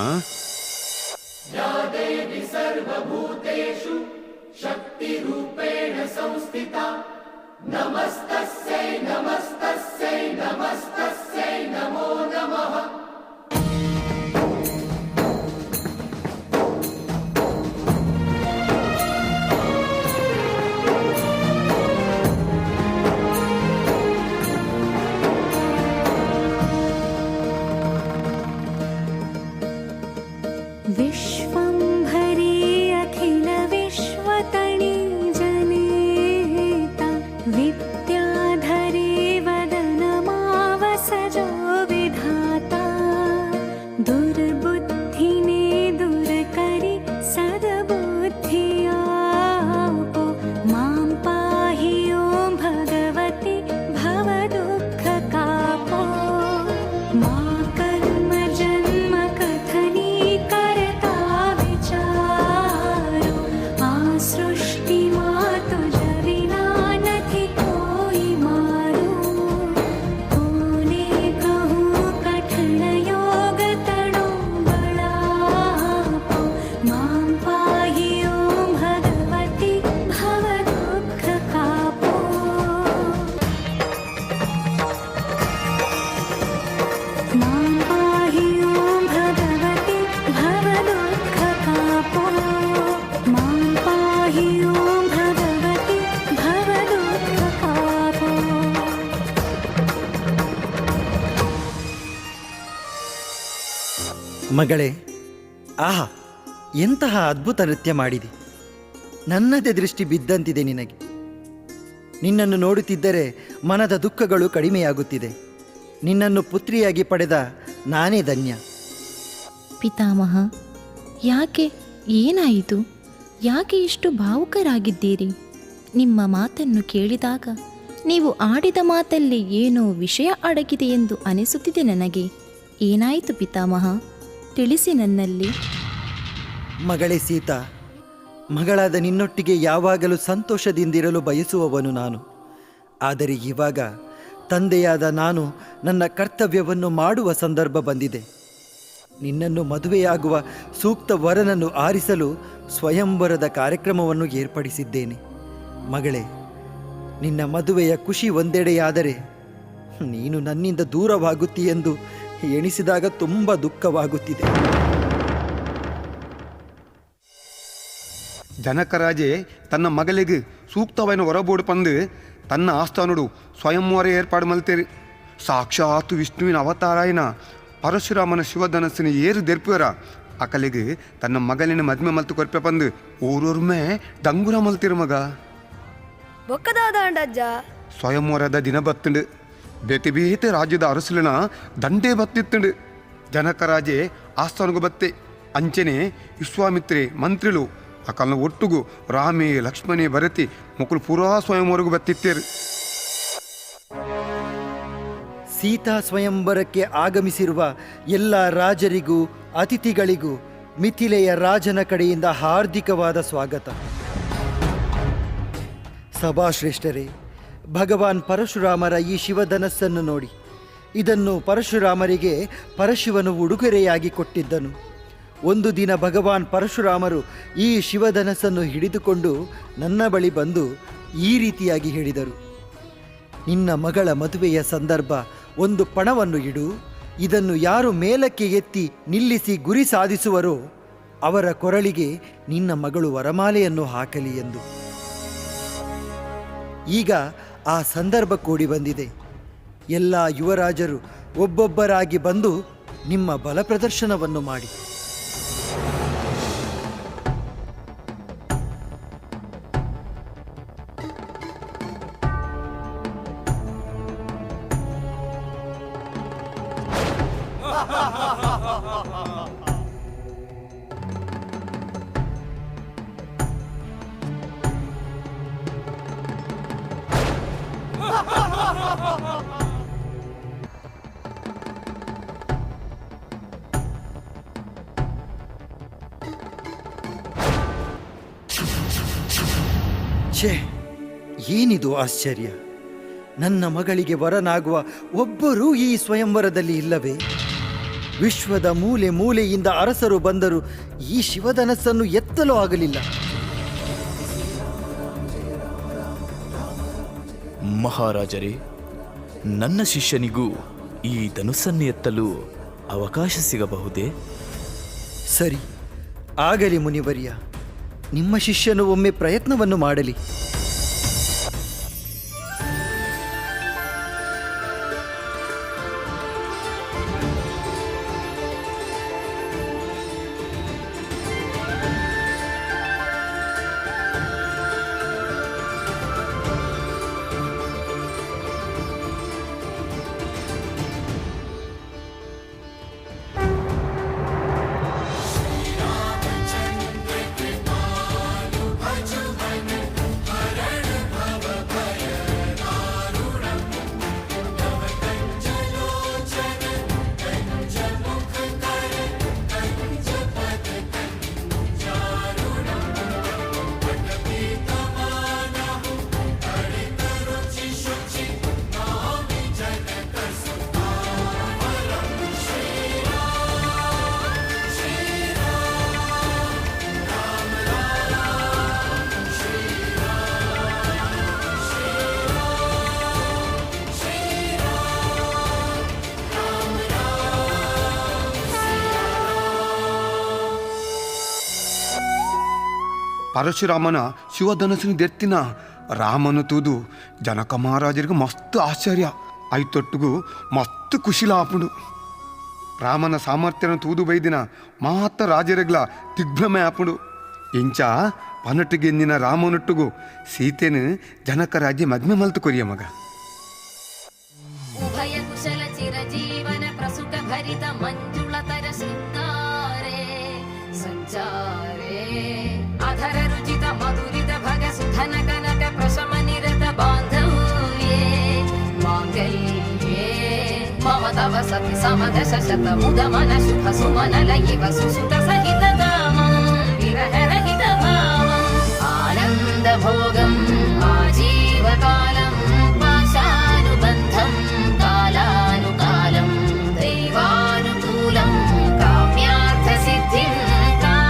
विश्वंभरी अखिल विश्वतणी जनेता विद्याधरी वदनमावसजो विधाता दुर्बुद्धिने दूर करि सद्बुद्धियापो मां पाहि ओं भगवति भवदुःखकापो मा कर्म जन्म कथनी सृष्टि मातु जविना नथी कोई मारू कोने कहूँ कठिन योग तणो बड़ापो मां पाहि ओं भगवति भव दुःख कापो मां पाहि ओं भगवति भव दुःख कापो मां पाहि ओं भगवति भव दुःख कापो. ಮಗಳೇ, ಆಹಾ, ಎಂತಹ ಅದ್ಭುತ ನೃತ್ಯ ಮಾಡಿದೆ. ನನ್ನದೇ ದೃಷ್ಟಿ ಬಿದ್ದಂತಿದೆ ನಿನಗೆ. ನಿನ್ನನ್ನು ನೋಡುತ್ತಿದ್ದರೆ ಮನದ ದುಃಖಗಳು ಕಡಿಮೆಯಾಗುತ್ತಿದೆ. ನಿನ್ನನ್ನು ಪುತ್ರಿಯಾಗಿ ಪಡೆದ ನಾನೇ ಧನ್ಯ. ಪಿತಾಮಹ, ಯಾಕೆ, ಏನಾಯಿತು? ಯಾಕೆ ಇಷ್ಟು ಭಾವುಕರಾಗಿದ್ದೀರಿ? ನಿಮ್ಮ ಮಾತನ್ನು ಕೇಳಿದಾಗ ನೀವು ಆಡಿದ ಮಾತಲ್ಲಿ ಏನೋ ವಿಷಯ ಅಡಗಿದೆ ಎಂದು ಅನಿಸುತ್ತಿದೆ ನನಗೆ. ಏನಾಯಿತು ಪಿತಾಮಹ, ತಿಳಿಸಿ ನನ್ನಲ್ಲಿ. ಮಗಳೇ ಸೀತಾ, ಮಗಳಾದ ನಿನ್ನೊಟ್ಟಿಗೆ ಯಾವಾಗಲೂ ಸಂತೋಷದಿಂದಿರಲು ಬಯಸುವವನು ನಾನು. ಆದರೆ ಇವಾಗ ತಂದೆಯಾದ ನಾನು ನನ್ನ ಕರ್ತವ್ಯವನ್ನು ಮಾಡುವ ಸಂದರ್ಭ ಬಂದಿದೆ. ನಿನ್ನನ್ನು ಮದುವೆಯಾಗುವ ಸೂಕ್ತ ವರನನ್ನು ಆರಿಸಲು ಸ್ವಯಂವರದ ಕಾರ್ಯಕ್ರಮವನ್ನು ಏರ್ಪಡಿಸಿದ್ದೇನೆ. ಮಗಳೇ, ನಿನ್ನ ಮದುವೆಯ ಖುಷಿ ಒಂದೆಡೆಯಾದರೆ ನೀನು ನನ್ನಿಂದ ದೂರವಾಗುತ್ತೀಯೆಂದು ಎಣಿಸಿದಾಗ ತುಂಬ ದುಃಖವಾಗುತ್ತಿದೆ. ಜನಕರಾಜೆ ತನ್ನ ಮಗಳಿಗೆ ಸೂಕ್ತವಾದ ಹೊರಬೋಡು ಪಂದು ತನ್ನ ಆಸ್ಥಾನುಡು ಸ್ವಯಂವರ ಏರ್ಪಾಡು ಮಲ್ತೇರಿ. ಸಾಕ್ಷಾತ್ ವಿಷ್ಣುವಿನ ಅವತಾರಾಯನ ಪರಶುರಾಮನ ಶಿವಧನಸ್ಸಿನ ಏರು ದೆರ್ಪುವರ ಅಕಲಿಗೆ ತನ್ನ ಮಗಲಿನ ಮದ್ಮೆ ಮಲ್ತು ಕೊರ್ಪೆ ಪಂದು ಊರೊರ್ಮೆ ಡಂಗುರ ಮಲ್ತಿರು ಮಗ. ಸ್ವಯಂವರದ ದಿನ ಬತ್ತುಂಡು. ಬೇತೆ ಬೇತೆ ರಾಜ್ಯದ ಅರಸುಲನ ದಂಡೇ ಬತ್ತಿತ್ತುಂಡು. ಜನಕರಾಜೆ ಆಸ್ಥಾನಗೂ ಬತ್ತೆ. ಅಂಚನೆ ವಿಶ್ವಾಮಿತ್ರೆ ಮಂತ್ರಿಲು ಅಕಲ್ನ ಒಟ್ಟುಗು ರಾಮೇ ಲಕ್ಷ್ಮಣೇ ಭರತಿ ಮಕ್ಕಳು ಪೂರಾ ಸ್ವಯಂವರೆಗೂ ಬತ್ತಿತ್ತೇರು. ಸೀತಾ ಸ್ವಯಂವರಕ್ಕೆ ಆಗಮಿಸಿರುವ ಎಲ್ಲ ರಾಜರಿಗೂ ಅತಿಥಿಗಳಿಗೂ ಮಿಥಿಲೆಯ ರಾಜನ ಕಡೆಯಿಂದ ಹಾರ್ದಿಕವಾದ ಸ್ವಾಗತ. ಸಭಾಶ್ರೇಷ್ಠರೇ, ಭಗವಾನ್ ಪರಶುರಾಮರ ಈ ಶಿವಧನಸ್ಸನ್ನು ನೋಡಿ. ಇದನ್ನು ಪರಶುರಾಮರಿಗೆ ಪರಶಿವನು ಉಡುಗೊರೆಯಾಗಿ ಕೊಟ್ಟಿದ್ದನು. ಒಂದು ದಿನ ಭಗವಾನ್ ಪರಶುರಾಮರು ಈ ಶಿವಧನಸ್ಸನ್ನು ಹಿಡಿದುಕೊಂಡು ನನ್ನ ಬಳಿ ಬಂದು ಈ ರೀತಿಯಾಗಿ ಹೇಳಿದರು: ನಿನ್ನ ಮಗಳ ಮದುವೆಯ ಸಂದರ್ಭ ಒಂದು ಪಣವನ್ನು ಇಡು. ಇದನ್ನು ಯಾರು ಮೇಲಕ್ಕೆ ಎತ್ತಿ ನಿಲ್ಲಿಸಿ ಗುರಿ ಸಾಧಿಸುವರೋ ಅವರ ಕೊರಳಿಗೆ ನಿನ್ನ ಮಗಳು ವರಮಾಲೆಯನ್ನು ಹಾಕಲಿ ಎಂದು. ಈಗ ಆ ಸಂದರ್ಭ ಕೂಡಿ ಬಂದಿದೆ. ಎಲ್ಲ ಯುವರಾಜರು ಒಬ್ಬೊಬ್ಬರಾಗಿ ಬಂದು ನಿಮ್ಮ ಬಲ ಪ್ರದರ್ಶನವನ್ನು ಮಾಡಿ. ಛೇ, ಏನಿದು ಆಶ್ಚರ್ಯ! ನನ್ನ ಮಗಳಿಗೆ ವರನಾಗುವ ಒಬ್ಬರೂ ಈ ಸ್ವಯಂವರದಲ್ಲಿ ಇಲ್ಲವೇ? ವಿಶ್ವದ ಮೂಲೆ ಮೂಲೆಯಿಂದ ಅರಸರು ಬಂದರೂ ಈ ಶಿವಧನಸ್ಸನ್ನು ಎತ್ತಲೂ ಆಗಲಿಲ್ಲ. ಮಹಾರಾಜರೇ, ನನ್ನ ಶಿಷ್ಯನಿಗೂ ಈ ಧನುಸ್ಸನ್ನು ಎತ್ತಲು ಅವಕಾಶ ಸಿಗಬಹುದೇ? ಸರಿ, ಆಗಲಿ ಮುನಿವರ್ಯ. ನಿಮ್ಮ ಶಿಷ್ಯನು ಒಮ್ಮೆ ಪ್ರಯತ್ನವನ್ನು ಮಾಡಲಿ. ಪರಶುರಾಮನ ಶಿವಧನಸ್ಸಿನ ದೆರ್ತಿನ ರಾಮನು ತೂದು ಜನಕ ಮಹಾರಾಜರಿಗೆ ಮಸ್ತ್ ಆಶ್ಚರ್ಯ ಐತೊಟ್ಟಿಗೂ ಮಸ್ತ್ ಖುಷಿಲಾಪುಡು. ರಾಮನ ಸಾಮರ್ಥ್ಯನ ತೂದು ಬೈದಿನ ಮಾತ ರಾಜರಿಗ್ಲ ದಿಗ್ಭ್ರಮೆ ಆಪುಡು. ಇಂಚ ಪನಟಿಗೆ ಎಂದಿನ ರಾಮನೊಟ್ಟಿಗೂ ಸೀತೆನು ಜನಕರಾಜ್ಯ ಮದ್ಮೆ ಮಲ್ತು ಕೊರಿಯ ಮಗ. ಉಭಯ ಕುಶಲ ಚಿರಜೀವನ ಪ್ರಸುಖ ಭರಿತ ಮಂಜುಳತರ ಶೃಂಗಾರೇ ಸಂಚಾರೇ ಅಧರ ರುಚಿತ ಮಧುರಿತ ಭಗ ಸುಧನ ಕನಕ ಪ್ರಶಮ ನಿರತ ಬಾಂಧವ್ಯೇ वसति समदश शतमुदमन शुभ सुमनलयिव सुसुत सहित कामं विरहरहित भावम् आनन्दभोगम् आजीवकालं पाशानुबन्धं कालानुकालं दैवानुकूलं काम्यार्थसिद्धिं कामये।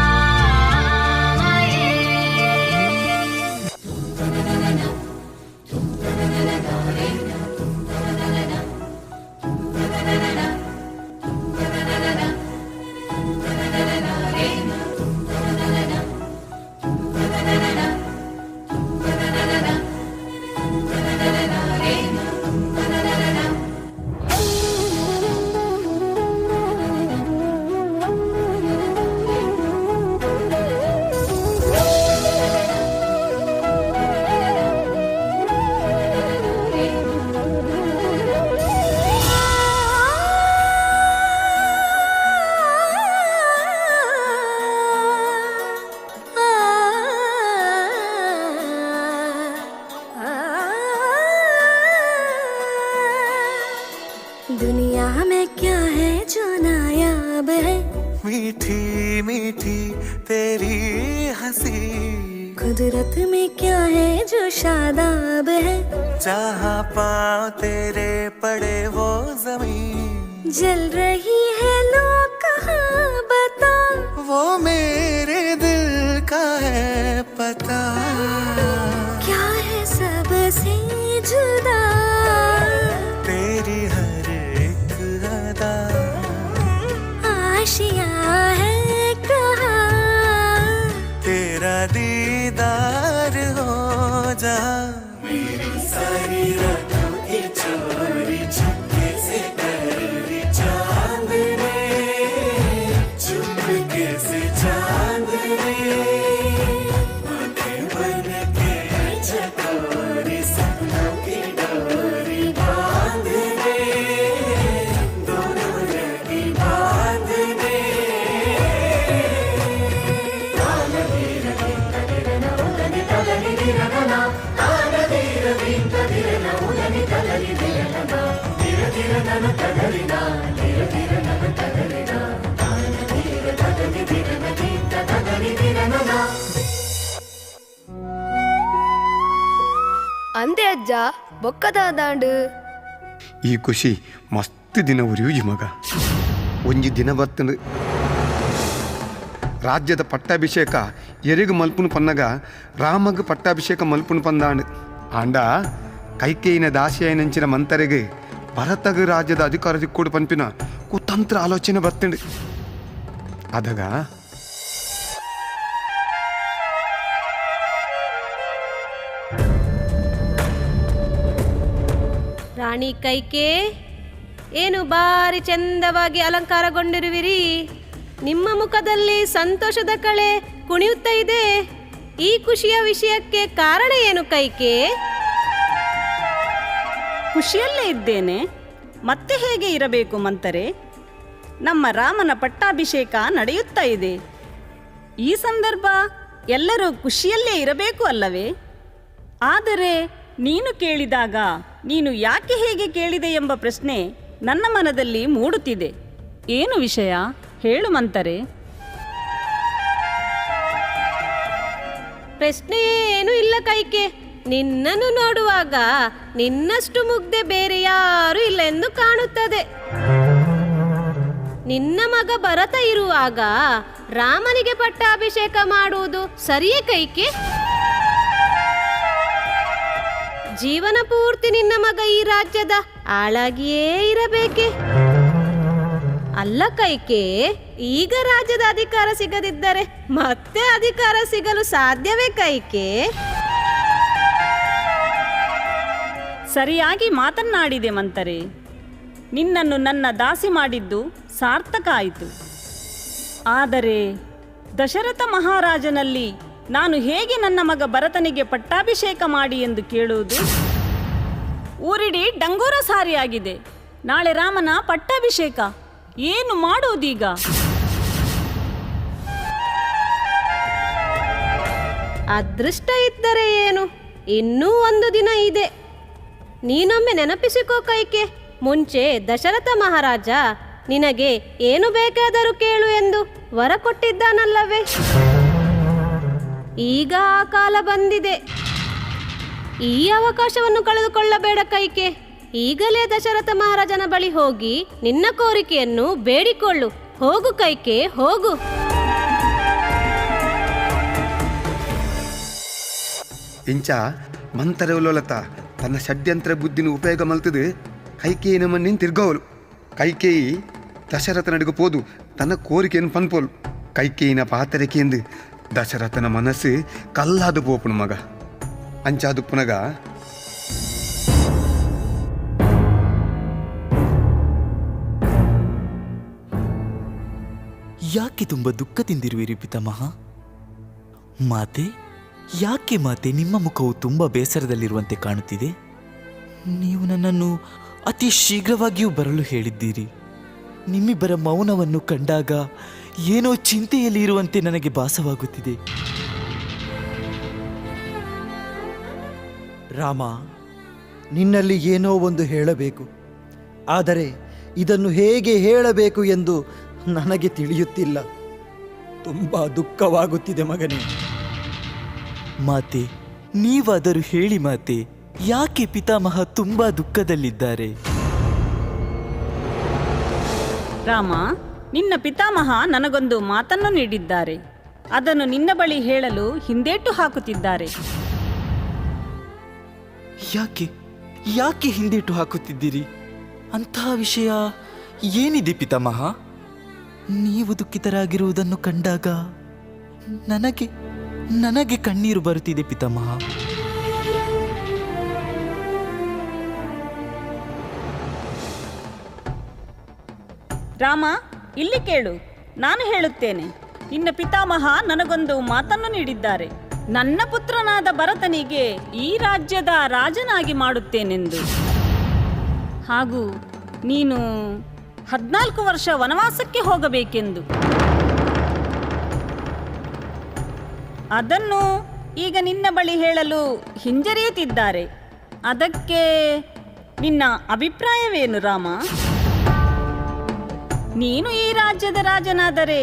दुनिया में क्या है जो नायाब है, मीठी मीठी तेरी हंसी, कुदरत में क्या है जो शादाब है, जहाँ पाँव तेरे पड़े वो जमीन, जल रही है लो कहाँ बता, वो मेरे दिल का है पता, क्या है सबसे जुदा तेरी हर एक अदा, आशिया है कहाँ तेरा दीदार हो जा, मेरी सारी रातों की चोरी चुपके से कर ली चांद ने, चुपके से चांद ने, आंखें बन के चकोरी सपनों की डोरी बांध ने, दोनों लगी बांध ने। ಅಂದೆ ಅಜ್ಜ ಬೊಕ್ಕದ ದಾಂಡು ಈ ಖುಷಿ ಮಸ್ತ್ ದಿನ ಉರಿಯುಜಿ ಮಗ. ಒಂಜಿ ದಿನ ಬರ್ತಂದು ರಾಜ್ಯದ ಪಟ್ಟಾಭಿಷೇಕ ಎರಿಗು ಮಲ್ಪುನು ಪನ್ನಗ ರಾಮಗ್ ಪಟ್ಟಾಭಿಷೇಕ ಮಲ್ಪುನು ಪಂದಾಂಡು ಆಂಡ ಕೈಕೇಯಿನ ದಾಸಿಯಾಯನಂಚಿನ ಮಂತರೆಗೆ ಭರತಗ ರಾಜ್ಯದ ಅಧಿಕಾರ ದಿಕ್ಕೂಡು ಪಂಪಿನ ಕುತಂತ್ರ ಆಲೋಚನೆ ಬರ್ತಂಡು ಅದಾಗ ರಾಣಿ ಕೈಕೆ, ಏನು ಬಾರಿ ಚಂದವಾಗಿ ಅಲಂಕಾರಗೊಂಡಿರುವಿರಿ. ನಿಮ್ಮ ಮುಖದಲ್ಲಿ ಸಂತೋಷದ ಕಳೆ ಕುಣಿಯುತ್ತಾ ಇದೆ. ಈ ಖುಷಿಯ ವಿಷಯಕ್ಕೆ ಕಾರಣ ಏನು ಕೈಕೆ? ಖುಷಿಯಲ್ಲೇ ಇದ್ದೇನೆ, ಮತ್ತೆ ಹೇಗೆ ಇರಬೇಕು ಮಂತರೆ? ನಮ್ಮ ರಾಮನ ಪಟ್ಟಾಭಿಷೇಕ ನಡೆಯುತ್ತಾ ಇದೆ. ಈ ಸಂದರ್ಭ ಎಲ್ಲರೂ ಖುಷಿಯಲ್ಲೇ ಇರಬೇಕು ಅಲ್ಲವೇ? ಆದರೆ ನೀನು ಕೇಳಿದಾಗ ನೀನು ಯಾಕೆ ಹೇಗೆ ಕೇಳಿದೆ ಎಂಬ ಪ್ರಶ್ನೆ ನನ್ನ ಮನದಲ್ಲಿ ಮೂಡುತ್ತಿದೆ. ಏನು ವಿಷಯ ಹೇಳು ಮಂತರೆ. ಪ್ರಶ್ನೆ ಏನೂ ಇಲ್ಲ ಕೈಕೆ. ನಿನ್ನನ್ನು ನೋಡುವಾಗ ನಿನ್ನಷ್ಟು ಮುಗ್ಧೆ ಬೇರೆ ಯಾರೂ ಇಲ್ಲ ಎಂದು ಕಾಣುತ್ತದೆ. ನಿನ್ನ ಮಗ ಭರತ ಇರುವಾಗ ರಾಮನಿಗೆ ಪಟ್ಟಾಭಿಷೇಕ ಮಾಡುವುದು ಸರಿಯೇ ಕೈಕೆ? ಜೀವನ ಪೂರ್ತಿ ನಿನ್ನ ಮಗ ಈ ರಾಜ್ಯದ ಆಳಾಗಿಯೇ ಇರಬೇಕೆ? ಅಲ್ಲ ಕೈಕೆ, ಈಗ ರಾಜ್ಯದ ಅಧಿಕಾರ ಸಿಗದಿದ್ದರೆ ಮತ್ತೆ ಅಧಿಕಾರ ಸಿಗಲು ಸಾಧ್ಯವೇ ಕೈಕೆ? ಸರಿಯಾಗಿ ಮಾತನ್ನಾಡಿದೆ ಮಂತರೆ. ನಿನ್ನನ್ನು ನನ್ನ ದಾಸಿ ಮಾಡಿದ್ದು ಸಾರ್ಥಕ ಆಯಿತು. ಆದರೆ ದಶರಥ ಮಹಾರಾಜನಲ್ಲಿ ನಾನು ಹೇಗೆ ನನ್ನ ಮಗ ಭರತನಿಗೆ ಪಟ್ಟಾಭಿಷೇಕ ಮಾಡಿ ಎಂದು ಕೇಳುವುದು? ಊರಿಡೀ ಡಂಗೂರ ಸಾರಿಯಾಗಿದೆ. ನಾಳೆ ರಾಮನ ಪಟ್ಟಾಭಿಷೇಕ. ಏನು ಮಾಡುವುದೀಗ? ಅದೃಷ್ಟ ಇದ್ದರೆ ಏನು, ಇನ್ನೂ ಒಂದು ದಿನ ಇದೆ. ನೀನೊಮ್ಮೆ ನೆನಪಿಸಿಕೋ ಕೈಕೆ, ಮುಂಚೆ ದಶರಥ ಮಹಾರಾಜ ನಿನಗೆ ಏನು ಬೇಕಾದರೂ ಕೇಳು ಎಂದು ವರ ಕೊಟ್ಟಿದ್ದಾನಲ್ಲವೇ? ಈಗ ಆ ಕಾಲ ಬಂದಿದೆ. ಈ ಅವಕಾಶವನ್ನು ಕಳೆದುಕೊಳ್ಳಬೇಡ ಕೈಕೆ. ಈಗಲೇ ದಶರಥ ಮಹಾರಾಜನ ಬಳಿ ಹೋಗಿ ನಿನ್ನ ಕೋರಿಕೆಯನ್ನು ಬೇಡಿಕೊಳ್ಳು. ಹೋಗು ಕೈಕೆ, ಹೋಗು. ಇಂಚ ಮಂತರವಲೋಲತ ತನ್ನ ಷಡ್ಯಂತ್ರ ಬುದ್ಧಿನ ಉಪಯೋಗ ಮಲ್ತದು ಕೈಕೇಯಿ ನಮ್ಮನ್ನೇನು ತಿರ್ಗೋವಲು. ಕೈಕೇಯಿ ದಶರಥ ನಡುಗು ಪೋದು ತನ್ನ ಕೋರಿಕೆಯನ್ನು ಪನ್ಪೋಲು. ಕೈಕೇಯಿನ ಪಾತರಿಕೆಂದು ದಶರಥನ ಮನಸ್ಸು ಕಲ್ಲಾದು ಪೋಪುನು ಮಗ. ಅಂಚಾದು ಪುನಗ ಯಾಕೆ ತುಂಬ ದುಃಖದಿಂದಿರುವಿರಿ ಪಿತಾಮಹ? ಮಾತೆ, ಯಾಕೆ ಮಾತೆ ನಿಮ್ಮ ಮುಖವು ತುಂಬ ಬೇಸರದಲ್ಲಿರುವಂತೆ ಕಾಣುತ್ತಿದೆ? ನೀವು ನನ್ನನ್ನು ಅತಿ ಶೀಘ್ರವಾಗಿಯೂ ಬರಲು ಹೇಳಿದ್ದೀರಿ. ನಿಮ್ಮಿಬ್ಬರ ಮೌನವನ್ನು ಕಂಡಾಗ ಏನೋ ಚಿಂತೆಯಲ್ಲಿ ಇರುವಂತೆ ನನಗೆ ಭಾಸವಾಗುತ್ತಿದೆ. ರಾಮ, ನಿನ್ನಲ್ಲಿ ಏನೋ ಒಂದು ಹೇಳಬೇಕು. ಆದರೆ ಇದನ್ನು ಹೇಗೆ ಹೇಳಬೇಕು ಎಂದು ನನಗೆ ತಿಳಿಯುತ್ತಿಲ್ಲ. ತುಂಬ ದುಃಖವಾಗುತ್ತಿದೆ ಮಗನೇ. ಮಾತೆ, ನೀವಾದರೂ ಹೇಳಿ ಮಾತೆ, ಯಾಕೆ ಪಿತಾಮಹ ತುಂಬಾ ದುಃಖದಲ್ಲಿದ್ದಾರೆ? ರಾಮ, ನಿನ್ನ ಪಿತಾಮಹ ನನಗೊಂದು ಮಾತನ್ನು ನೀಡಿದ್ದಾರೆ. ಅದನ್ನು ನಿನ್ನ ಬಳಿ ಹೇಳಲು ಹಿಂದೇಟು ಹಾಕುತ್ತಿದ್ದಾರೆ. ಯಾಕೆ ಹಿಂದೇಟು ಹಾಕುತ್ತಿದ್ದೀರಿ? ಅಂತಹ ವಿಷಯ ಏನಿದೆ ಪಿತಾಮಹ? ನೀವು ದುಃಖಿತರಾಗಿರುವುದನ್ನು ಕಂಡಾಗ ನನಗೆ ಕಣ್ಣೀರು ಬರುತ್ತಿದೆ ಪಿತಾಮಹ. ರಾಮ, ಇಲ್ಲಿ ಕೇಳು, ನಾನು ಹೇಳುತ್ತೇನೆ. ನಿನ್ನ ಪಿತಾಮಹ ನನಗೊಂದು ಮಾತನ್ನು ನೀಡಿದ್ದಾರೆ. ನನ್ನ ಪುತ್ರನಾದ ಭರತನಿಗೆ ಈ ರಾಜ್ಯದ ರಾಜನಾಗಿ ಮಾಡುತ್ತೇನೆಂದು. ಹಾಗೂ ನೀನು 14 ವರ್ಷ ವನವಾಸಕ್ಕೆ ಹೋಗಬೇಕೆಂದು. ಅದನ್ನು ಈಗ ನಿನ್ನ ಬಳಿ ಹೇಳಲು ಹಿಂಜರಿಯುತ್ತಿದ್ದಾರೆ. ಅದಕ್ಕೆ ನಿನ್ನ ಅಭಿಪ್ರಾಯವೇನು ರಾಮ? ನೀನು ಈ ರಾಜ್ಯದ ರಾಜನಾದರೆ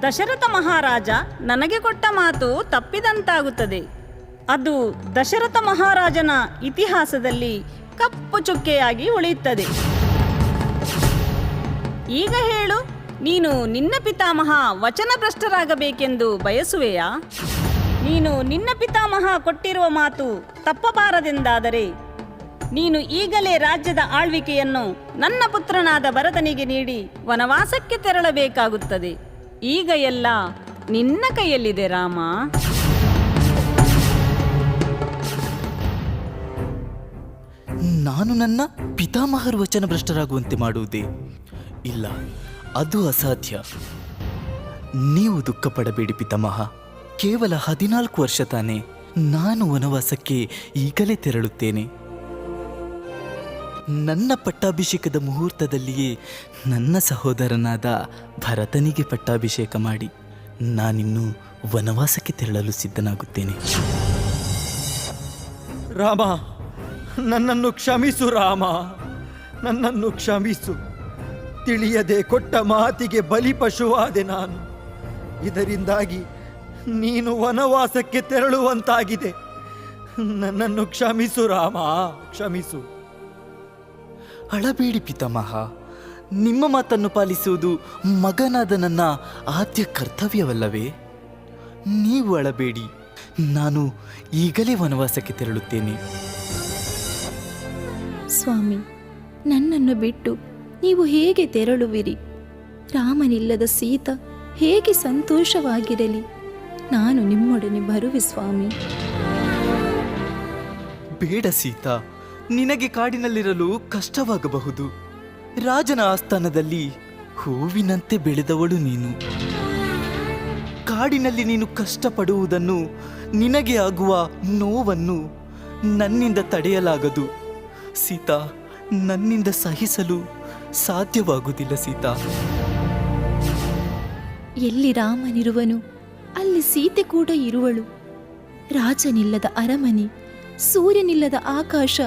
ದಶರಥ ಮಹಾರಾಜ ನನಗೆ ಕೊಟ್ಟ ಮಾತು ತಪ್ಪಿದಂತಾಗುತ್ತದೆ. ಅದು ದಶರಥ ಮಹಾರಾಜನ ಇತಿಹಾಸದಲ್ಲಿ ಕಪ್ಪು ಚುಕ್ಕೆಯಾಗಿ ಉಳಿಯುತ್ತದೆ. ಈಗ ಹೇಳು, ನೀನು ನಿನ್ನ ಪಿತಾಮಹ ವಚನಭ್ರಷ್ಟರಾಗಬೇಕೆಂದು ಬಯಸುವೆಯಾ? ನೀನು ನಿನ್ನ ಪಿತಾಮಹ ಕೊಟ್ಟಿರುವ ಮಾತು ತಪ್ಪಬಾರದೆಂದಾದರೆ ನೀನು ಈಗಲೇ ರಾಜ್ಯದ ಆಳ್ವಿಕೆಯನ್ನು ನನ್ನ ಪುತ್ರನಾದ ಭರತನಿಗೆ ನೀಡಿ ವನವಾಸಕ್ಕೆ ತೆರಳಬೇಕಾಗುತ್ತದೆ. ಈಗ ಎಲ್ಲ ನಿನ್ನ ಕೈಯಲ್ಲಿದೆ ರಾಮ. ನಾನು ನನ್ನ ಪಿತಾಮಹರು ವಚನಭ್ರಷ್ಟರಾಗುವಂತೆ ಮಾಡುವುದೇ? ಇಲ್ಲ, ಅದು ಅಸಾಧ್ಯ. ನೀವು ದುಃಖ ಪಡಬೇಡಿ ಪಿತಾಮಹ. ಕೇವಲ 14 ವರ್ಷ ತಾನೇ. ನಾನು ವನವಾಸಕ್ಕೆ ಈಗಲೇ ತೆರಳುತ್ತೇನೆ. ನನ್ನ ಪಟ್ಟಾಭಿಷೇಕದ ಮುಹೂರ್ತದಲ್ಲಿಯೇ ನನ್ನ ಸಹೋದರನಾದ ಭರತನಿಗೆ ಪಟ್ಟಾಭಿಷೇಕ ಮಾಡಿ ನಾನಿನ್ನು ವನವಾಸಕ್ಕೆ ತೆರಳಲು ಸಿದ್ಧನಾಗುತ್ತೇನೆ. ರಾಮ, ನನ್ನನ್ನು ಕ್ಷಮಿಸು ರಾಮ, ನನ್ನನ್ನು ಕ್ಷಮಿಸು. ತಿಳಿಯದೆ ಕೊಟ್ಟ ಮಾತಿಗೆ ಬಲಿಪಶುವಾದೆ ನಾನು. ಇದರಿಂದಾಗಿ ನೀನು ವನವಾಸಕ್ಕೆ ತೆರಳುವಂತಾಗಿದೆ. ನನ್ನನ್ನು ಕ್ಷಮಿಸು ರಾಮ, ಕ್ಷಮಿಸು. ಅಳಬೇಡಿ ಪಿತಾಮಹ. ನಿಮ್ಮ ಮಾತನ್ನು ಪಾಲಿಸುವುದು ಮಗನಾದ ನನ್ನ ಆದ್ಯ ಕರ್ತವ್ಯವಲ್ಲವೇ? ನೀವು ಅಳಬೇಡಿ. ನಾನು ಈಗಲೇ ವನವಾಸಕ್ಕೆ ತೆರಳುತ್ತೇನೆ. ಸ್ವಾಮಿ, ನನ್ನನ್ನು ಬಿಟ್ಟು ನೀವು ಹೇಗೆ ತೆರಳುವಿರಿ? ರಾಮನಿಲ್ಲದ ಸೀತಾ ಹೇಗೆ ಸಂತೋಷವಾಗಿರಲಿ? ನಾನು ನಿಮ್ಮೊಡನೆ ಬರುವೆ ಸ್ವಾಮಿ. ಬೇಡ ಸೀತಾ, ನಿನಗೆ ಕಾಡಿನಲ್ಲಿರಲು ಕಷ್ಟವಾಗಬಹುದು. ರಾಜನ ಆಸ್ಥಾನದಲ್ಲಿ ಹೂವಿನಂತೆ ಬೆಳೆದವಳು ನೀನು. ಕಾಡಿನಲ್ಲಿ ನೀನು ಕಷ್ಟಪಡುವುದನ್ನು, ನಿನಗೆ ಆಗುವ ನೋವನ್ನು ನನ್ನಿಂದ ತಡೆಯಲಾಗದು ಸೀತಾ. ನನ್ನಿಂದ ಸಹಿಸಲು ಸಾಧ್ಯವಾಗುವುದಿಲ್ಲ ಸೀತಾ. ಎಲ್ಲಿ ರಾಮನಿರುವನು ಅಲ್ಲಿ ಸೀತೆ ಕೂಡ ಇರುವಳು. ರಾಜನಿಲ್ಲದ ಅರಮನೆ, ಸೂರ್ಯನಿಲ್ಲದ ಆಕಾಶ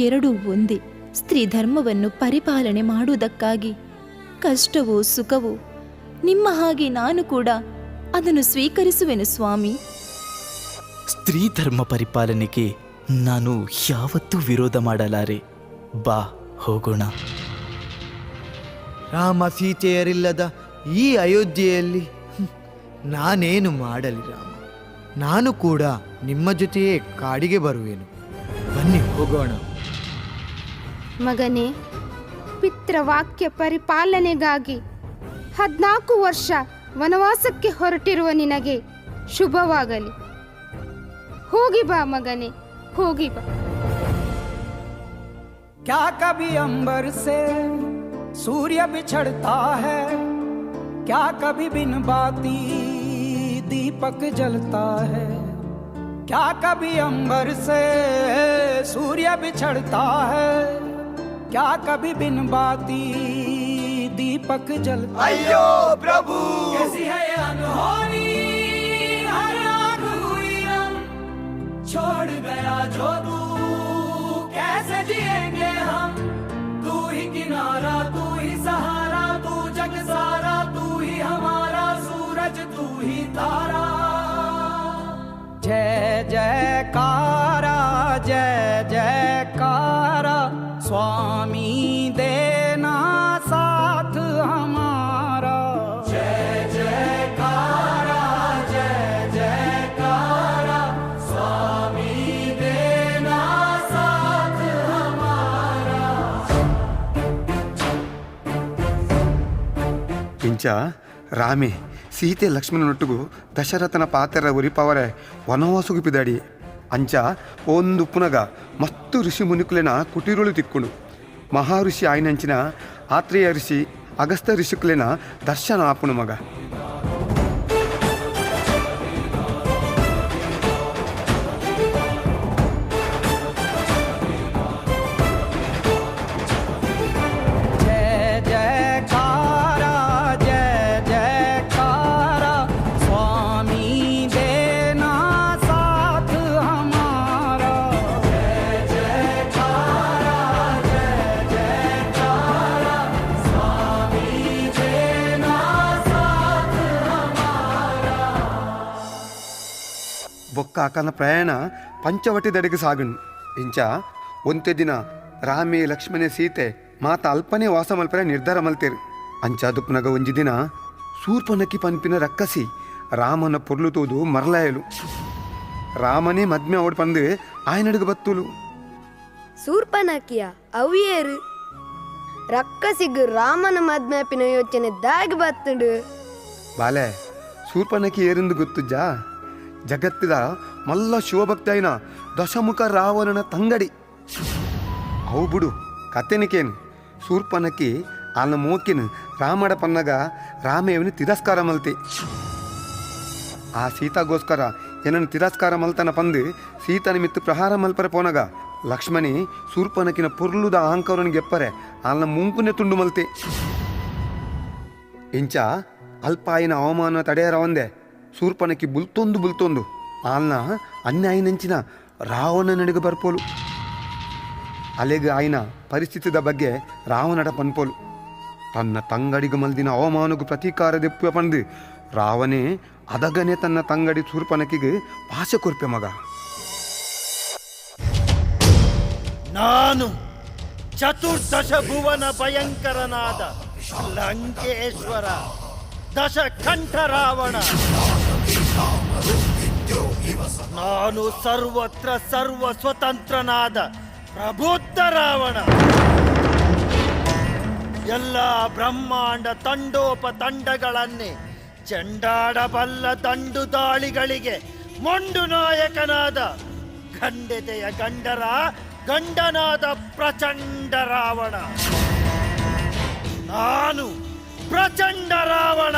ಎರಡೂ ಒಂದೇ. ಸ್ತ್ರೀ ಧರ್ಮವನ್ನು ಪರಿಪಾಲನೆ ಮಾಡುವುದಕ್ಕಾಗಿ ಕಷ್ಟವೋ ಸುಖವೋ ನಿಮ್ಮ ಹಾಗೆ ನಾನು ಕೂಡ ಅದನ್ನು ಸ್ವೀಕರಿಸುವೆನು ಸ್ವಾಮಿ. ಸ್ತ್ರೀ ಧರ್ಮ ಪರಿಪಾಲನೆಗೆ ನಾನು ಯಾವತ್ತೂ ವಿರೋಧ ಮಾಡಲಾರೆ. ಬಾ ಹೋಗೋಣ. ರಾಮ ಸೀತೆಯರಿಲ್ಲದ ಈ ಅಯೋಧ್ಯೆಯಲ್ಲಿ ನಾನೇನು ಮಾಡಲಿ ರಾಮ? ನಾನು ಕೂಡ ನಿಮ್ಮ ಜೊತೆಯೇ ಕಾಡಿಗೆ ಬರುವೆನು. ಬನ್ನಿ ಹೋಗೋಣ. ಮಗನೇ, ಪಿತೃವಾಕ್ಯ ಪರಿಪಾಲನೆಗಾಗಿ 14 ವರ್ಷ ವನವಾಸಕ್ಕೆ ಹೊರಟಿರುವ ನಿನಗೆ ಶುಭವಾಗಲಿ. ಹೋಗಿ ಬಾ ಮಗನೇ, ಹೋಗಿ ಬಾ. क्या कभी अंबर से सूर्य बिछड़ता है, क्या कभी बिन बाती दीपक जलता है, क्या कभी अंबर से सूर्य बिछड़ता है, क्या कभी बिन बाती दीपक जलता है। अयो प्रभु, कैसी है ये अनहोनी, हर आग हुई रंग, छोड़ गया जो तू कैसे जिएंगे हम। तू ही किनारा, तू ही सहारा, तू जग सारा, तू ही हमारा सूरज, तू ही तारा। जय जयकारा, जय जयकारा, स्वामी देना साथ हमारा। जय जयकारा, जय जयकारा, स्वामी देना साथ हमारा। ಇಂಚ ರಾಮೆ ಸೀತೆ ಲಕ್ಷ್ಮಣನೊಟ್ಟಿಗೂ ದಶರಥನ ಪಾತ್ರ ಉರಿಪವರೆ ವನವಾಸಗೂ ಪಿದಾಡಿ ಅಂಚ ಒಂದು ಪುನಗ ಮಸ್ತು ಋಷಿ ಮುನಿಕುಲೆನ ಕುಟೀರುಳು ತಿಕ್ಕುಂಡು. ಮಹಾಋಷಿ ಆಯ್ನಂಚಿನ ಆತ್ರೇಯ ಋಷಿ ಅಗಸ್ತ್ಯ ಋಷಿಕುಲೆನ ದರ್ಶನ ಆಪುಣು ಮಗ. ಬೊಕ್ಕ ಆಕನ ಪ್ರಯಾಣ ಪಂಚವಟಿ ದಡೆಗೆ ಸಾಗಣು. ಇಂಚ ಒಂತೆ ದಿನ ರಾಮೆ ಲಕ್ಷ್ಮಣೆ ಸೀತೆ ಮಾತ ಅಲ್ಪನೇ ವಾಸ ಮಲ್ಪನೆ ನಿರ್ಧಾರ ಮಲ್ತೇರು. ಅಂಚ ದುಪ್ಪನಗ ಒಂಜಿ ದಿನ ಶೂರ್ಪನಕ್ಕಿ ಪಂಪಿನ ರಕ್ಕಸಿ ರಾಮನ ಪೊರ್ಲು ತೋದು ಮರಲಾಯಲು. ರಾಮನೇ ಮದ್ಮೆ ಅವಡು ಪಂದು ಆಯ್ನಡುಗ ಬತ್ತುಲು. ಶೂರ್ಪನಕ್ಕಿಯ ಅವಿಯೇರು ರಕ್ಕಸಿಗು ರಾಮನ ಮದ್ಮ್ಯಾಪಿನ ಯೋಚನೆ ದಾಗಿ ಬತ್ತುಂಡು. ಬಾಲೆ ಶೂರ್ಪನಕ್ಕಿ ಏರೆಂದು ಗೊತ್ತುಜ್ಜ? ಜಗತ್ತಿದ ಮಲ್ಲ ಶಿವಭಕ್ತ అయిన ದಶಮುಖ ರಾವಣನ ತಂಗಡಿ. ಅವು ಬಿಡು ಕತೆನಿಕೇನು. ಶೂರ್ಪನಕ್ಕಿ ಆನ ಮೋಕಿನ ರಾಮಡ ಪನ್ನಗ ರಾಮೇವನಿ ತಿರಸ್ಕಾರ ಮಲ್ತೆ. ಆ ಸೀತಾಗೋಸ್ಕರ ಏನನ್ನು ತಿರಸ್ಕಾರ ಮಲ್ತನ ಪಂದು ಸೀತಾ ನಿಮಿತ್ತ ಪ್ರಹಾರ ಮಲ್ಪರೆ ಪೋನಗ ಲಕ್ಷ್ಮಣಿ ಶೂರ್ಪನಕ್ಕಿನ ಪುರ್ಲುದ ಅಹಂಕಾರನ ಗೆಪ್ಪರೆ ಆನ ಮುಂಪುನೆ ತುಂಡು ಮಲ್ತೆ. ಇಂಚ ಅಲ್ಪ ಆಯ್ನ ಅವಮಾನ ತಡೆಯರ ಒಂದೆ ಶೂರ್ಪನಕ್ಕಿ ಬುಲ್ತೊಂದು ಆಲ್ನ ಅನ್ಯಾಯನಂಚಿನ ರಾವಣ ನಡಿಗೆ ಬರ್ಪೋಲು. ಅಲೆಗೆ ಆಯ್ನ ಪರಿಸ್ಥಿತಿದ ಬಗ್ಗೆ ರಾವಣಡ ಪನ್ಪೋಲು. ತನ್ನ ತಂಗಡಿಗೆ ಮಲ್ದಿನ ಅವಮಾನಗೂ ಪ್ರತೀಕಾರ ದೆಪ್ಪು ಪಂದು ರಾವಣೇ ಅದಗನೆ ತನ್ನ ತಂಗಡಿ ಶೂರ್ಪನಕ್ಕಿಗೆ ಭಾಷೆ ಕೊರ್ಪೆ ಮಗ. ನಾನು ಚತುರ್ದಶ ಭುವನ ಭಯಂಕರನಾದ ಲಂಕೇಶ್ವರ ದಶಕಂಠ ರಾವಣ. ನಾನು ಸರ್ವತ್ರ ಸರ್ವ ಸ್ವತಂತ್ರನಾದ ಪ್ರಬುದ್ಧ ರಾವಣ. ಎಲ್ಲ ಬ್ರಹ್ಮಾಂಡ ತಂಡೋಪತಂಡಗಳನ್ನೇ ಚೆಂಡಾಡಬಲ್ಲ ದಂಡು ದಾಳಿಗಳಿಗೆ ಮೊಂಡು ನಾಯಕನಾದ ಖಂಡಿತೆಯ ಗಂಡರ ಗಂಡನಾದ ಪ್ರಚಂಡ ರಾವಣ. ನಾನು ಪ್ರಚಂಡ ರಾವಣ.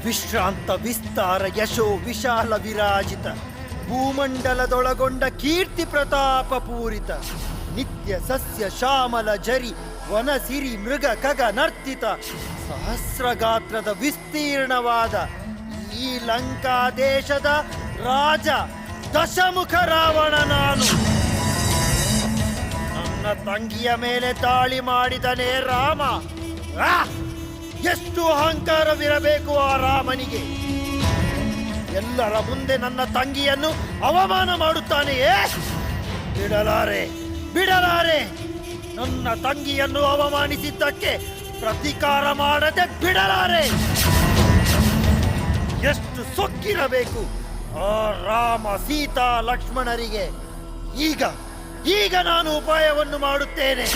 ವಿಶ್ರಾಂತ ವಿಸ್ತಾರ ಯಶೋ ವಿಶಾಲ ವಿರಾಜಿತ ಭೂಮಂಡಲದೊಳಗೊಂಡ ಕೀರ್ತಿ ಪ್ರತಾಪ ಪೂರಿತ ನಿತ್ಯ ಸಸ್ಯ ಶ್ಯಾಮಲ ಜರಿ ವನ ಸಿರಿ ಮೃಗ ಖಗ ನರ್ತಿತ ಸಹಸ್ರಗಾತ್ರದ ವಿಸ್ತೀರ್ಣವಾದ ಈ ಲಂಕಾ ದೇಶದ ರಾಜ ದಶಮುಖ ರಾವಣ ನಾನು. ನನ್ನ ತಂಗಿಯ ಮೇಲೆ ದಾಳಿ ಮಾಡಿದನೇ ರಾಮ. ಎಷ್ಟು ಅಹಂಕಾರವಿರಬೇಕು ಆ ರಾಮನಿಗೆ! ಎಲ್ಲರ ಮುಂದೆ ನನ್ನ ತಂಗಿಯನ್ನು ಅವಮಾನ ಮಾಡುತ್ತಾನೆಯೇ? ಬಿಡಲಾರೆ. ನನ್ನ ತಂಗಿಯನ್ನು ಅವಮಾನಿಸಿದ್ದಕ್ಕೆ ಪ್ರತೀಕಾರ ಮಾಡದೆ ಬಿಡಲಾರೆ. ಎಷ್ಟು ಸೊಕ್ಕಿರಬೇಕು ಆ ರಾಮ, ಸೀತಾ, ಲಕ್ಷ್ಮಣರಿಗೆ! ಈಗ ನಾನು ಉಪಾಯವನ್ನು ಮಾಡುತ್ತೇನೆ.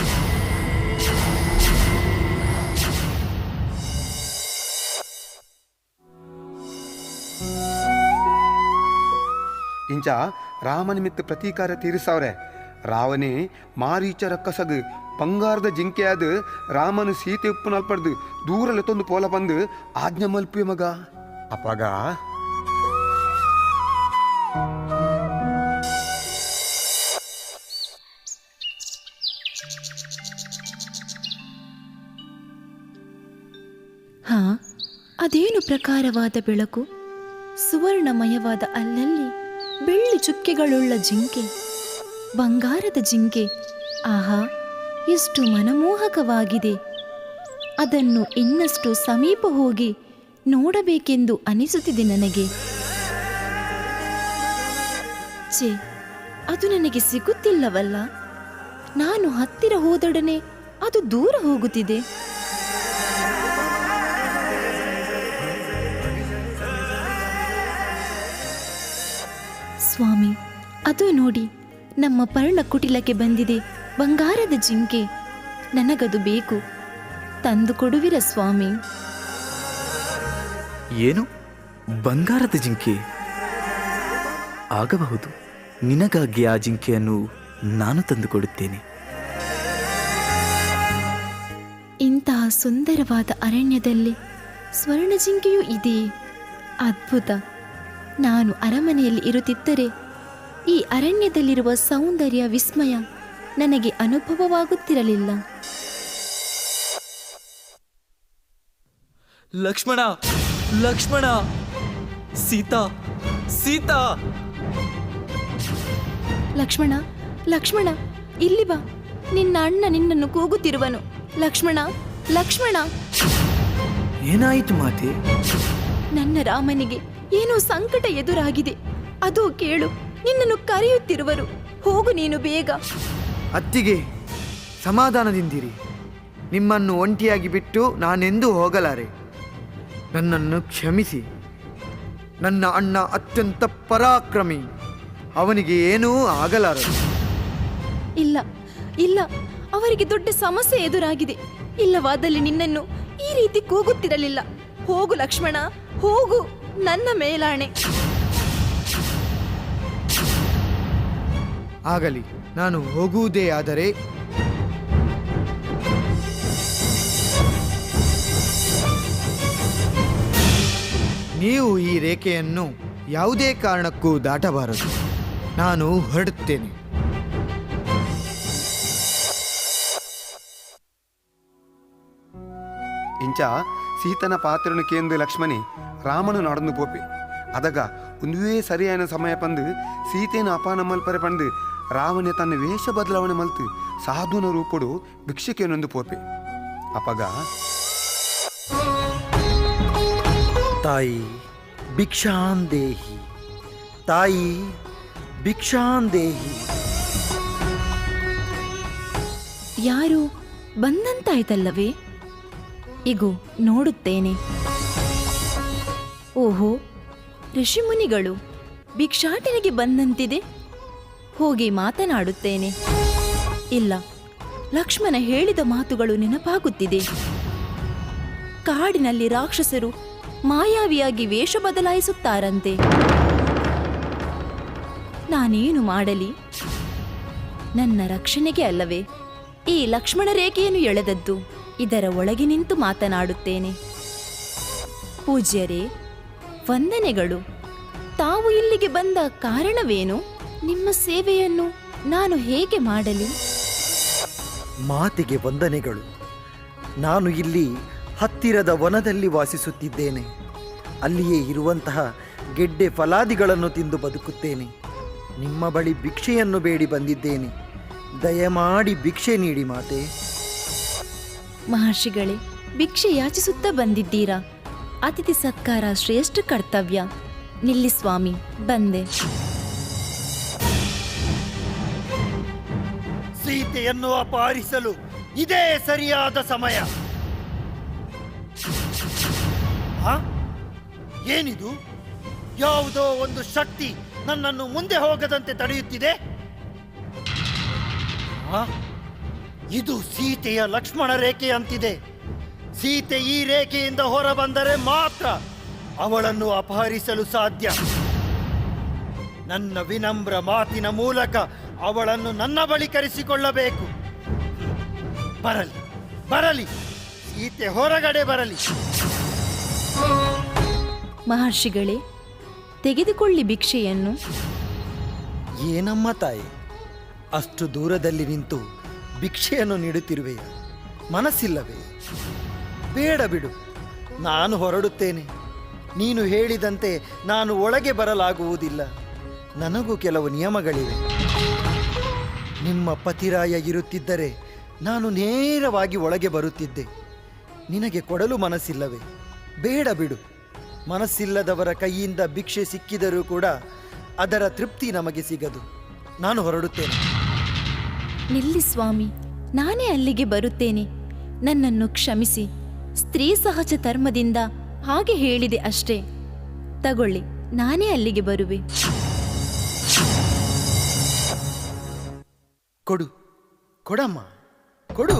ಇಂಚ ರಾಮ ನಿಮಿತ್ತ ಪ್ರತೀಕಾರ ತೀರಿಸವ್ರೆ. ರಾವಣೆ ಮಾರೀಚರ ಕಸಗ್ ಬಂಗಾರದ ಜಿಂಕೆಯಾದ ರಾಮನು ಸೀತೆ ಉಪ್ಪು ನಲ್ಪಡ್ದು ದೂರಲ್ಲಿ ತಂದು ಪೋಲ ಬಂದು ಆಜ್ಞೆ ಮಲ್ಪಿ ಮಗ ಅಪ್ಪಗ. ಹಾ, ಅದೇನು ಪ್ರಕಾರವಾದ ಬೆಳಕು! ಸುವರ್ಣಮಯವಾದ ಅಲ್ಲಲ್ಲಿ ಬೆಳ್ಳಿ ಚುಕ್ಕೆಗಳುಳ್ಳ ಜಿಂಕೆ, ಬಂಗಾರದ ಜಿಂಕೆ. ಆಹಾ, ಎಷ್ಟು ಮನಮೋಹಕವಾಗಿದೆ! ಅದನ್ನು ಇನ್ನಷ್ಟು ಸಮೀಪ ಹೋಗಿ ನೋಡಬೇಕೆಂದು ಅನಿಸುತ್ತಿದೆ ನನಗೆ. ಛೇ, ಅದು ನನಗೆ ಸಿಗುತ್ತಿಲ್ಲವಲ್ಲ. ನಾನು ಹತ್ತಿರ ಹೋದೊಡನೆ ಅದು ದೂರ ಹೋಗುತ್ತಿದೆ. ಸ್ವಾಮಿ, ಅದು ನೋಡಿ, ನಮ್ಮ ಪರ್ಣ ಕುಟಿಲಕ್ಕೆ ಬಂದಿದೆ ಬಂಗಾರದ ಜಿಂಕೆ. ನನಗದು ಬೇಕು, ತಂದು ಕೊಡುವಿರ ಸ್ವಾಮಿ? ಏನು, ಬಂಗಾರದ ಜಿಂಕೆ? ಆಗಬಹುದು, ನಿನಗಾಗಿ ಆ ಜಿಂಕೆಯನ್ನು ನಾನು ತಂದು ಕೊಡುತ್ತೇನೆ. ಇಂತಹ ಸುಂದರವಾದ ಅರಣ್ಯದಲ್ಲಿ ಸ್ವರ್ಣ ಜಿಂಕೆಯೂ ಇದೆಯೇ? ಅದ್ಭುತ! ನಾನು ಅರಮನೆಯಲ್ಲಿ ಇರುತ್ತಿದ್ದರೆ ಈ ಅರಣ್ಯದಲ್ಲಿರುವ ಸೌಂದರ್ಯ, ವಿಸ್ಮಯ ನನಗೆ ಅನುಭವವಾಗುತ್ತಿರಲಿಲ್ಲ. ಲಕ್ಷ್ಮಣ, ಲಕ್ಷ್ಮಣ! ಸೀತಾ, ಸೀತಾ! ಲಕ್ಷ್ಮಣ, ಲಕ್ಷ್ಮಣ, ಇಲ್ಲಿ ಬಾ. ನಿನ್ನ ಅಣ್ಣ ನಿನ್ನನ್ನು ಕೂಗುತ್ತಿರುವನು. ಲಕ್ಷ್ಮಣ, ಲಕ್ಷ್ಮಣ! ಏನಾಯಿತು ಮಾತೆ? ನನ್ನ ರಾಮನಿಗೆ ಏನೋ ಸಂಕಟ ಎದುರಾಗಿದೆ. ಅದು ಕೇಳು, ನಿನ್ನನ್ನು ಕರೆಯುತ್ತಿರುವರು. ಹೋಗು ನೀನು ಬೇಗ. ಅತ್ತಿಗೆ, ಸಮಾಧಾನದಿಂದಿರಿ. ನಿಮ್ಮನ್ನು ಒಂಟಿಯಾಗಿ ಬಿಟ್ಟು ನಾನೆಂದೂ ಹೋಗಲಾರೆ. ನನ್ನನ್ನು ಕ್ಷಮಿಸಿ. ನನ್ನ ಅಣ್ಣ ಅತ್ಯಂತ ಪರಾಕ್ರಮಿ. ಅವನಿಗೆ ಏನೂ ಆಗಲಾರದು. ಇಲ್ಲ ಇಲ್ಲ, ಅವರಿಗೆ ದೊಡ್ಡ ಸಮಸ್ಯೆ ಎದುರಾಗಿದೆ. ಇಲ್ಲವಾದಲ್ಲಿ ನಿನ್ನನ್ನು ಈ ರೀತಿ ಕೂಗುತ್ತಿರಲಿಲ್ಲ. ಹೋಗು ಲಕ್ಷ್ಮಣ, ಹೋಗು, ನನ್ನ ಮೇಲಾಣೆ. ಆಗಲಿ, ನಾನು ಹೋಗುವುದೇ ಆದರೆ ನೀವು ಈ ರೇಖೆಯನ್ನು ಯಾವುದೇ ಕಾರಣಕ್ಕೂ ದಾಟಬಾರದು. ನಾನು ಹೊರಡುತ್ತೇನೆ. ಇಂಚ ಸೀತನ ಪಾತ್ರನು ಕೇಂದು ಲಕ್ಷ್ಮಣಿ ರಾಮನು நடந்து போப்பி அதக ಒಂದುವೇ ಸರಿಯಾದ ಸಮಯ ಪಂದು ಸೀತೆಯನ್ನು ಅಪಾನ ಮಲ್ಪರೆ ಪಂದು ರಾವಣೆ ತನ್ನ ವೇಷ ಬದಲಾವಣೆ ಮಲ್ತು ಸಾಧುನ ರೂಪಡು ಭಿಕ್ಷೆಕೆನೊಂದು ಪೋಪೆ ಅಪಗ. ತಾಯಿ ಭಿಕ್ಷಾಂದೇಹಿ, ತಾಯಿ ಭಿಕ್ಷಾಂದೇಹಿ. ಯಾರು ಬಂದಂತಾಯ್ತಲ್ಲವೇ? ಇಗೋ ನೋಡುತ್ತೇನೆ. ಓಹೋ, ಋಷಿಮುನಿಗಳು ಭಿಕ್ಷಾಟನೆಗೆ ಬಂದಂತಿದೆ. ಹೋಗಿ ಮಾತನಾಡುತ್ತೇನೆ. ಇಲ್ಲ, ಲಕ್ಷ್ಮಣ ಹೇಳಿದ ಮಾತುಗಳು ನೆನಪಾಗುತ್ತಿದೆ. ಕಾಡಿನಲ್ಲಿ ರಾಕ್ಷಸರು ಮಾಯಾವಿಯಾಗಿ ವೇಷ ಬದಲಾಯಿಸುತ್ತಾರಂತೆ. ನಾನೇನು ಮಾಡಲಿ? ನನ್ನ ರಕ್ಷಣೆಗೆ ಅಲ್ಲವೇ ಈ ಲಕ್ಷ್ಮಣ ರೇಖೆಯನ್ನು ಎಳೆದದ್ದು. ಇದರ ಒಳಗೆ ನಿಂತು ಮಾತನಾಡುತ್ತೇನೆ. ಪೂಜ್ಯರೇ, ವಂದನೆಗಳು. ತಾವು ಇಲ್ಲಿಗೆ ಬಂದ ಕಾರಣವೇನು? ನಿಮ್ಮ ಸೇವೆಯನ್ನು ನಾನು ಹೇಗೆ ಮಾಡಲಿ? ಮಾತಿಗೆ ವಂದನೆಗಳು. ನಾನು ಇಲ್ಲಿ ಹತ್ತಿರದ ವನದಲ್ಲಿ ವಾಸಿಸುತ್ತಿದ್ದೇನೆ. ಅಲ್ಲಿಯೇ ಇರುವಂತಹ ಗೆಡ್ಡೆ ಫಲಾದಿಗಳನ್ನು ತಿಂದು ಬದುಕುತ್ತೇನೆ. ನಿಮ್ಮ ಬಳಿ ಭಿಕ್ಷೆಯನ್ನು ಬೇಡಿ ಬಂದಿದ್ದೇನೆ. ದಯಮಾಡಿ ಭಿಕ್ಷೆ ನೀಡಿ ಮಾತೆ. ಮಹರ್ಷಿಗಳೇ, ಭಿಕ್ಷೆ ಯಾಚಿಸುತ್ತಾ ಬಂದಿದ್ದೀರಾ? ಅತಿಥಿ ಸತ್ಕಾರ ಶ್ರೇಷ್ಠ ಕರ್ತವ್ಯ. ನಿಲ್ಲಿ ಸ್ವಾಮಿ, ಬಂದೆ. ಸೀತೆಯನ್ನು ಅಪಹರಿಸಲು ಇದೇ ಸರಿಯಾದ ಸಮಯ. ಏನಿದು? ಯಾವುದೋ ಒಂದು ಶಕ್ತಿ ನನ್ನನ್ನು ಮುಂದೆ ಹೋಗದಂತೆ ತಡೆಯುತ್ತಿದೆ. ಇದು ಸೀತೆಯ ಲಕ್ಷ್ಮಣ ರೇಖೆ ಅಂತಿದೆ. ಸೀತೆ ಈ ರೇಖೆಯಿಂದ ಹೊರಬಂದರೆ ಮಾತ್ರ ಅವಳನ್ನು ಅಪಹರಿಸಲು ಸಾಧ್ಯ. ನನ್ನ ವಿನಮ್ರ ಮಾತಿನ ಮೂಲಕ ಅವಳನ್ನು ನನ್ನ ಬಳಿ ಕರೆಸಿಕೊಳ್ಳಬೇಕು. ಬರಲಿ ಬರಲಿ, ಸೀತೆ ಹೊರಗಡೆ ಬರಲಿ. ಮಹರ್ಷಿಗಳೇ, ತೆಗೆದುಕೊಳ್ಳಿ ಭಿಕ್ಷೆಯನ್ನು. ಏನಮ್ಮ ತಾಯಿ, ಅಷ್ಟು ದೂರದಲ್ಲಿ ನಿಂತು ಭಿಕ್ಷೆಯನ್ನು ನೀಡುತ್ತಿರುವೆಯ? ಮನಸ್ಸಿಲ್ಲವೇ? ಬೇಡ ಬಿಡು, ನಾನು ಹೊರಡುತ್ತೇನೆ. ನೀನು ಹೇಳಿದಂತೆ ನಾನು ಒಳಗೆ ಬರಲಾಗುವುದಿಲ್ಲ. ನನಗೂ ಕೆಲವು ನಿಯಮಗಳಿವೆ. ನಿಮ್ಮ ಪತಿರಾಯ ಇರುತ್ತಿದ್ದರೆ ನಾನು ನೇರವಾಗಿ ಒಳಗೆ ಬರುತ್ತಿದ್ದೆ. ನಿನಗೆ ಕೊಡಲು ಮನಸ್ಸಿಲ್ಲವೇ? ಬೇಡ ಬಿಡು. ಮನಸ್ಸಿಲ್ಲದವರ ಕೈಯಿಂದ ಭಿಕ್ಷೆ ಸಿಕ್ಕಿದರೂ ಕೂಡ ಅದರ ತೃಪ್ತಿ ನಮಗೆ ಸಿಗದು. ನಾನು ಹೊರಡುತ್ತೇನೆ. ನಿಲ್ಲಿ ಸ್ವಾಮಿ, ನಾನೇ ಅಲ್ಲಿಗೆ ಬರುತ್ತೇನೆ. ನನ್ನನ್ನು ಕ್ಷಮಿಸಿ. ಸ್ತ್ರೀ ಸಹಜ ಧರ್ಮದಿಂದ ಹಾಗೆ ಹೇಳಿದೆ ಅಷ್ಟೇ. ತಗೊಳ್ಳಿ, ನಾನೇ ಅಲ್ಲಿಗೆ ಬರುವೆ. ಕೊಡು, ಕೊಡಮ್ಮ, ಕೊಡು.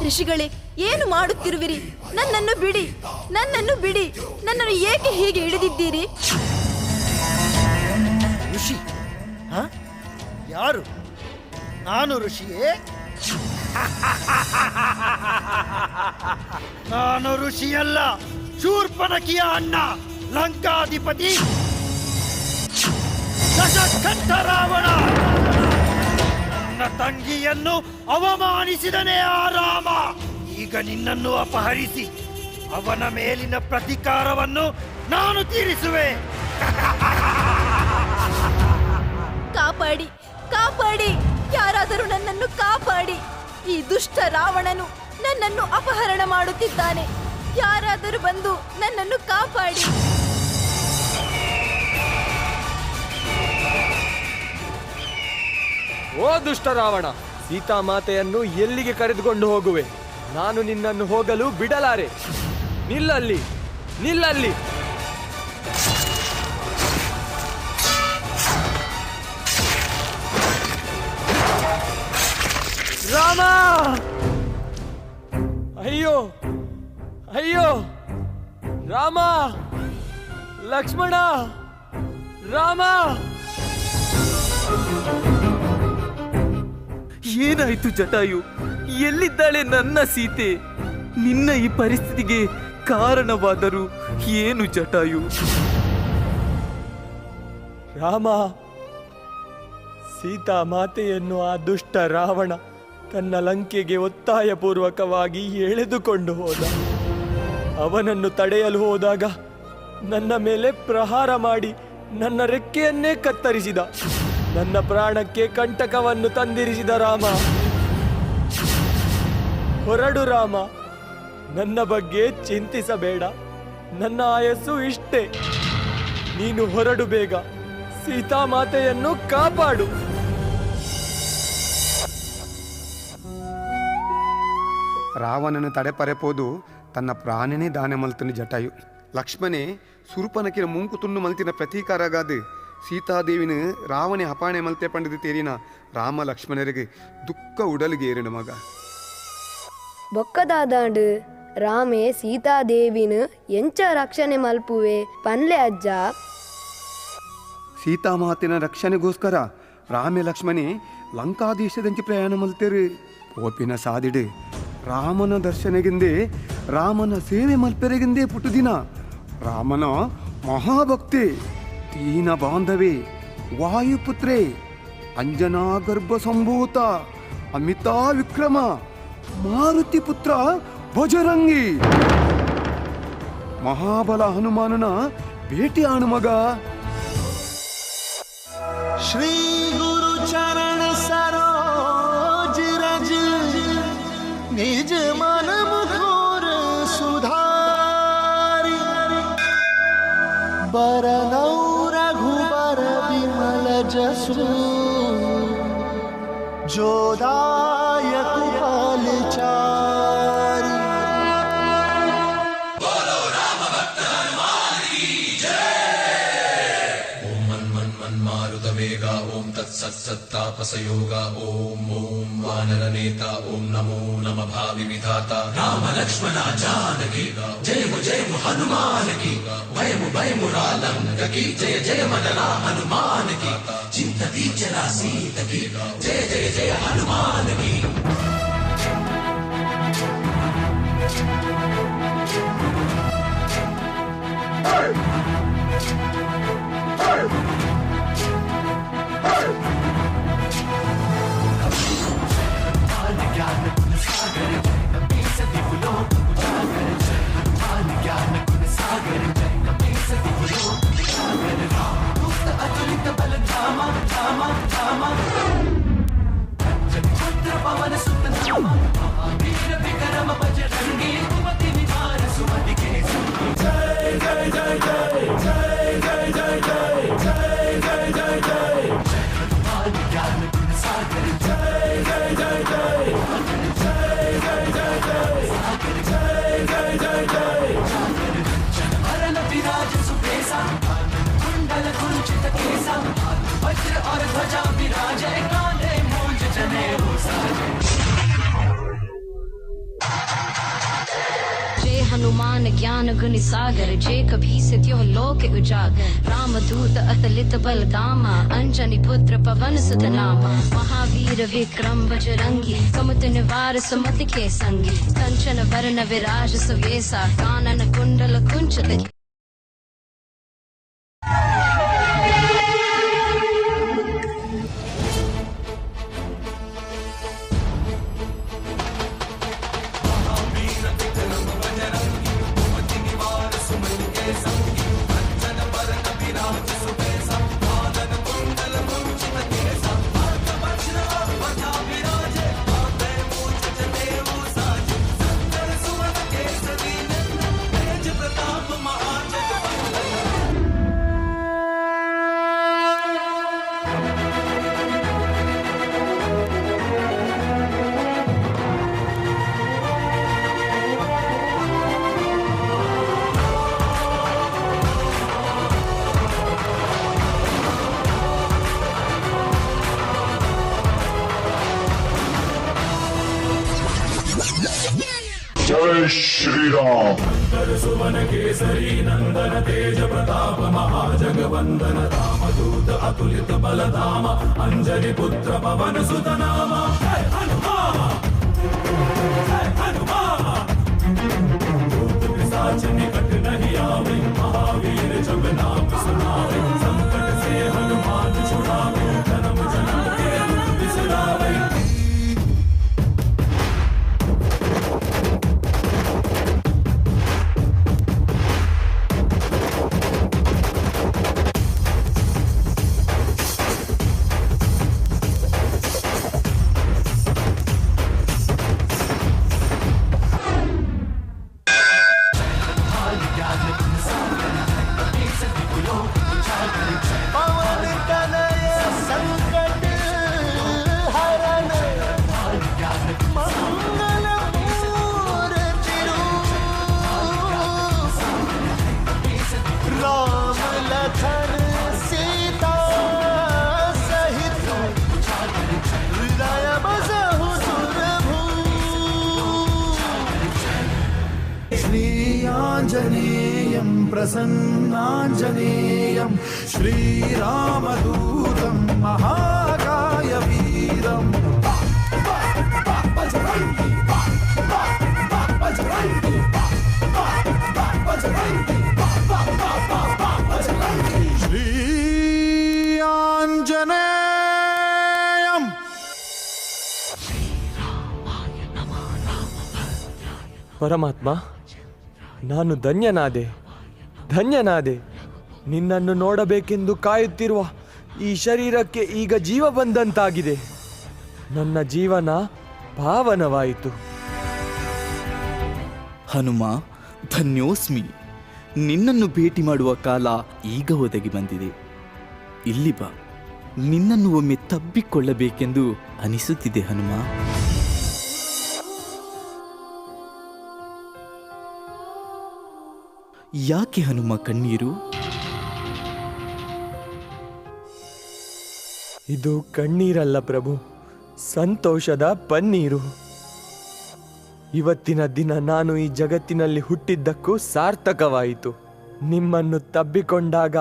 ಋಷಿಗಳೇ, ಏನು ಮಾಡುತ್ತಿರುವಿರಿ? ನನ್ನನ್ನು ಬಿಡಿ, ನನ್ನನ್ನು ಬಿಡಿ. ನನ್ನನ್ನು ಏಕೆ ಹೀಗೆ ಹಿಡಿದಿದ್ದೀರಿ? ಋಷಿ? ಯಾರು? ನಾನು ಋಷಿಯೇ? ನಾನು ಋಷಿಯಲ್ಲ, ಶೂರ್ಪನಖಿಯ ಅಣ್ಣ, ಲಂಕಾಧಿಪತಿ ದಶಕಂಠ ರಾವಣ. ನನ್ನ ತಂಗಿಯನ್ನು ಅವಮಾನಿಸಿದನೇ ಆ ರಾಮ. ಈಗ ನಿನ್ನನ್ನು ಅಪಹರಿಸಿ ಅವನ ಮೇಲಿನ ಪ್ರತೀಕಾರವನ್ನು ನಾನು ತೀರಿಸುವೆ. ಕಾಪಾಡಿ, ಕಾಪಾಡಿ, ಯಾರಾದರೂ ನನ್ನನ್ನು ಕಾಪಾಡಿ. ಈ ದುಷ್ಟ ರಾವಣನು ನನ್ನನ್ನು ಅಪಹರಣ ಮಾಡುತ್ತಿದ್ದಾನೆ. ಯಾರಾದರೂ ಬಂದು ನನ್ನನ್ನು ಕಾಪಾಡಿ. ಓ ದುಷ್ಟ ರಾವಣ, ಸೀತಾಮಾತೆಯನ್ನು ಎಲ್ಲಿಗೆ ಕರೆದುಕೊಂಡು ಹೋಗುವೆ? ನಾನು ನಿನ್ನನ್ನು ಹೋಗಲು ಬಿಡಲಾರೆ. ನಿಲ್ಲಲ್ಲಿ, ನಿಲ್ಲಲ್ಲಿ. ರಾಮ! ಅಯ್ಯೋ ಅಯ್ಯೋ! ರಾಮ! ಲಕ್ಷ್ಮಣ! ರಾಮ! ಏನಾಯ್ತು ಜಟಾಯು? ಎಲ್ಲಿದ್ದಾಳೆ ನನ್ನ ಸೀತೆ? ನಿನ್ನ ಈ ಪರಿಸ್ಥಿತಿಗೆ ಕಾರಣವಾದರೂ ಏನು ಜಟಾಯು? ರಾಮ, ಸೀತಾ ಮಾತೆಯನ್ನು ಆ ದುಷ್ಟ ರಾವಣ ತನ್ನ ಲಂಕೆಗೆ ಒತ್ತಾಯಪೂರ್ವಕವಾಗಿ ಎಳೆದುಕೊಂಡು ಹೋದ. ಅವನನ್ನು ತಡೆಯಲು ಹೋದಾಗ ನನ್ನ ಮೇಲೆ ಪ್ರಹಾರ ಮಾಡಿ ನನ್ನ ರೆಕ್ಕೆಯನ್ನೇ ಕತ್ತರಿಸಿದ. ನನ್ನ ಪ್ರಾಣಕ್ಕೆ ಕಂಟಕವನ್ನು ತಂದಿರಿಸಿದ ರಾಮ. ಹೊರಡು ರಾಮ, ನನ್ನ ಬಗ್ಗೆ ಚಿಂತಿಸಬೇಡ. ನನ್ನ ಆಯಸ್ಸು ಇಷ್ಟೇ. ನೀನು ಹೊರಡು ಬೇಗ. ಸೀತಾಮಾತೆಯನ್ನು ಕಾಪಾಡು. ರಾವಣನು ತಡೆಪರೆಪೋದು ತನ್ನ ಪ್ರಾಣನೇ ದಾನ ಮಲ್ತನು ಜಟಾಯು. ಲಕ್ಷ್ಮಣೆ ಸುರುಪನಕಿನ ಮುಂಕು ತುಂಡು ಮಲ್ತಿನ ಪ್ರತೀಕಾರಗಾದ ಸೀತಾದೇವಿನ ರಾವಣೆ ಅಪಾಣೆ ಮಲ್ತೆ ಪಂಡಿದ ತೇರಿನ ರಾಮ ಲಕ್ಷ್ಮಣರಿಗೆ ದುಃಖ ಉಡಲಿಗೇರಿನ ಮಗ. ಬೊಕ್ಕದಾದಾಂಡು ರಾಮೆ ಸೀತಾದೇವಿನ ಎಂಚ ರಕ್ಷಣೆ ಮಲ್ಪುವೆ ಪನ್ಲೆ ಅಜ್ಜ. ಸೀತಾಮಾತಿನ ರಕ್ಷಣೆಗೋಸ್ಕರ ರಾಮೆ ಲಕ್ಷ್ಮಣೆ ಲಂಕಾದೇಶದಂಚಿ ಪ್ರಯಾಣ ಮಲ್ತೇರು. ಓಪಿನ ಸಾದಿಡು ರಾಮನ ದರ್ಶನಗೆಂದೇ ರಾಮನ ಸೇವೆ ಮಲ್ಪೆರೆಗೆಂದೇ ಪುಟ್ಟು ದಿನ. ರಾಮನ ಮಹಾಭಕ್ತೆ, ದೀನ ಬಾಂಧವೇ, ವಾಯುಪುತ್ರೇ, ಅಂಜನಾ ಗರ್ಭ ಸಂಭೂತ, ಅಮಿತಾ ವಿಕ್ರಮ, ಮಾರುತಿ ಪುತ್ರ ಬಜರಂಗಿ. ಮಹಾಬಲ ಹನುಮಾನನ ಭೇಟಿಯಾಣು ಮಗ. श्री गुरु चरण सरोज रज निज मन मुकुर सुधारी बरनौ रघुबर विमल जसु जोदायक फलचारी. ओम तत्सत्तापसयोगा ओम ओम वानरनेता ओम नमो नम भावि विधाता राम लक्ष्मण जानकी जय हनुमान की भयम रालंक की जय जय मनरा हनुमान की चिंतती चला सीत की जय जय जय हनुमान की. जय हनुमान ज्ञान गुण सागर जय कभी सिद्यो लोक उजागर राम दूत अतलित बल धामा अंजनी पुत्र पवन सुत नामा महावीर विक्रम बजरंगी कुमति निवार सुमति के संगी कंचन वरण विराज सुवेसा कानन कुंडल कुंचित. जय श्री राम. सुवन केसरी नंदन तेज प्रताप महाजगवंदन रामदूत अतुलित बलधाम अंजनी पुत्र पवन सुत नामा. जय हनुमान जय हनुमान भूत पिशाच निकट नहीं आवे महावीर जब नाम सुनावे संकट से हनुमान छुड़ावे जन्म जन्म के दुख बिसरावे. श्रीयाञ्जनेयं प्रसन्नाञ्जनेयं श्रीरामदूतं महाकायवीरम्. श्रीयाञ्जनेयम्. ಪರಮಾತ್ಮ ನಾನು ಧನ್ಯನಾದೆ, ಧನ್ಯನಾದೆ. ನಿನ್ನನ್ನು ನೋಡಬೇಕೆಂದು ಕಾಯುತ್ತಿರುವ ಈ ಶರೀರಕ್ಕೆ ಈಗ ಜೀವ ಬಂದಂತಾಗಿದೆ. ನನ್ನ ಜೀವನ ಪಾವನವಾಯಿತು. ಹನುಮ, ಧನ್ಯೋಸ್ಮಿ. ನಿನ್ನನ್ನು ಭೇಟಿ ಮಾಡುವ ಕಾಲ ಈಗ ಒದಗಿ ಬಂದಿದೆ. ಇಲ್ಲಿ ಬಾ, ನಿನ್ನನ್ನು ಒಮ್ಮೆ ತಬ್ಬಿಕೊಳ್ಳಬೇಕೆಂದು ಅನಿಸುತ್ತಿದೆ ಹನುಮ. ಯಾಕೆ ಹನುಮ ಕಣ್ಣೀರು? ಇದು ಕಣ್ಣೀರಲ್ಲ ಪ್ರಭು, ಸಂತೋಷದ ಪನ್ನೀರು. ಇವತ್ತಿನ ದಿನ ನಾನು ಈ ಜಗತ್ತಿನಲ್ಲಿ ಹುಟ್ಟಿದ್ದಕ್ಕೂ ಸಾರ್ಥಕವಾಯಿತು. ನಿಮ್ಮನ್ನು ತಬ್ಬಿಕೊಂಡಾಗ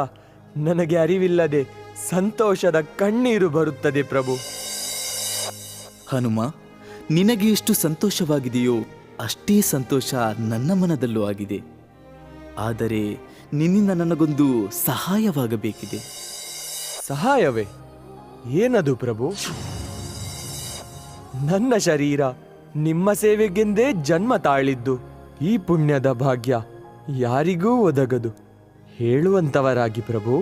ನನಗೆ ಅರಿವಿಲ್ಲದೆ ಸಂತೋಷದ ಕಣ್ಣೀರು ಬರುತ್ತದೆ ಪ್ರಭು. ಹನುಮ, ನಿನಗೆ ಎಷ್ಟು ಸಂತೋಷವಾಗಿದೆಯೋ ಅಷ್ಟೇ ಸಂತೋಷ ನನ್ನ ಮನದಲ್ಲೂ ಆಗಿದೆ. ಆದರೆ ನಿನ್ನಿಂದ ನನಗೊಂದು ಸಹಾಯವಾಗಬೇಕಿದೆ. ಸಹಾಯವೇ? ಏನದು ಪ್ರಭು? ನನ್ನ ಶರೀರ ನಿಮ್ಮ ಸೇವೆಗೆಂದೇ ಜನ್ಮ ತಾಳಿದ್ದು. ಈ ಪುಣ್ಯದ ಭಾಗ್ಯ ಯಾರಿಗೂ ಒದಗದು. ಹೇಳುವಂತವರಾಗಿ ಪ್ರಭು.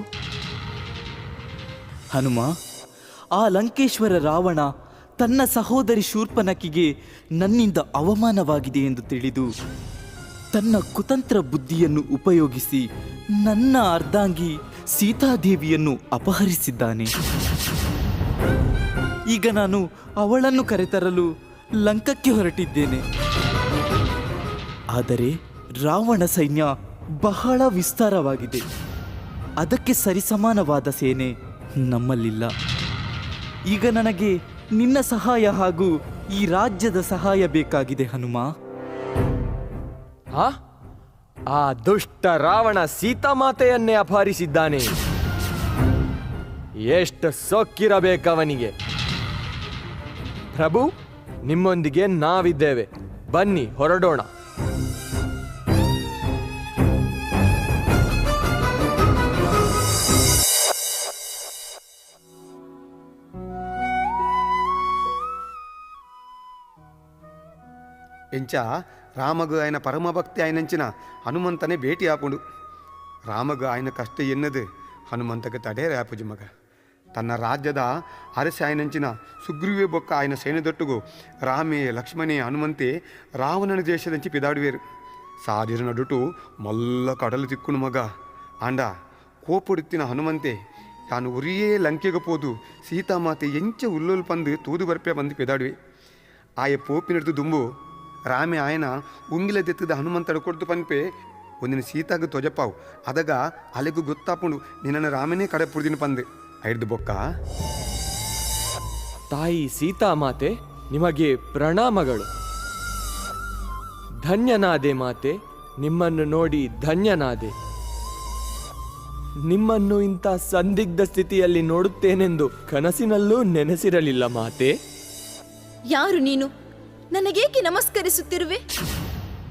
ಹನುಮ, ಆ ಲಂಕೇಶ್ವರ ರಾವಣ ತನ್ನ ಸಹೋದರಿ ಶೂರ್ಪನಖಿಗೆ ನನ್ನಿಂದ ಅವಮಾನವಾಗಿದೆ ಎಂದು ತಿಳಿದು ತನ್ನ ಕುತಂತ್ರ ಬುದ್ಧಿಯನ್ನು ಉಪಯೋಗಿಸಿ ನನ್ನ ಅರ್ಧಾಂಗಿ ಸೀತಾದೇವಿಯನ್ನು ಅಪಹರಿಸಿದ್ದಾನೆ. ಈಗ ನಾನು ಅವಳನ್ನು ಕರೆತರಲು ಲಂಕಕ್ಕೆ ಹೊರಟಿದ್ದೇನೆ. ಆದರೆ ರಾವಣ ಸೈನ್ಯ ಬಹಳ ವಿಸ್ತಾರವಾಗಿದೆ. ಅದಕ್ಕೆ ಸರಿಸಮಾನವಾದ ಸೇನೆ ನಮ್ಮಲ್ಲಿಲ್ಲ. ಈಗ ನನಗೆ ನಿನ್ನ ಸಹಾಯ ಹಾಗೂ ಈ ರಾಜ್ಯದ ಸಹಾಯ ಬೇಕಾಗಿದೆ ಹನುಮ. ಆ ದುಷ್ಟ ರಾವಣ ಸೀತಾಮಾತೆಯನ್ನೇ ಅಪಹರಿಸಿದ್ದಾನೆ. ಎಷ್ಟು ಸೊಕ್ಕಿರಬೇಕವನಿಗೆ. ಪ್ರಭು, ನಿಮ್ಮೊಂದಿಗೆ ನಾವಿದ್ದೇವೆ. ಬನ್ನಿ, ಹೊರಡೋಣ. ಎಂಚ ರಾಮಗ ఆయన ಪರಮಭಕ್ತಿ ఆయనంచిన ಹನುಮಂತನೇ ಭೇಟಿ ಆಪುಂಡು. ರಾಮಗ ఆయన ಕಷ್ಟ ಎನ್ನದು ಹನುಮಂತಗೆ ತಡೆ ರಾಪುಜಿ ಮಗ. ತನ್ನ ರಾಜ್ಯದ ಅರಸೆ ఆయనంచిన ಸುಗ್ರೀವೇ ಬೊಕ್ಕ ఆయన ಸೇನೆದೊಟ್ಟುಗು ರಾಮೇ ಲಕ್ಷ್ಮಣೇ ಹನುಮಂತೆ ರಾವಣನ ದೇಶದಂಚಿ ಪಿದಾಡುವೇರು. ಸಾದಿರ ನಡುಟು ಮಲ್ಲ ಕಡಲು ತಿಕ್ಕುನು ಮಗ. ಆಂಡ ಕೋಪುಡುತ್ತಿನ ಹನುಮಂತೆ ತಾನು ಉರಿಯೇ ಲಂಕೆಗೆ ಪೋದು ಸೀತಾಮಾತೆ ಎಂಚ ಉಲ್ಲೋಲ್ ಪಂದು ತೂದು ಬರ್ಪೆ ಬಂದು ಪಿದಾಡುವೆ. ಆಯ ಪೋಪಿನಡ್ದು ದುಂಬು ರಾಮೆ ಆಯನ ಉಂಗಿಲದೆತ್ತದ ಹನುಮಂತಡ ಕೊಡ್ತು ಪನ್ಪೆ ಒಂದಿನ ಸೀತಾಗ ತೊಜಪಾವು. ಅದಾಗ ಅಲೆಗೂ ಗೊತ್ತಾಪುಂಡು ನಿನ್ನನ್ನು ರಾಮನೇ ಕಡೆ ಪುಡ್ದಿನ ಪಂದು ಐಡ್ದು ಬೊಕ್ಕ. ತಾಯಿ ಸೀತಾಮಾತೆ, ನಿಮಗೆ ಪ್ರಣಾಮಗಳು. ಧನ್ಯನಾದೆ ಮಾತೆ, ನಿಮ್ಮನ್ನು ನೋಡಿ ಧನ್ಯನಾದೆ. ನಿಮ್ಮನ್ನು ಇಂಥ ಸಂದಿಗ್ಧ ಸ್ಥಿತಿಯಲ್ಲಿ ನೋಡುತ್ತೇನೆಂದು ಕನಸಿನಲ್ಲೂ ನೆನೆಸಿರಲಿಲ್ಲ ಮಾತೆ. ಯಾರು ನೀನು? ನನಗೇಕೆ ನಮಸ್ಕರಿಸುತ್ತಿರುವೆ?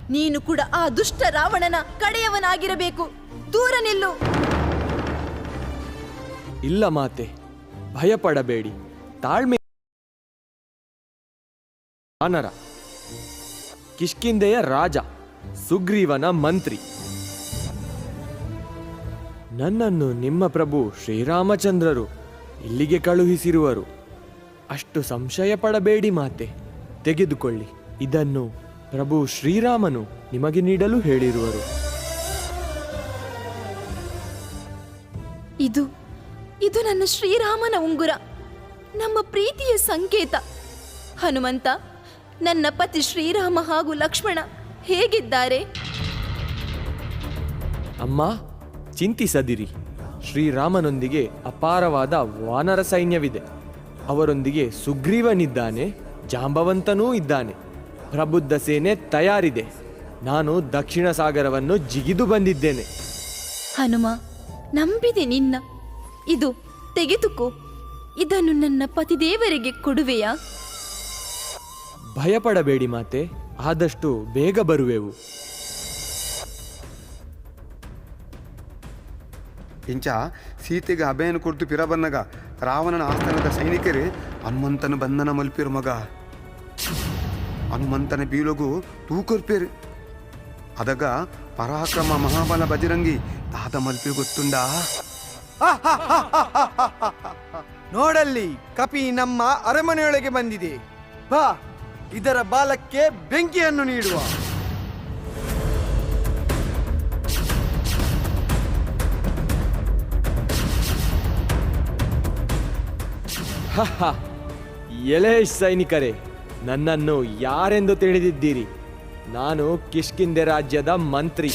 ನೀನು ಕೂಡ ಆ ದುಷ್ಟ ರಾವಣನ ಕಡೆಯವನಾಗಿರಬೇಕು. ದೂರ ನಿಲ್ಲು. ಇಲ್ಲ ಮಾತೆ, ಭಯಪಡಬೇಡಿ. ತಾಳ್ಮೆ. ವಾನರ, ಕಿಷ್ಕಿಂಧೆಯ ರಾಜ, ಸುಗ್ರೀವನ ಮಂತ್ರಿ. ನನ್ನನ್ನು ನಿಮ್ಮ ಪ್ರಭು ಶ್ರೀರಾಮಚಂದ್ರರು ಇಲ್ಲಿಗೆ ಕಳುಹಿಸಿರುವರು. ಅಷ್ಟು ಸಂಶಯ ಪಡಬೇಡಿ ಮಾತೆ. ತೆಗೆದುಕೊಳ್ಳಿ, ಇದನ್ನು ಪ್ರಭು ಶ್ರೀರಾಮನು ನಿಮಗೆ ನೀಡಲು ಹೇಳಿರುವರು. ಇದು ನನ್ನ ಶ್ರೀರಾಮನ ಉಂಗುರ, ನಮ್ಮ ಪ್ರೀತಿಯ ಸಂಕೇತ. ಹನುಮಂತ, ನನ್ನ ಪತಿ ಶ್ರೀರಾಮ ಹಾಗೂ ಲಕ್ಷ್ಮಣ ಹೇಗಿದ್ದಾರೆ? ಅಮ್ಮ, ಚಿಂತಿಸದಿರಿ. ಶ್ರೀರಾಮನೊಂದಿಗೆ ಅಪಾರವಾದ ವಾನರ ಸೈನ್ಯವಿದೆ. ಅವರೊಂದಿಗೆ ಸುಗ್ರೀವನಿದ್ದಾನೆ, ಜಾಂಬವಂತನೂ ಇದ್ದಾನೆ. ಪ್ರಬುದ್ಧ ಸೇನೆ ತಯಾರಿದೆ. ನಾನು ದಕ್ಷಿಣ ಸಾಗರವನ್ನು ಜಿಗಿದು ಬಂದಿದ್ದೇನೆ. ಹನುಮ, ನಂಬಿದೆ ನಿನ್ನ. ಇದು ತೆಗೆದುಕೋ. ಇದನ್ನು ನನ್ನ ಪತಿದೇವರಿಗೆ ಕೊಡುವೆಯಾ? ಭಯಪಡಬೇಡಿ ಮಾತೆ, ಆದಷ್ಟು ಬೇಗ ಬರುವೆವು. ಇಂಚ ಸೀತೆಗೆ ಅಭಯನ ಕೊಡ್ತು ಪಿರ ಬನ್ನಗ ರಾವಣನ ಆಸ್ಥಾನದ ಸೈನಿಕರು ಹನುಮಂತನ ಬಂಧನ ಮಲ್ಪಿರು ಮಗ. ಹನುಮಂತನ ಬೀಳಗು ತೂಕೊರ್ಪೇರು. ಅದಗ ಪರಾಕ್ರಮ ಮಹಾಬಲ ಬಜರಂಗಿ ತಾತ ಮಲ್ಪಿ ಗೊತ್ತುಂಡಾ? ನೋಡಲ್ಲಿ, ಕಪಿ ನಮ್ಮ ಅರಮನೆಯೊಳಗೆ ಬಂದಿದೆ. ಬಾ, ಇದರ ಬಾಲಕ್ಕೆ ಬೆಂಕಿಯನ್ನು ನೀಡುವ. ಎಲೆ ಸೈನಿಕರೇ, ನನ್ನನ್ನು ಯಾರೆಂದು ತಿಳಿದಿದ್ದೀರಿ? ನಾನು ಕಿಷ್ಕಿಂದೆ ರಾಜ್ಯದ ಮಂತ್ರಿ,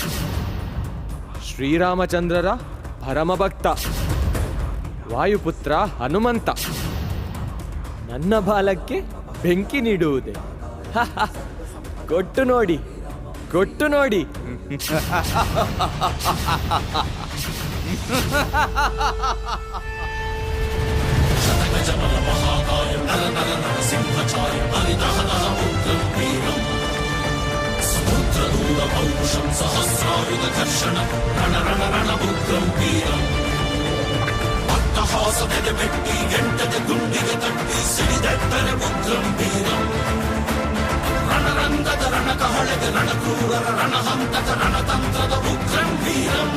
ಶ್ರೀರಾಮಚಂದ್ರರ ಪರಮಭಕ್ತ, ವಾಯುಪುತ್ರ ಹನುಮಂತ. ನನ್ನ ಬಾಲಕ್ಕೆ ಬೆಂಕಿ ನೀಡುವುದೇ? ಕೊಟ್ಟು ನೋಡಿ, ಕೊಟ್ಟು ನೋಡಿ. ರಣರಂಗದ ರಣಕಹಳೆಗೆ ರಣಕ್ರೂರರ ರಣಹಂತಕ ರಣತಂತ್ರದ ಉಗ್ರಂ ವೀರಂ.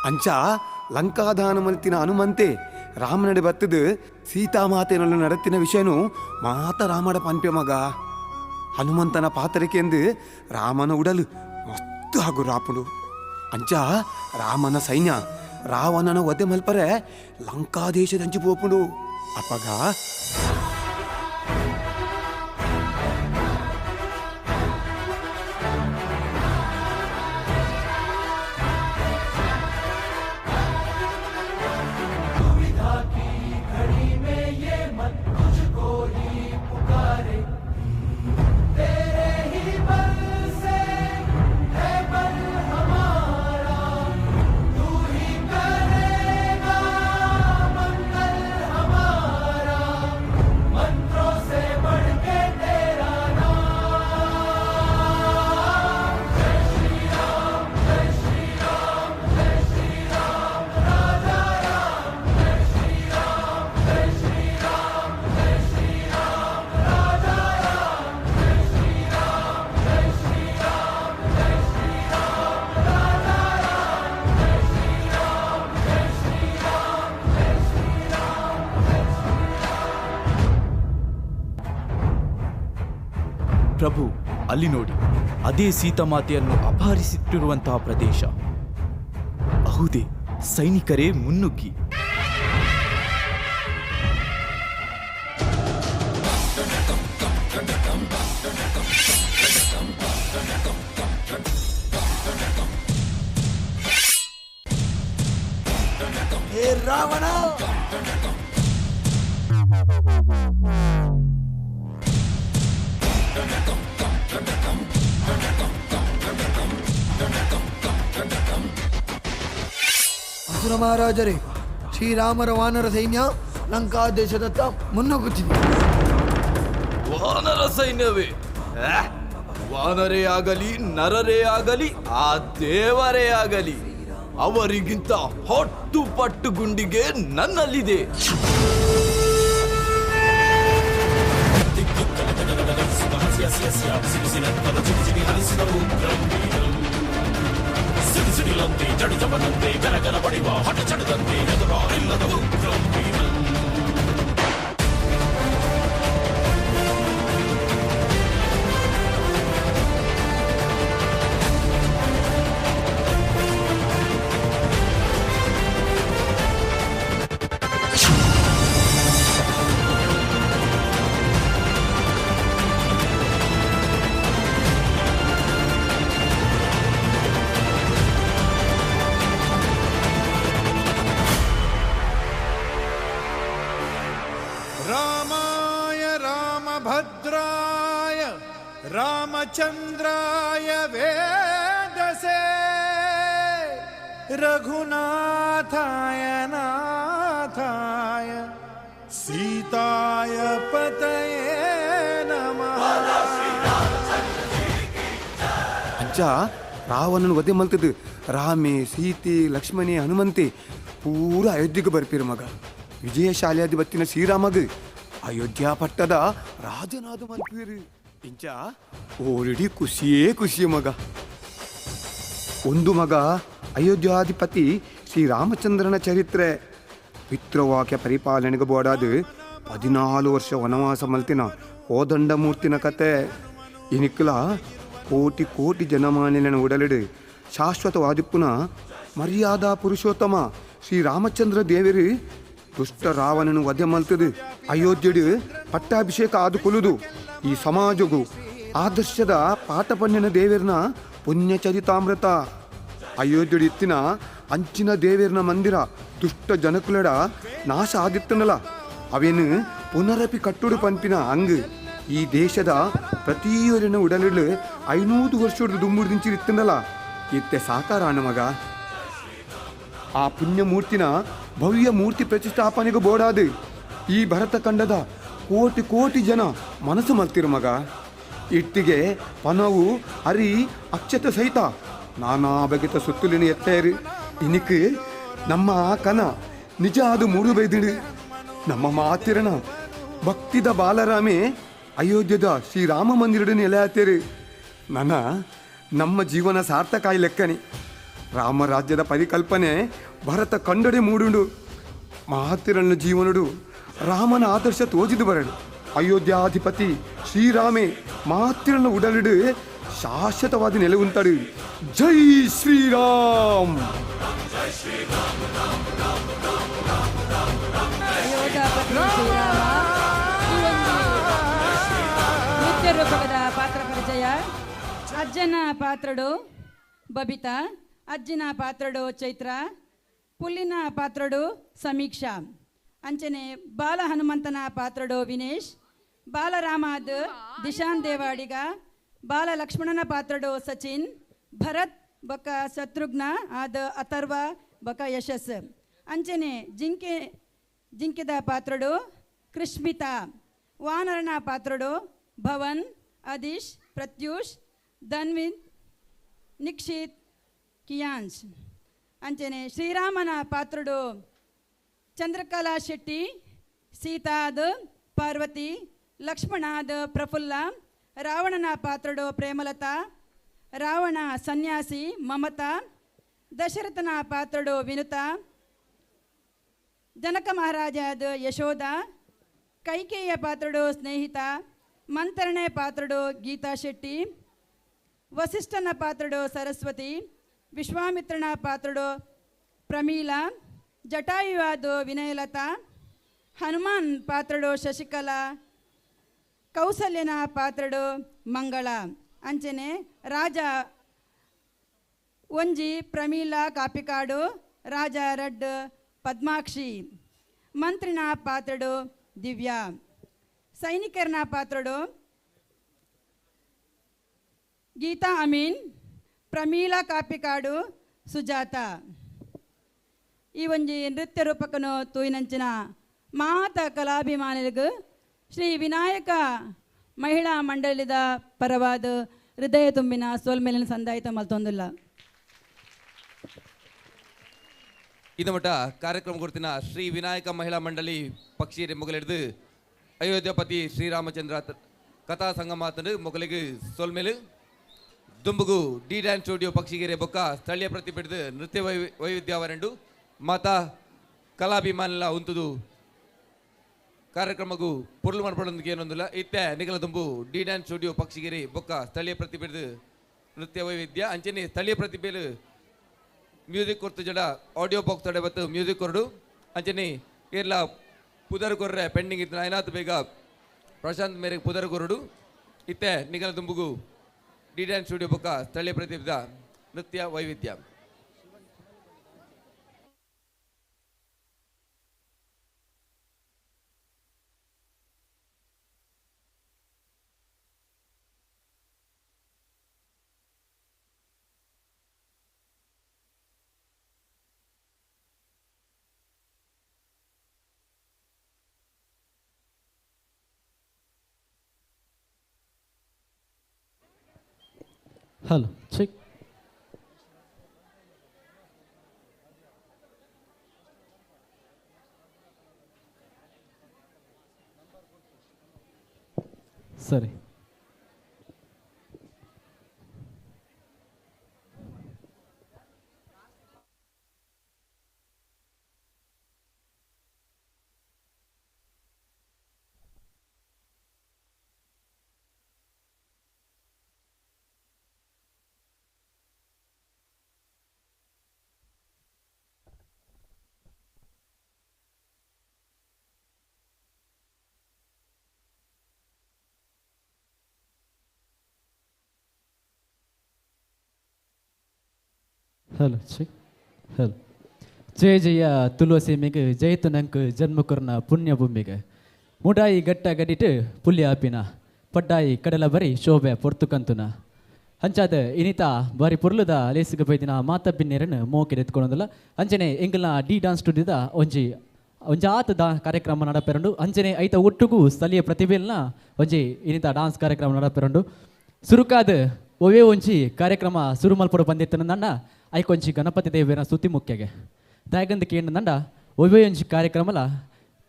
ಅಂಚ ಲಂಕಾದಾನ ಮಲ್ತಿನ ಹನುಮಂತೆ ರಾಮನಡೆ ಬತ್ತದು ಸೀತಾಮಾತೆಯನ್ನು ನಡತ್ತಿನ ವಿಷಯನು ಮಾತ ರಾಮಡ ಪಂಪೆ ಮಗ. ಹನುಮಂತನ ಪಾತ್ರಕ್ಕೆಂದು ರಾಮನ ಉಡಲು ಮಸ್ತು ಹಾಗೂ ರಾಪುಡು. ಅಂಚ ರಾಮನ ಸೈನ್ಯ ರಾವಣನ ಒದೆ ಮಲ್ಪರೆ ಲಂಕಾದೇಶದಂಚಿ ಪೋಪುಡು ಅಪ್ಪಗ. ಪ್ರಭು, ಅಲ್ಲಿ ನೋಡಿ, ಅದೇ ಸೀತಾಮಾತೆಯನ್ನು ಅಪಹರಿಸಿಟ್ಟಿರುವಂತಹ ಪ್ರದೇಶ. ಹೌದೇ, ಸೈನಿಕರೇ ಮುನ್ನುಗ್ಗಿ. ಹೇ ರಾವಣ, ಅಸುರ ಮಹಾರಾಜರೇ, ಶ್ರೀರಾಮರ ವಾನರ ಸೈನ್ಯ ಲಂಕಾ ದೇಶದತ್ತ ಮುನ್ನುಗ್ಗುತ್ತಿದೆ. ವಾನರ ಸೈನ್ಯವೇ? ವಾನರೇ ಆಗಲಿ, ನರರೇ ಆಗಲಿ, ಆ ದೇವರೇ ಆಗಲಿ, ಅವರಿಗಿಂತ ಹೊಟ್ಟು ಪಟ್ಟು ಗುಂಡಿಗೆ ನನ್ನಲ್ಲಿದೆ. ಸಿಡಿಸಿಡಿಲಂತೆ ಜಡಿಜಬದಂತೆ ಗರಗರ ಬಡಿವ ಹಠ ಚಡದಂತೆ ಎದುರಾರಿಲ್ಲದ ಉಗ್ರಂ ವೀರಂ. भद्राय रामचंद्राय वेदसे रघुनाथाय नाथाय सीताय पतये नमः. ಅಂಚ ರಾವಣನ ವಧೆ ಮಲ್ತದ್ದು ರಾಮೆ ಸೀತೆ ಲಕ್ಷ್ಮಣೆ ಹನುಮಂತೆ ಪೂರ ಅಯೋಧ್ಯೆಗೆ ಬರ್ಪಿರು ಮಗ. ವಿಜಯಶಾಲಿಯಾದಿ ಬತ್ತಿನ ಶ್ರೀರಾಮಗ ಅಯೋಧ್ಯ ಪಟ್ಟದ ರಾಜನಾದ ಮಲ್ಪಿರು. ಇಂಚ ಓರಿಡಿ ಖುಷಿಯೇ ಖುಷಿಯ ಮಗ. ಒಂದು ಮಗ ಅಯೋಧ್ಯಾಧಿಪತಿ ಶ್ರೀರಾಮಚಂದ್ರನ ಚರಿತ್ರೆ. ಪಿತೃವಾಕ್ಯ ಪರಿಪಾಲನೆಗೆ ಬೋಡಾದ 14 ವರ್ಷ ವನವಾಸ ಮಲ್ತಿನ ಕೋದಂಡ ಮೂರ್ತಿನ ಕತೆ. ಇನಿಕ್ಲ ಕೋಟಿ ಕೋಟಿ ಜನಮಾನಿನ ಉಡಲಿಡು ಶಾಶ್ವತವಾದಿಪ್ಪುನ ಮರ್ಯಾದಾ ಪುರುಷೋತ್ತಮ ಶ್ರೀರಾಮಚಂದ್ರ ದೇವರು ದುಷ್ಟ ರಾವಣನು ವಧೆ ಮಲ್ತದು ಅಯೋಧ್ಯೆಡು ಪಟ್ಟಾಭಿಷೇಕ ಆದುಕೊಳ್ಳುದು ಈ ಸಮಾಜಗೂ ಆದರ್ಶದ ಪಾಠ ಪನ್ನಿನ ದೇವರನ ಪುಣ್ಯ ಚರಿತಾಮೃತ. ಅಯೋಧ್ಯೆಡು ಇತ್ತಿನ ಅಂಚಿನ ದೇವರನ ಮಂದಿರ ದುಷ್ಟ ಜನಕುಲಡ ನಾಶ ಆದಿತ್ತನಲ್ಲ, ಅವೇನು ಪುನರಪಿ ಕಟ್ಟುಡು ಪಂಪಿನ ಅಂಗ್ ಈ ದೇಶದ ಪ್ರತಿಯೊರಿನ ಉಡಲಿಡು 500 ವರ್ಷದ ದುಂಬುಡು ದಿಂಚಿರಿತ್ತನಲ್ಲ, ಇತ್ತೆ ಸಾಕಾರ ಅಣ್ಣ ಮಗ. ಆ ಪುಣ್ಯ ಮೂರ್ತಿನ ಭವ್ಯ ಮೂರ್ತಿ ಪ್ರತಿಷ್ಠಾಪನೆಗೂ ಬೋಡಾದು ಈ ಭರತ ಖಂಡದ ಕೋಟಿ ಕೋಟಿ ಜನ ಮನಸ್ಸು ಮಲ್ತಿರು ಮಗ. ಇಟ್ಟಿಗೆ ಪನವು ಅರಿ ಅಕ್ಷತ ಸಹಿತ ನಾನಾ ಬಗೆತ ಸುತ್ತಲಿನ ಎತ್ತೇರು. ಇನಿಕ್ ನಮ್ಮ ಕನ ನಿಜ ಅದು ಮೂಡು ಬೈದಿಡು. ನಮ್ಮ ಮಾತಿರನ ಭಕ್ತಿದ ಬಾಲರಾಮೆ ಅಯೋಧ್ಯದ ಶ್ರೀರಾಮ ಮಂದಿರಡು ನೆಲೆ ಆತೇರು. ನಮ್ಮ ಜೀವನ ಸಾರ್ಥಕ ಲೆಕ್ಕನೆ. ರಾಮರಾಜ್ಯದ ಪರಿಕಲ್ಪನೆ ಭರತ ಕಂಡಡೆ ಮೂಡುಂಡು. ಮಹಾತಿರನ ಜೀವನಡು ರಾಮನ ಆದರ್ಶ ತೋಜಿದು ಬರಡು. ಅಯೋಧ್ಯಾಧಿಪತಿ ಶ್ರೀರಾಮೆ ಮಹಾತಿರನ ಉಡಲಿಡು ಶಾಶ್ವತವಾದ ನೆಲೆ ಉಂಟಡು. ಜೈ ಶ್ರೀರಾಮ್. ನೃತ್ಯ ರೂಪಕದ ಪಾತ್ರ ಪರಿಚಯ. ಅಜ್ಜನ ಪಾತ್ರಡು ಬಬಿತಾ, ಅಜ್ಜಿನ ಪಾತ್ರಡು ಚೈತ್ರ, ಪುಲ್ಲಿನ ಪಾತ್ರಡು ಸಮೀಕ್ಷಾ. ಅಂಚನೆ ಬಾಲ ಹನುಮಂತನ ಪಾತ್ರಡು ವಿನೇಶ್, ಬಾಲರಾಮಾದ್ ದಿಶಾನ್ ದೇವಾಡಿಗ, ಬಾಲ ಲಕ್ಷ್ಮಣನ ಪಾತ್ರಡು ಸಚಿನ್, ಭರತ್ ಬೊಕ್ಕ ಶತ್ರುಘ್ನ ಆದ ಅಥರ್ವ ಬೊಕ್ಕ ಯಶಸ್. ಅಂಚನೆ ಜಿಂಕೆದ ಪಾತ್ರಡು ಕೃಷ್ಮಿತಾ, ವಾನರನ ಪಾತ್ರಡು ಭವನ್, ಅದೀಶ್, ಪ್ರತ್ಯೂಷ್, ಧನ್ವಿನ್, ನಿಕ್ಷಿತ್, ಕಿಯಾನ್ಸ್. ಅಂಚನೆ ಶ್ರೀರಾಮನ ಪಾತ್ರಡು ಚಂದ್ರಕಲಾ ಶೆಟ್ಟಿ, ಸೀತಾದ ಪಾರ್ವತಿ, ಲಕ್ಷ್ಮಣಾದ ಪ್ರಫುಲ್ಲ, ರಾವಣನ ಪಾತ್ರಡು ಪ್ರೇಮಲತಾ, ರಾವಣ ಸನ್ಯಾಸಿ ಮಮತಾ, ದಶರಥನ ಪಾತ್ರಡು ವಿನುತಾ, ಜನಕ ಮಹಾರಾಜಾದ ಯಶೋಧ, ಕೈಕೇಯ ಪಾತ್ರಡು ಸ್ನೇಹಿತ, ಮಂತರಣೆ ಪಾತ್ರಡು ಗೀತಾ ಶೆಟ್ಟಿ, ವಸಿಷ್ಠನ ಪಾತ್ರಡು ಸರಸ್ವತಿ, ವಿಶ್ವಾಮಿತ್ರನ ಪಾತ್ರಡು ಪ್ರಮೀಲಾ, ಜಟಾಯುವಾದ ವಿನಯಲತಾ, ಹನುಮಾನ್ ಪಾತ್ರಡು ಶಶಿಕಲಾ, ಕೌಸಲ್ಯನ ಪಾತ್ರಡು ಮಂಗಳ. ಅಂಚನೆ ರಾಜ ಒಂಜಿ ಪ್ರಮೀಲಾ ಕಾಪಿಕಾಡು, ರಾಜ ರಡ್ ಪದ್ಮಾಕ್ಷಿ, ಮಂತ್ರಿನ ಪಾತ್ರಡು ದಿವ್ಯಾ, ಸೈನಿಕರನ ಪಾತ್ರಡು ಗೀತಾ ಅಮೀನ್, ಪ್ರಮೀಲಾ ಕಾಪಿಕಾಡು, ಸುಜಾತ. ಈ ಒಂಜಿ ನೃತ್ಯ ರೂಪಕನು ತೂಯಿನಂಚಿನ ಮಾತ ಕಲಾಭಿಮಾನಿಗೂ ಶ್ರೀ ವಿನಾಯಕ ಮಹಿಳಾ ಮಂಡಳಿದ ಪರವಾದ ಹೃದಯ ತುಂಬಿನ ಸೋಲ್ಮೇಲಿನ ಸಂದಾಯಿತ ಮಲ್ತೊಂದಿಲ್ಲ. ಇದು ಮಟ್ಟ ಕಾರ್ಯಕ್ರಮ ಗುರುತಿನ ಶ್ರೀ ವಿನಾಯಕ ಮಹಿಳಾ ಮಂಡಳಿ ಪಕ್ಷಿಯರೆ ಮೊಗಲಿಡ್ದು ಅಯೋಧ್ಯಪತಿ ಶ್ರೀರಾಮಚಂದ್ರ ಕಥಾ ಸಂಗಮಾತನು ಮೊಗಲಿಗೆ ಸೋಲ್ಮೇಲು ದುಂಬುಗು ಡಿ ಡ್ಯಾನ್ಸ್ ಸ್ಟುಡಿಯೋ ಪಕ್ಷಿಗೆರೆ ಬೊಕ್ಕ ಸ್ಥಳೀಯ ಪ್ರತಿಭೆದು ನೃತ್ಯ ವೈವಿಧ್ಯವರೆಂಡು ಮಾತಾ ಕಲಾಭಿಮಾನಿಲ ಉಂತುದು ಕಾರ್ಯಕ್ರಮಗೂ ಪೊರ್ಲು ಮಾಡ್ಪಡೋದಕ್ಕೆ ಏನೊಂದಿಲ್ಲ. ಇತ್ತೆ ನಿಗಲ ದುಂಬು ಡಿ ಡ್ಯಾನ್ಸ್ ಸ್ಟುಡಿಯೋ ಪಕ್ಷಿಗೆರೆ ಬೊಕ್ಕ ಸ್ಥಳೀಯ ಪ್ರತಿಭೆದು ನೃತ್ಯ ವೈವಿಧ್ಯ. ಅಂಚನೆ ಸ್ಥಳೀಯ ಪ್ರತಿಭೆಲು ಮ್ಯೂಸಿಕ್ ಕೊರ್ತು ಜಡ ಆಡಿಯೋ ಬಾಕ್ಸ್ ತಡೆ ಬತ್ತು ಮ್ಯೂಸಿಕ್ ಕೊರಡು. ಅಂಚನೆ ಕೇರಳ ಪುದರ್ ಕೊರ್ರೆ ಪೆಂಡಿಂಗ್ ಇತ್ತು ಏನಾಯ್ತು ಬೇಗ ಪ್ರಶಾಂತ್ ಮೇರೆಗೆ ಪುದರ್ ಕೊರಡು. ಇತ್ತೆ ನಿಗಲ ದುಂಬುಗು ಡಿ ಡ್ಯಾನ್ಸ್ ಸ್ಟುಡಿಯೋ ಬೊಕ್ಕ ಸ್ಥಳೀಯ ಪ್ರತಿಭೆದ ನೃತ್ಯ ವೈವಿಧ್ಯ. Hello check. ಸರಿ. Hello check. ಹಲೋ. ಜಯ ಜಯ ತುಳಸಿ ಮಿಗೆ ಜಯತು ನಂಕ ಜನ್ಮಕುರ್ನ ಪುಣ್ಯ ಭೂಮಿಗೆ ಮುಡಾಯಿ ಗಟ್ಟ ಗಡಿಟ್ಟು ಪುಲ್ಯ ಆಪಿನ ಪಡ್ಡಾಯಿ ಕಡಲ ಬರಿ ಶೋಭೆ ಪೊರ್ತುಕಂತುನ ಹಂಚಾದ ಇನಿತ ಬಾರಿ ಪುರ್ಲದ ಲೇಸಿಗೆ ಬೈದಿನ ಮಾತಬ್ಬಿನ್ನೇರನ್ನು ಮೋಕೆ ಎತ್ಕೊಳ್ಳೋದಿಲ್ಲ ಅಂಜನೆ ಎಂಗಲ್ನ ಡಿ ಡಾನ್ಸ್ ಸ್ಟುಡಿಯೋದ ಒಂಜಾತ ಕಾರ್ಯಕ್ರಮ ನಡಪೆರಂಡು ಅಂಜನೆ ಐತ ಒಟ್ಟಿಗೂ ಸ್ಥಳೀಯ ಪ್ರತಿಭೆಯನ್ನ ಒಂಜಿ ಇನಿತ ಡಾನ್ಸ್ ಕಾರ್ಯಕ್ರಮ ನಡಪೆರಂಡು ಸುರುಕಾದ ಒವೇ ಒಂಜಿ ಕಾರ್ಯಕ್ರಮ ಸುರು ಮಲ್ಪಡ ಬಂದಿತ್ತು ನಂಡ ಐಕೊಂಜಿ ಗಣಪತಿ ದೇವಿಯರ ಸ್ತುತಿ ಮುಖ್ಯಗೆ ದಾಯಗಂದಕ್ಕೆ ಏನು ನಂಡ ಒವೇ ಒಂಜಿ ಕಾರ್ಯಕ್ರಮಲ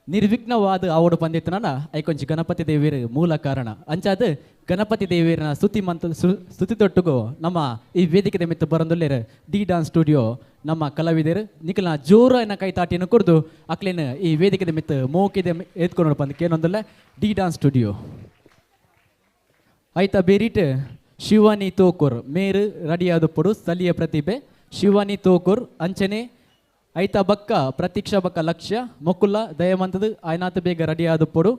ನಿರ್ವಿಘ್ನವಾದ ಆವಡು ಬಂದಿತ್ತು ನಂಡ ಐಕೊಂಜಿ ಗಣಪತಿ ದೇವಿಯರ ಮೂಲ ಕಾರಣ ಅಂಚಾದ ಗಣಪತಿ ದೇವಿಯರ ಸ್ತುತಿ ತೊಟ್ಟುಗು ನಮ್ಮ ಈ ವೇದಿಕೆ ಮಿತ್ತು ಬರಂದುಲ್ಲೇರ ಡಿ ಡಾನ್ಸ್ ಸ್ಟುಡಿಯೋ ನಮ್ಮ ಕಲಾವಿದರು ನಿಖಲ್ನ ಜೋರ ಕೈ ತಾಟಿಯನ್ನು ಕುರಿದು ಅಕ್ಲೇನು ಈ ವೇದಿಕೆ ಮಿತ್ತು ಮೋಕಿದೆ ಎತ್ಕೊಂಡು ಬಂದಕ್ಕೆ ಏನೊಂದಲ್ಲ ಡಿ ಡಾನ್ಸ್ ಸ್ಟುಡಿಯೋ ಆಯ್ತಾ ಬೇರಿಟ್ ಶಿವಾನಿ ತೋಕೂರ್ ಮೇರು ರೆಡಿಯಾದಪ್ಪಡು ಸ್ಥಳೀಯ ಪ್ರತಿಭೆ ಶಿವಾನಿ ತೋಕೂರ್ ಅಂಚನೆ ಐತ ಬಕ್ಕ ಪ್ರತೀಕ್ಷಾ ಬಕ್ಕ ಲಕ್ಷ್ಯ ಮೊಕ್ಕುಲ್ಲ ದಯಮಂತದ ಆಯ್ನಾತ ಬೇಗ ರೆಡಿಯಾದಪ್ಪಡು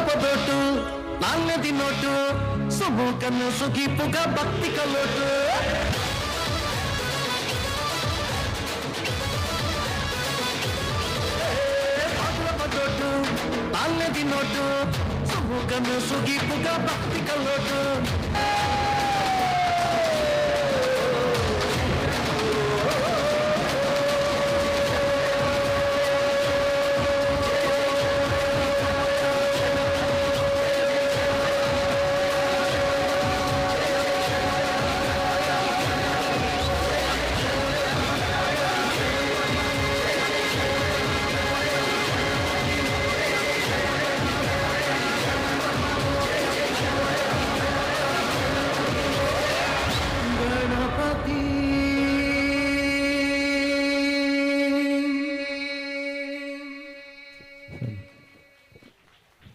పదోటు నాన్నది నోటు సుమూకను సుగిపుగా భక్తి కలోటు పదోటు నాన్నది నోటు సుమూకను సుగిపుగా భక్తి కలోటు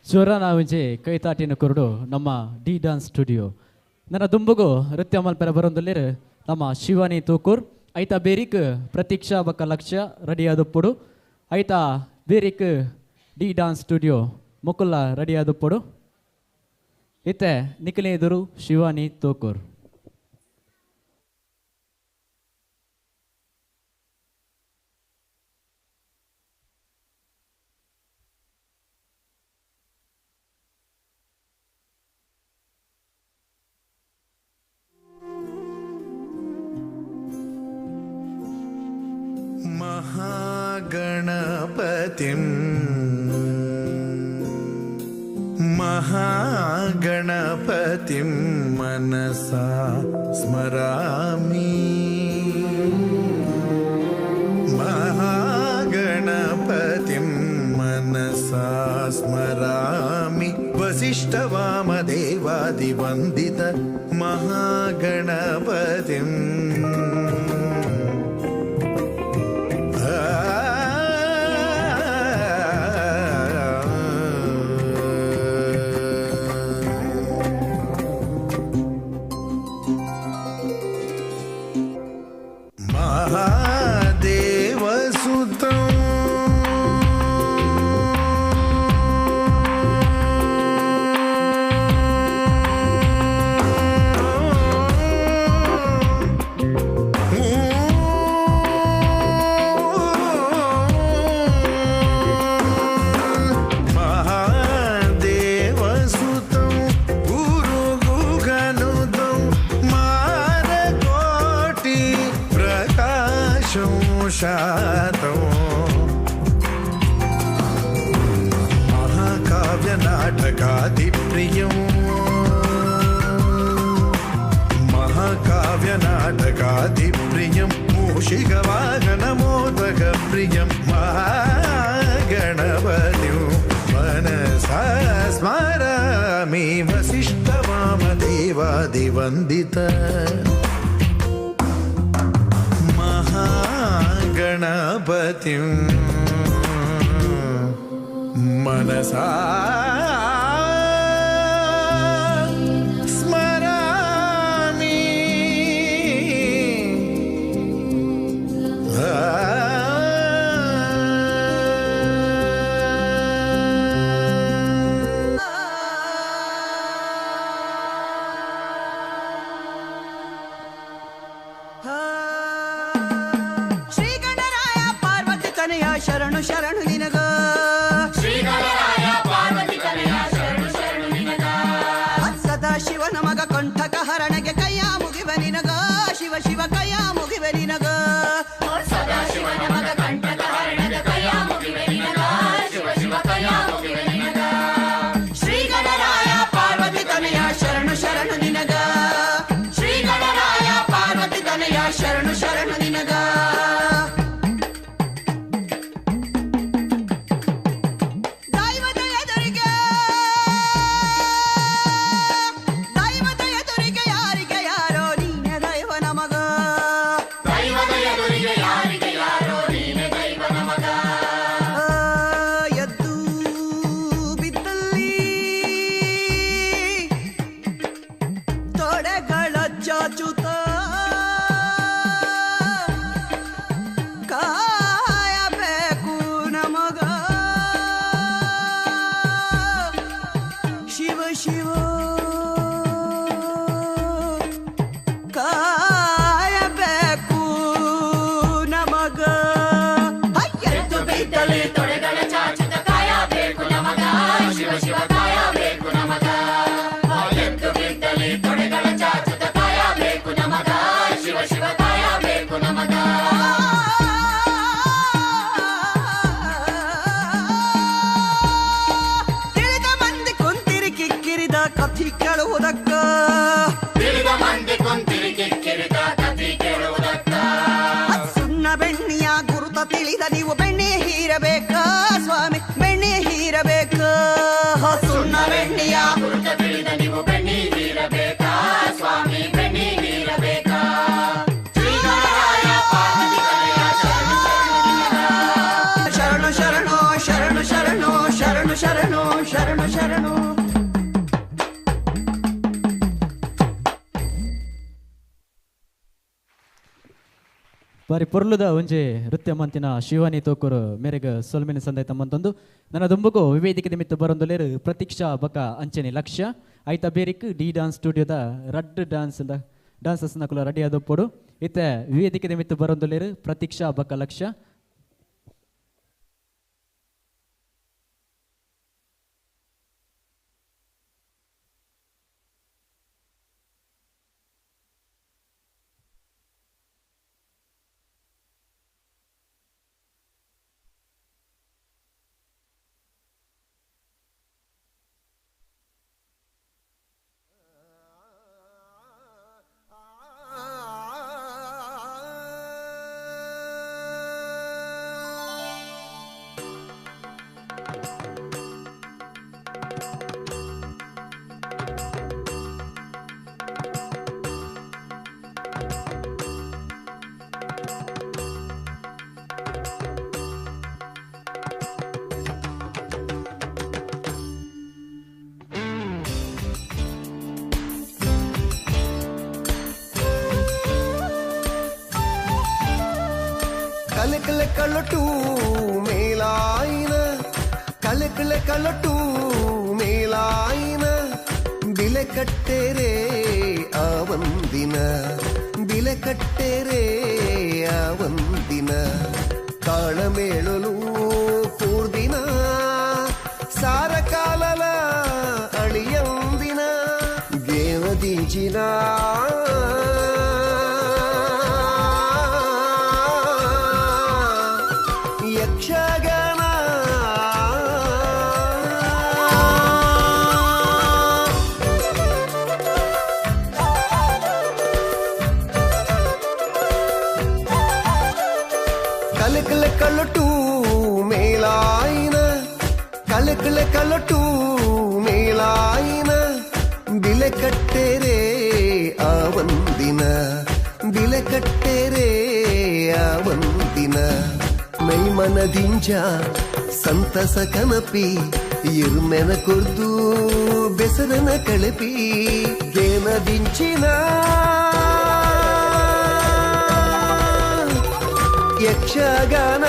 ಜೋರ ನಾವಿಂಚೆ ಕೈತಾಟಿನ ಕುರುಡು ನಮ್ಮ ಡಿ ಡಾನ್ಸ್ ಸ್ಟುಡಿಯೋ ನನ್ನ ದುಂಬುಗು ನೃತ್ಯ ಮಲ್ಪೆರ ಬರೊಂದುಲ್ಲೇರು ನಮ್ಮ ಶಿವಾನಿ ತೂಕೂರ್ ಐತ ಬೇರಿಕ್ ಪ್ರತೀಕ್ಷಾ ಬಕ್ಕ ಲಕ್ಷ ರೆಡಿ ಆದಪ್ಪಡು ಐತ ಬೇರಿಕ್ ಡಿ ಡಾನ್ಸ್ ಸ್ಟುಡಿಯೋ ಮುಕುಲ್ಲ ರೆಡಿ ಆದಪ್ಪಡು ಇತ್ತೆ ನಿಖಿಲೆ ಎದುರು ಶಿವಾನಿ ತೋಕೂರ್. महागणपतिं महागणपतिं मनसा स्मरामि महागणपतिं मनसा स्मरामि वसिष्ठवामदेवादिवन्दित महागणपतिम् महाकाव्यनाटकादिप्रियं महाकाव्यनाटकादिप्रियं मूषिकवाहनमोदकप्रियं महागणपतिं मनसा स्मरामि वसिष्ठवामदेवादिवन्दित महागणपतिं मनसा स्मरामि ಶ್ರೀ ಗಣರಾಯ ಪಾರ್ವತಿ ತನಯ ಶರಣು ಶರಣು ನಿನಗ ಶಿವನ ಮಗ ಕಂಠಕ ಹರಣಗೆ ಕೈಯ ಮುಗಿವ ನಿನಗ ಶಿವ ಶಿವ ಕೈಯ ಮುಗಿವ ನಿನಗ ಸದಾ ಶಿವನ ಮಗ ಕಂಠಕ ಹರಣಗೆ ಕೈಯ ಮುಗಿವ ನಿನಗ ಶಿವ ಶಿವ ಕೈಯ ಮುಗಿವ ನಿನಗ ಶ್ರೀ ಗಣರಾಯ ಪಾರ್ವತಿ ತನಯ ಶರಣು ಶರಣು ನಿನಗ ಶ್ರೀ ಗಣರಾಯ ಪಾರ್ವತಿ ತನಯ ಶರಣು ಶರಣು ನಿನಗ ದೈವದ ಎದುರಿಗೆ ಯಾರಿಗೆ ಯಾರೋ ನೀನೆ ದೈವ ನಮಗ ದೈವದ ಬಾರಿ ಪೊರ್ಲುದ ಒಂಜೆ ನೃತ್ಯ ಮಂತಿನ ಶಿವಾನಿ ತೋಕೂರು ಮೇರೆಗೆ ಸೊಲ್ಮಿನ ಸಂದೈ ತಮ್ಮಂತಂದು ನನ್ನ ದುಂಬುಗು ವೇದಿಕೆ ನಿಮಿತ್ತ ಬರೊಂದುಲೇರು ಪ್ರತೀಕ್ಷಾ ಬಕ ಅಂಚನೆ ಲಕ್ಷ್ಯ ಐತ ಬೇರಿಕ್ ಡಿ ಡಾನ್ಸ್ ಸ್ಟುಡಿಯೋದ ರಡ್ ಡಾನ್ಸಸ್ನ ಕುಲ ರೆಡಿ ಆದಪ್ಪೋಡು ಇತ್ತ ವೇದಿಕೆ ನಿಮಿತ್ತ ಬರೊಂದುಲೇರು ಪ್ರತೀಕ್ಷಾ ಬಕ ಲಕ್ಷ್ಯ ಕಲಕಲ ಕಲಟು ಮೇಲಾಯಿನ ಕಲಕಲ ಕಲಟು ಮೇಲಾಯಿನ ಬಿಲೆ ಕಟ್ಟೆರೆ ಆವಂದಿನ ಬಿಲೆ ಕಟ್ಟೆರೆ ಆವಂದಿನ ತಾಳಮೇಳಲು ಕೂರ್ದಿನ ಸಾರ ಕಾಲಲ ಅಳಿಯಂದಿನ ಗೇವದೀಜಿನ ಯಕ್ಷಗಾನ ಕಲಕಲ ಕಲಟು ಮೇಲಾಯಿನ ಕಲಕಲ ಕಲಟು ಮೇಲಾಯಿನ ಬಿಲೆ ಕಟ್ಟೆರೆ ಆವಂದಿನ ಬಿಲೆ ಕಟ್ಟೆರೆ ಆವಂದಿನ ಮೈಮನದಿಂಜ ಸಂತಸ ಕನಪಿ ಇರ್ಮೆನ ಕೊರ್ದು ಬೆಸರನ ಕಳಪಿ ಗೇನದಿಂಚಿನ ಯಕ್ಷಗಾನ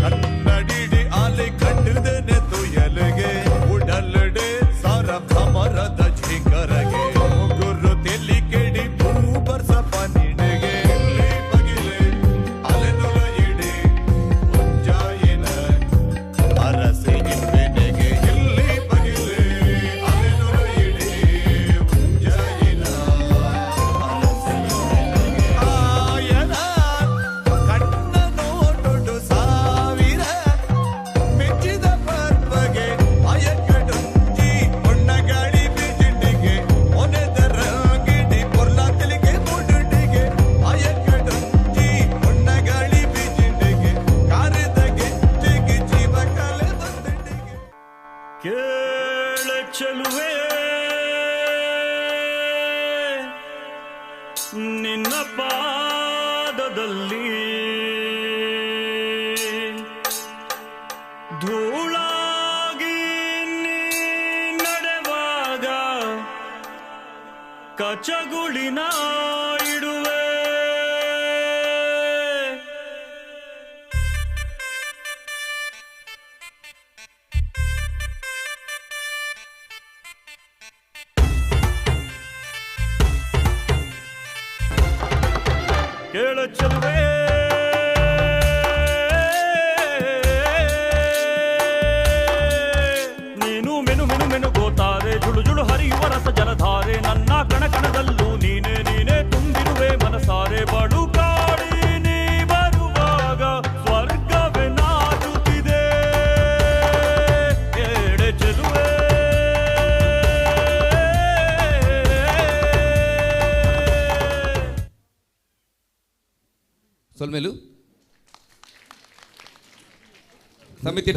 ಕನ್ನಡಿಡಿ ಆಲೆ ಕಂಡಿದ್ದೇನೆ ತುಯಲಿಗೆ ಉಡಲ್ಡೆ ಸಾರ ಭಮರ ಕೇಳ ಚೆಲುವೆ ನಿನ್ನ ಪಾದದಲ್ಲಿ ಧೂಳಾಗಿ ನೀ ನಡೆವಾಗ ಕಚಗುಳಿನ ಇಡುವೆ. ಕೇಳ ಚೆಲುವೆ ನೀನು ಮೆನು ಮೆನು ಮೆನು ಗೋತಾರೆ ಜುಳು ಜುಳು ಹರಿಯುವ ರಸ ಜಲಧಾರೆ ನನ್ನ ಕಣ ಕಣದಲ್ಲೂ ನೀನೇ ನೀನೇ ತುಂಬಿರುವೆ ಮನಸಾರೆ ಬಳು ಕಾಡಿ ನೀ ಬರುವಾಗ ಸ್ವರ್ಗವೇ ನಾಚುತ್ತಿದೆ ಕೇಳ ಚೆಲುವೆ. ಸೊಲ್ಮೇಲು ಸಮಿತಿ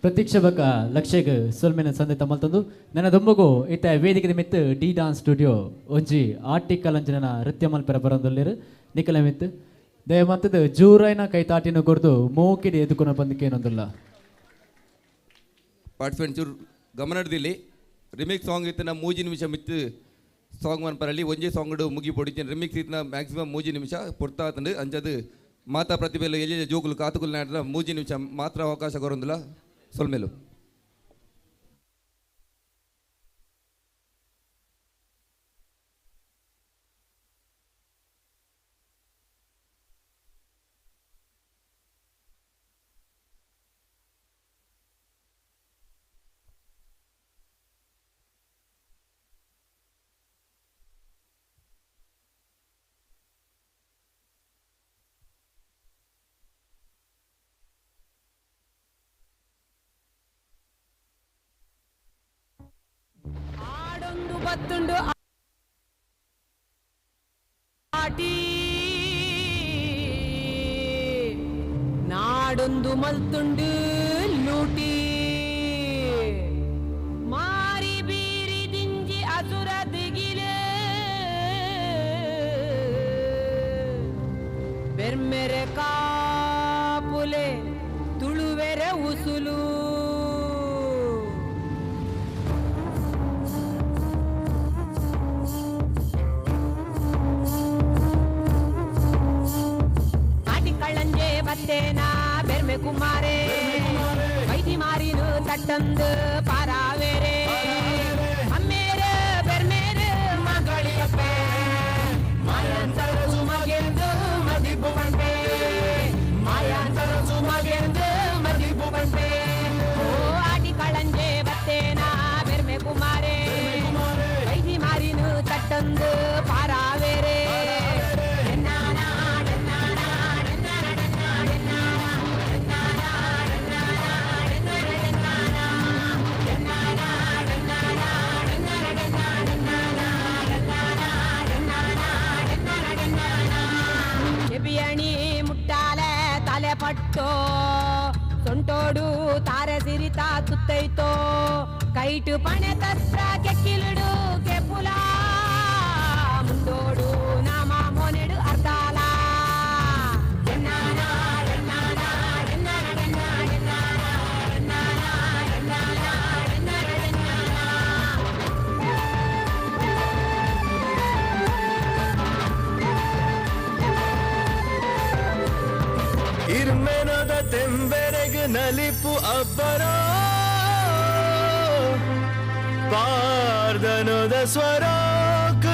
ಪ್ರತೀಕ್ಷ ಬಕ್ಕ ಲಕ್ಷೆಗ್ ಸೊಲ್ಮೇನ ಸಂದೆ ತಮ್ಮಲ್ತಂದು ನನ್ನ ದೊಂಬಗು ಇತ್ತ ವೇದಿಕೆ ಮಿತ್ತು ಡಿ ಡಾನ್ಸ್ ಸ್ಟುಡಿಯೋ ಒಂಜಿ ಆರ್ಟಿಕಲ್ ಅಂಚಿನ ನೃತ್ಯ ಮಲ್ಪೆರ ಬರೋದಲ್ಲಿರು ನಿಖಲ ಮಿತ್ತು ದಯಮಂತದ ಜೂರೈನ ಕೈ ತಾಟಿನ ಕೊಡ್ದು ಮೋಕಿಡಿ ಎದುಕೊನ ಬಂದಕ್ಕೆ ಏನೊಂದಿಲ್ಲ ಪಾರ್ಟಿಸಿಪೆಂಟ್ ಚೂರು ಗಮನ ಹಿಡ್ದಿಲ್ಲಿ ರಿಮಿಕ್ಸ್ ಸಾಂಗ್ ಇತ್ತಿನ 3 ನಿಮಿಷ ಮಿತ್ತು ಸಾಂಗ್ ಮನ್ಪರಲ್ಲಿ ಒಂಜೇ ಸಾಂಗ್ ಮುಗಿ ಪೊಡಿತೀನಿ ರಿಮಿಕ್ಸ್ ಇತ್ತಿನ ಮ್ಯಾಕ್ಸಿಮಮ್ 3 ನಿಮಿಷ ಪೊಡ್ತಾತಂಡು ಅಂಚದು ಮಾತಾ ಪ್ರತಿಭೆಲು ಎಲ್ಲಿ ಜೋಗುಲು ಕಾತುಕುಲು ನಾಡಿದ 3 ನಿಮಿಷ ಮಾತ್ರ ಅವಕಾಶ ಕೊರೊಂದಿಲ್ಲ ಸೊಲ್ಮೇಲು. ಬತ್ತುಂಡು ಆಟಿ ನಾಡೊಂದು ಮಲ್ತುಂಡು ಲೂಟಿ ಮಾರಿ ಬೀರಿ ದಿಂಜಿ ಅಸುರ ದಿಗಿಲೆ ಬೆರ್ಮೆರೆ ಕಾಪುಲೆ ತುಳುವೆರೆ ಉಸುಲು ಬತ್ತೇನಾ ಬೆರ್ಮೆ ಕುಮಾರೇ ವೈದಿ ಮಾರಿನು ತಟ್ಟಂದು ಪಾರಾವೇರೆ ಅಮ್ಮೇರೆ ಬೆರ್ಮೇರೆ ಮಗಳಿಯಪ್ಪೆ ಮಾಯಾಂತರ ಸುಮಗೆಂದು ಮದಿಬು ಬಂಡೆ ಮಾಯಾಂತರ ಸುಮಗೆಂದು ಮದಿಬು ಬಂಡೆ ಓ ಆಟಿ ಕಳಂಜೆ ಬತ್ತೇನಾ ಬೆರ್ಮೆ ಕುಮಾರೇ ವೈದಿ ಮಾರಿನು ತಟ್ಟಂದು ಪಾರಾವೇರೆ ಬಿಯಣಿ ಮುಟ್ಟಾಲೆ ತಲೆ ಪಟ್ಟೋ ಸೊಂಟೋಡು ತಾರೆ ಸಿರಿತಾ ತುತ್ತೈತೋ ಕೈಟು ಪಣೆ ತತ್ರ ಕೆಕ್ಕಿಲುಡು ಕೆಪುಲ ಮುಂದೋಡು ನಾಮ ಮೊನೆಡು ಅರ್ಧಾಲ ಇರ್ಮೆನದ ತೆಂಬೆರೆಗೆ ನಲಿಪು ಅಬ್ಬರೋ ಪಾರ್ದನದ ಸ್ವರೋಕ್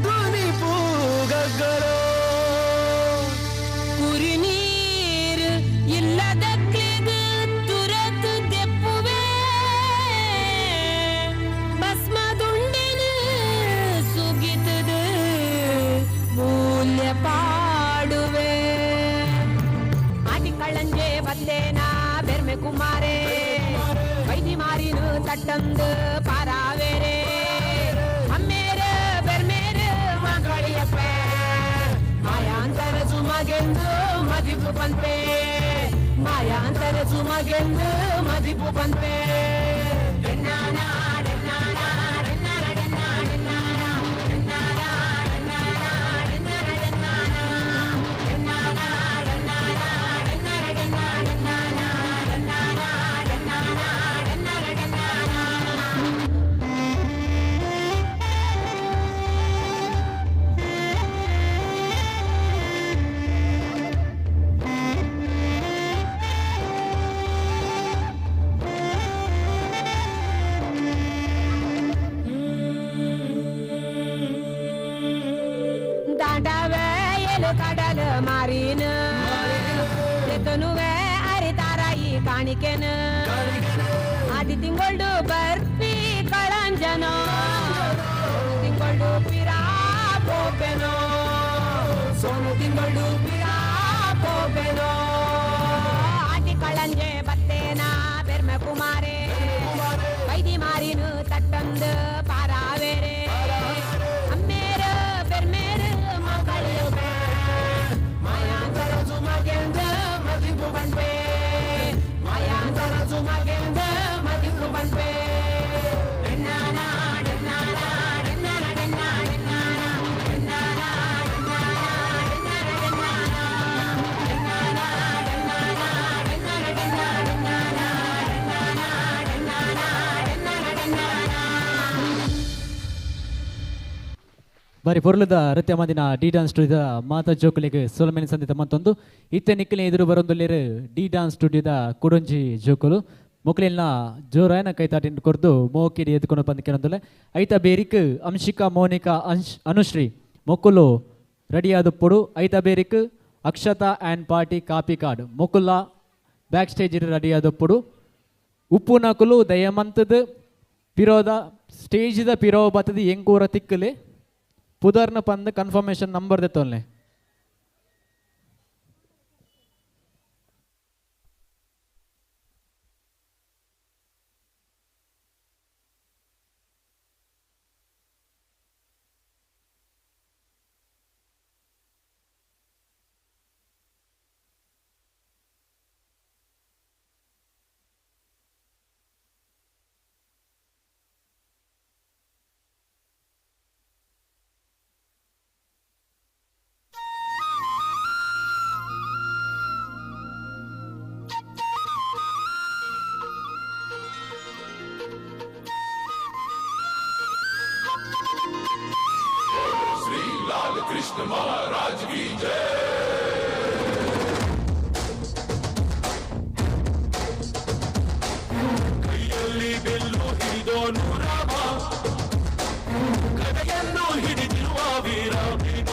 ಧ್ವನಿ ಪೂಗಗ್ಗರೋ ಕುರಿ ನೀರು ಇಲ್ಲದ ತುರತು ದೆಪ್ಪುವೆ ಭಸ್ಮದುಂಡಿನ ಸುಗಿತದ ಮೂಲ್ಯ ಪಾಡುವೆ ಆಟಿ ಕಳ್ಳಂಜೆ ಬತ್ತೇನಾ ಬೆರ್ಮೆ ಕುಮಾರೇ ವೈದಿ ಮಾರಿನು ತಟ್ಟಂದು ಪಾರಾವೇರೆ ಅಮ್ಮೇರೆ ಬೆರ್ಮೇರೆ ಮಗಳಿಯಪ್ಪೆ ಮಾಯಾಂತರ ಸುಮಗೆಂದು ಮದಿಪು ಪಂತೆ ಮಾಯಾಂತರ ಸುಮ ಸುಮಗೆಂದು ಮದಿಪು ಬಂದ್ವೆ ದಾಟವೇ ಎಲು ಕಡಲು ಮಾರಿನ ಎತ್ತನುವೆ ಅರಿತಾರ ಈ ಕಾಣಿಕೆನ ಆದಿ ತಿಂಗಳು ಬರ್ಪಿ ಕಳಂಜನೋ ತಿಂಗಳು ಪಿರಾ ಪೋಪೆನೋ ಸೋನು ತಿಂಗಳು ಪಿರಾ ಪೋಪೆನೋ ಆಟಿ ಕಳಂಜೆ ಬತ್ತೇನ ಬೆರ್ಮೆ ಕುಮಾರೆ ವೈದಿ ಮಾರಿನು ತಟ್ಟಂದು ಪಾರಾವೇರೆ ಅಮ್ಮೇರ ಬೆರ್ಮೇರು ಮಗಳು ಮಾಯಾಂತರ ಸುಮಗೆಂದ ಮದಿಪು ಬಂದ್ವೆ ಮಾಯಾಂತರ ಸುಮಗೆಂದ ಮದಿಪು ಬಂದ್ವೆ ಬಾರಿ ಪೊರ್ಲದ ನೃತ್ಯ ಮದಿನ ಡಿ ಡಾನ್ಸ್ ಸ್ಟುಡಿಯೋದ ಮಾತಾ ಜೋಕುಲಿಗೆ ಸೋಲಮೇನ ಸಂದಿತ ಮತ್ತೊಂದು ಇತ್ತೆ ನಿಕ್ಕಲೆ ಎದುರು ಬರೊಂದುಲ್ಲೇರು ಡಿ ಡಾನ್ಸ್ ಸ್ಟುಡಿಯೋದ ಕುಡೊಂಜಿ ಜೋಕುಲು ಮೊಕ್ಲಿನ ಜೋರಾಯನ ಕೈತಾಟಿನ ಕೊರ್ದು ಮೋಕಿಡಿ ಎದ್ಕೊಂಡು ಬಂದು ಕೆಲವೊಂದುಲೆ ಐತ ಬೇರಿಕ್ ಅಂಶಿಕಾ ಮೋನಿಕಾ ಅನುಶ್ರೀ ಮೊಕ್ಕುಲು ರೆಡಿಯಾದ ಪೊಡು ಐತ ಬೇರಿಕ್ Akshata and party copy card ಮೊಕ್ಕುಲ್ಲ ಬ್ಯಾಕ್ ಸ್ಟೇಜ್ ರೆಡಿಯಾದ ಪೊಡು ಉಪ್ಪು ನಕುಲು ದಯಮಂತದ ಪಿರೋದ ಸ್ಟೇಜ್ದ ಪಿರೋ ಬತ್ತದ ಎಂಗೂರ ತಿಕ್ಕಲೆ ಪುದರ್ನ ಪಂದ್ ಕನ್ಫರ್ಮೇಷನ್ ನಂಬರ್ ದೆತ್ತೋಲ್ನೆ कृष्ण महाराज की जय। ಕೈಯಲ್ಲಿ ಬೆಲ್ಲು ಹಿಡಿದೋನು ರಾಮ ಗದೆಯನ್ನು ಹಿಡಿದಿರುವ ವೀರ ಭೀಮ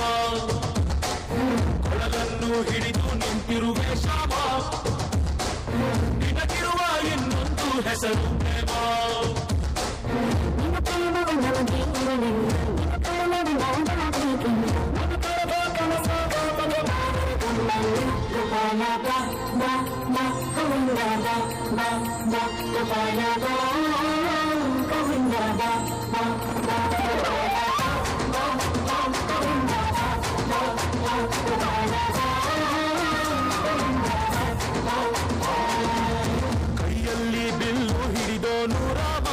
ಕೊಳಲನ್ನು ಹಿಡಿದು ನಿಂತಿರುವೆ ಶ್ಯಾಮ ನಿನಗಿರುವ ಇನ್ನೊಂದು ಹೆಸರು ಪ್ರೇಮ ಕೈಯಲ್ಲಿ ಬಿಲ್ಲು ಹಿಡಿದೋನು ರಾಮ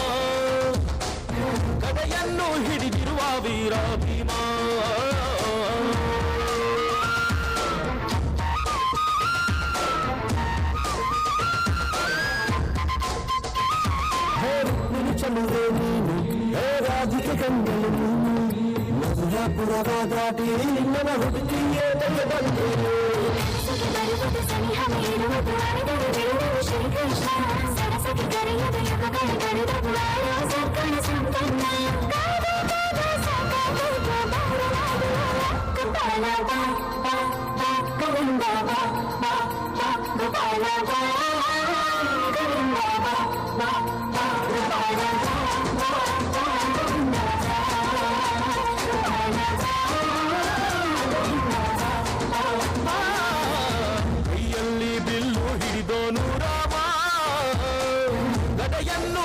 ಗದೆಯನ್ನು ಹಿಡಿದಿರುವ ವೀರ ಭೀಮ ಚಲುವೆ ನೀನು ಹೇ ರಾಧಿಕೆ ಕಂಡಲು ನೀನು ಮಧುರಪುರವ ದಾಟಿ ನನ್ನ ಹುಡುಗಿಯೇ ಬಂದೆ ಕೈಯಲ್ಲಿ ಬಿಲ್ಲು ಹಿಡಿದೋನು ರಾಮ ಗದೆಯನ್ನು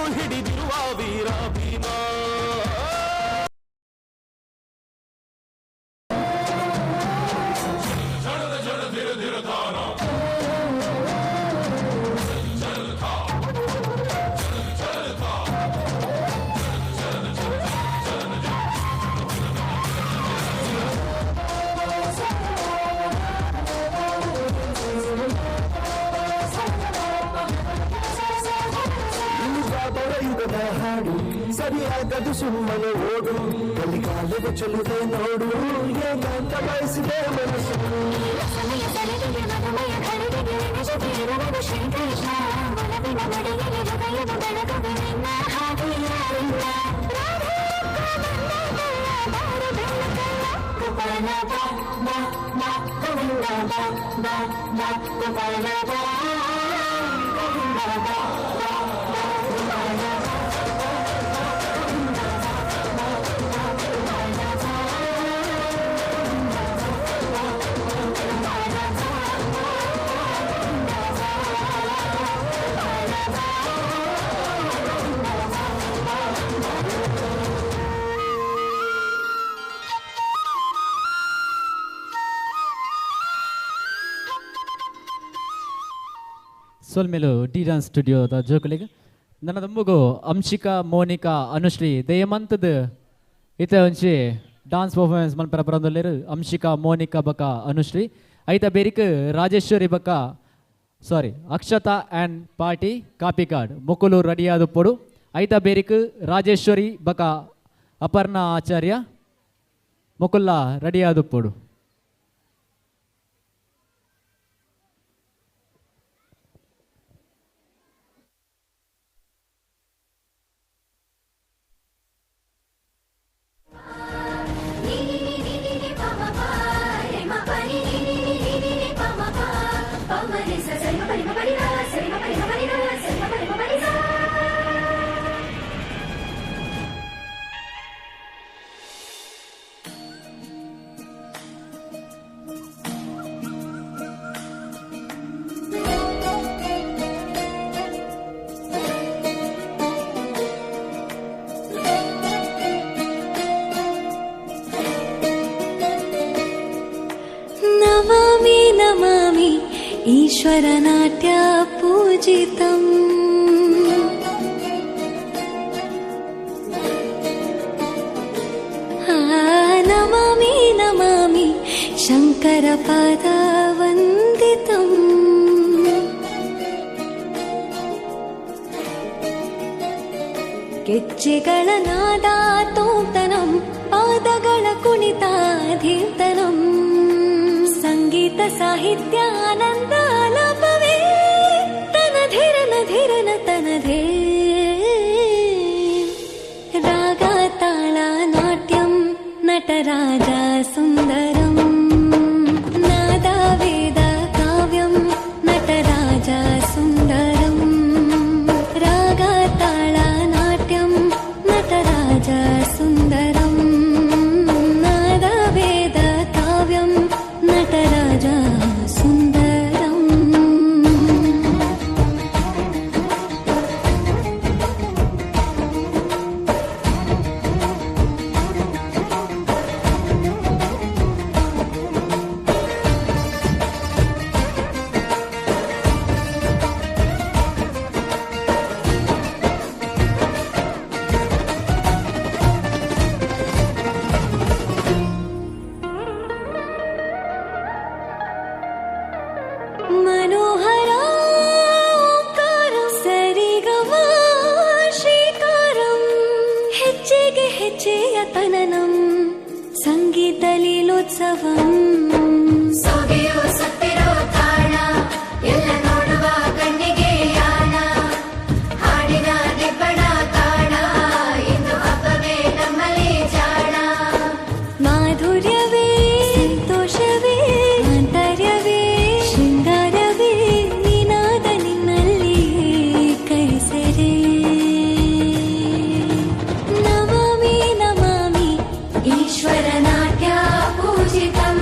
ರಾಗದ ಹಾಡು ಸರಿಯಾಗದು ಸುಮ್ಮನೆ ಓಡು ಕಲಿಕಾಲದ ಚೆಲುವೆ ನೋಡು ಏಕಾಂತ ಬಯಸಿದೆ ಮನಸ್ಸು ಸಮಯ ಸರಿದಿಗೆ ಮಧುಮಯ ಖರೀದಿಗೆ ನಿಜತೆ ಇರುವುದು ಶ್ರೀಕೃಷ್ಣ ಒಲವಿನ ಮಡಿಯಲ್ಲಿ ಹೃದಯದ ಬೆಳಗುವೆ ನಿನ್ನ ಹಾಗೆ ಯಾರಿಲ್ಲ ಗೋಪಾಲ ಬಾ ಬಾ ಬಾ ಗೋವಿಂದ ಬಾ ಬಾ ಬಾ ಗೋಪಾಲ ಬಾ ಗೋವಿಂದ ಬಾ ಬಾ ಬಾ ಗೋಪಾಲ ಸೋಲ್ಮೇಲು ಡಿ ಡಾನ್ಸ್ ಸ್ಟುಡಿಯೋದ ಜೋಕುಲಿಗೆ ನನ್ನ ತಮ್ಮಗು ಅಂಶಿಕಾ ಮೋನಿಕಾ ಅನುಶ್ರೀ ದಯಮಂತದ ಇತ ಒಂಚಿ ಡಾನ್ಸ್ ಪರ್ಫಾರ್ಮೆನ್ಸ್ ಮಲ್ಪರ ಬರೋದಲ್ಲಿರು ಅಂಶಿಕಾ ಮೋನಿಕಾ ಬಕ ಅನುಶ್ರೀ ಐತ ಬೇರಿಕ ರಾಜೇಶ್ವರಿ ಬಕ Akshata and party copy card ಮುಕುಲು ರೆಡಿಯಾದ ಪೊಡು ಐತ ಬೇರಿಕ ರಾಜೇಶ್ವರಿ ಬಕ ಅಪರ್ಣಾ ಆಚಾರ್ಯ ಮುಕುಲ್ಲ ರೆಡಿಯಾದ ಪೊಡು ನಮಾಮಿ ಈಶ್ವರ ನಾಟ್ಯ ಪೂಜಿತಂ ನಮಾಮಿ ನಮಾಮಿ ಶಂಕರ ಪಾದ ವಂದಿತಂ ಗೆಜ್ಜೆಗಳ ನಾದ ತೋಂತನಂ ಪಾದಗಳ ಕುಣಿತಾಧೀರ್ತನಂ ಸಂಗೀತ ಸಾಹಿತ್ಯ ಆನಂದ ಆಲಾಪವೇ ತನಧಿರನ ಧಿರನ ತನಧೇ ರಾಗ ತಾಳ ನಾಟ್ಯಂ ನಟರಾಜ ಸುಂದರಂ ನಾದ ವೇದ ಕಾವ್ಯಂ ನಟರಾಜ ಸುಂದರಂ ರಾಗ ತಾಳ ನಾಟ್ಯಂ ನಟರಾಜ ಸುಂದರಂ ನಾದ ವೇದ ಕಾವ್ಯಂ ನಟರಾಜ ಸುಂದರಂ मनोहर ओंकारं सरिगमा ಶ್ರೀಕಾರಂ ಹೆಜ್ಜೆಗೆ ಹೆಜ್ಜೆಯ ತನನಂ ಸಂಗೀತ ಲೀಲೋತ್ಸವಂ ಸೊಗೆಯೋ ಸತ್ತಿರೋ ತಾಣ ಎಲ್ಲ ನೋಡುವ ಕಣ್ಣಿಗೆ ಯಾಣ ಹಾಡಿನ ನಿಬ್ಬಣ ಕಾಣ ಇಂದು ಹಬ್ಬವೇ ನಮ್ಮಲ್ಲಿ ಜಾಣ ಮಾಧುರ್ಯವೇ ಸಂತೋಷವೇ ಆಂತರ್ಯವೇ ಶೃಂಗಾರವೇ ನಿನಾದ ನಿನ್ನಲ್ಲಿ ಕೈಸೆರೆ ನಮಾಮಿ ನಮಾಮಿ ಈಶ್ವರ ನಾಟ್ಯ ಪೂಜಿತಂ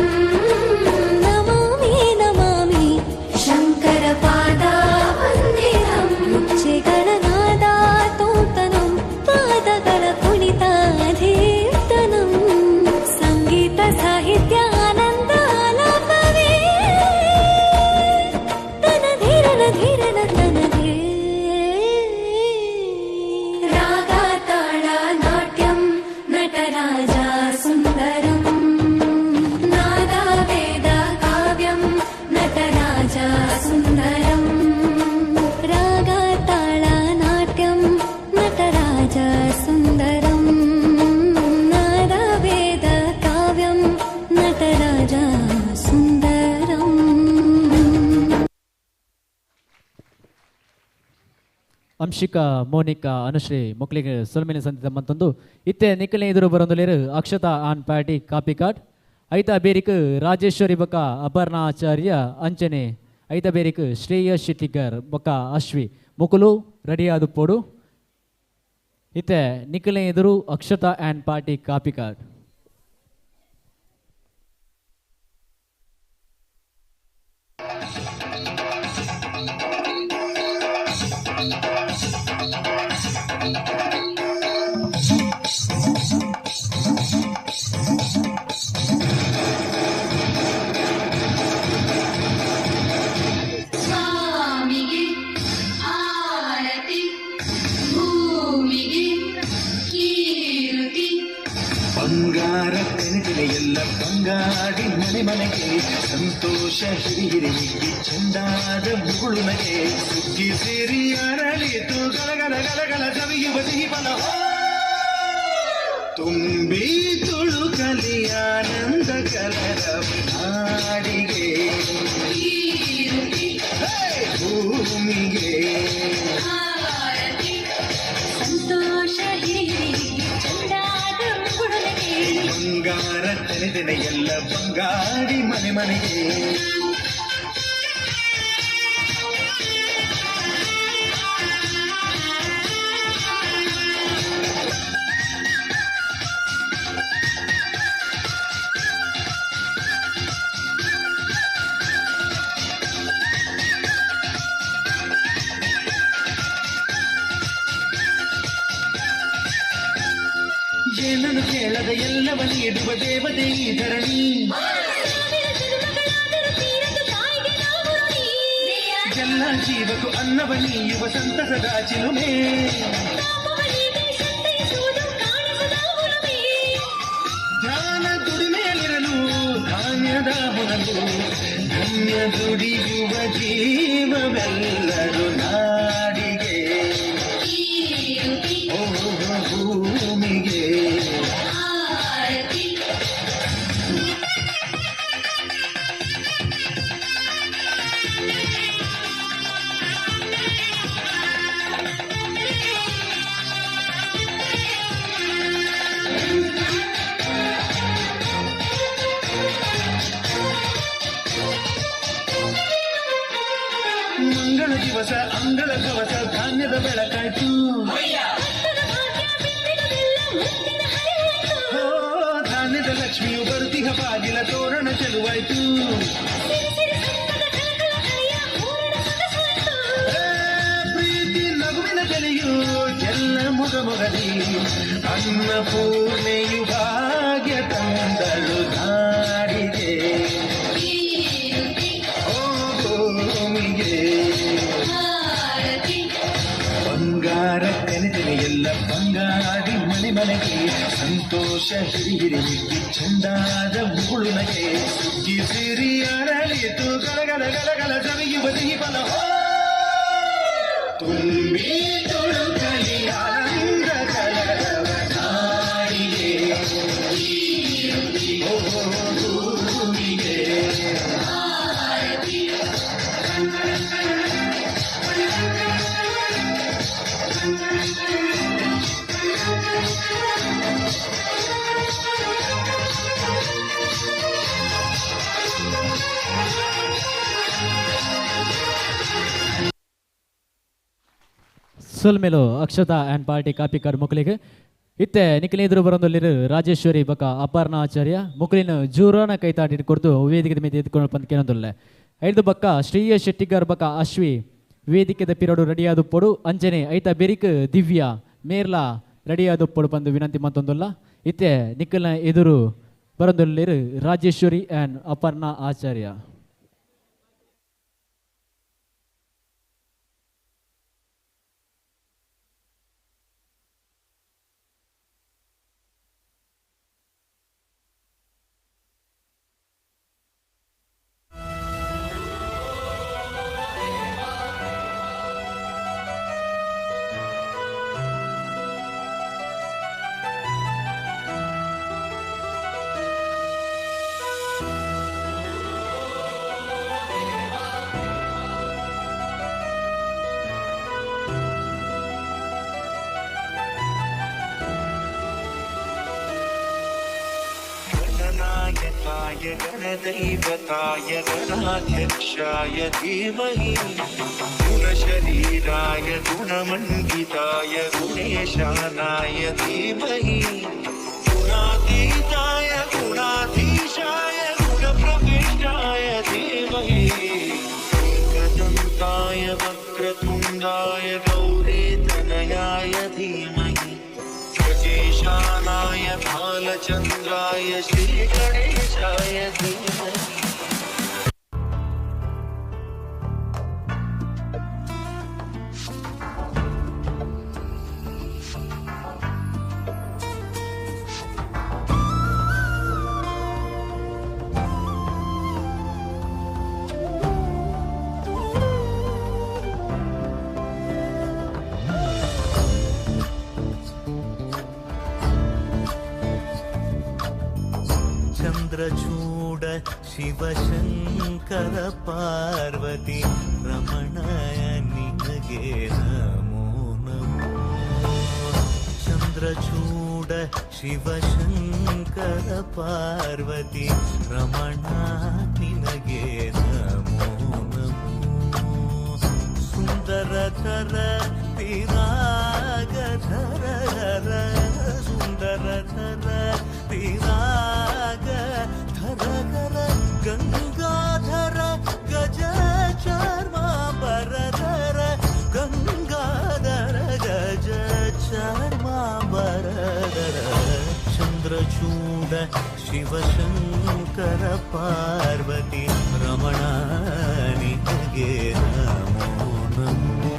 ಅಂಶಿಕಾ ಮೋನಿಕಾ ಅನುಶ್ರೀ ಮೊಕ್ಲಿಗೆ ಸೊಲ್ಮಿನ ಸಂತ ಮತ್ತೊಂದು ಇತ್ತೆ ನಿಖಿಲ್ನ ಎದುರು ಬರೋಂದುಲೇರು Akshata and party Kapikad ಐತ ಬೇರಿಕ್ ರಾಜೇಶ್ವರಿ ಬೊಕ್ಕ ಅಪರ್ಣಾ ಆಚಾರ್ಯ ಅಂಚನೆ ಐತ ಬೇರಿಕ್ ಶ್ರೇಯಸ್ ಶೆಟ್ಟಿಗರ್ ಬೊಕ್ಕ ಅಶ್ವಿ ಮುಕುಲು ರೆಡಿ ಆದು ಪೋಡು ಇತ್ತೆ ನಿಖಿಲ್ನ ಎದುರು ಅಕ್ಷತಾ ಆ್ಯಂಡ್ ಪಾರ್ಟಿ ಕಾಪಿ ಕಾರ್ಡ್ ಸ್ವಾಮಿಗೆ ಆರತಿ ಭೂಮಿಗೆ ಕೀರ್ತಿ ಬಂಗಾರ ತೆನೆಗೆಲೆಯೆಲ್ಲ ಬಂಗಾಡಿ ಮನೆ ಮನೆಗೆ ಸಂತೋಷ ಹಿರಿಹಿರಿಗಿ ಚಂದಾದ ಮುಗುಳು ನಗೆ ಸುಗ್ಗಿ ಸೇರಿ ಅರಳಿತು ಗಲಗಲ ಗಲಗಲ ಸವಿಯುವ ಸಿಹಿ ಫಲ ತುಂಬಿ ತುಳುಕಲಿ ಆನಂದ ಕಲರವ ನಾಡಿಗೆ ಭೂಮಿಗೆ ಸಂತೋಷ ಹಿರಿಹಿರಿ ಚಂದಾದ ಮುಗುಳುನಗೆ ಬಂಗಾರ ತೆನೆದೆನೆ ಎಲ್ಲ ಬಂಗಾಡಿ ಮನೆ ಮನೆಗೆ ಏನನ್ನು ಕೇಳದ ಎಲ್ಲವ ನೀಡುವ ದೇವತೆ ಈ ಧರಣಿ ಎಲ್ಲ ಜೀವಕ್ಕೂ ಅನ್ನವ ನೀಯುವ ಸಂತಸದ ಚಿಲುಮೆ ಧ್ಯಾನ ದುಡಿಮೆಯಲ್ಲಿರಲು ಧಾನ್ಯದ ಹೊನಲು ಧನ್ಯ ದುಡಿಯುವ ಜೀವವೆಲ್ಲರೂ ನಾಡಿಗೆ ಭೂಮಿಗೆ ಮಂಗಳ ದಿವಸ ಅಂಗಳ ಕವಸ ಧಾನ್ಯದ ಬೆಳಕಾಯ್ತು ಧಾನ್ಯದ ಲಕ್ಷ್ಮಿಯು ಬರುತ್ತಿಹ ಬಾಗಿಲ ತೋರಣ ಚೆಲುವಾಯ್ತು ಪ್ರೀತಿ ನಗುವಿನ ಕಲೆಯು ಎಲ್ಲ ಮೊಗಮೊಗಲಿ ಅನ್ನಪೂರ್ಣೆಯು ಭಾಗ್ಯ ತಂದಳು ನಾಡಿಗೆ ಭೂಮಿಗೆ ಬಂಗಾರ ತೆನೆದೆನೆ ಎಲ್ಲ ಬಂಗಾಡಿ ಮನೆ ಮನೆಗೆ ಸಂತೋಷ ಹಿರಿಹಿರಿಗಿ ಚಂದಾದ ಮುಗುಳು ನಗೆ ಸುಗ್ಗಿ ಸಿರಿ ಅರಳಿತು ಗಲಗಲ ಗಲಗಲ ಸವಿಯುವ ಸಿಹಿ ಫಲ ತುಂಬಿ ತುಳುಕಲಿ ಆನಂದ ಕಲರವ ನಾಡಿಗೆ ಭೂಮಿಗೆ ಸುಲ್ಮೆಲು Akshata and party copy card ಮುಕ್ಲಿಗೆ ಇತ್ತೆ ನಿಖಿಲ್ ಎದುರು ಬರೋದಲ್ಲಿರು ರಾಜೇಶ್ವರಿ ಬಕ ಅಪರ್ಣಾ ಆಚಾರ್ಯ ಮುಕ್ಲಿನ ಜೂರಾನ ಕೈತಾಡಿ ಕೊಡ್ತು ವೇದಿಕೆ ಮೇಲೆ ಎತ್ಕೊಂಡು ಬಂದು ಕೇಳೋದಿಲ್ಲ ಐದು ಬಕ್ಕ ಶ್ರೇಯಸ್ ಶೆಟ್ಟಿಗರ್ ಬಕ ಅಶ್ವಿ ವೇದಿಕೆ ಪಿರೋಡು ರೆಡಿಯಾದ ಪೊಡು ಅಂಜನೆ ಐತ ಬೆರಿಕ್ ದಿವ್ಯಾ ಮೇರ್ಲಾ ರೆಡಿಯಾದ ಪೊಡು ಬಂದು ವಿನಂತಿ ಮತ್ತೊಂದಲ್ಲ ಇತ್ತೆ ನಿಖಿಲ್ನ ಎದುರು ಬರೋದಲ್ಲಿರು ರಾಜೇಶ್ವರಿ ಆ್ಯಂಡ್ ಅಪರ್ಣಾ ಆಚಾರ್ಯ शरीराय गणदैवताय गणाध्यक्षाय धीमहि गुणशरीराय गुणमण्डिताय गुणेशानाय धीमहि गुणातीताय गुणाधीशाय गुणप्रविष्टाय धीमहि एकदन्ताय वक्रतुण्डाय गौरीतनयाय धीमहि गजेशानाय भालचन्द्राय श्रीगणेशाय धीमहि चन्द्रचूड शिवशङ्कर पार्वती रमणाय निनगे नमो नमो चन्द्रचूड शिवशङ्कर पार्वती रमणा निनगे नमो नमो सुन्दरधर विरागधर सुन्दरधर विराग धर गंगाधर गज चर्मांबरधर गंगाधर गज चर्मांबरधर चंद्रचूड शिवशंकर पार्वती रमणा निनगे नमो नमो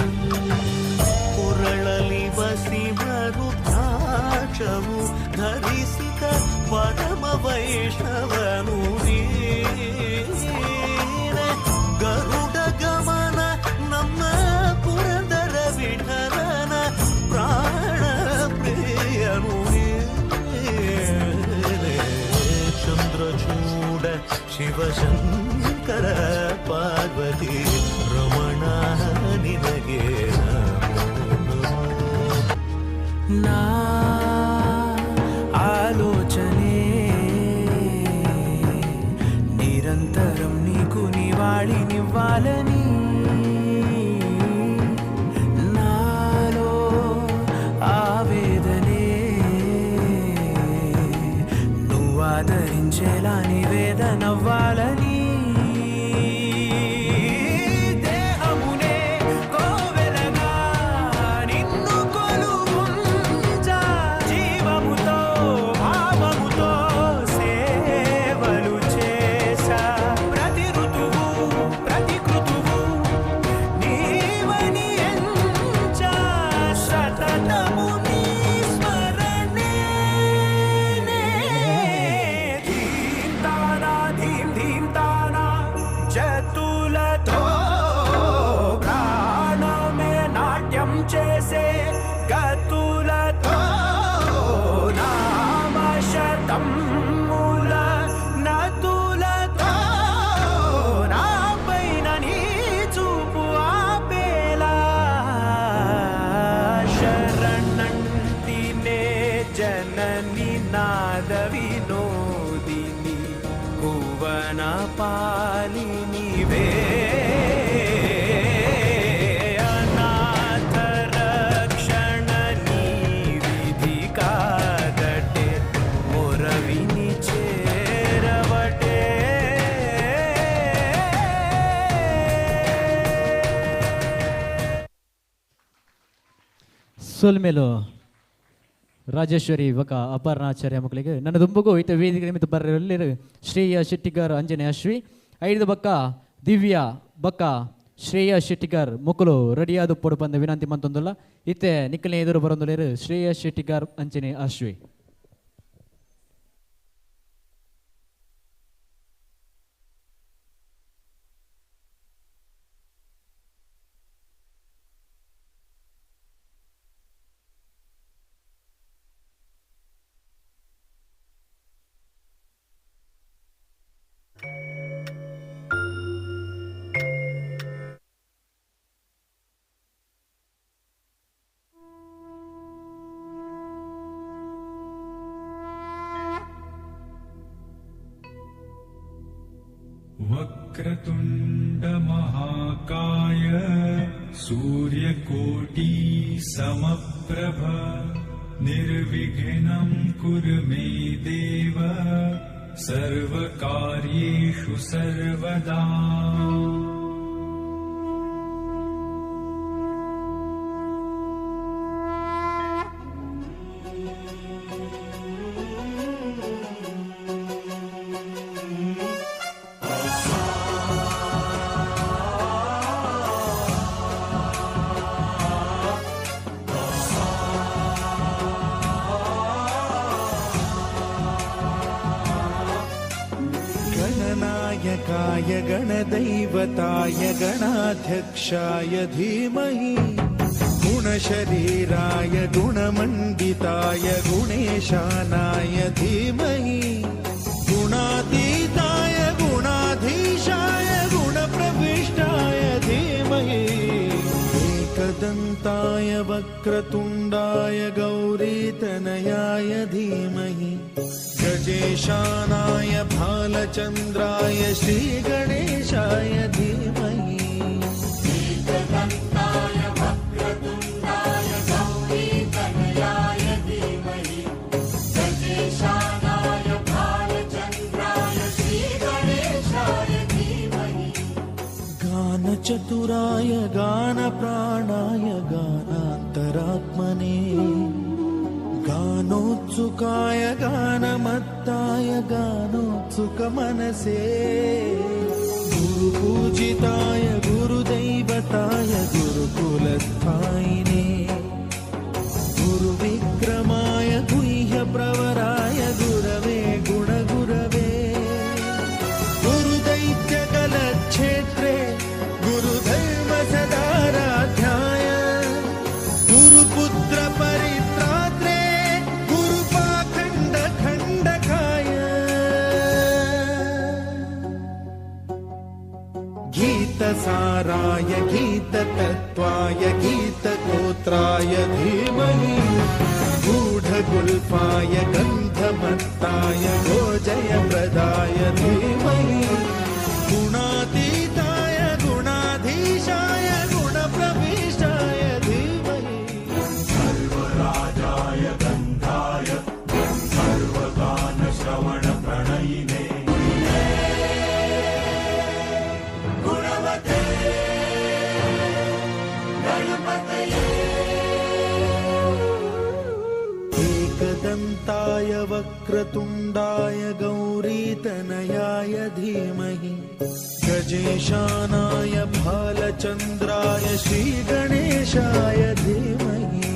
ಕೊರಳಲಿ ಬಸಿ ಮರುದ್ರಾಕ್ಷವು ಧರಿಸಿದ ಪರಮ ವೈಷ್ಣವನು ನೀನೆ ಗರುಡ ಗಮನ ನಮ್ಮ ಪುರಂದರ ವಿಠಲನ ಪ್ರಾಣ ಪ್ರಿಯನು ನೀನೆ ಚಂದ್ರಚೂಡ ಶಿವಶಂಕರ ಪಾರ್ವತಿ ರಮಣ ನಿನಗೆ నా ఆలోచనే నిరంతరం నీకు నివాళినివ్వాలని నాలో ఆవేదనే నువ్వు ఆదరించేలా నివేదనవ్వాలని ಸೋಲ್ಮೇಲು ರಾಜೇಶ್ವರಿ ಬಕ ಅಪರ್ಣಾಚಾರ್ಯ ಮಕ್ಕಳಿಗೆ ನನ್ನ ದುಂಬಗು ಈತ ವೇದಿಕೆ ನಿಮಿತ್ತ ಬರಲಿರು ಶ್ರೇಯ ಶೆಟ್ಟಿಗಾರ್ ಅಂಜನೆ ಅಶ್ವಿ ಐದು ಬಕ್ಕ ದಿವ್ಯ ಬಕ್ಕ ಶ್ರೇಯ ಶೆಟ್ಟಿಗಾರ್ ಮುಕ್ಕಲು ರೆಡಿಯಾದ ಪೊಡು ಬಂದ ವಿನಂತಿ ಮಂತೊಂದುಲ್ಲ ಇತ್ತೆ ನಿಕ್ಕಲೇ ಎದುರು ಬರೊಂದುಲೇರು ಶ್ರೇಯ ಶೆಟ್ಟಿಗಾರ್ ಅಂಜನೆ ಅಶ್ವಿ वक्रतुण्ड महाकाय सूर्यकोटि समप्रभ निर्विघ्नं कुरु मे देव सर्वकार्येषु सर्वदा। गणनायकाय गणदैवताय गणाध्यक्षाय धीमहि गुणशरीराय गुणमण्डिताय गुणेशानाय धीमहि गुणातीताय गुणाधीशाय गुणप्रविष्टाय धीमहि एकदन्ताय वक्रतुण्डाय गौरीतनयाय धीमहि गजेशानाय भालचन्द्राय श्रीगणेशाय धीमहि एकदन्ताय वक्रतुण्डाय गौरीतनयाय धीमहि गजेशानाय भालचन्द्राय श्रीगणेशाय धीमहि गानचतुराय गानप्राणाय गानान्तरात्मने गानोत्सुकाय गानमत्ताय गानोत्सुकमनसे गुरुपूजिताय गुरुदैवताय गुरुकुलस्थायिने गुरुविक्रमाय गुह्यप्रवराय गुरवे गुणगुरवे गुरुदैत्यकलक्षेत्रे गुरुधर्मसदाराध्याय गुरुपुत्र परित्रात्रे गीतसाराय गीततत्त्वाय गीतगोत्राय धीमहि गूढगुल्फाय गन्धमत्ताय गोजयप्रदाय धीमहि गुणातीताय गुणाधीशाय गुणप्रविष्टाय धीमहि सर्वराजाय गन्धाय सर्वगानश्रवणप्रणयिने एकदन्ताय वक्रतुण्डाय गौरीतनयाय धीमहि गजेशानाय भालचन्द्राय श्रीगणेशाय धीमहि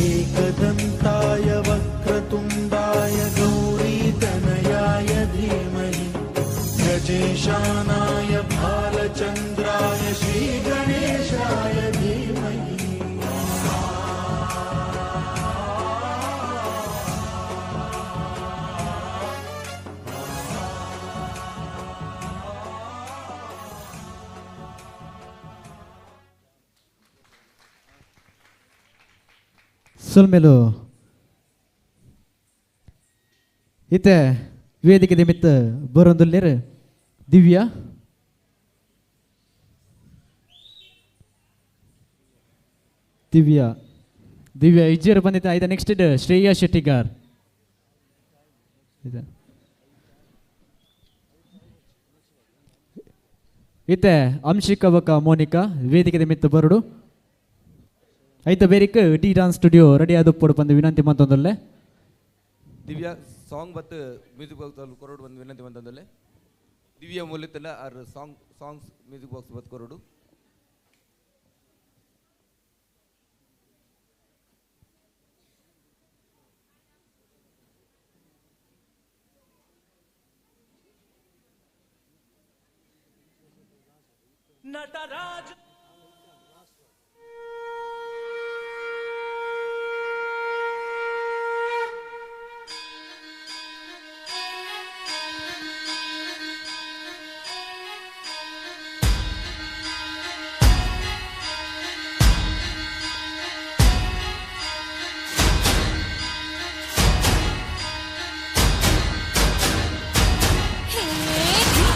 एकदन्ताय वक्रतुण्डाय गौरीतनयाय धीमहि गजेशानाय भालचन्द्राय श्रीगणेशाय धीमहि ಸೊಲ್ಮೇಲು ಇತ್ತೆ ವೇದಿಕೆ ನಿಮಿತ್ತ ಬರೋಂದುಲ್ಲೇರು ದಿವ್ಯಾ ದಿವ್ಯಾ ದಿವ್ಯಾ ಇಜ್ಜೇರು ಬಂದಿದ್ದ ಆಯ್ತಾ ನೆಕ್ಸ್ಟ್ ಇದು ಶ್ರೇಯಾ ಶೆಟ್ಟಿಗಾರ್ ಇತ್ತೆ ಅಂಶಿಕಾ ಬಕ ಮೋನಿಕಾ ವೇದಿಕೆ ನಿಮಿತ್ತ ಬರೋಡು ಐತ ಬೇರಿಕ್ ಟಿ ಡಾನ್ಸ್ ಸ್ಟುಡಿಯೋ ರೆಡಿ ಆದ ಪೋಡು ಬಂದು ವಿನಂತಿ ಮಂತೊಂದಲ್ಲೇ ದಿವ್ಯಾ ಸಾಂಗ್ ಬತ್ತು ಮ್ಯೂಸಿಕ್ ಬಾಕ್ಸ್ ಕೊರೋಡು ಬಂದು ವಿನಂತಿ ಮಂತೊಂದಲ್ಲೇ ದಿವ್ಯಾ ಮೂಲತಲ್ಲ ಆರ್ ಸಾಂಗ್ಸ್ ಮ್ಯೂಸಿಕ್ ಬಾಕ್ಸ್ ಬತ್ತು ಕೊರೋಡು ನಟರಾಜ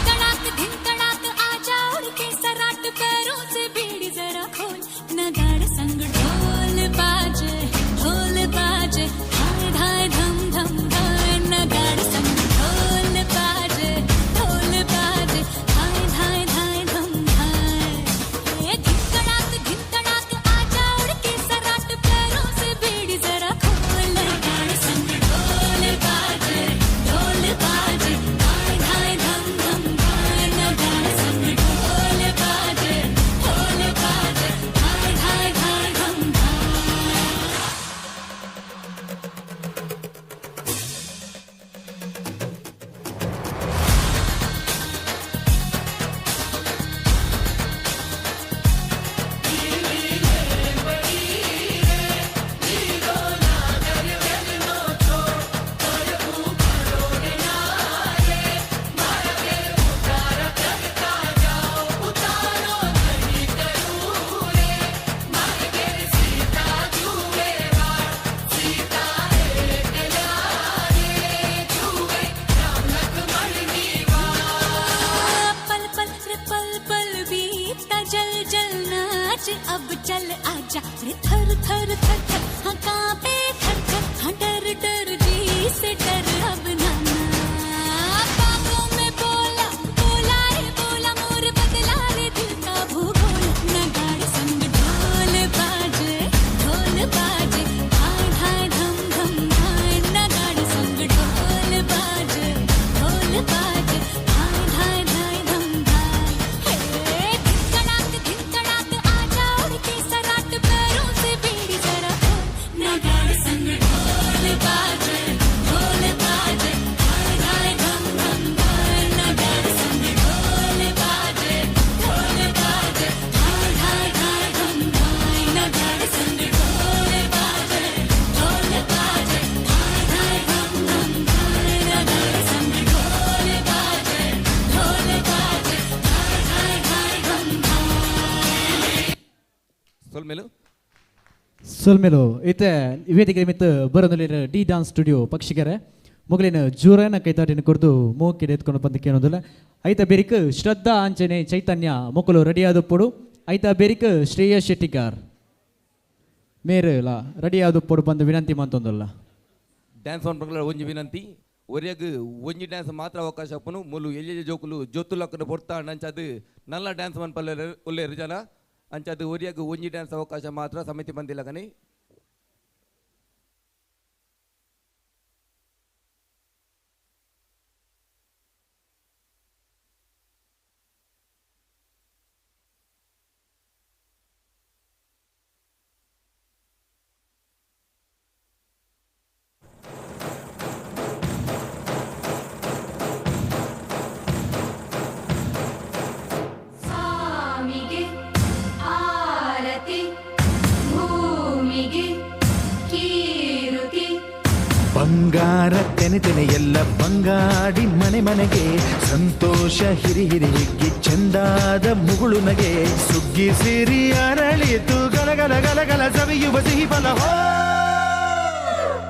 धड़क ಸೋಲ್ಮೇಲು ಸೊಲ್ಮೇಲು ಇತ್ತೆ ವೇದಿಕೆ ನಿಮಿತ್ತ ಬರೋದಿಲ್ಲ ಡಿ ಡಾನ್ಸ್ ಸ್ಟುಡಿಯೋ ಪಕ್ಷಿಗರೆ ಮೊಗಲಿನ ಜೋರನ ಕೈತಾಟಿನ ಕುರಿತು ಮೋಕಿಡೆ ಎತ್ಕೊಂಡು ಬಂದು ಕೇಳೋದಿಲ್ಲ ಐತ ಬೇರಿಕ್ ಶ್ರದ್ಧಾ ಆಂಜನೇಯ ಚೈತನ್ಯ ಮೊಕ್ಕಲು ರೆಡಿಯಾದ ಪೊಡು ಐತ ಬೇರಿಕ್ ಶ್ರೇಯಸ್ ಶೆಟ್ಟಿಗಾರ್ ಮೇರಲ್ಲ ರೆಡಿಯಾದ ಪೊಡು ಬಂದು ವಿನಂತಿ ಮಂತೊಂದಲ್ಲ ಡ್ಯಾನ್ಸ್ ಮಾಡ್ಬೇಕಲ್ಲ ಒಂಜಿ ವಿನಂತಿ ಒರೆಯಾಗ ಒಂಜಿ ಡ್ಯಾನ್ಸ್ ಮಾತ್ರ ಅವಕಾಶ ಹಾಪನು ಮೂಲು ಎಲ್ಲಿ ಜೋಕುಲು ಜೊತ್ತುಲಕ್ಕನ ಪೊಡ್ತಾ ಅಂಚದು ನಲ್ಲ ಡ್ಯಾನ್ಸ್ ಮನ್ಪಲ್ಲ ಒಳ್ಳೆ ಜನ ಅಂಚದು ಒರಿಯಾಗ ಒಂಜಿ ಡ್ಯಾನ್ಸ್ ಅವಕಾಶ ಮಾತ್ರ ಸಮಿತಿ ಬಂದಿಲ್ಲ ಕನಿ ಸ್ವಾಮಿಗೆ ಆರತಿ ಭೂಮಿಗೆ ಕೀರುತಿ ಬಂಗಾರ ತೆನೆ ತೆನೆ ಎಲ್ಲ ಬಂಗಾಡಿ ಮನೆ ಮನೆಗೆ ಸಂತೋಷ ಹಿರಿ ಹಿರಿ ಹಿಗ್ಗಿ ಚಂದಾದ ಮುಗುಳು ನಗೆ ಸುಗ್ಗಿ ಸಿರಿ ಅರಳಿತು ಗಲಗಲ ಗಲಗಲ ಸವಿಯುವ ಸಿಹಿ ಫಲ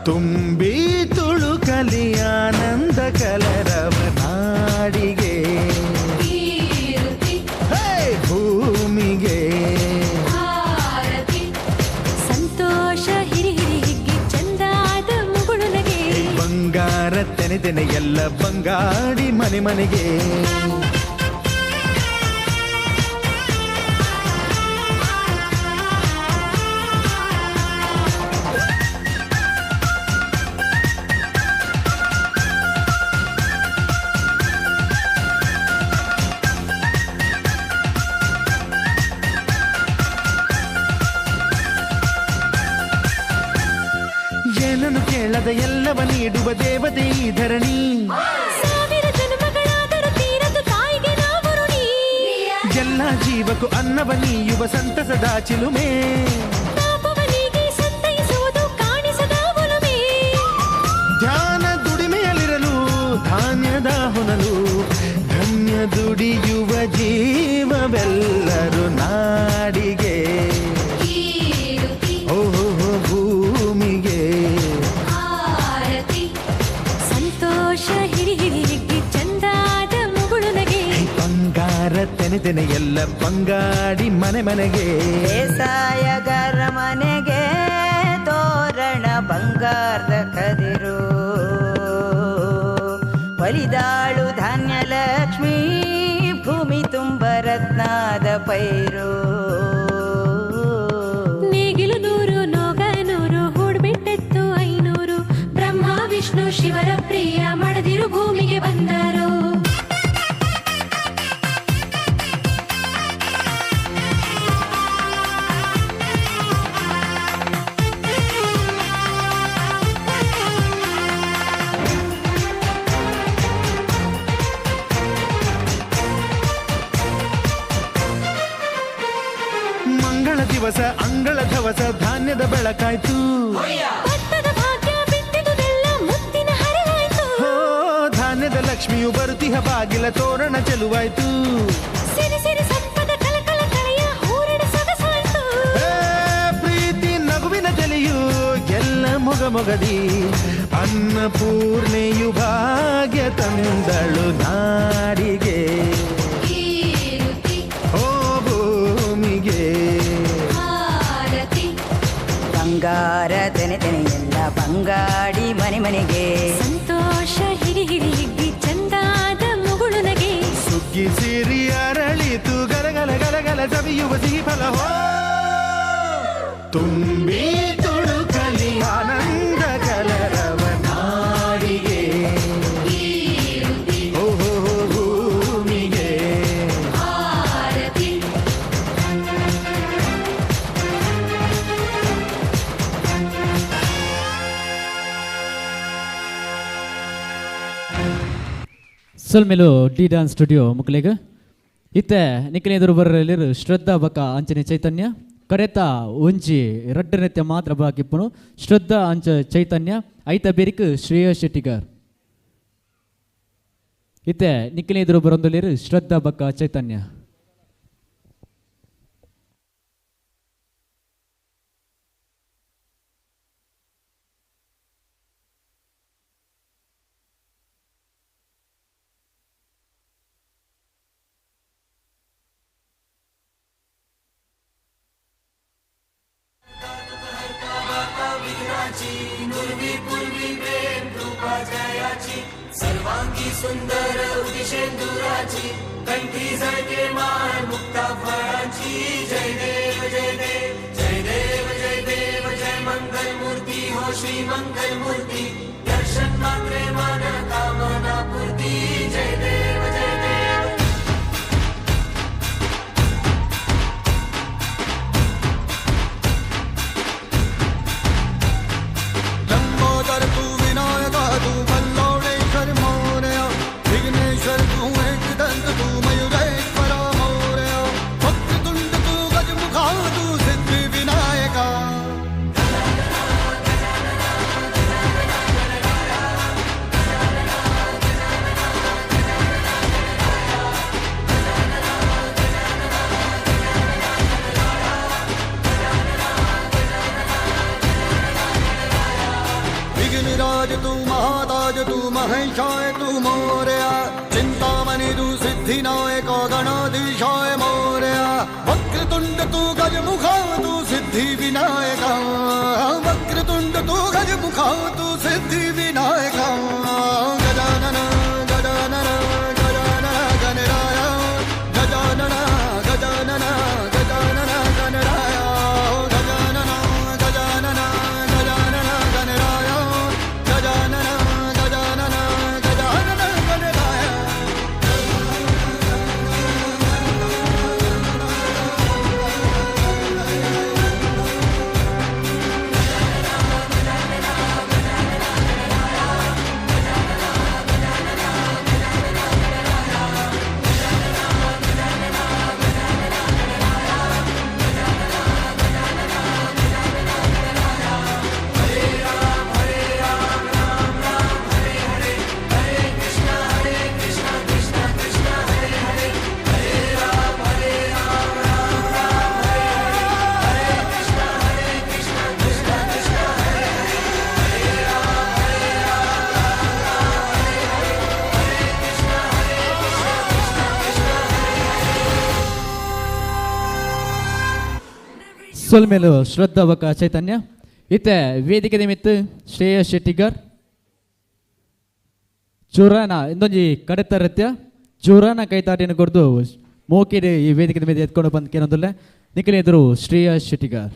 ತುಂಬಿ ತುಳುಕಲಿ ಆನಂದ ಕಲರವ ನಾಡಿಗೆ ಕೀರುತಿ ಭೂಮಿಗೆ ಆರತಿ ಸಂತೋಷ ಹಿರಿ ಹಿರಿ ಹಿಗ್ಗಿ ಚಂದಾದ ಮುಗುಳು ನಗೆ ಬಂಗಾರ ತೆನೆ ತೆನೆ ಎಲ್ಲ ಬಂಗಾಡಿ ಮನೆ ಮನೆಗೆ ಏನನ್ನು ಕೇಳದ ಎಲ್ಲವ ನೀಡುವ ದೇವತೆ ಈ ಧರಣಿ ಸಾವಿರ ಜನ್ಮಗಳಾದರೂ ತೀರದು ತಾಯಿಗೆ ನಾವು ಋಣಿ ಎಲ್ಲ ಜೀವಕ್ಕೂ ಅನ್ನವ ನೀಯುವ ಸಂತಸದ ಚಿಲುಮೆ ಪಾಪವನಿಗೆ ಸಂತೈಸುವುದು ಕಾಣಿಸದ ಒಲುಮೆ ಧ್ಯಾನ ದುಡಿಮೆಯಲ್ಲಿರಲು ಧಾನ್ಯದ ಹೊನಲು ಧನ್ಯ ದುಡಿಯುವ ಜೀವವೆಲ್ಲರೂ ನಾಡಿಗೆ ಕೀರುತಿ ಓಹೋ ಭೂಮಿಗೆ ಆರತಿ ಸಂತೋಷ ಹಿರಿ ಹಿರಿ ಹಿಗ್ಗಿ ಚಂದಾದ ಮುಗುಳು ನಗೆ ಬಂಗಾರ ತೆನೆ ತೆನೆ ಎಲ್ಲ ಬಂಗಾಡಿ ಮನೆ ಮನೆಗೆ ಬೇಸಾಯಗಾರ ಮನೆಗೆ ತೋರಣ ಬಂಗಾರದ ಕದಿರು ಒಲಿದಾಳು ಧಾನ್ಯ ಲಕ್ಷ್ಮೀ ಭೂಮಿ ತುಂಬ ರತ್ನದ ಪೈರು ನೇಗಿಲು ನೂರು ನೋಗ ನೂರು ಹೂಡ್ಬಿಟ್ಟೆತ್ತು 500 ಬ್ರಹ್ಮ ವಿಷ್ಣು ಶಿವರ ಪ್ರಿಯ ಮಡದಿರು ಭೂಮಿಗೆ ಬಂದರು ಮಂಗಳ ದಿವಸ ಅಂಗಳ ಧವಸ ಧಾನ್ಯದ ಬೆಳಕಾಯ್ತು ಭತ್ತದ ಭಾಗ್ಯ ಬಿತ್ತಿದುದೆಲ್ಲ ಮುತ್ತಿನ ಹರವಾಯ್ತು ಹೋ ಧಾನ್ಯದ ಲಕ್ಷ್ಮಿಯು ಬರುತಿಹ ಬಾಗಿಲ ತೋರಣ ಚೆಲುವಾಯ್ತು ಸಿರಿ ಸಿರಿ ಸಂಪದ ಕಲಕಲ ಕಳೆಯ ಹೂರಣ ಸೊಗಸಾಯ್ತು ಏ, ಪ್ರೀತಿ ನಗುವಿನ ಜಲಿಯು ಎಲ್ಲ ಮೊಗ ಮೊಗದಿ ಅನ್ನಪೂರ್ಣೆಯು ಭಾಗ್ಯ ತಂದಳು ನಾಡಿಗೆ ಕೀರುತಿ ಓ ಭೂಮಿಗೆ ಆರತಿ ಬಂಗಾರ ತೆನೆ ತೆನೆ ಎಲ್ಲ ಬಂಗಾಡಿ ಮನೆ ಮನೆಗೆ ಸಂತೋಷ ಹಿರಿ ಹಿರಿ ಹಿಗ್ಗಿ ಚಂದಾದ ಮುಗುಳು ನಗೆ ಸುಗ್ಗಿ ಸಿರಿ ಅರಳಿತು ಗಲಗಲ ಗಲಗಲ ಸವಿಯುವ ಸಿಹಿ ಫಲ ತುಂಬಿ ತುಳುಕಲಿ ಆನಂದ ಕಲರವ ನಾಡಿಗೆ ಓಹೋ ಭೂಮಿಗೆ ಆರತಿ ಸೊಲ್ಮೇಲು ಡಿ ಡಾನ್ಸ್ ಸ್ಟುಡಿಯೋ ಮುಕ್ಲೆಗ ಇತ್ತೆ ನಿಖಿಲ ಎದುರು ಬರಲಿರು ಶ್ರದ್ಧಾ ಬಕ ಅಂಚನೆ ಚೈತನ್ಯ ಕರೆತ ಒಂಜಿ ರಡ್ಡ ನೃತ್ಯ ಮಾತ್ರ ಬಾಕಿಪ್ಪುನು ಶ್ರದ್ಧಾ ಅಂಚ ಚೈತನ್ಯ ಐತ ಬೇರಿಕ್ ಶ್ರೇಯಸ್ ಶೆಟ್ಟಿಗಾರ್ ಇತ್ತೆ ನಿಖಿಲ ಎದುರು ಬರೊಂದುಲಿರು ಶ್ರದ್ಧಾ ಬಕ ಚೈತನ್ಯ सर्वांगी सुंदर उदिशेंदुराची कंठी झळके माळ मुक्ता फळाची जय देव जय देव जय देव जय देव जय मंगल मूर्ती हो श्री मंगल मूर्ती दर्शन मात्रे मन कामना पूर्ती जय देव जय देव लंबोदर तू विनायका तू बल्लौडेश्वर मोरया विघ्नेश्वर तू एकदंत तू मयुरेश्वरा मोरया वक्रतुंड तू गजमुखा तू सिद्धि विनायका विघ्नराज तू महाताज तू महेशाय तू मोरया चिंतामणि तू सिद्धिनायक गणाधीशाय मोरया वक्रतुंड तू गजमुखा तू सिद्धि विनायका वक्रतुंड तू गजमुखा तू सिद्धि विनायका गजानन गजानन गजानन गणराय गजानन गजानन गजानन गणराय गजानन गजानन गजानन गणराय गजानन गजानन गजानन गणराय ಸೊಲ್ಮೇಲು ಶ್ರದ್ಧಾವಕ ಚೈತನ್ಯ ಇತ್ತೆ ವೇದಿಕೆ ನಿಮಿತ್ತ ಶ್ರೇಯ ಶೆಟ್ಟಿಗರ್ ಚೂರಾನ ಇಂದೊಂಜಿ ಕಡೆತ ನೃತ್ಯ ಚೂರಾನ ಕೈತಾಟಿನ ಕೊರ್ದು ಮೋಕಿಡೆ ಈ ವೇದಿಕೆ ಮೇಲೆ ಎತ್ಕೊಂಡು ಬಂದು ಕೇಳೋದಿಲ್ಲ ನಿಖಿಲ ಎದುರು ಶ್ರೇಯ ಶೆಟ್ಟಿಗರ್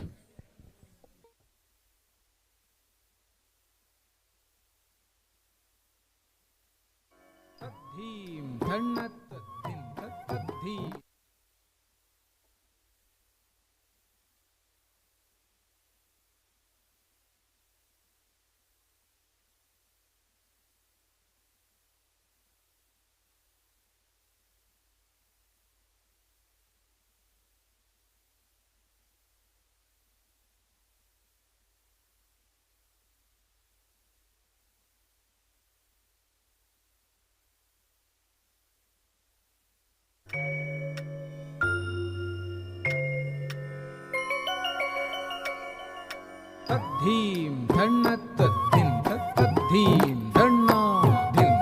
धीम धन्न तद्धिम तद्धिम धन्ना धिम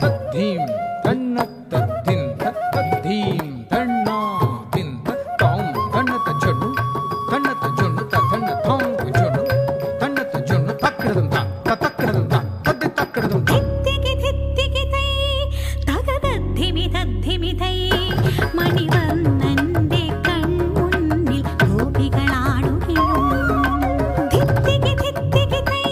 तद्धिम धन्न तद्धिम तद्धिम धन्ना धिम तद्धाम धन्न तज्जनु धन्न तज्जनु तद्धन्न धाम तज्जनु धन्न तज्जनु तक्कडदं ता तद्दि तक्कडदं धित्तिकि तै तगदद्धिमि तद्धिमि तै മണിവർണ്ണന്റെ കൺമുന്നിൽ ഗോപികളാടുകയും ധിത്തികി തൈ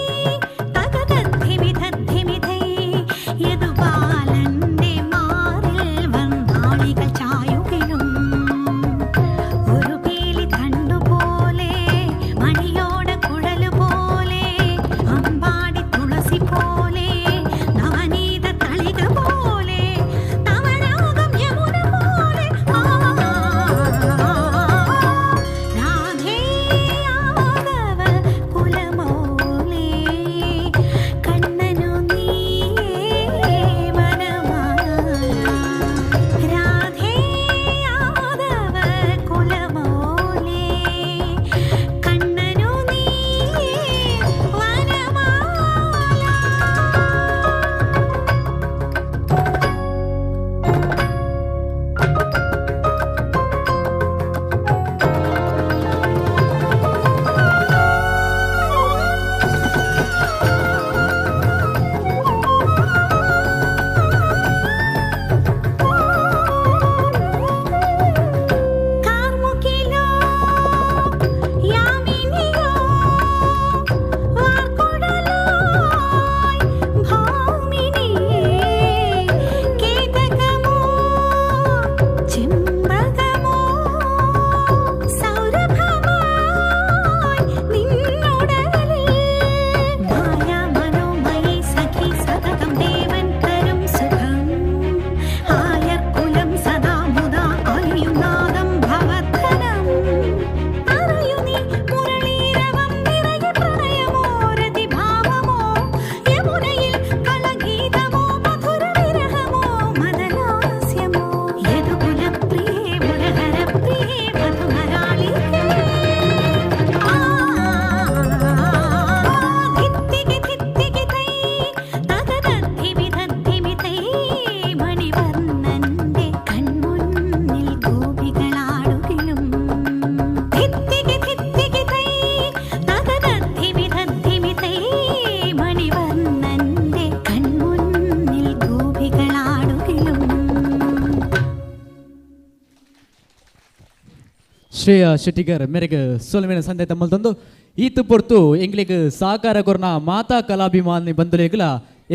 ಶ್ರೇಯಾ ಶೆಟ್ಟಿಗರ್ ಮೇರೆಗೆ ಸೋಲ್ಮೇನ ಸಂದೆ ತಮ್ಮಲ್ತಂದು ಈತು ಪೊರ್ತು ಎಂಗ್ಲಿಗೆ ಸಾಕಾರ ಕೊರ್ನ ಮಾತಾ ಕಲಾಭಿಮಾನಿ ಬಂಧುಲೆಗ್ಲ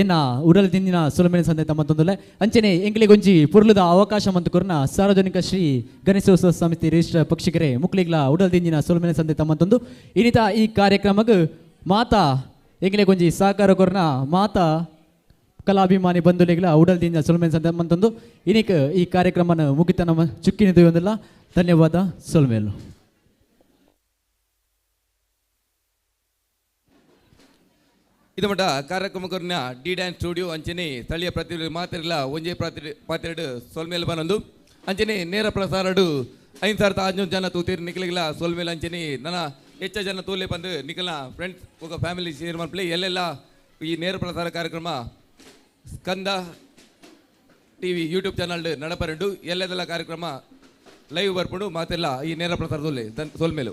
ಎನ್ನ ಉಡಲ್ ದಿನ ಸೋಲ್ಮೇನ ಸಂದೆ ತಮ್ಮಂತೊಂದುಲೆ ಅಂಚನೆ ಎಂಗ್ಲಿಗೊಂಜಿ ಪುರ್ಲುದ ಅವಕಾಶ ಮಂತು ಕೊರ್ನ ಸಾರ್ವಜನಿಕ ಶ್ರೀ ಗಣೇಶೋತ್ಸವ ಸಮಿತಿ ರಿಜಿಸ್ಟರ್ ಪಕ್ಷಿಗರೆ ಮುಕ್ಲಿಗ್ಲ ಉಡಲ್ ದಿನ ಸೋಲ್ಮೇನ ಸಂದೆ ತಮ್ಮಂತೊಂದು ಇನ್ನಿತ ಈ ಕಾರ್ಯಕ್ರಮಕ್ಕೆ ಮಾತಾ ಎಂಗ್ಲಿಗೊಂಜಿ ಸಾಕಾರ ಕೊರ್ನ ಮಾತಾ ಕಲಾಭಿಮಾನಿ ಬಂಧುಲೆಗ್ಲ ಉಡಲ್ ದಿನ ಸೋಲ್ಮೇನ ಸಂದೆ ತಮ್ಮಂತೊಂದು ಇನ್ನಿಕ ಈ ಕಾರ್ಯಕ್ರಮನ ಮುಗಿತ ನಮ್ಮ ಚುಕ್ಕಿನಿದು ಒಂದಿಲ್ಲ ಧನ್ಯವಾದ ಸೋಲ್ಮೇಲು ಇದು ಮಟ್ಟ ಕಾರ್ಯಕ್ರಮಕರ್ನ ಡಿ ಡ್ಯಾನ್ಸ್ ಸ್ಟುಡಿಯೋ ಅಂಚನೆ ಸ್ಥಳೀಯ ಪ್ರತಿನಿಧಿ ಮಾತಿರಲ್ಲ ಒಂಜೇ ಪಾತ್ರೆಡು ಸೋಲ್ಮೇಲೆ ಬನ್ನೊಂದು ಅಂಚನೆ ನೇರ ಪ್ರಸಾರಡು 5,500 ಜನ ತೂತೀರಿ ನಿಖಲಿಗಲ ಸೋಲ್ಮೇಲೆ ಅಂಚನೆ ನನ್ನ ಹೆಚ್ಚ ಜನ ತೂಲೆ ಬಂದು ನಿಖಲ್ನ ಫ್ರೆಂಡ್ಸ್ ఒక ಫ್ಯಾಮಿಲಿ ಶೇರ್ ಮಾಡ್ಲಿ ಎಲ್ಲೆಲ್ಲ ಈ ನೇರ ಪ್ರಸಾರ ಕಾರ್ಯಕ್ರಮ ಸ್ಕಂದ ಟಿವಿ ಯೂಟ್ಯೂಬ್ ಚಾನಲ್ ನಡಪರಂಡು ಎಲ್ಲದೆಲ್ಲ ಕಾರ್ಯಕ್ರಮ ಲೈವ್ ಬರ್ಪುಂಡು ಮಾತೆಲ್ಲ ಈ ನೇರ ಪ್ರಸಾರದಲ್ಲಿ ಸೋಲ್ಮೇಲು